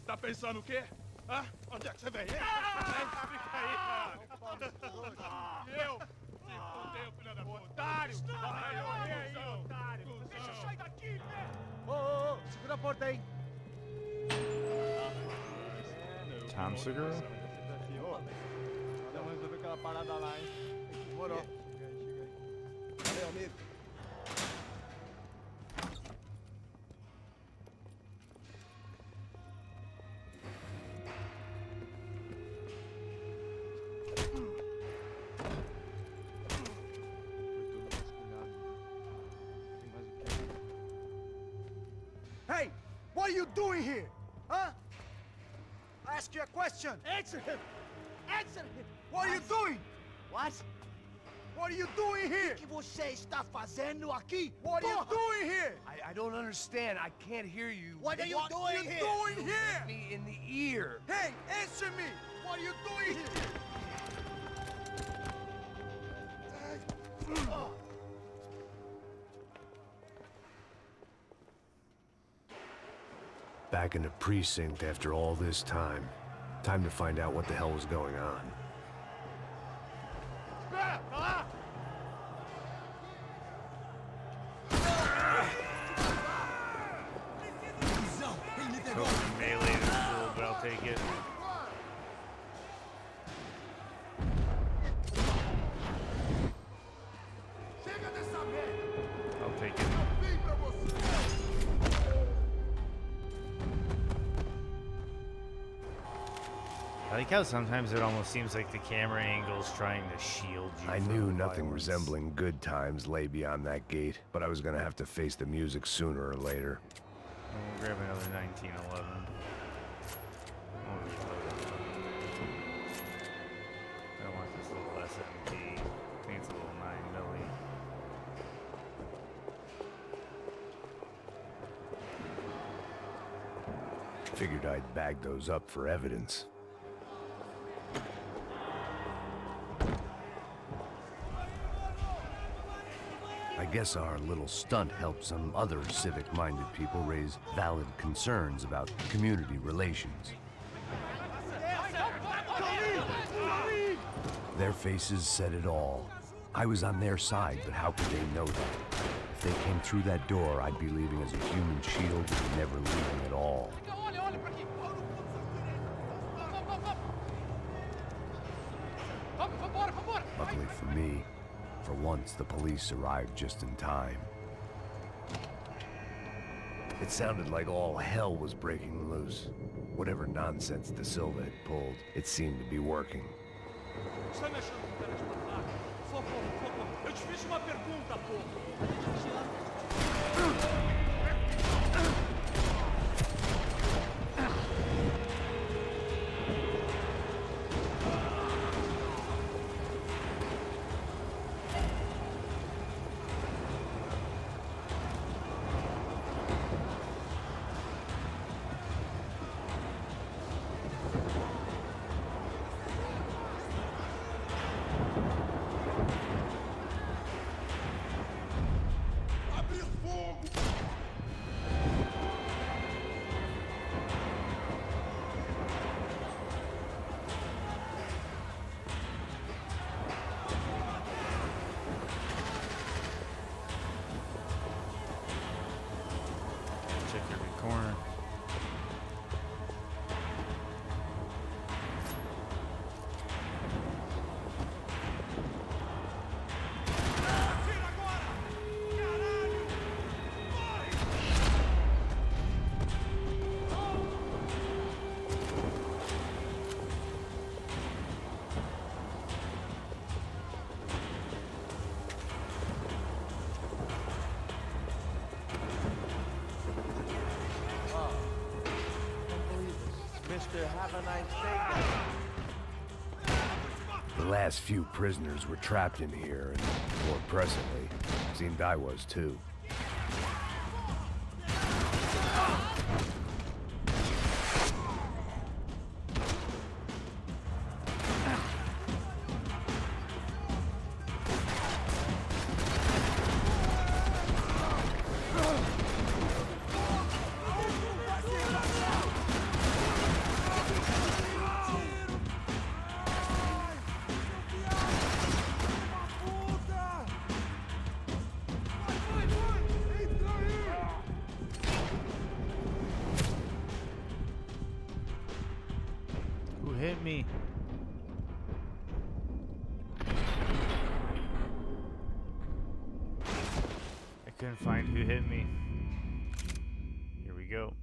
Tá pensando o quê? Hã? Onde é que você vem? Fica aí, caralho! Eu? Se fodeu, filha da puta! Otário! Vai, otário! Deixa eu sair daqui, né? Ô, segura a porta aí. Tom Segura? Vamos resolver aquela parada lá, hein? Demorou. Chega aí. Valeu, amigo. Hey, what are you doing here? Huh? I ask you a question. Answer him! Answer him! What are you doing? What? What are you doing here? O que você está fazendo aqui? What are you porra? doing here? I don't understand. I can't hear you. What are you doing here? Doing here? Me in the ear. Hey, answer me. What are you doing here? Back in the precinct after all this time. Time to find out what the hell was going on. Espera! Tá lá! Melee is cool, but I'll take it. Chega dessa merda. I'll take it. Vem pra você. I like how sometimes it almost seems like the camera angle's trying to shield you. I from knew the nothing violence. resembling good times lay beyond that gate, but I was gonna have to face the music sooner or later. We'll grab another 1911. I'll reload it. I want this little SMG. I think it's a little 9 milli. Figured I'd bag those up for evidence. I guess our little stunt helped some other civic-minded people raise valid concerns about community relations. Their faces said it all. I was on their side, but how could they know that? If they came through that door, I'd be leaving as a human shield and never leaving at all. Luckily for me, for once the police arrived just in time. It sounded like all hell was breaking loose. Whatever nonsense De Silva had pulled, it seemed to be working. Está me achando com cara de matar? Socorro. Eu te fiz uma pergunta, porra. Mr. Have a nice day. The last few prisoners were trapped in here, and more pressingly, seemed I was too. Who hit me? I couldn't find who hit me. Here we go.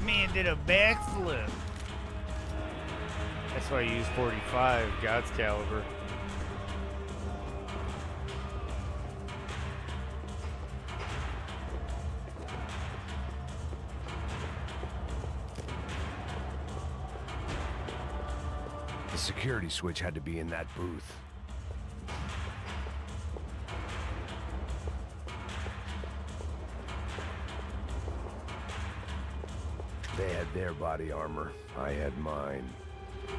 Man did a backflip. That's why I use 45 God's caliber. The security switch had to be in that booth. They had their body armor. I had mine.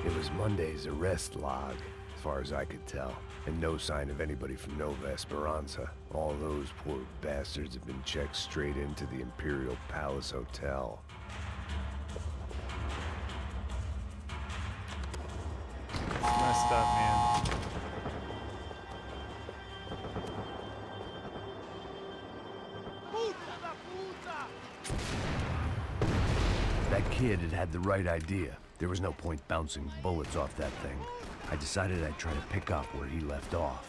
It was Monday's arrest log, as far as I could tell. And no sign of anybody from Nova Esperanza. All those poor bastards have been checked straight into the Imperial Palace Hotel. Messed up, man. That kid had had the right idea. There was no point bouncing bullets off that thing. I decided I'd try to pick up where he left off.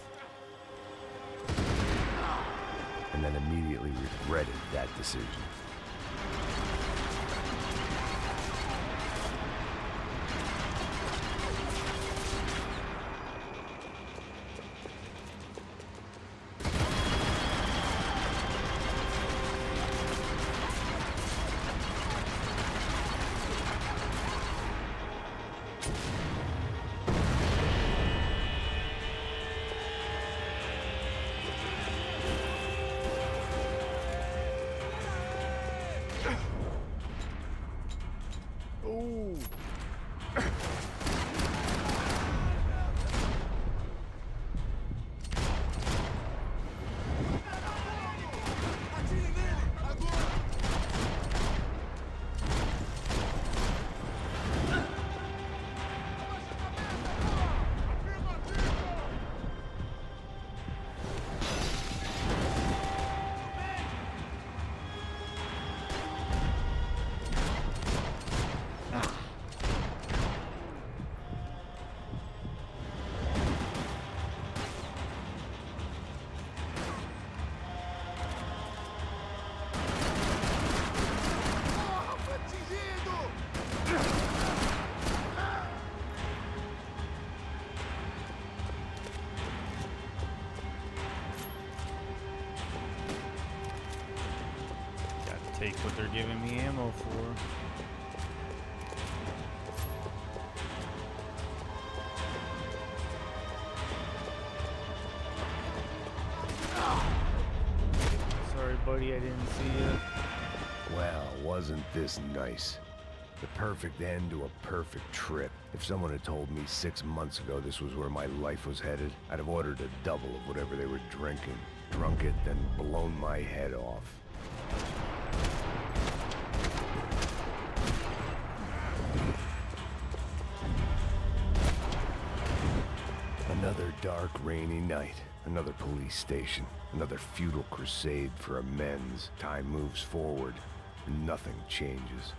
And then immediately regretted that decision. Ooh. Take what they're giving me ammo for. Sorry, buddy, I didn't see you. Well, wasn't this nice? The perfect end to a perfect trip. If someone had told me 6 months ago this was where my life was headed, I'd have ordered a double of whatever they were drinking, drunk it, then blown my head off. dark, rainy night. Another police station. Another futile crusade for amends. Time moves forward, and nothing changes.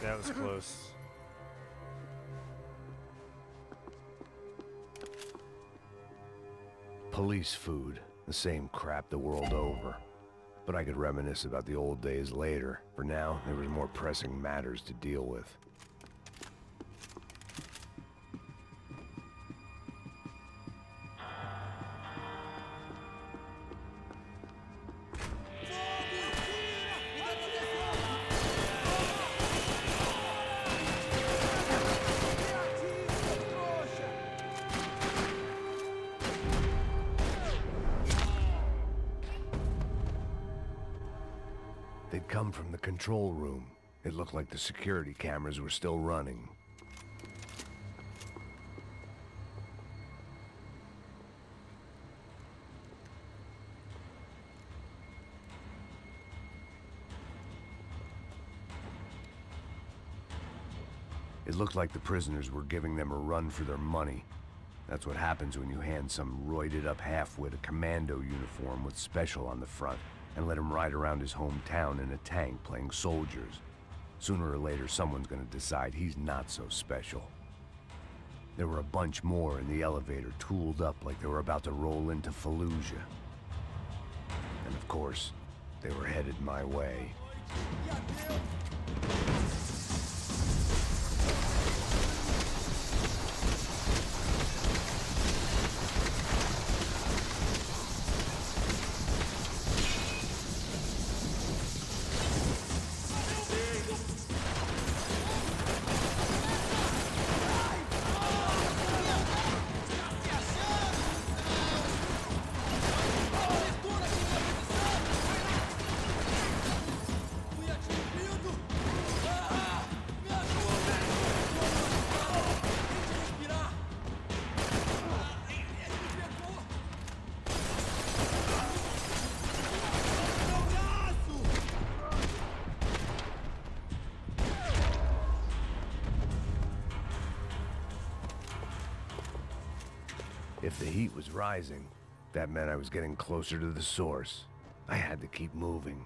That was close. Police food. The same crap the world over. But I could reminisce about the old days later. For now, there was more pressing matters to deal with. They'd come from the control room. It looked like the security cameras were still running. It looked like the prisoners were giving them a run for their money. That's what happens when you hand some roided-up halfwit a commando uniform with special on the front and let him ride around his hometown in a tank playing soldiers. Sooner or later, someone's gonna decide he's not so special. There were a bunch more in the elevator, tooled up like they were about to roll into Fallujah. And of course, they were headed my way. If the heat was rising, that meant I was getting closer to the source. I had to keep moving.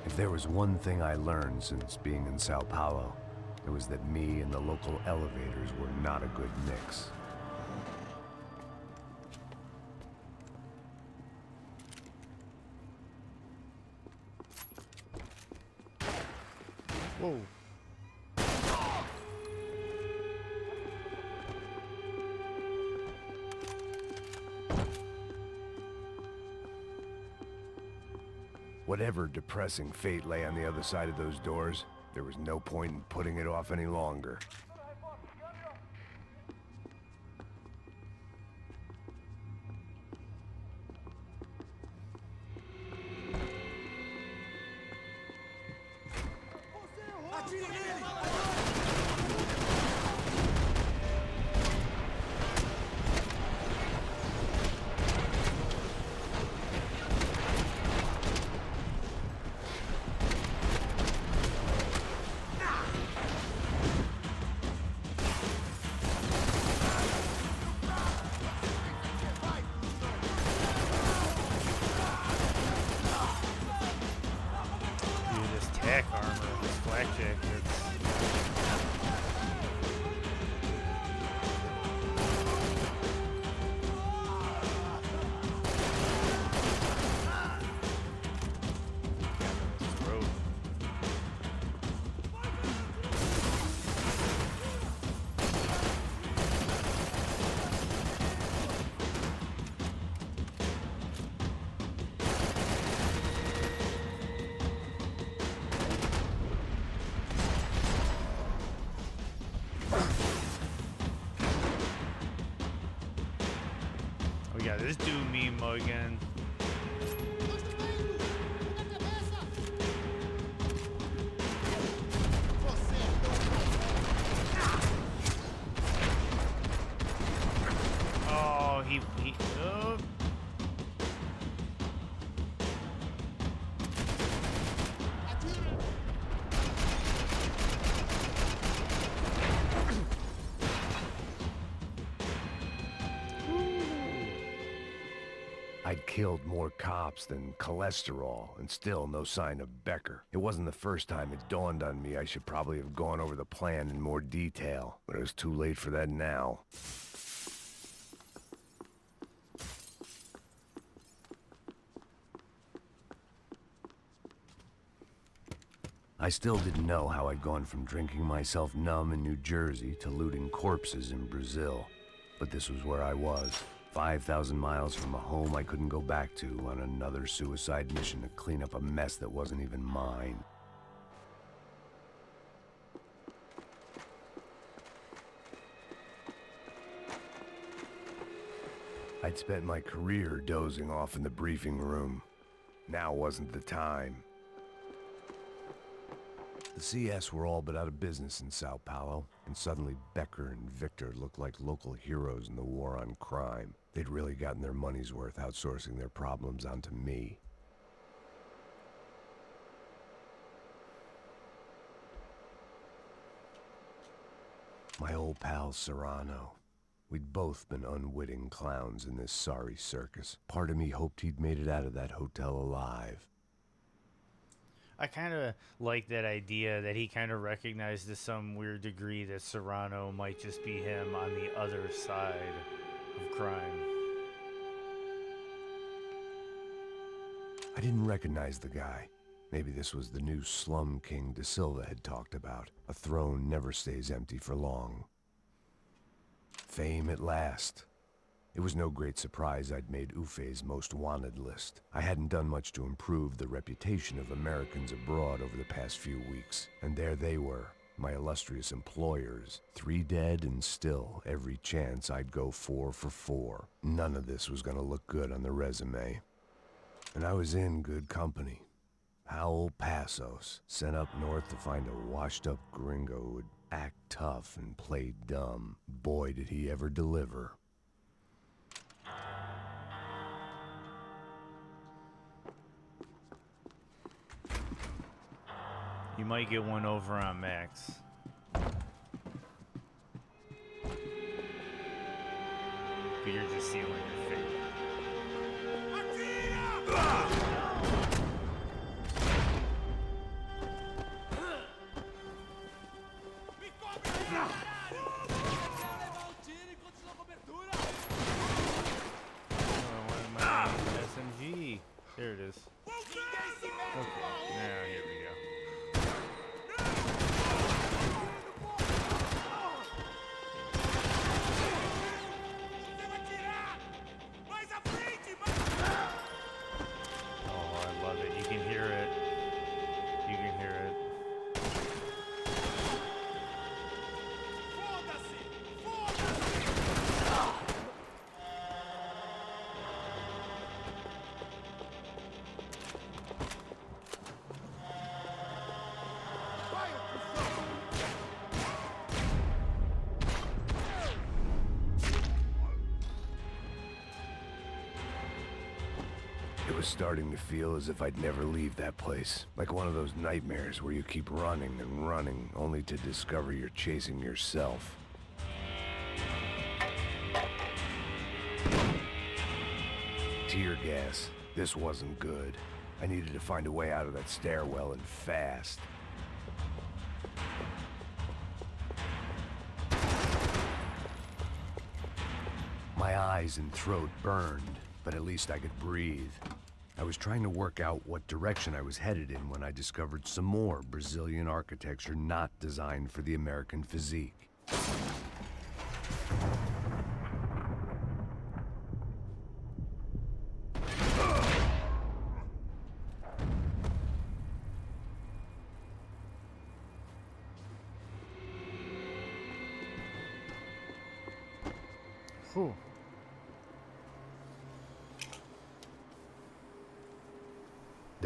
If there was one thing I learned since being in Sao Paulo, it was that me and the local elevators were not a good mix. Whoa. Whatever depressing fate lay on the other side of those doors, there was no point in putting it off any longer. this dude mean mug again? Oh, he I'd killed more cops than cholesterol, and still no sign of Becker. It wasn't the first time it dawned on me I should probably have gone over the plan in more detail, but it was too late for that now. I still didn't know how I'd gone from drinking myself numb in New Jersey to looting corpses in Brazil. But this was where I was, 5,000 miles from a home I couldn't go back to, on another suicide mission to clean up a mess that wasn't even mine. I'd spent my career dozing off in the briefing room. Now wasn't the time. The CS were all but out of business in Sao Paulo, and suddenly Becker and Victor looked like local heroes in the war on crime. They'd really gotten their money's worth outsourcing their problems onto me. My old pal Serrano. We'd both been unwitting clowns in this sorry circus. Part of me hoped he'd made it out of that hotel alive. I kind of like that idea that he kind of recognized to some weird degree that Serrano might just be him on the other side of crime. I didn't recognize the guy. Maybe this was the new slum king De Silva had talked about. A throne never stays empty for long. Fame at last. It was no great surprise I'd made Ufe's most wanted list. I hadn't done much to improve the reputation of Americans abroad over the past few weeks, and there they were, my illustrious employers, 3 dead and still every chance I'd go 4 for 4. None of this was gonna look good on the resume. And I was in good company. Howell Passos, sent up north to find a washed-up gringo who would act tough and play dumb. Boy, did he ever deliver. You might get one over on Max. But you're just sealing your fate. SMG. There it is. Okay. Now here we go. Oh, I love it. You can hear it. You can hear it. It was starting to feel as if I'd never leave that place. Like one of those nightmares where you keep running and running, only to discover you're chasing yourself. Tear gas. This wasn't good. I needed to find a way out of that stairwell, and fast. My eyes and throat burned, but at least I could breathe. I was trying to work out what direction I was headed in when I discovered some more Brazilian architecture not designed for the American physique. Whew.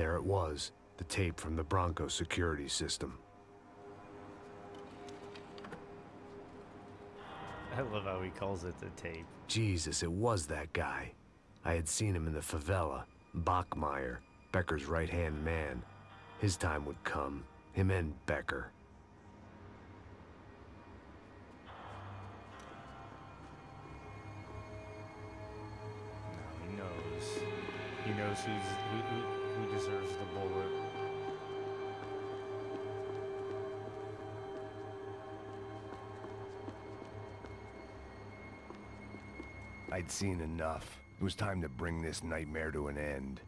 There it was, the tape from the Bronco security system. I love how he calls it the tape. Jesus, it was that guy. I had seen him in the favela. Bachmeyer, Becker's right-hand man. His time would come. Him and Becker. He knows. He knows who deserves the bullet. I'd seen enough. It was time to bring this nightmare to an end.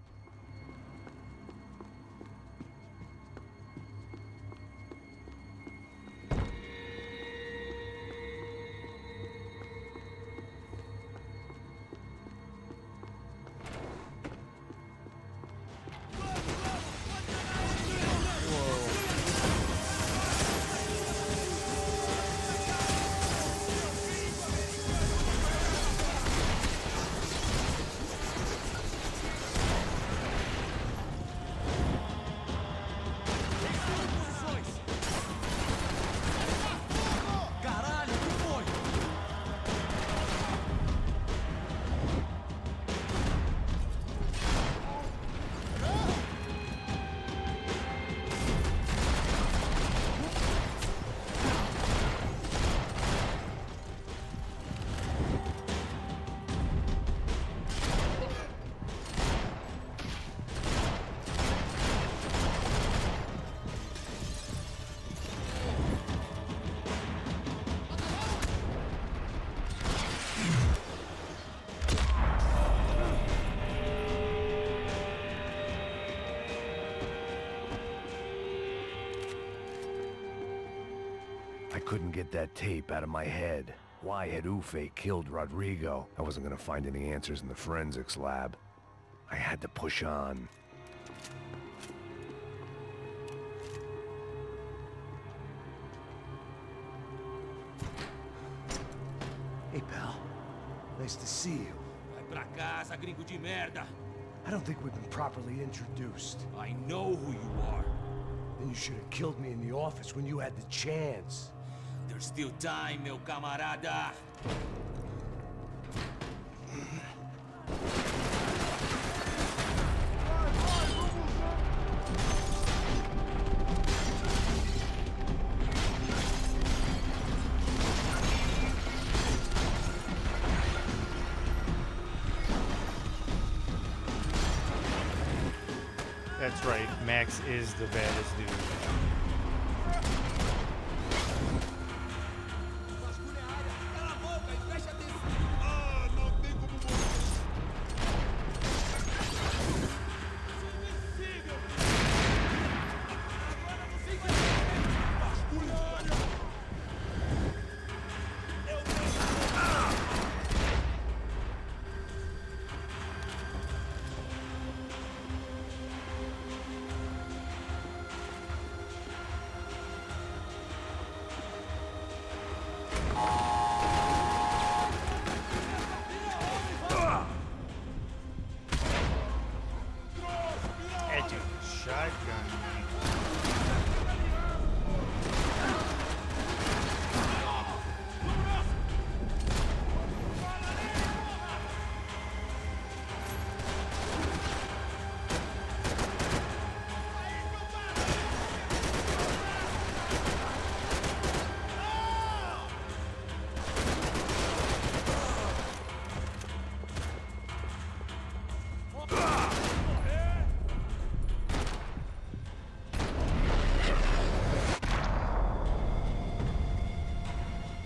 I couldn't get that tape out of my head. Why had Ufe killed Rodrigo? I wasn't gonna find any answers in the forensics lab. I had to push on. Hey, pal. Nice to see you. Vai pra casa, gringo de merda. I don't think we've been properly introduced. I know who you are. Then you should have killed me in the office when you had the chance. There's still time, meu camarada. That's right, Max is the baddest dude. That dude shotgun me.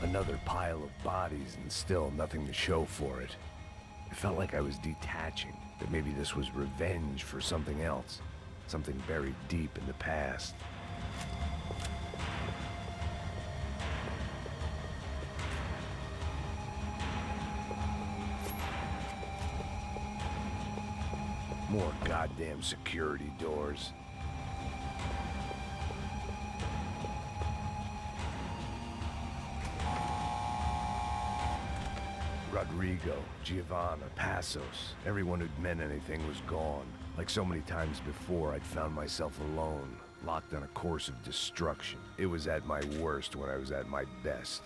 Another pile of bodies and still nothing to show for it. It felt like I was detaching, that maybe this was revenge for something else, something buried deep in the past. More goddamn security doors. Rodrigo, Giovanna, Passos. Everyone who'd meant anything was gone. Like so many times before, I'd found myself alone, locked on a course of destruction. It was at my worst when I was at my best.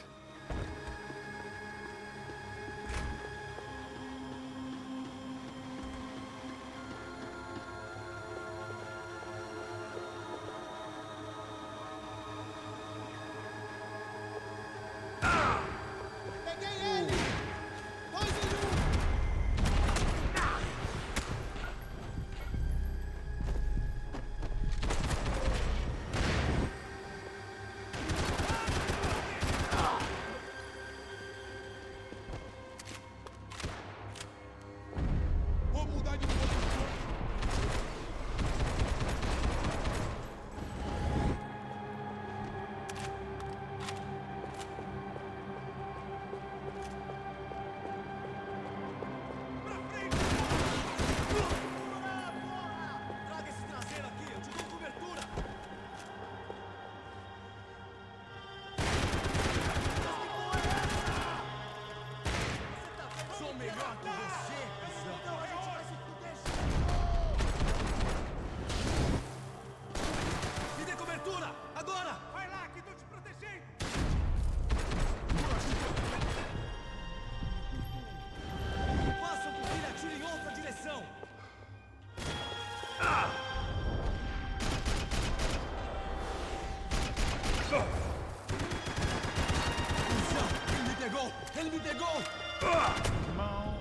Ele me pegou! Come on.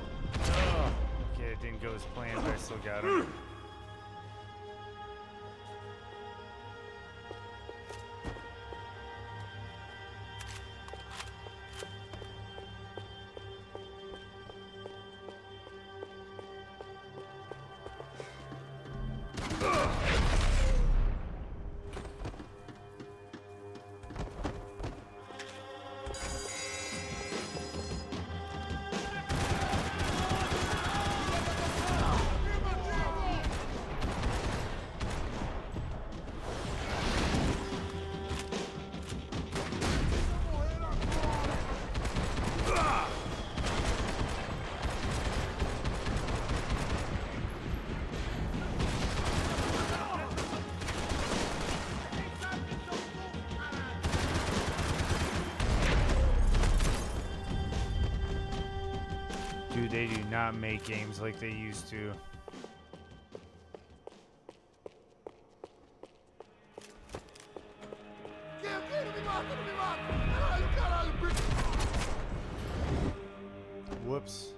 Okay, it didn't go as planned, but I still got him. Dude, they do not make games like they used to. Whoops.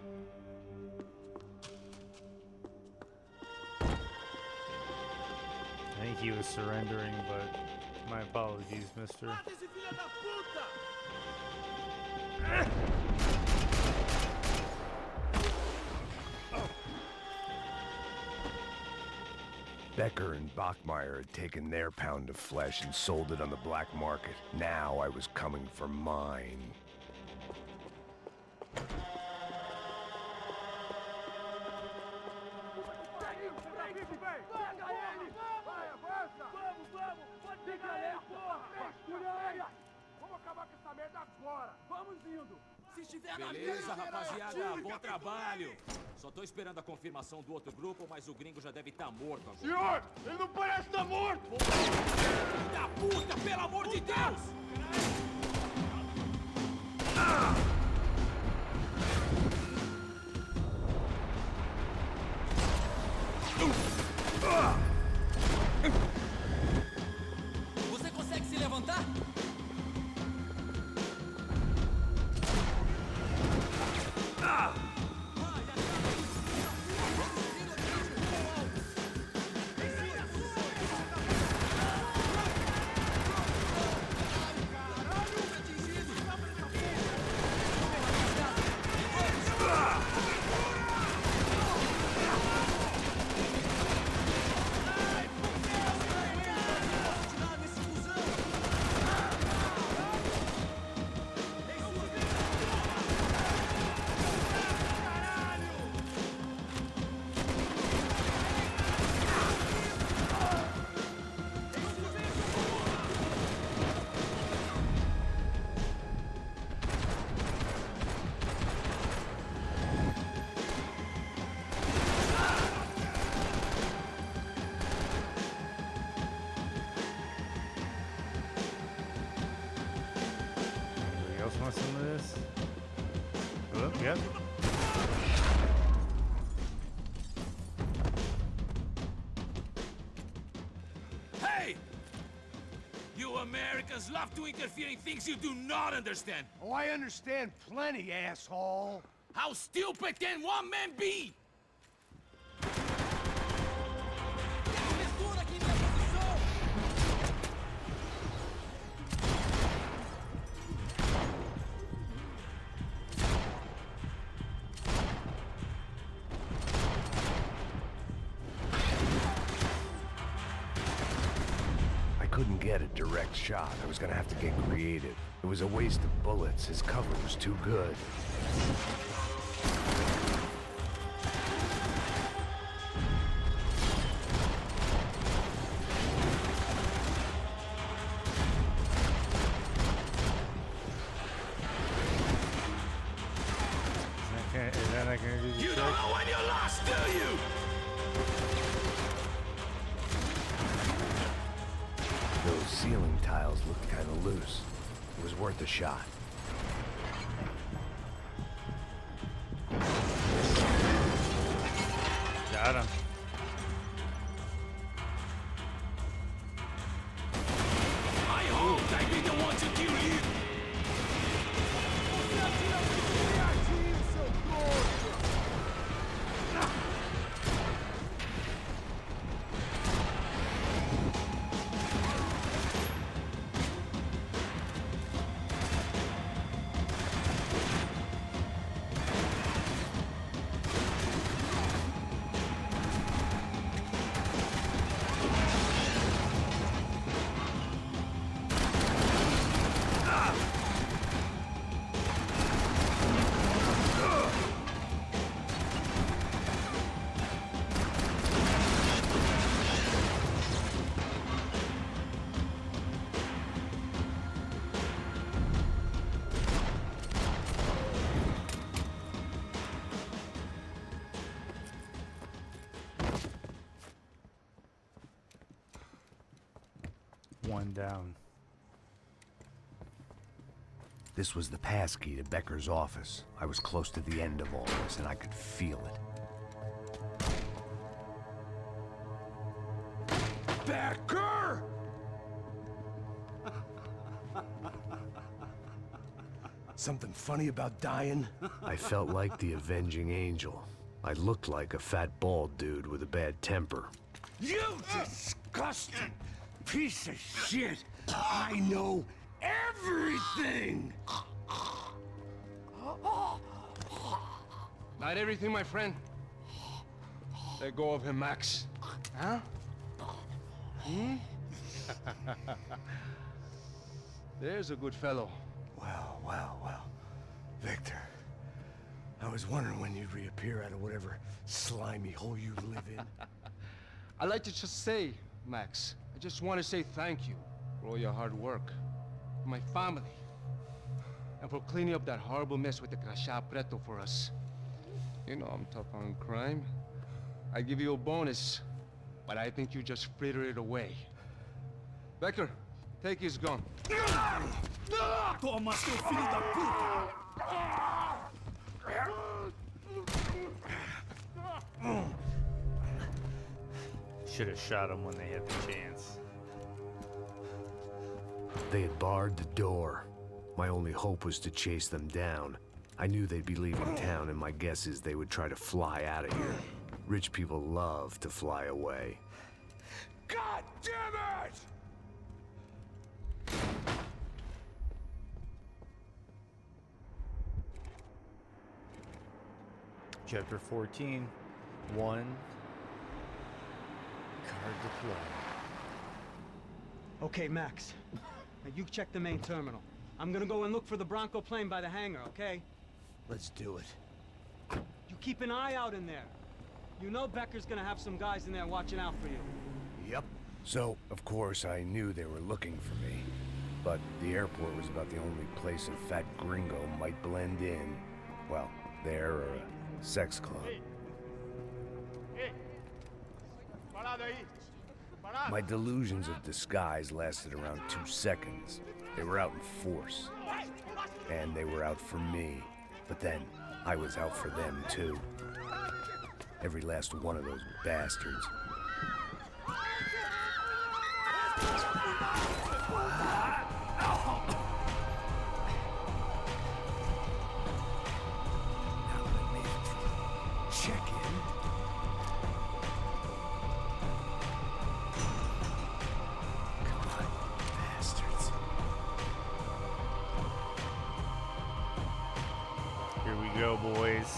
I think he was surrendering, but my apologies, mister. Becker and Bachmeyer had taken their pound of flesh and sold it on the black market. Now I was coming for mine. Beleza, rapaziada, bom trabalho. Só tô esperando a confirmação do outro grupo, mas o gringo já deve estar morto agora. Senhor, ele não parece estar morto! Filho da puta, pelo amor de Deus! Você consegue se levantar? Yep. Hey! You Americans love to interfere in things you do not understand. Oh, I understand plenty, asshole. How stupid can one man be? I couldn't get a direct shot. I was gonna have to get creative. It was a waste of bullets. His cover was too good. Is that not gonna do the You trick? don't know when you're lost, do you? Those ceiling tiles looked kind of loose. It was worth a shot. Got him. I hope I be the one to kill you. One down. This was the passkey to Becker's office. I was close to the end of all this, and I could feel it. Becker! Something funny about dying? I felt like the avenging angel. I looked like a fat bald dude with a bad temper. You disgusting piece of shit! I know everything! Not everything, my friend. Let go of him, Max. Huh? Hmm? There's a good fellow. Well, well, well. Victor, I was wondering when you'd reappear out of whatever slimy hole you live in. I'd like to just say, Max, I just want to say thank you for all your hard work, for my family, and for cleaning up that horrible mess with the Crachá Preto for us. You know I'm tough on crime. I give you a bonus, but I think you just fritter it away. Becker, take his gun. Toma, seu filho da puta! Should have shot him when they had the chance. They had barred the door. My only hope was to chase them down. I knew they'd be leaving town, and my guess is they would try to fly out of here. Rich people love to fly away. God damn it! Chapter 14. 1. Card deployed. Okay, Max. Now you check the main terminal. I'm gonna go and look for the Bronco plane by the hangar, okay? Let's do it. You keep an eye out in there. You know Becker's gonna have some guys in there watching out for you. Yep. So, of course, I knew they were looking for me. But the airport was about the only place a fat gringo might blend in. Well, there or a sex club. My delusions of disguise lasted around 2 seconds. They were out in force. And they were out for me. But then, I was out for them, too. Every last one of those bastards. Now let me check in. Come on, bastards. Here we go, boys.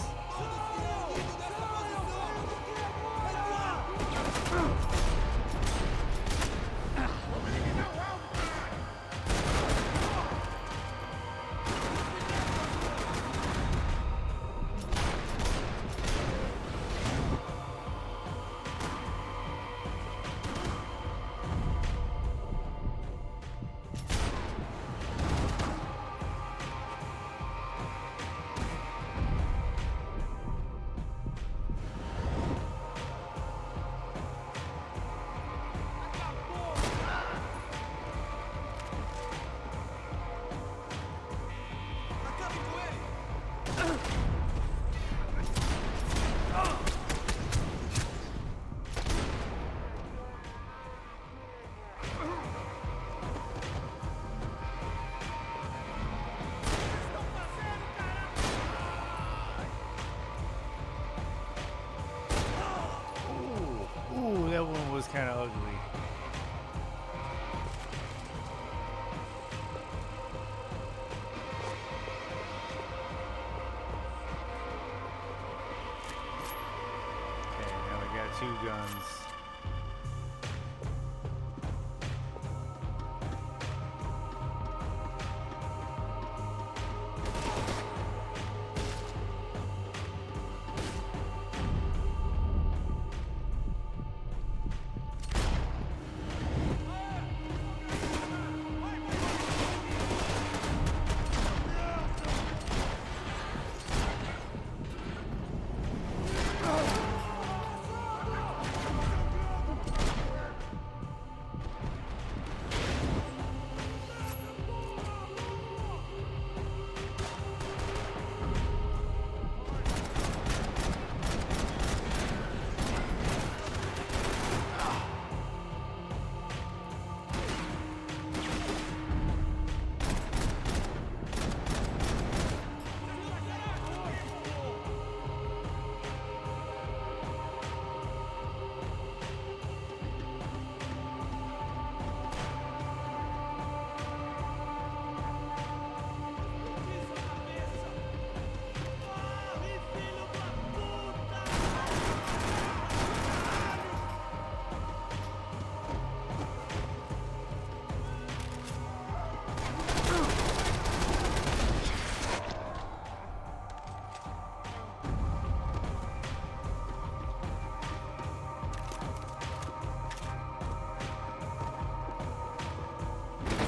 Ooh, that one was kind of ugly. Okay, now we got 2 guns.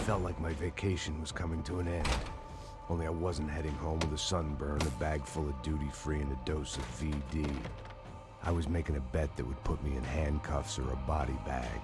Felt like my vacation was coming to an end. Only I wasn't heading home with a sunburn, a bag full of duty-free, and a dose of VD. I was making a bet that would put me in handcuffs or a body bag.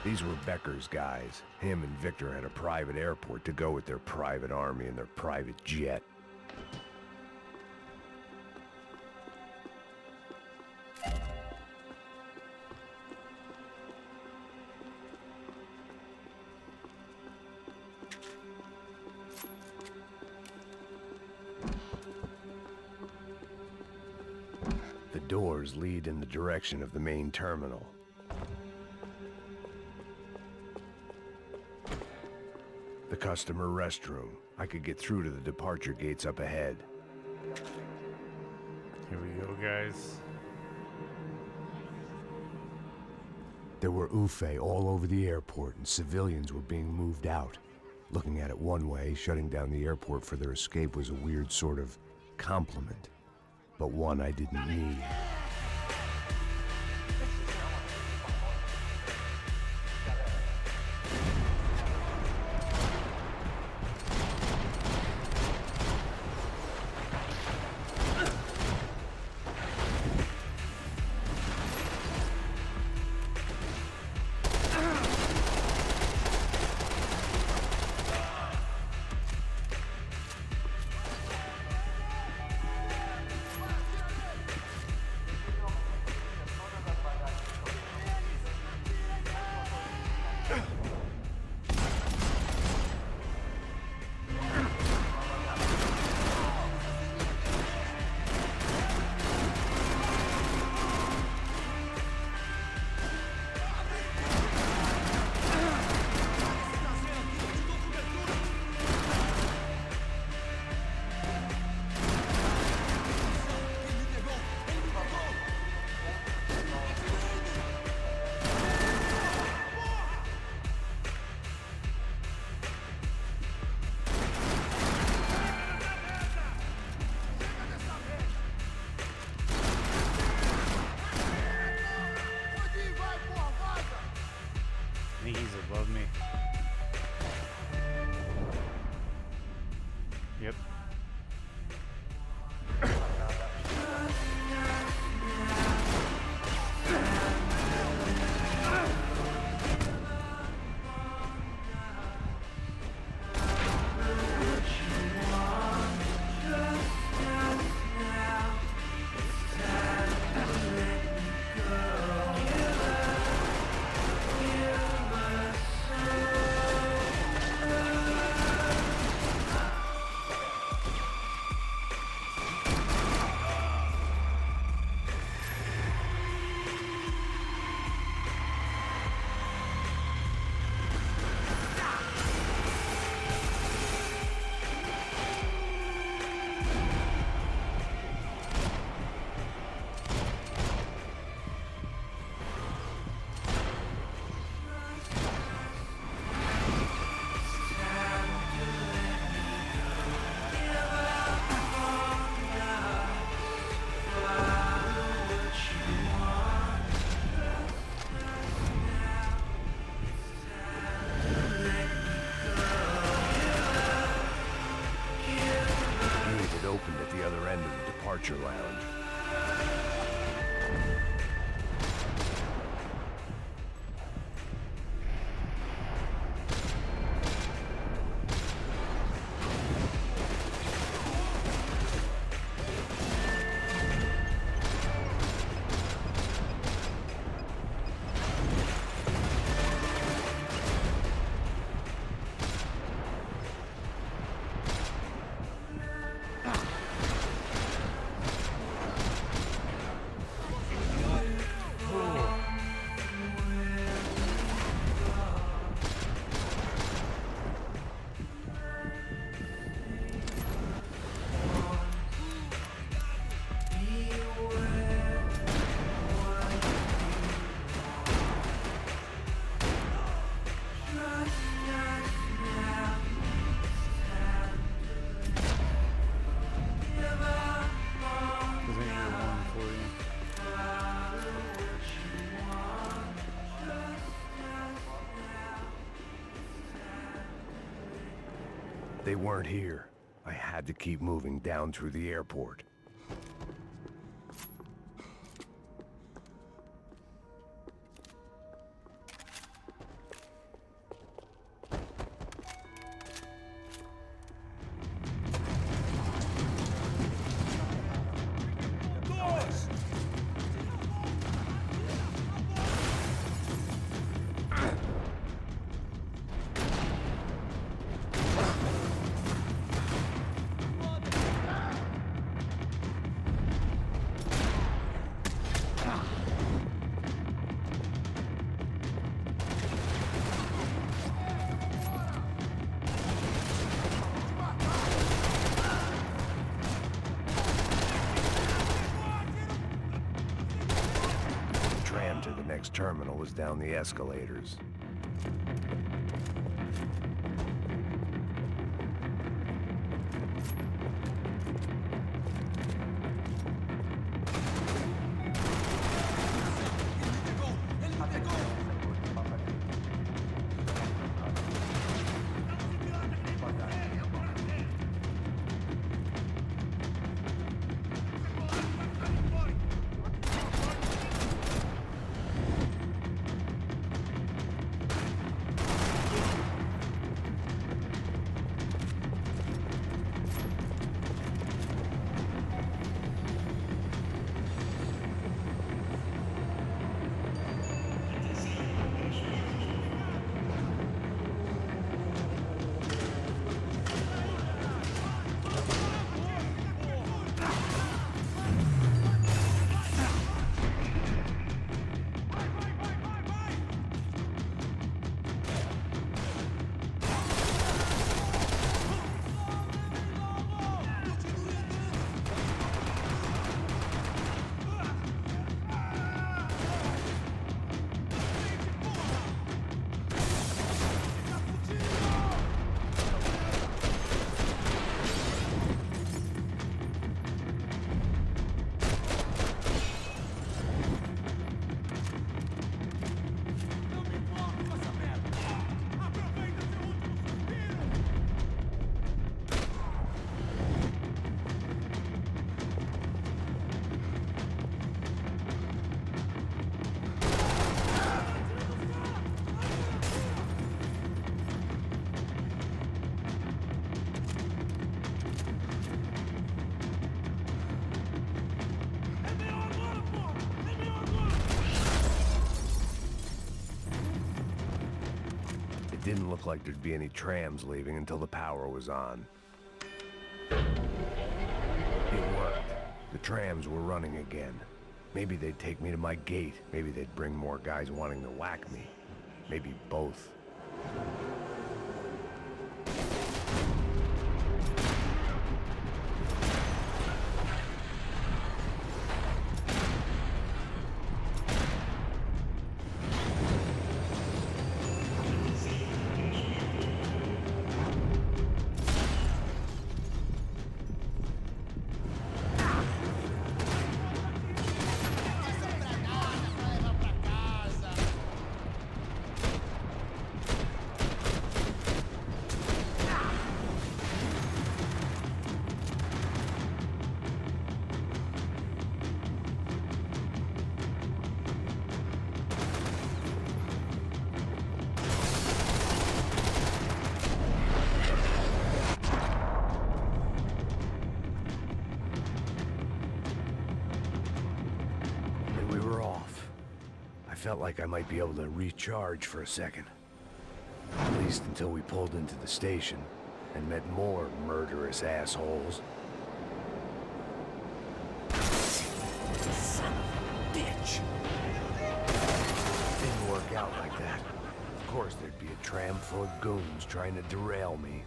These were Becker's guys. Him and Victor had a private airport to go with their private army and their private jet. doors lead in the direction of the main terminal. The customer restroom. I could get through to the departure gates up ahead. Here we go, guys. There were Ufe all over the airport, and civilians were being moved out. Looking at it one way, shutting down the airport for their escape was a weird sort of compliment, but one I didn't need. I think he's above me. Yep. Opened at the other end of the departure lounge. They weren't here. I had to keep moving down through the airport. terminal was down the escalators. It didn't look like there'd be any trams leaving until the power was on. It worked. The trams were running again. Maybe they'd take me to my gate. Maybe they'd bring more guys wanting to whack me. Maybe both. Felt like I might be able to recharge for a second. At least until we pulled into the station and met more murderous assholes. Son of a bitch! Didn't work out like that. Of course there'd be a tram full of goons trying to derail me.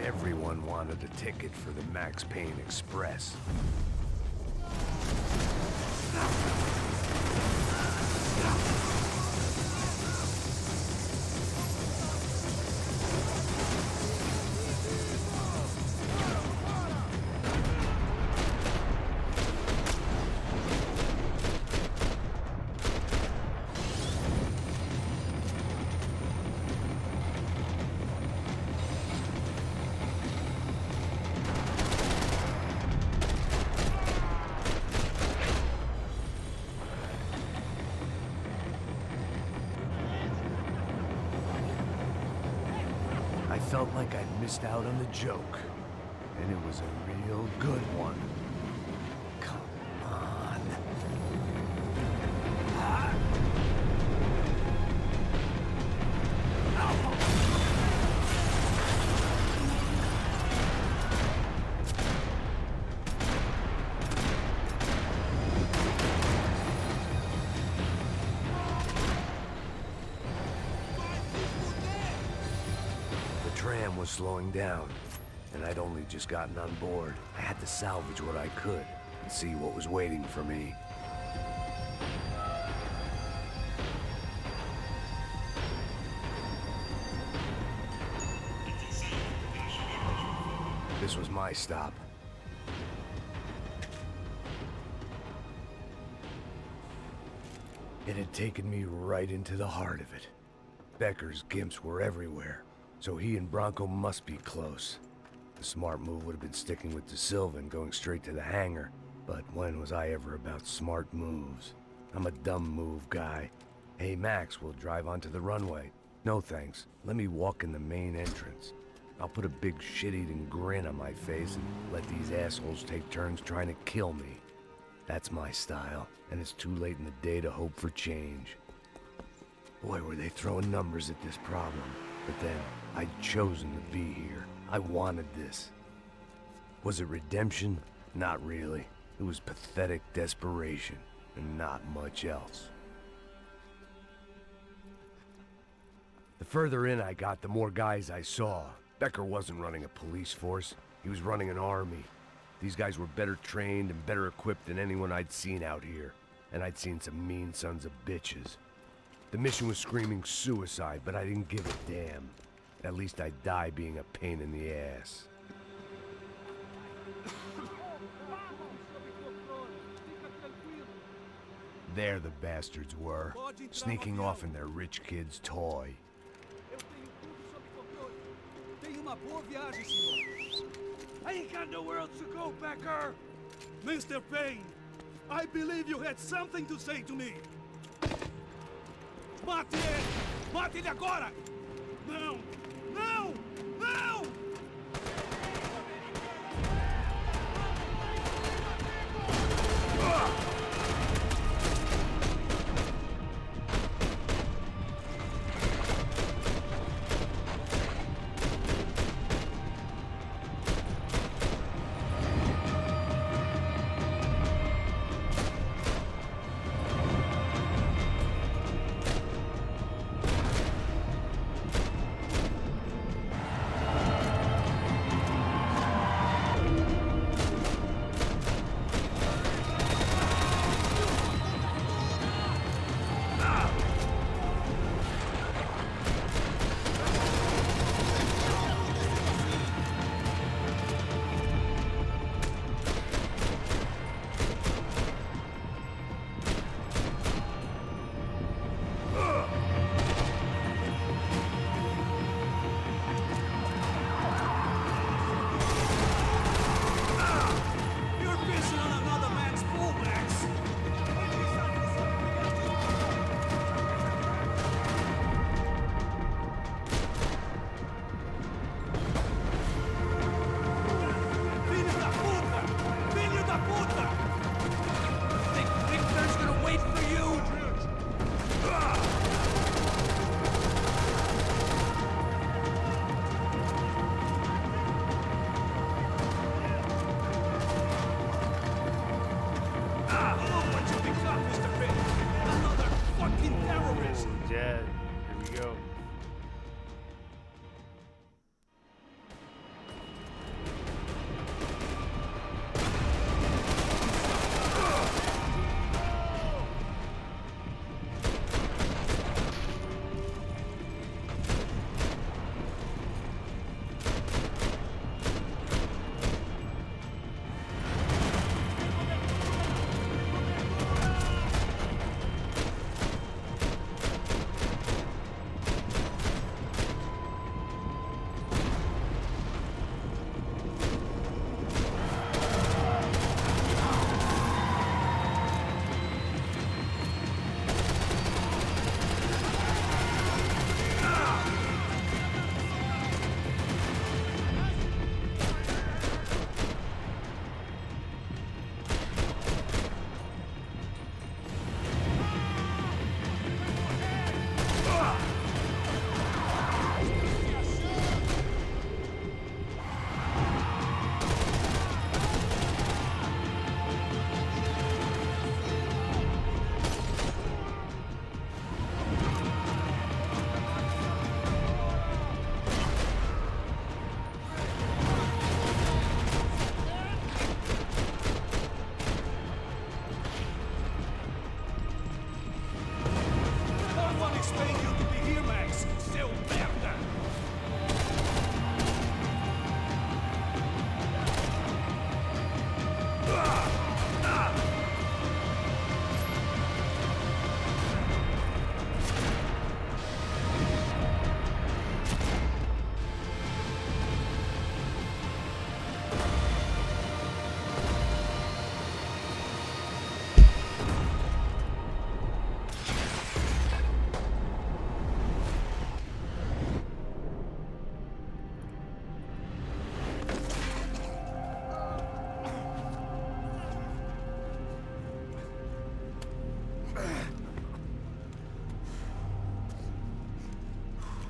Everyone wanted a ticket for the Max Payne Express. I felt like I'd missed out on the joke, and it was a real good one. Come on. The tram was slowing down, and I'd only just gotten on board. I had to salvage what I could and see what was waiting for me. This was my stop. It had taken me right into the heart of it. Becker's gimps were everywhere, so he and Bronco must be close. The smart move would have been sticking with De Silva and going straight to the hangar, but when was I ever about smart moves? I'm a dumb move guy. Hey Max, we'll drive onto the runway. No thanks, let me walk in the main entrance. I'll put a big shit-eating grin on my face and let these assholes take turns trying to kill me. That's my style, and it's too late in the day to hope for change. Boy, were they throwing numbers at this problem. But then, I'd chosen to be here. I wanted this. Was it redemption? Not really. It was pathetic desperation, and not much else. The further in I got, the more guys I saw. Becker wasn't running a police force. He was running an army. These guys were better trained and better equipped than anyone I'd seen out here. And I'd seen some mean sons of bitches. The mission was screaming suicide, but I didn't give a damn. At least I'd die being a pain in the ass. There the bastards were, sneaking off in their rich kid's toy. Tenha uma boa viagem, senhor. I ain't got nowhere else to go, Becker. Mr. Payne, I believe you had something to say to me. Mate ele! Mate ele agora! Não! Não! Não!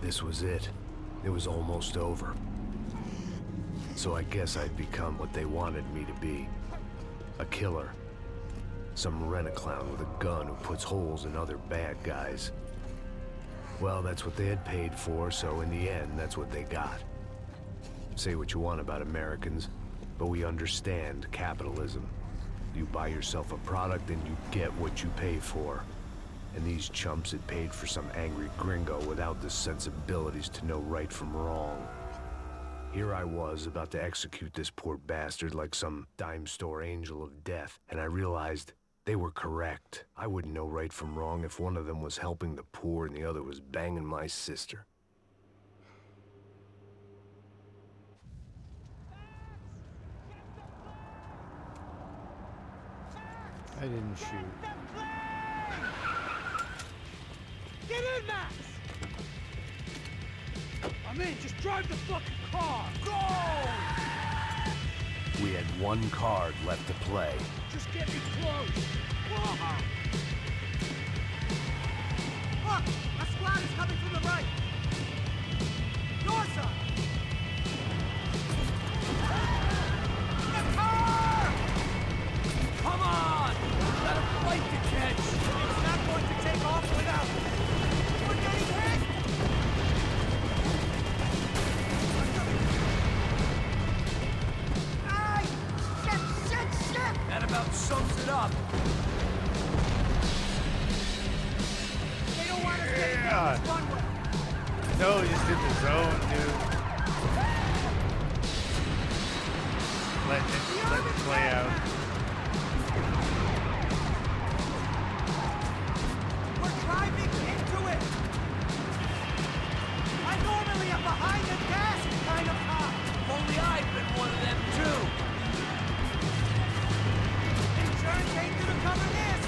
This was it. It was almost over. So I guess I'd become what they wanted me to be. A killer. Some rent-a-clown with a gun who puts holes in other bad guys. Well, that's what they had paid for, so in the end, that's what they got. Say what you want about Americans, but we understand capitalism. You buy yourself a product and you get what you pay for. And these chumps had paid for some angry gringo without the sensibilities to know right from wrong. Here I was, about to execute this poor bastard like some dime store angel of death, and I realized they were correct. I wouldn't know right from wrong if one of them was helping the poor and the other was banging my sister. I didn't shoot. Get in, Max! I'm in. Just drive the fucking car. Go! We had one card left to play. Just get me close. Whoa. Look! A squad is coming from the right. Your side. The car! Come on! Let him fight the catch. It's not going to take off without. We're getting hit! Ay! Shit! That about sums it up. They don't want us getting down this one way. No, just in the zone, dude. Let it play out. We're driving into it! I normally am behind the gas kind of cop. Only I've been one of them too. Insurance ain't gonna cover this.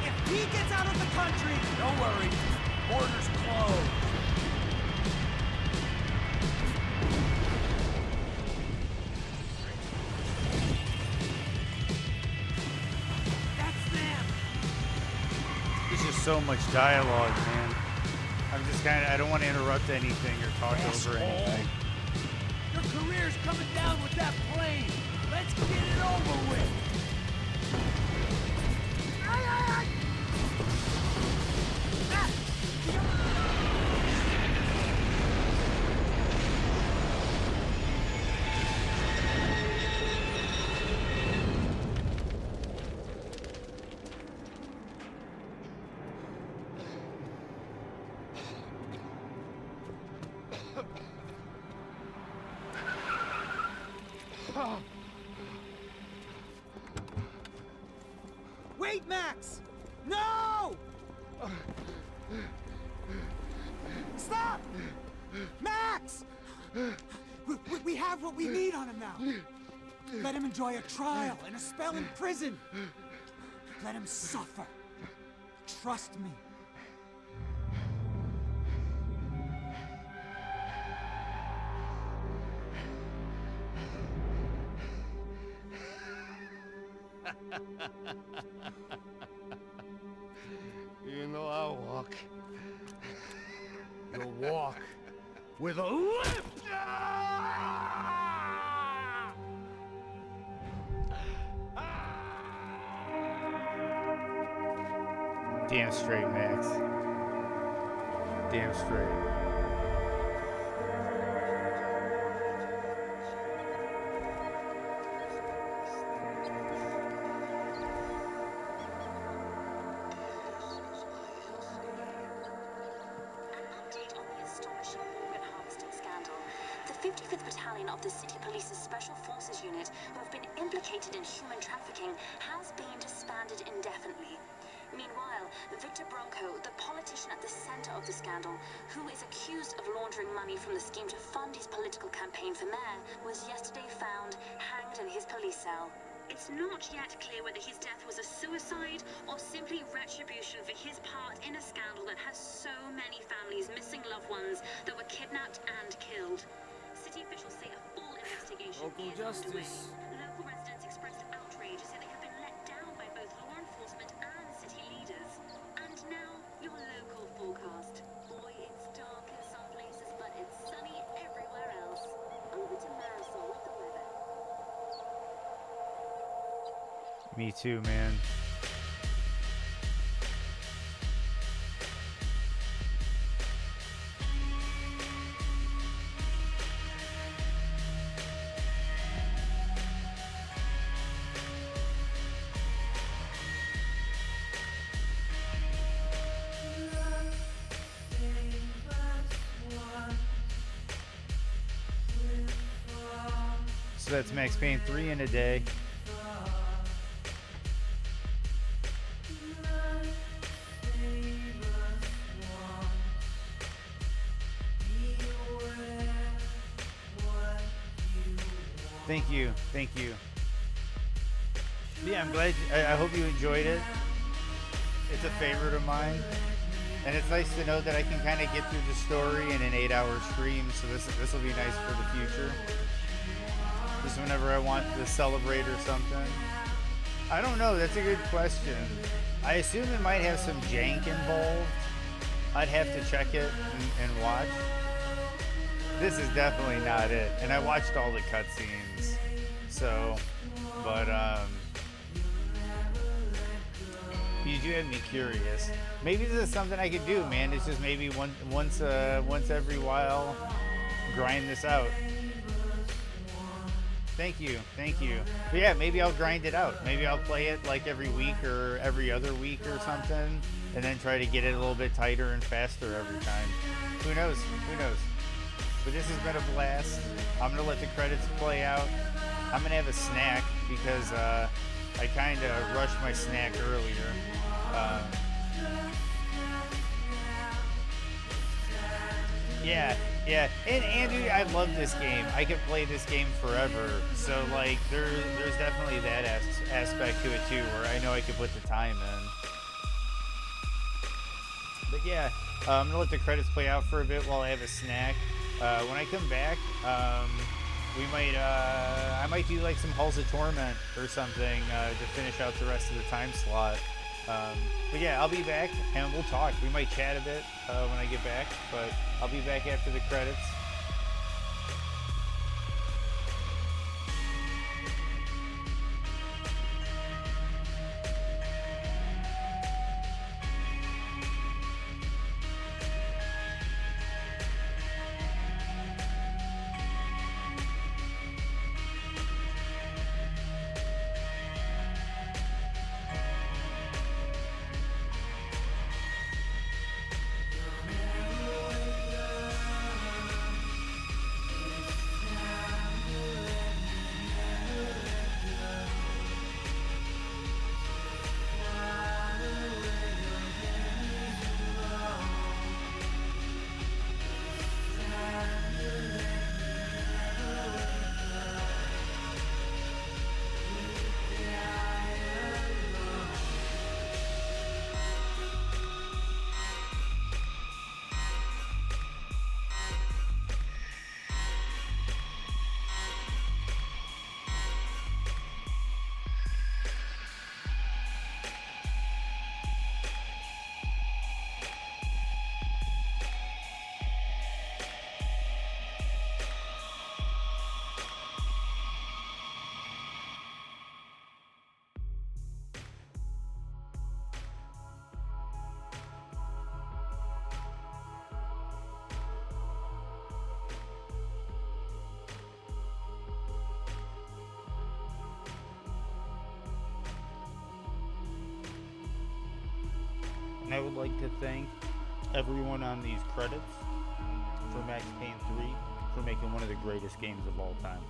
If he gets out of the country, don't worry. Borders closed. There's just so much dialogue, man. I'm just I don't want to interrupt anything or talk over anything. Your career's coming down with that plane. Let's get it over with. Ay, ay, ay. Wait, Max! No! Stop! Max! We have what we need on him now. Let him enjoy a trial and a spell in prison. Let him suffer. Trust me. You know I'll walk. You'll walk with a limp! Damn straight, Max. Damn straight. The 55th Battalion of the City Police's Special Forces Unit, who have been implicated in human trafficking, has been disbanded indefinitely. Meanwhile, Victor Bronco, the politician at the center of the scandal, who is accused of laundering money from the scheme to fund his political campaign for mayor, was yesterday found hanged in his police cell. It's not yet clear whether his death was a suicide or simply retribution for his part in a scandal that has so many families missing loved ones that were kidnapped and killed. City officials say a full investigation is underway. Local residents expressed outrage as they have been let down by both law enforcement and city leaders. And now, your local forecast. Me too, man. So that's Max Payne 3 in a day. Thank you. Thank you. Yeah, I'm glad. I hope you enjoyed it. It's a favorite of mine. And it's nice to know that I can kind of get through the story in an 8-hour stream. So this will be nice for the future. Just whenever I want to celebrate or something. I don't know. That's a good question. I assume it might have some jank involved. I'd have to check it and watch. This is definitely not it. And I watched all the cutscenes. So, but you do have me curious. Maybe this is something I could do, man. It's just maybe once every while, grind this out. Thank you. But yeah, maybe I'll grind it out. Maybe I'll play it like every week or every other week or something, and then try to get it a little bit tighter and faster every time. Who knows? But this has been a blast. I'm gonna let the credits play out. I'm gonna have a snack because I kind of rushed my snack earlier. Yeah. And dude, I love this game. I could play this game forever. So like, there's definitely that aspect to it too, where I know I could put the time in. But yeah, I'm gonna let the credits play out for a bit while I have a snack. When I come back, I might do like some Halls of Torment or something to finish out the rest of the time slot. But yeah, I'll be back and we'll talk. We might chat a bit when I get back, but I'll be back after the credits. And I would like to thank everyone on these credits for Max Payne 3 for making one of the greatest games of all time.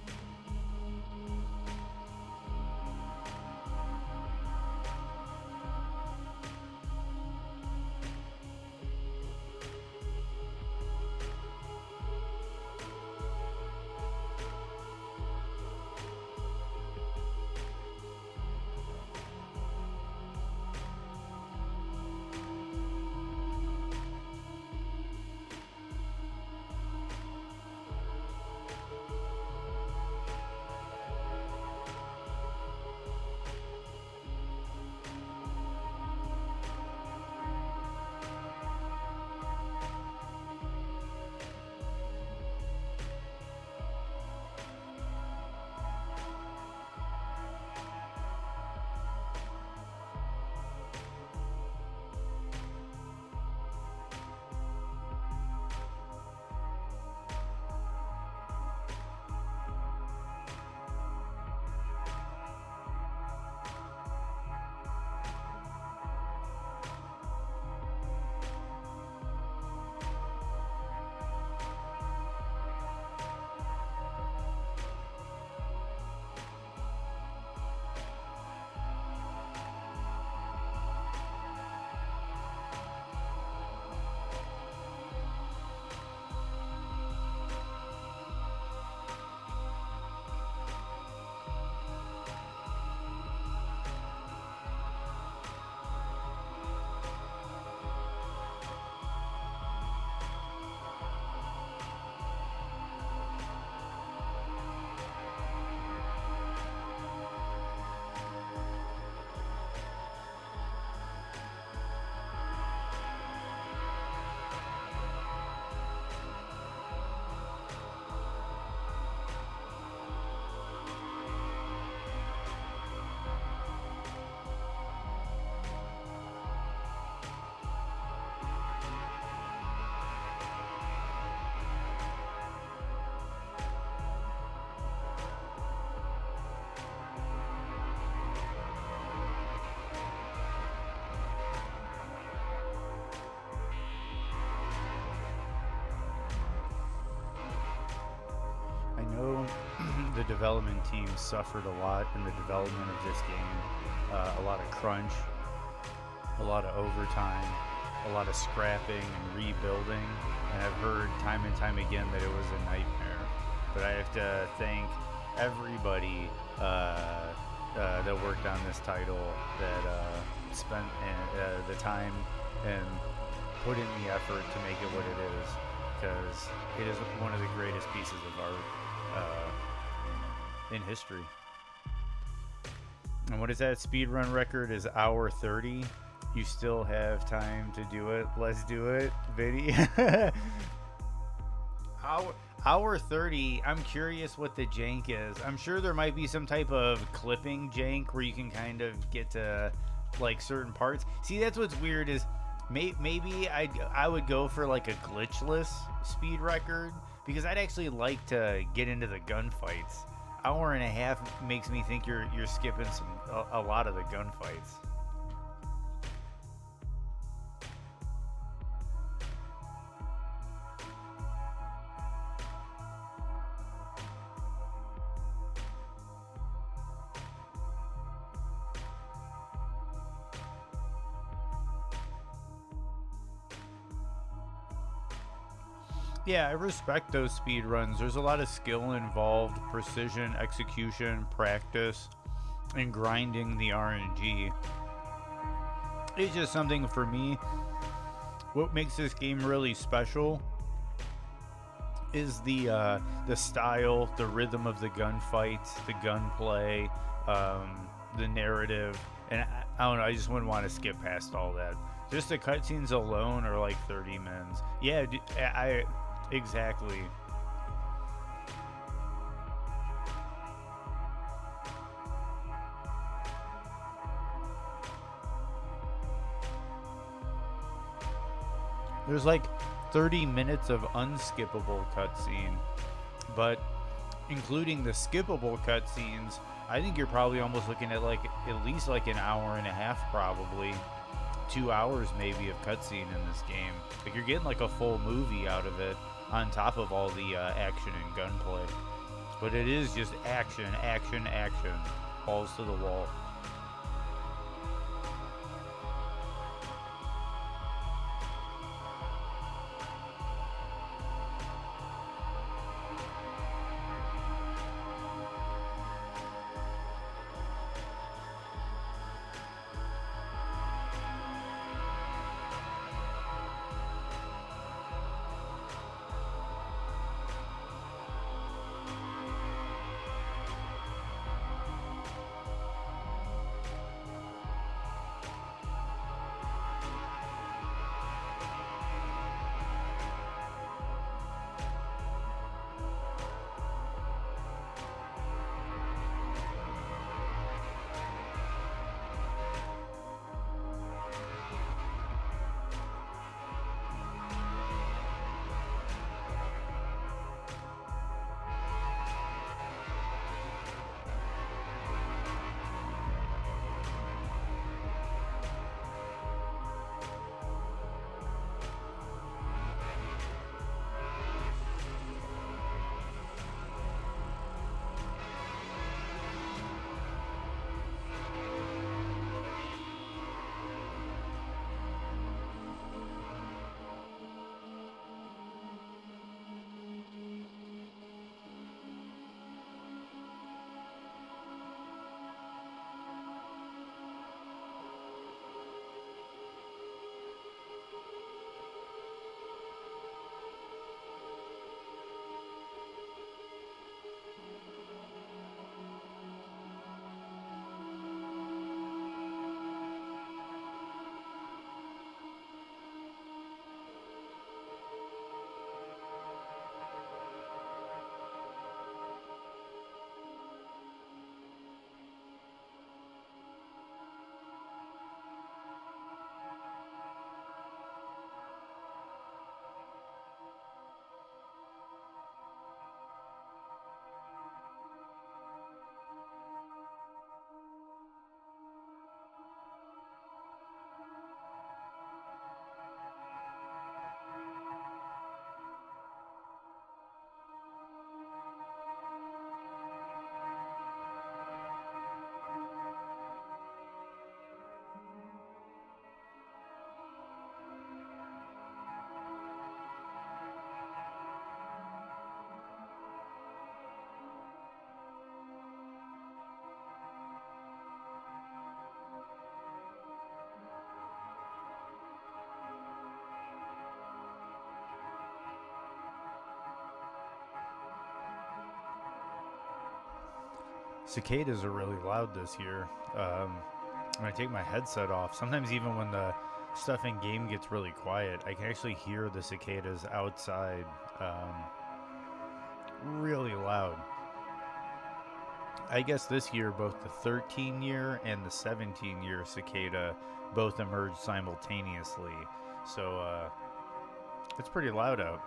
know the development team suffered a lot in the development of this game. A lot of crunch, a lot of overtime, a lot of scrapping and rebuilding. And I've heard time and time again that it was a nightmare. But I have to thank everybody that worked on this title, that spent the time and put in the effort to make it what it is, because it is one of the greatest pieces of art in history. And what is that? Speedrun record is hour 30. You still have time to do it. Let's do it, Vinny. Hour 30. I'm curious what the jank is. I'm sure there might be some type of clipping jank where you can kind of get to like certain parts. See, that's what's weird is maybe I would go for like a glitchless speed record, because I'd actually like to get into the gunfights. Hour and a half makes me think you're skipping a lot of the gunfights. Yeah, I respect those speed runs. There's a lot of skill involved, precision, execution, practice, and grinding the RNG. It's just something for me. What makes this game really special is the style, the rhythm of the gunfights, the gunplay, the narrative, and I don't know. I just wouldn't want to skip past all that. Just the cutscenes alone are like 30 minutes. Yeah, exactly. There's like 30 minutes of unskippable cutscene, but including the skippable cutscenes, I think you're probably almost looking at like at least like an hour and a half, probably 2 hours maybe of cutscene in this game. Like you're getting like a full movie out of it, on top of all the action and gunplay. But it is just action, action, action, balls to the wall. Cicadas are really loud this year. When I take my headset off, sometimes even when the stuff in game gets really quiet, I can actually hear the cicadas outside really loud. I guess this year both the 13-year and the 17-year cicada both emerged simultaneously, so it's pretty loud out.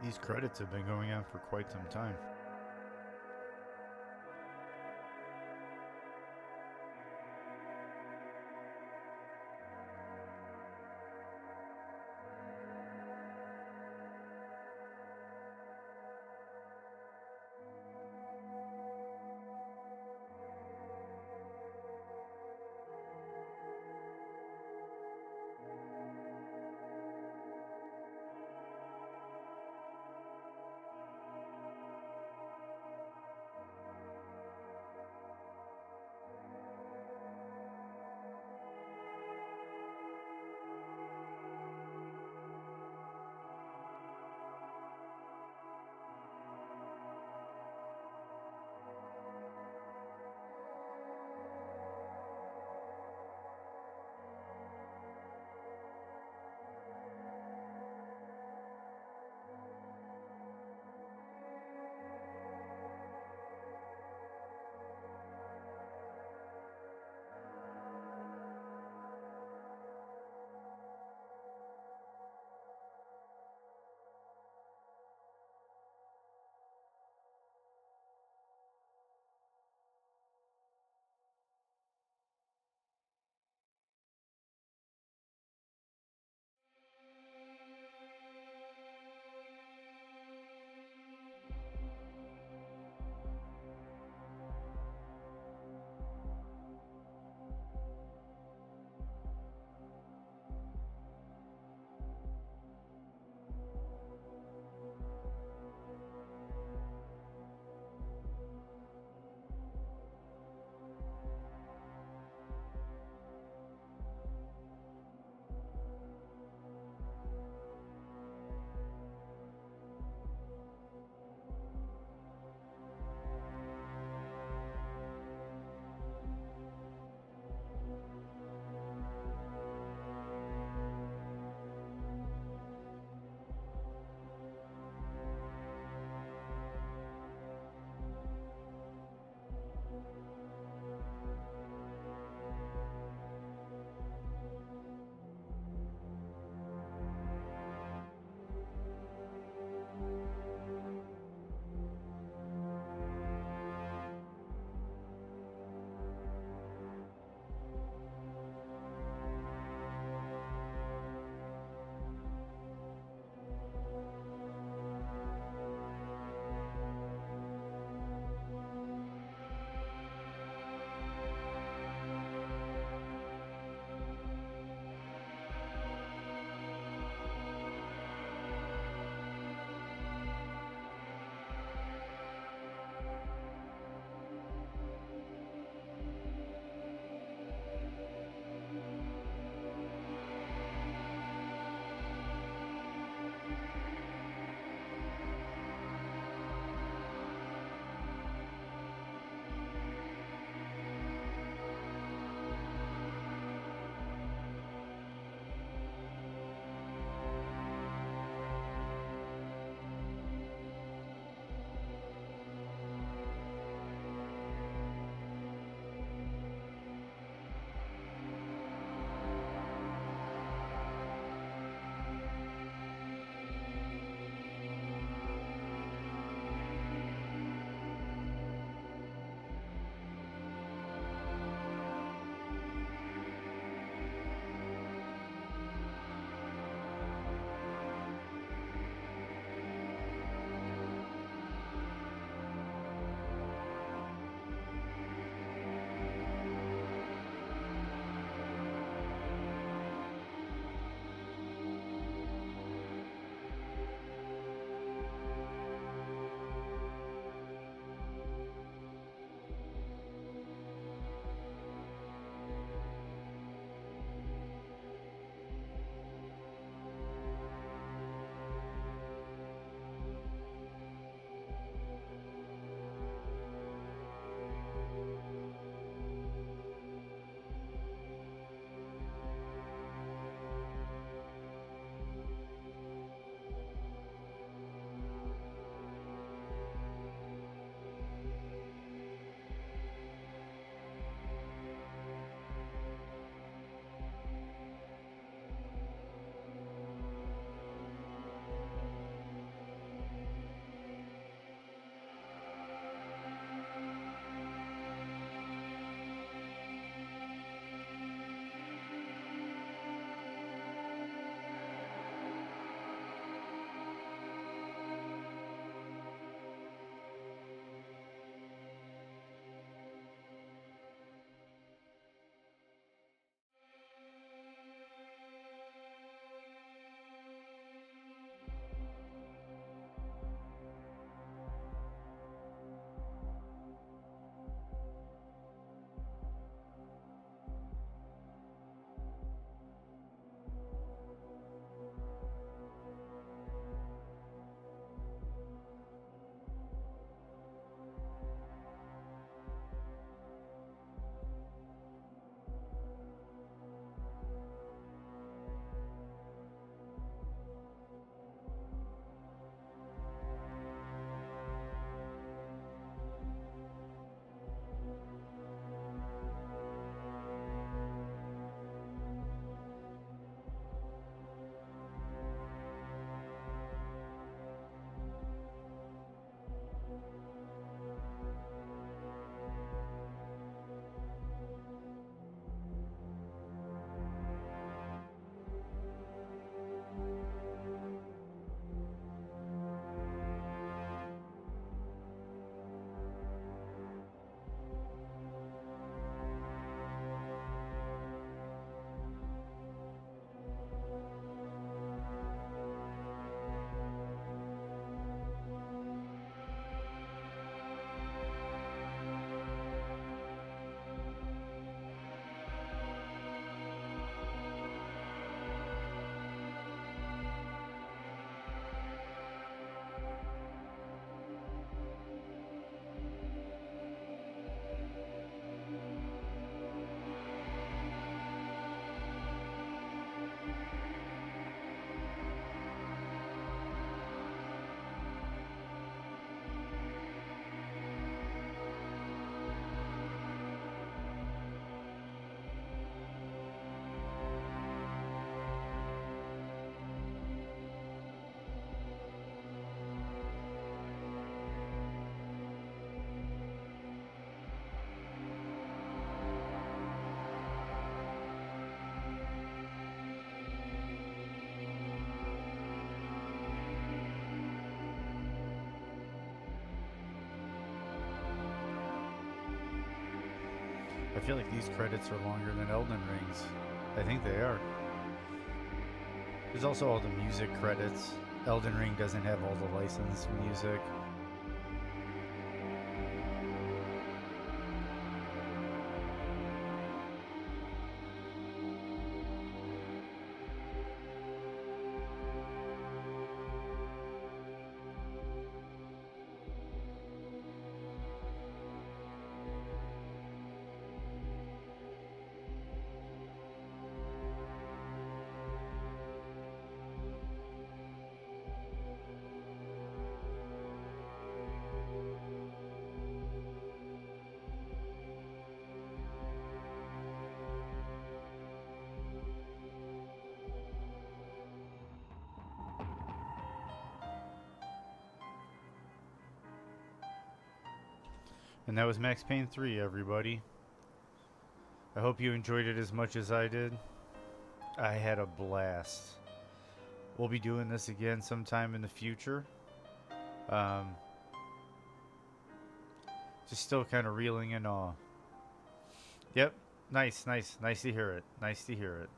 These credits have been going on for quite some time. feel like these credits are longer than Elden Ring's. I think they are. There's also all the music credits. Elden Ring doesn't have all the licensed music. And that was Max Payne 3, everybody. I hope you enjoyed it as much as I did. I had a blast. We'll be doing this again sometime in the future. Just still kind of reeling in awe. Yep, nice to hear it. Nice to hear it.